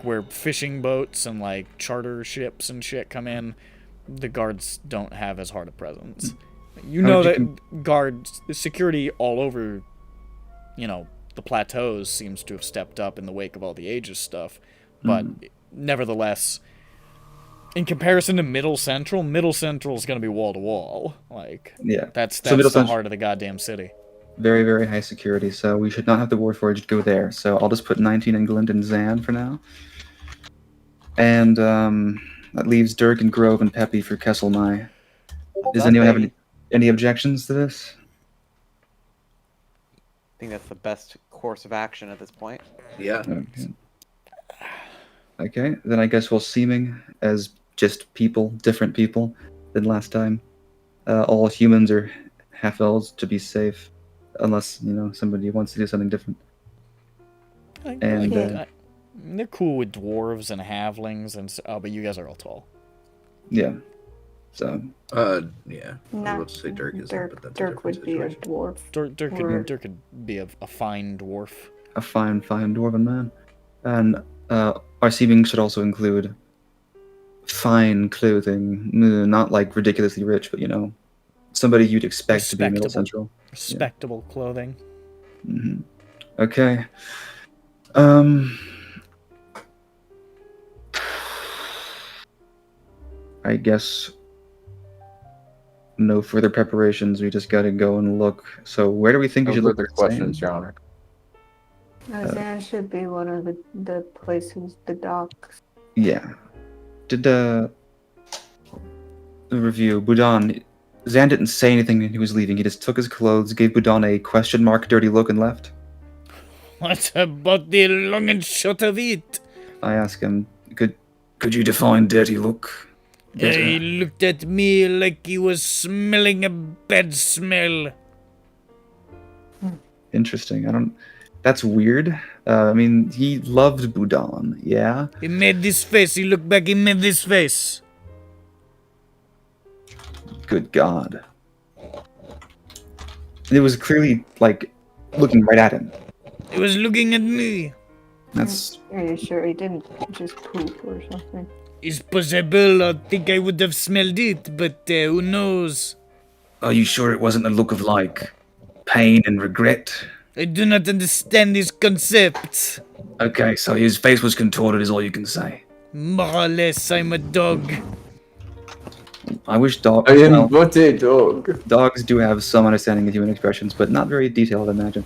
where fishing boats and like charter ships and shit come in, the guards don't have as hard a presence. You know that guards security all over, the plateaus seems to have stepped up in the wake of all the Aegis stuff, but nevertheless, in comparison to Middle Central is going to be wall to wall. Yeah. That's So Middle the Central- heart of the goddamn city. Very, very high security, so we should not have the Warforged go there. So I'll just put 19 and Glint and Zaan for now. And that leaves Dirk and Grove and Peppy for Keselmai. Does anyone have any objections to this? I think that's the best course of action at this point. Yeah. Okay, then I guess we'll seeming as just different people than last time. All humans are half-elves to be safe, unless, somebody wants to do something different. And, they're cool with dwarves and halflings, but you guys are all tall. Yeah. So. Yeah. I was Nah, about to say Dirk is, but that's Dirk would be a situation. dwarf. Dirk could be a fine dwarf. A fine dwarven man. And our seeming should also include fine clothing. Not like ridiculously rich, but somebody you'd expect to be Middle Central. Respectable clothing. Mm-hmm. Okay. I guess no further preparations. We just gotta go and look. So where do we think we No should look further for Zaan? questions, Your Honor. Zaan should be one of the places, the docks. Yeah. Did the review Budan? Zan didn't say anything when he was leaving. He just took his clothes, gave Budan a question mark, dirty look, and left. What about the long and short of it? I asked him, Could you define dirty look? He looked at me like he was smelling a bad smell. Interesting. I don't. That's weird. I mean, he loved Budan. Yeah. He made this face. He looked back. He made this face. Good God. It was clearly like looking right at him. He was looking at me. That's Are you sure he didn't just poop or something? It's possible. I think I would have smelled it, but who knows? Are you sure it wasn't a look of, like, pain and regret? I do not understand these concepts. Okay, so his face was contorted is all you can say. More or less, I'm a dog. I wish dogs. I am Well, what a dog. dogs do have some understanding of human expressions, but not very detailed, I imagine.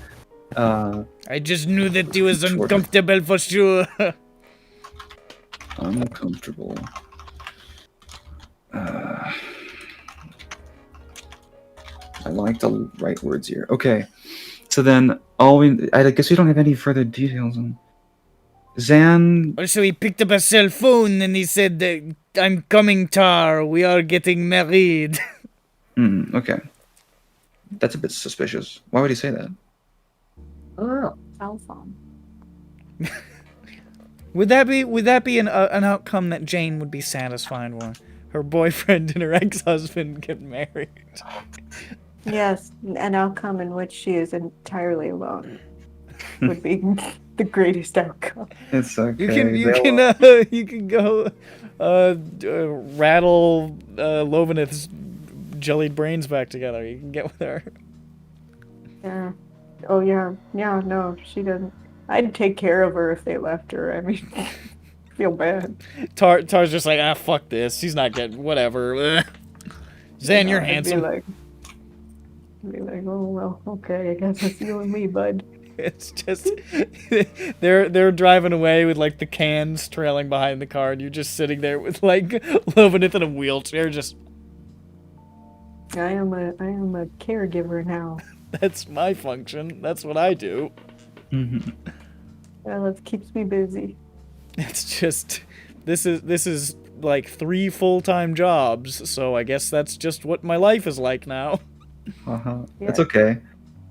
I just knew that he was Sure. uncomfortable for sure. Uncomfortable. I like the right words here. Okay, so then I guess we don't have any further details on Zan. Also, he picked up a cell phone and he said, I'm coming, Tar. We are getting married. Okay, that's a bit suspicious. Why would he say that? I don't know. Cell phone. Would that be an outcome that Jane would be satisfied with? Her boyfriend and her ex-husband get married. Yes, an outcome in which she is entirely alone would be the greatest outcome. It's okay. You can go rattle Lovanith's jellied brains back together. You can get with her. Yeah. Oh yeah. Yeah. No, she doesn't. I'd take care of her if they left her. I mean, I feel bad. Tar's just like, fuck this. She's not getting whatever. Zan, you're I'd handsome. Be like, oh well, okay. I guess it's you and me, bud. It's just they're driving away with like the cans trailing behind the car, and you're just sitting there with like Lovanith in a wheelchair. Just I am a caregiver now. that's my function. That's what I do. Well, it keeps me busy. It's just this is like 3 full-time jobs, so I guess that's just what my life is like now. Yeah. That's okay.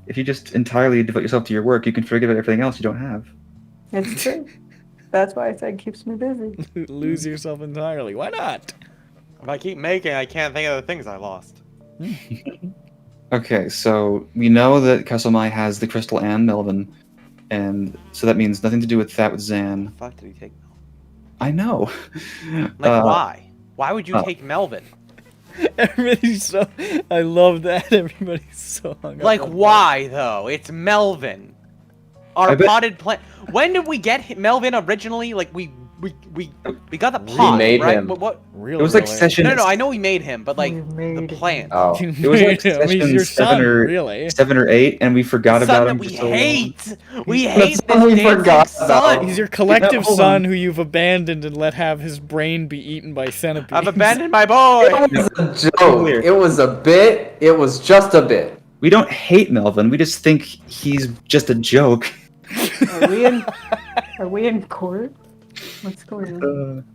If you just entirely devote yourself to your work, you can forget about everything else you don't have. It's true. That's why I said it keeps me busy. Lose yourself entirely. Why not? If I keep making, I can't think of the things I lost. Okay, so we know that Keselmai has the crystal and Melvin, and so that means nothing to do with that with Zan. The fuck did he take? I know. Like, why? Why would you take Melvin? Everybody's so. I love that. Everybody's so hung up. Like, on why though? It's Melvin. Our I bet- potted plant. When did we get Melvin originally? Like we got the pot, made right? him. What? Really, It was like really. session. No, I know we made him, but like We the made plant. Oh. You It was like made him. He's session your 7 son, or really. 7 or 8, and we forgot The about son him. that we for so long. hate. We The hate son this we dancing forgot son. about. He's your collective No, hold son on. who you've abandoned and let have his brain be eaten by centipedes. I've abandoned my boy. It was a joke. It was a bit. It was just a bit. We don't hate Melvin. We just think he's just a joke. Are we in court? What's going on?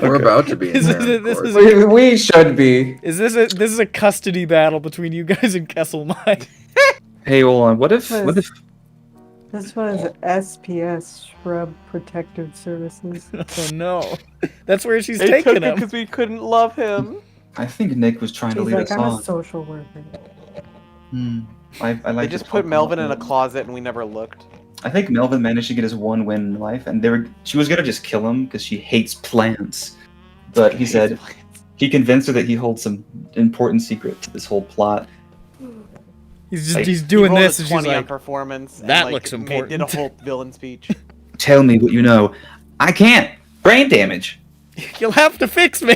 We're about to be in This there. is- of this course. is- We should be. This is a custody battle between you guys and Keselmai. Hey, hold on. What if This was SPS Shrub Protective Services. Oh no, that's where she's They taking took it him. because we couldn't love him. I think Nick was trying to She's lead like, us I'm a on. social worker. I They like just to put talk Melvin in about a closet and we never looked. I think Melvin managed to get his one win in life, and she was gonna just kill him because she hates plants. But he said he convinced her that he holds some important secret to this whole plot. He's doing He rolled this, a and 20 she's on like, performance. "That and, looks Did a important." whole villain speech. Tell me what you know. I can't. Brain damage. "You'll have to fix me."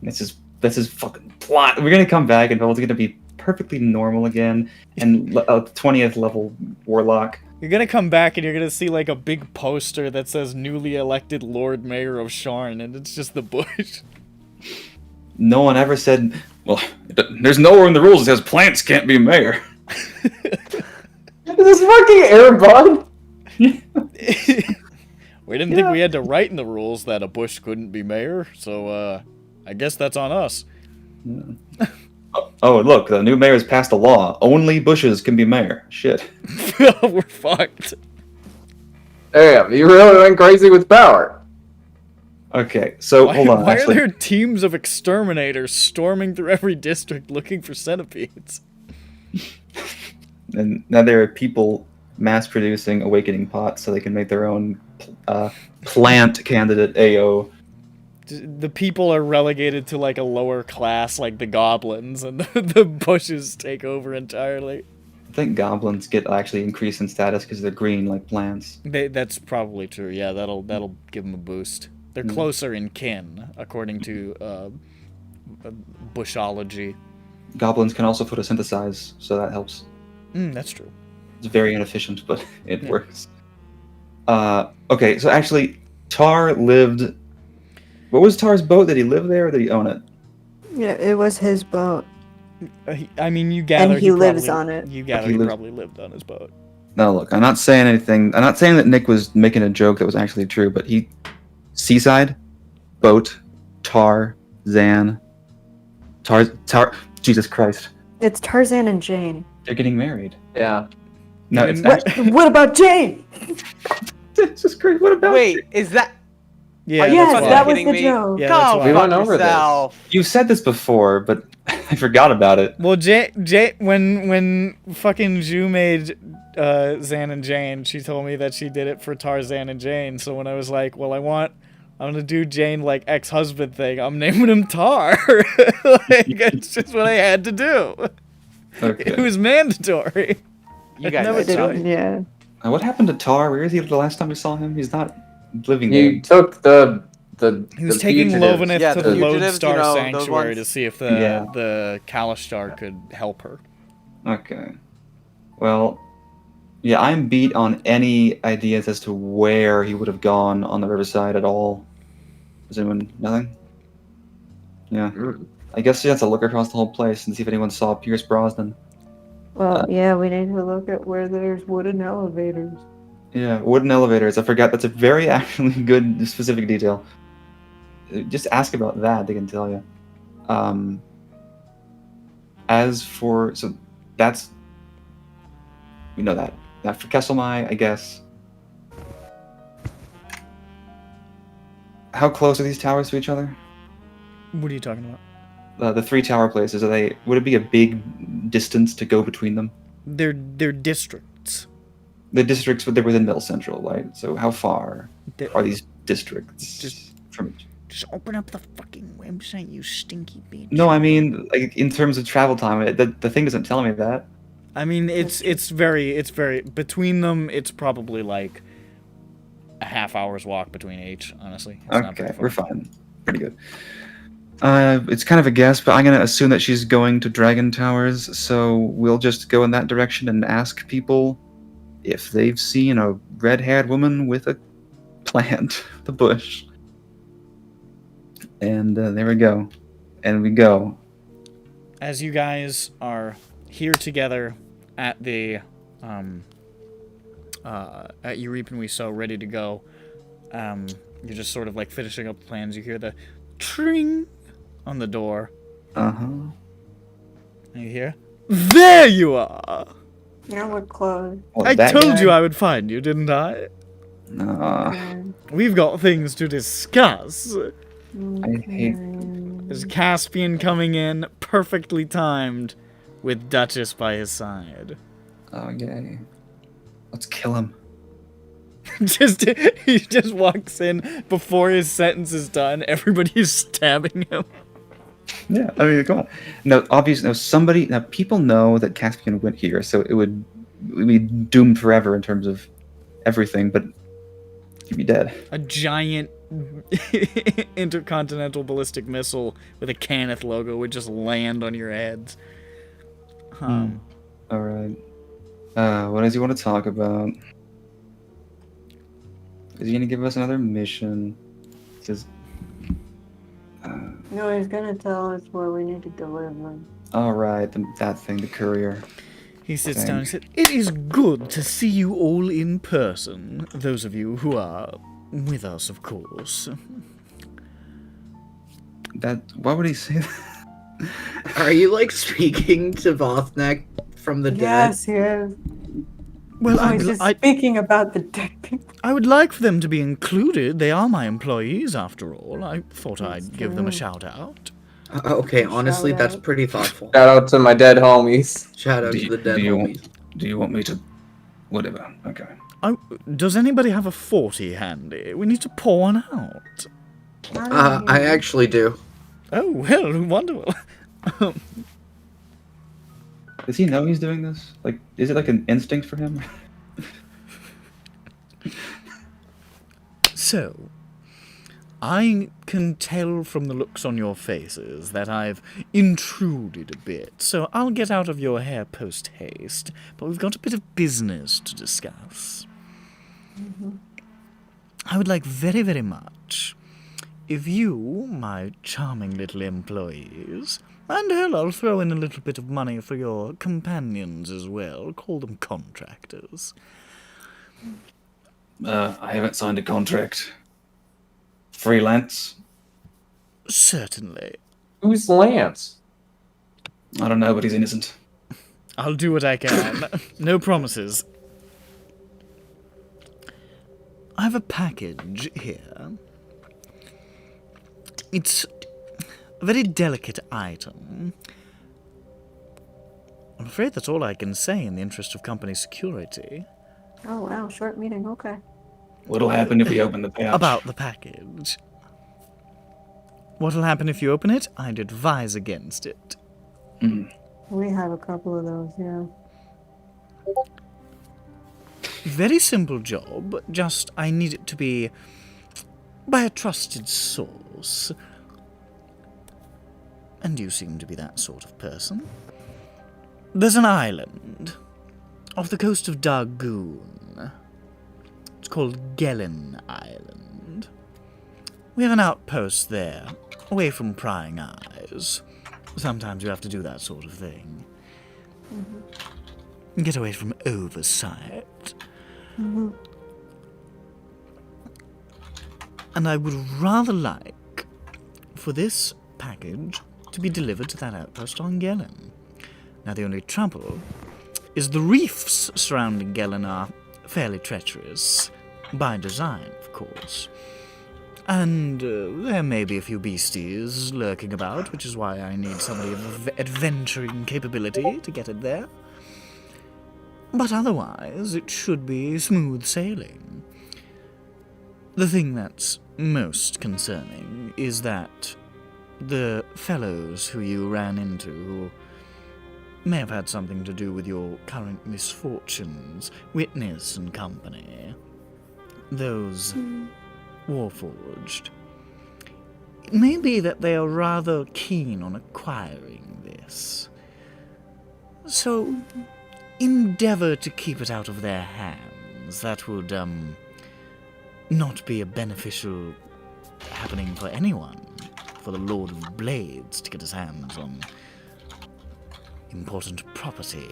This is fucking plot. We're gonna come back and it's gonna be perfectly normal again, and a 20th level warlock. You're gonna come back and you're gonna see like a big poster that says newly elected Lord Mayor of Sharn, and it's just the bush. No one ever said, Well, there's nowhere in the rules that says plants can't be mayor. This fucking airbud. We didn't think we had to write in the rules that a bush couldn't be mayor, so I guess that's on us. oh, look, the new mayor's passed a law. Only bushes can be mayor. Shit. We're fucked. Damn, you really went crazy with power. Okay, so hold on. Why Actually, are there teams of exterminators storming through every district looking for centipedes? and now there are people mass producing awakening pots so they can make their own plant candidate AO. The people are relegated to like a lower class, like the goblins, and the bushes take over entirely. I think goblins get actually increased in status because they're green like plants. That's probably true. Yeah, that'll give them a boost. They're closer in kin, according to bushology. Goblins can also photosynthesize, so that helps. That's true. It's very inefficient, but it works. Okay, so actually, Tar lived... What was Tar's boat? Did he live there, or did he own it? Yeah, it was his boat. I mean, you gather And he lives on it. You gather he probably lived on his boat. No, look, I'm not saying anything. I'm not saying that Nick was making a joke that was actually true, but he... Seaside, boat, Tar, Zaan, Tar... Jesus Christ. It's Tarzan and Jane. They're getting married. Yeah. No, it's What about Jane? Jesus Christ, what about... Wait, is that? Yeah, Are you Yes, fucking that was kidding the me? joke. Yeah, that's Go why. We fuck went over this. yourself. You've said this before, but I forgot about it. Well, when fucking Ju made Zaan and Jane, she told me that she did it for Tarzan and Jane. So when I was like, well, I'm gonna do Jane like ex-husband thing, I'm naming him Tar. Like, that's just what I had to do. Okay. It was mandatory. You guys Never are did so- it. Yeah. What happened to Tar? Where is he the last time we saw him? He's not living You there. took the He was the taking fugitives. Lovanith Yeah, to the the fugitives, Lodestar you know, those Sanctuary ones. to see if Yeah. the kalashtar could help her. Okay. Well, yeah, I'm beat on any ideas as to where he would have gone on the riverside at all. Does anyone... Nothing? Yeah. I guess you have to look across the whole place and see if anyone saw Pierce Brosnan. Well, yeah, we need to look at where there's wooden elevators. Yeah, wooden elevators. I forgot. That's a very actually good specific detail. Just ask about that. They can tell you. As for... So that's... We know that. Now for Keselmai, I guess... How close are these towers to each other? What are you talking about? The three tower places, are they... Would it be a big distance to go between them? They're districts. The districts, they're within Middle Central, right? So how far They're- are these districts Just- from each? Just open up the fucking website, you stinky bitch. No, I mean, like, in terms of travel time, the thing doesn't tell me that. I mean, it's very between them. It's probably like a half hour's walk between each. Honestly, it's not very Okay, far. we're fine. Pretty good. It's kind of a guess, but I'm gonna assume that she's going to Dragon Towers, so we'll just go in that direction and ask people if they've seen a red-haired woman with a plant, the bush. And there we go. And we go. As you guys are here together at the at You Reap and We Sow, ready to go, you're just sort of like finishing up the plans. You hear the tring on the door. Uh-huh. And you hear, there you are. Yeah, we're closed. Well, I that told guy? you I would find you, didn't I? We've got things to discuss. I hate... There's Caspian coming in, perfectly timed, with Duchess by his side. Oh, yay. Let's kill him. He just walks in before his sentence is done. Everybody is stabbing him. Yeah, I mean, come on. No, obviously, now people know that Caspian went here, so it would be doomed forever in terms of everything, but he'd be dead. A giant intercontinental ballistic missile with a Cannith logo would just land on your heads. All right. What does he want to talk about? Is he gonna give us another mission? Says. No, he's gonna tell us where we need to deliver. All right, that thing, the courier. He sits Thank- down and said, "It is good to see you all in person. Those of you who are with us, of course." Why would he say that? Are you like speaking to Vothnek from the dead? Yes, he is. Well, Oh, he's just speaking about the dead people. I would like for them to be included. They are my employees, after all. I thought I'd give them a shout out. Okay, honestly, Shout that's out. pretty thoughtful. Shout out to my dead homies. Shout out Do to you- the dead do you- homies. Do you want me to? Whatever. Okay. Does anybody have a 40 handy? We need to pour one out. I actually do. Oh, well, wonderful. Does he know he's doing this? Like, is it like an instinct for him? So, I can tell from the looks on your faces that I've intruded a bit, so I'll get out of your hair post-haste, but we've got a bit of business to discuss. I would like very, very much if you, my charming little employees, and hell, I'll throw in a little bit of money for your companions as well, call them contractors. I haven't signed a contract. Freelance. Certainly. Who's Lance? I don't know, but he's innocent. I'll do what I can. No promises. I have a package here. It's a very delicate item. I'm afraid that's all I can say in the interest of company security. Oh wow, short meeting. Okay. What'll happen if we open the pouch? About the package. What'll happen if you open it? I'd advise against it. We have a couple of those. Yeah. Very simple job, just I need it to be by a trusted source. And you seem to be that sort of person. There's an island off the coast of Dargoon. It's called Gelen Island. We have an outpost there, away from prying eyes. Sometimes you have to do that sort of thing. Get away from oversight. And I would rather like for this package to be delivered to that outpost on Gelen. Now, the only trouble is the reefs surrounding Gelen are fairly treacherous, by design, of course. And there may be a few beasties lurking about, which is why I need somebody of adventuring capability to get it there. But otherwise, it should be smooth sailing. The thing that's most concerning is that the fellows who you ran into, who may have had something to do with your current misfortunes, Witness and company, those warforged, it may be that they are rather keen on acquiring this. So, endeavor to keep it out of their hands. That would, not be a beneficial happening for anyone. For the Lord of Blades to get his hands on important property.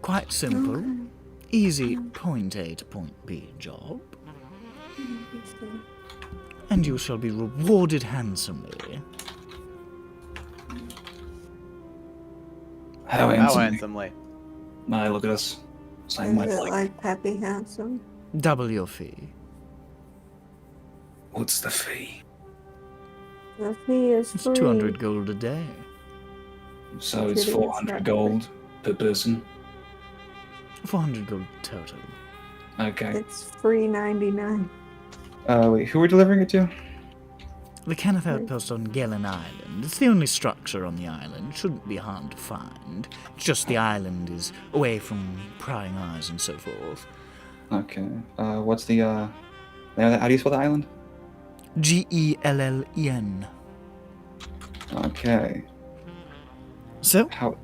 Quite simple. Easy point A to point B job. And you shall be rewarded handsomely. How How handsome? handsomely. My, look at us. Same Is way. it like Pappy Handsome? Double your fee. What's the fee? The fee is It's free. 200 gold a day. So it's Pretty 400 good. gold per person. 400 gold total. Okay. It's free 99. Wait, who are we delivering it to? The Cannith outpost on Gelen Island. It's the only structure on the island. It shouldn't be hard to find. It's just the island is away from prying eyes and so forth. Okay. What's the, how do you spell the island? Gellen. Okay. So, How?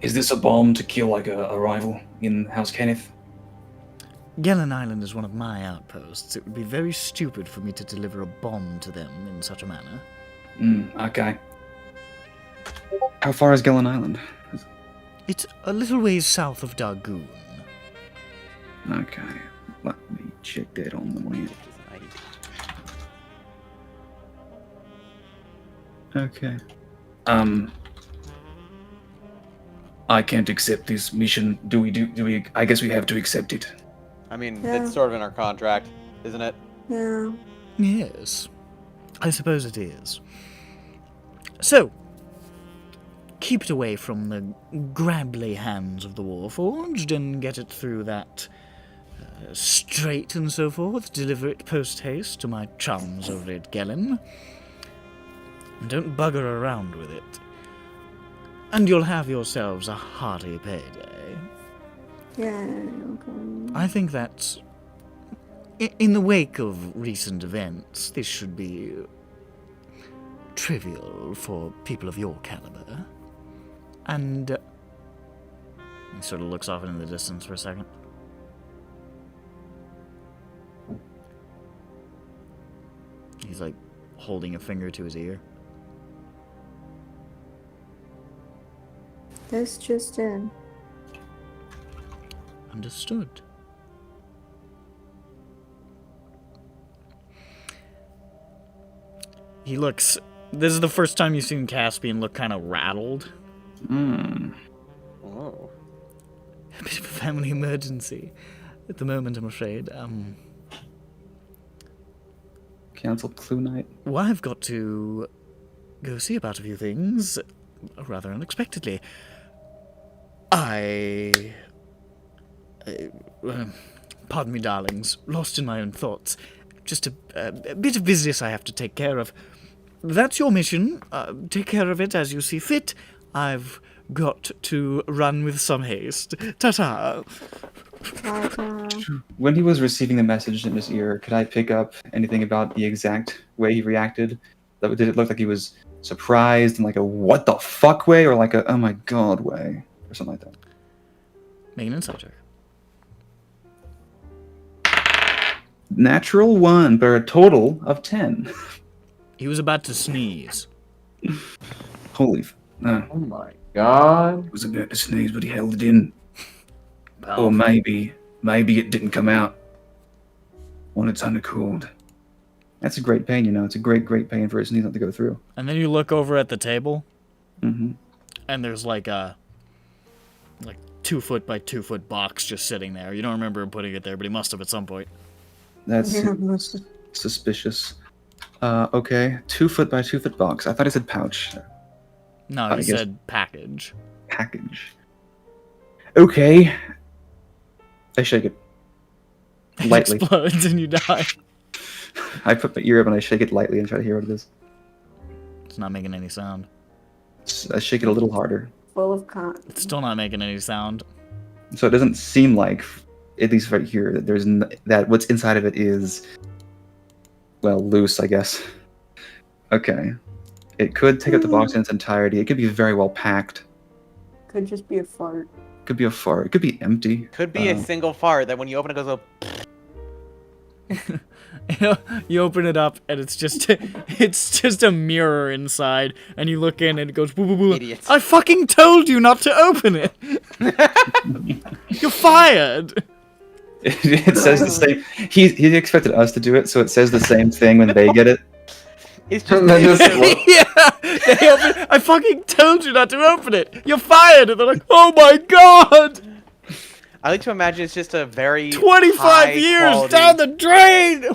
Is this a bomb to kill like a rival in House Cannith? Gelen Island is one of my outposts. It would be very stupid for me to deliver a bomb to them in such a manner. Okay. How far is Gelen Island? It's a little ways south of Dargoon. Okay. Let me check that on the map. Okay. I can't accept this mission. Do we? I guess we have to accept it. I mean, Yeah. it's sort of in our contract, isn't it? Yeah. Yes, I suppose it is. So, keep it away from the grabbly hands of the warforged and get it through that strait and so forth. Deliver it post-haste to my chums over at Gelen. And don't bugger around with it. And you'll have yourselves a hearty payday. Yeah. Okay. I think that, in the wake of recent events, this should be trivial for people of your caliber. And he sort of looks off into the distance for a second. He's like holding a finger to his ear. That's just in. Understood. He looks... This is the first time you've seen Caspian look kind of rattled. Oh. A bit of a family emergency at the moment, I'm afraid. Cancel Clue Night. Well, I've got to go see about a few things, rather unexpectedly. Pardon me, darlings, lost in my own thoughts. Just a bit of business I have to take care of. That's your mission. Take care of it as you see fit. I've got to run with some haste. Ta-ta! When he was receiving the message in his ear, could I pick up anything about the exact way he reacted? Did it look like he was surprised in like a what the fuck way, or like a oh my god way, or something like that? Make an insight check. Natural 1, but a total of 10. He was about to sneeze. Holy. Oh my god. He was about to sneeze, but he held it in. Oh. Or maybe it didn't come out on its own accord. That's a great pain, you know. It's a great pain for a sneeze not to go through. And then you look over at the table, Mm-hmm. and there's like a 2 foot by 2 foot box just sitting there. You don't remember him putting it there, but he must have at some point. That's Yeah. suspicious. Okay. 2 foot by 2 foot box. I thought it said pouch. No, I he guess- said package. Package. Okay. I shake it. It Lightly. explodes and you die. I put my ear up and I shake it lightly and try to hear what it is. It's not making any sound. I shake it a little harder. Full of con. It's still not making any sound. So it doesn't seem like, at least right here, that there's that what's inside of it is, well, loose, I guess. Okay. It could take up the box in its entirety. It could be very well packed. Could just be a fart. Could be a fart. It could be empty. Could be a single fart that when you open it goes up. You open it up and it's just a mirror inside, and you look in and it goes boo boo boo. Idiots. I fucking told you not to open it. You're fired. It says the same. He expected us to do it, so it says the same thing when they get it. It's just And then just- Yeah, they open. I fucking told you not to open it. You're fired. And they're like, oh my god, I like to imagine it's just a very 25 high years quality- down the drain.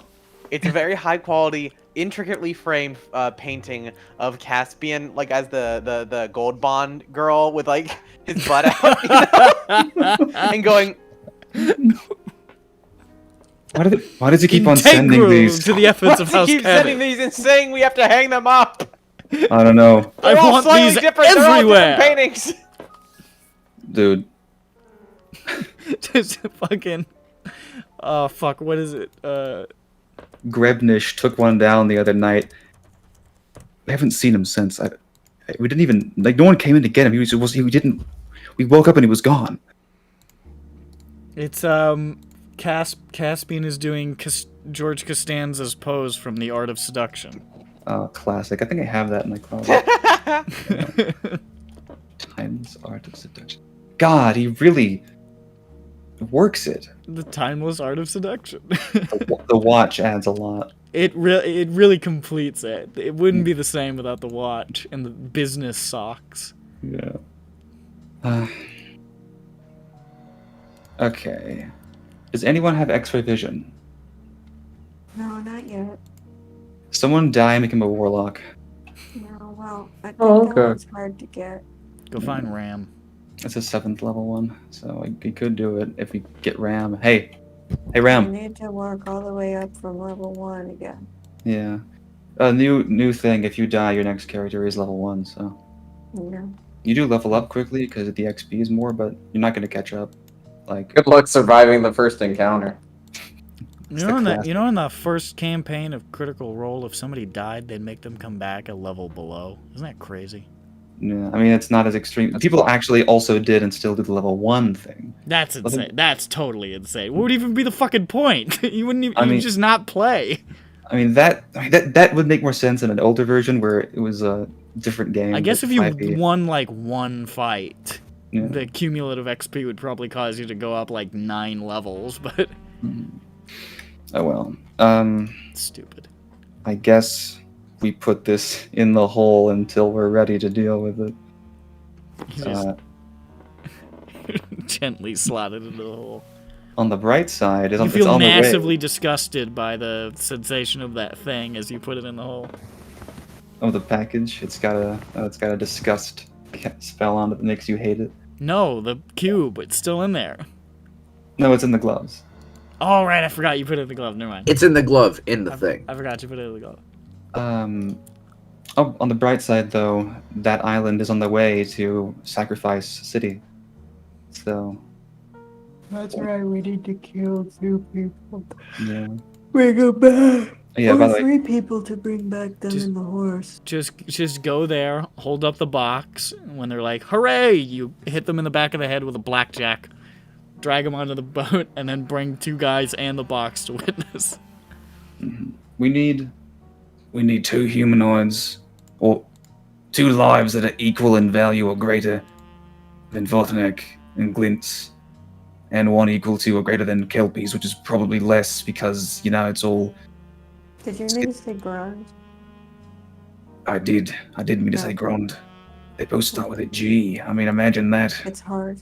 It's a very high quality, intricately framed painting of Caspian, like as the gold bond girl with like his butt out, you know? And going. Why does he keep on sending Integral these? to the efforts of He House keeps sending Cannith. these and saying we have to hang them up. I don't know, I They're all want slightly these different. They're all everywhere. different paintings. dude. Just fucking. Oh fuck! What is it? Grebnish took one down the other night We haven't seen him since. We didn't even like. No one came in to get him. He didn't. We woke up and he was gone. It's Caspian is doing George Costanza's pose from The Art of Seduction. Classic. I think I have that in my closet. Timeless Art of Seduction. God, he really works it. The timeless art of seduction. The watch adds a lot. It really completes it. It wouldn't be the same without the watch and the business socks. Yeah. Okay. Does anyone have X-ray vision? No, not yet. Someone die and make him a warlock. No, well, I think Oh, that okay. one's hard to get. Go find Ram. It's a 7th level one, so we could do it if we get Ram. Hey We Ram. need to work all the way up from level 1 again. Yeah. A new thing. If you die, your next character is level 1. So Yeah. you do level up quickly because the XP is more, but you're not gonna catch up. Like Good luck surviving the first encounter. You know, in the first campaign of Critical Role, if somebody died, they'd make them come back a level below. Isn't that crazy? yeah, I mean it's not as extreme. People actually also did and still do the level 1 thing. That's insane. That's totally insane. What would even be the fucking point? You wouldn't even. I mean- you'd just not play. I mean that would make more sense in an older version where it was a different game. I guess with if you 5e. won like one fight, Yeah. the cumulative XP would probably cause you to go up like 9 levels. But Oh well. stupid. I guess we put this in the hole until we're ready to deal with it. You just Uh, gently slotted into the hole. on the bright side, You it's feel on the way. massively disgusted by the sensation of that thing as you put it in the hole. Of the package, it's got a disgust spell on it that makes you hate it. No, the cube, it's still in there. No, it's in the gloves. All right, I forgot you put it in the glove. Never mind. It's in the glove, in the thing. I forgot you put it in the glove. Oh, on the bright side though, that island is on the way to Sacrifice City. So That's right, we need to kill 2 people. yeah, Bring them back! yeah. By the way, 3 people to bring back them Just- and the horse. Just go there, hold up the box. And when they're like, "Hooray!" you hit them in the back of the head with a blackjack, drag them onto the boat, and then bring 2 guys and the box to witness. we need 2 humanoids, or 2 lives that are equal in value or greater than Vortenek and Glint's, and 1 equal to or greater than Kelpie's, which is probably less because, it's all... Did you mean to say grind? I didn't mean to say Grond. They both start with a G. I mean, imagine that. It's hard.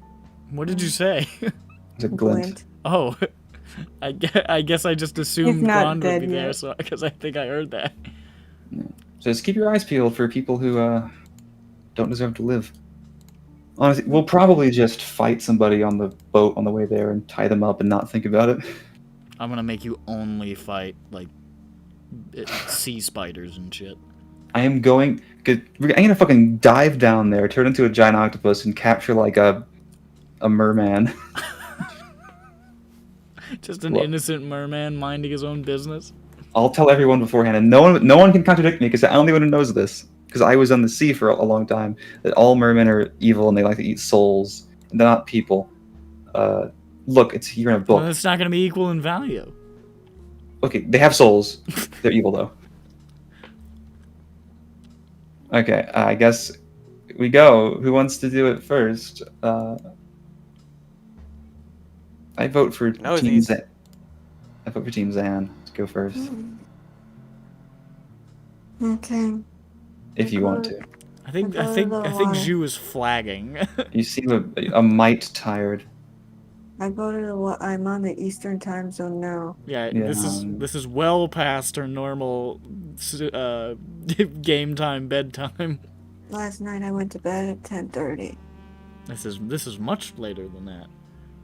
What did you say? it's a glint. Oh, I guess I just assumed not Ron would dead be there, yet. so because I think I heard that. Just keep your eyes peeled for people who don't deserve to live. Honestly, we'll probably just fight somebody on the boat on the way there and tie them up and not think about it. I'm gonna make you only fight like sea spiders and shit. I'm gonna fucking dive down there, turn into a giant octopus, and capture like a merman. Just an What? innocent merman minding his own business. I'll tell everyone beforehand, and no one can contradict me because I'm the one who knows this. Because I was on the sea for a long time. That all mermen are evil and they like to eat souls. And they're not people. Look, it's here in a book. Well, it's not gonna be equal in value. Okay, they have souls. They're evil though. Okay, I guess we go. Who wants to do it first? I vote for No, Team these- Zan. I vote for Team Zan to go first, Okay. if you want to. I think We're going to the water. Zhu is flagging. You seem a mite tired. I go to I'm on the Eastern time zone now. Yeah, Yeah. this is well past our normal game time bedtime. Last night I went to bed at 10:30. This is much later than that.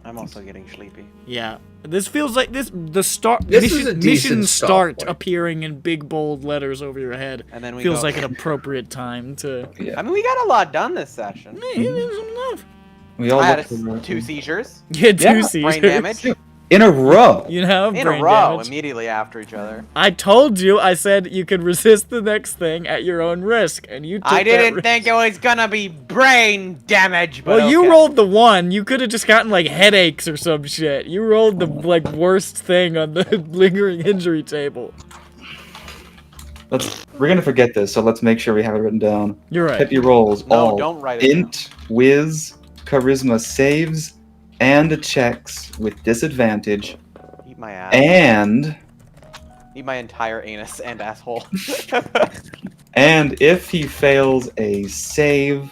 I'm also getting sleepy. Yeah, this feels like the start. This is a decent mission stop start point. appearing in big bold letters over your head. And then we Feels go- like an appropriate time to. Yeah. I mean, we got a lot done this session. It is enough. We all I had look for 2 seizures. Yeah, two Yeah, seizures. Brain damage. In a row. You have In brain a row, damage. immediately after each other. I told you. I said you could resist the next thing at your own risk, and you took I that didn't risk. think it was gonna be brain damage, but Well, you okay. rolled the 1. You could have just gotten like headaches or some shit. You rolled the like worst thing on the lingering injury table. We're gonna forget this, so let's make sure we have it written down. You're right. Peppy rolls No, all don't write it int, whiz, charisma saves, and checks with disadvantage, Eat my ass. and Eat my entire anus and asshole. and if he fails a save,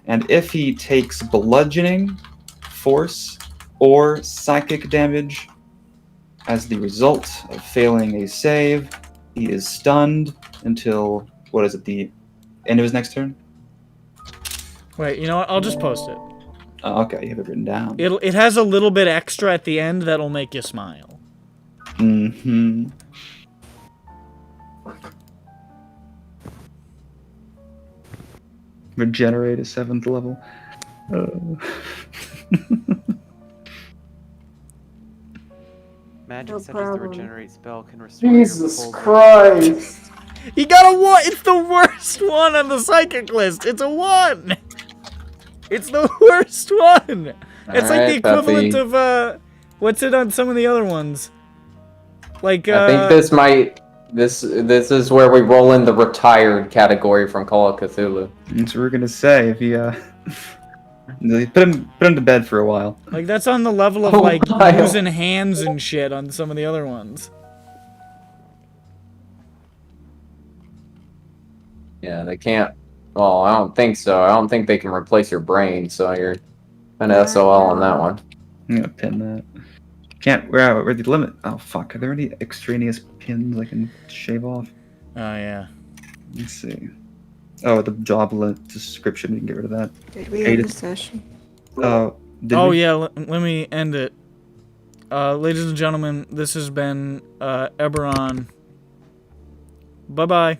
and if he takes bludgeoning, force, or psychic damage as the result of failing a save, he is stunned until, what is it, the end of his next turn? Wait, you know what? I'll just post it. Oh, okay, you have it written down. It has a little bit extra at the end that'll make you smile. Mm-hmm. Regenerate a 7th level. Magic No such as the problem. regenerate spell can restore your Jesus full- Christ. He got a 1! It's the worst one on the psychic list! It's a 1! It's the worst one! It's like the Alright, equivalent Peppy. of, what's it on some of the other ones? Like, I think this might. This is where we roll in the retired category from Call of Cthulhu. That's what we're gonna say if you put him to bed for a while. like that's on the level of, Oh, like, my. using hands and shit on some of the other ones. Yeah, they can't. Well, I don't think so. I don't think they can replace your brain, so you're kind of SOL on that one. I'm gonna pin that. Can't. We're at the limit. Oh fuck! Are there any extraneous pins I can shave off? Oh, yeah. Let's see. Oh, the job description. We can get rid of that. Did we Eight end is- the session? Did Oh, we? yeah, let me end it. Ladies and gentlemen, this has been, EBERRON. Bye-bye.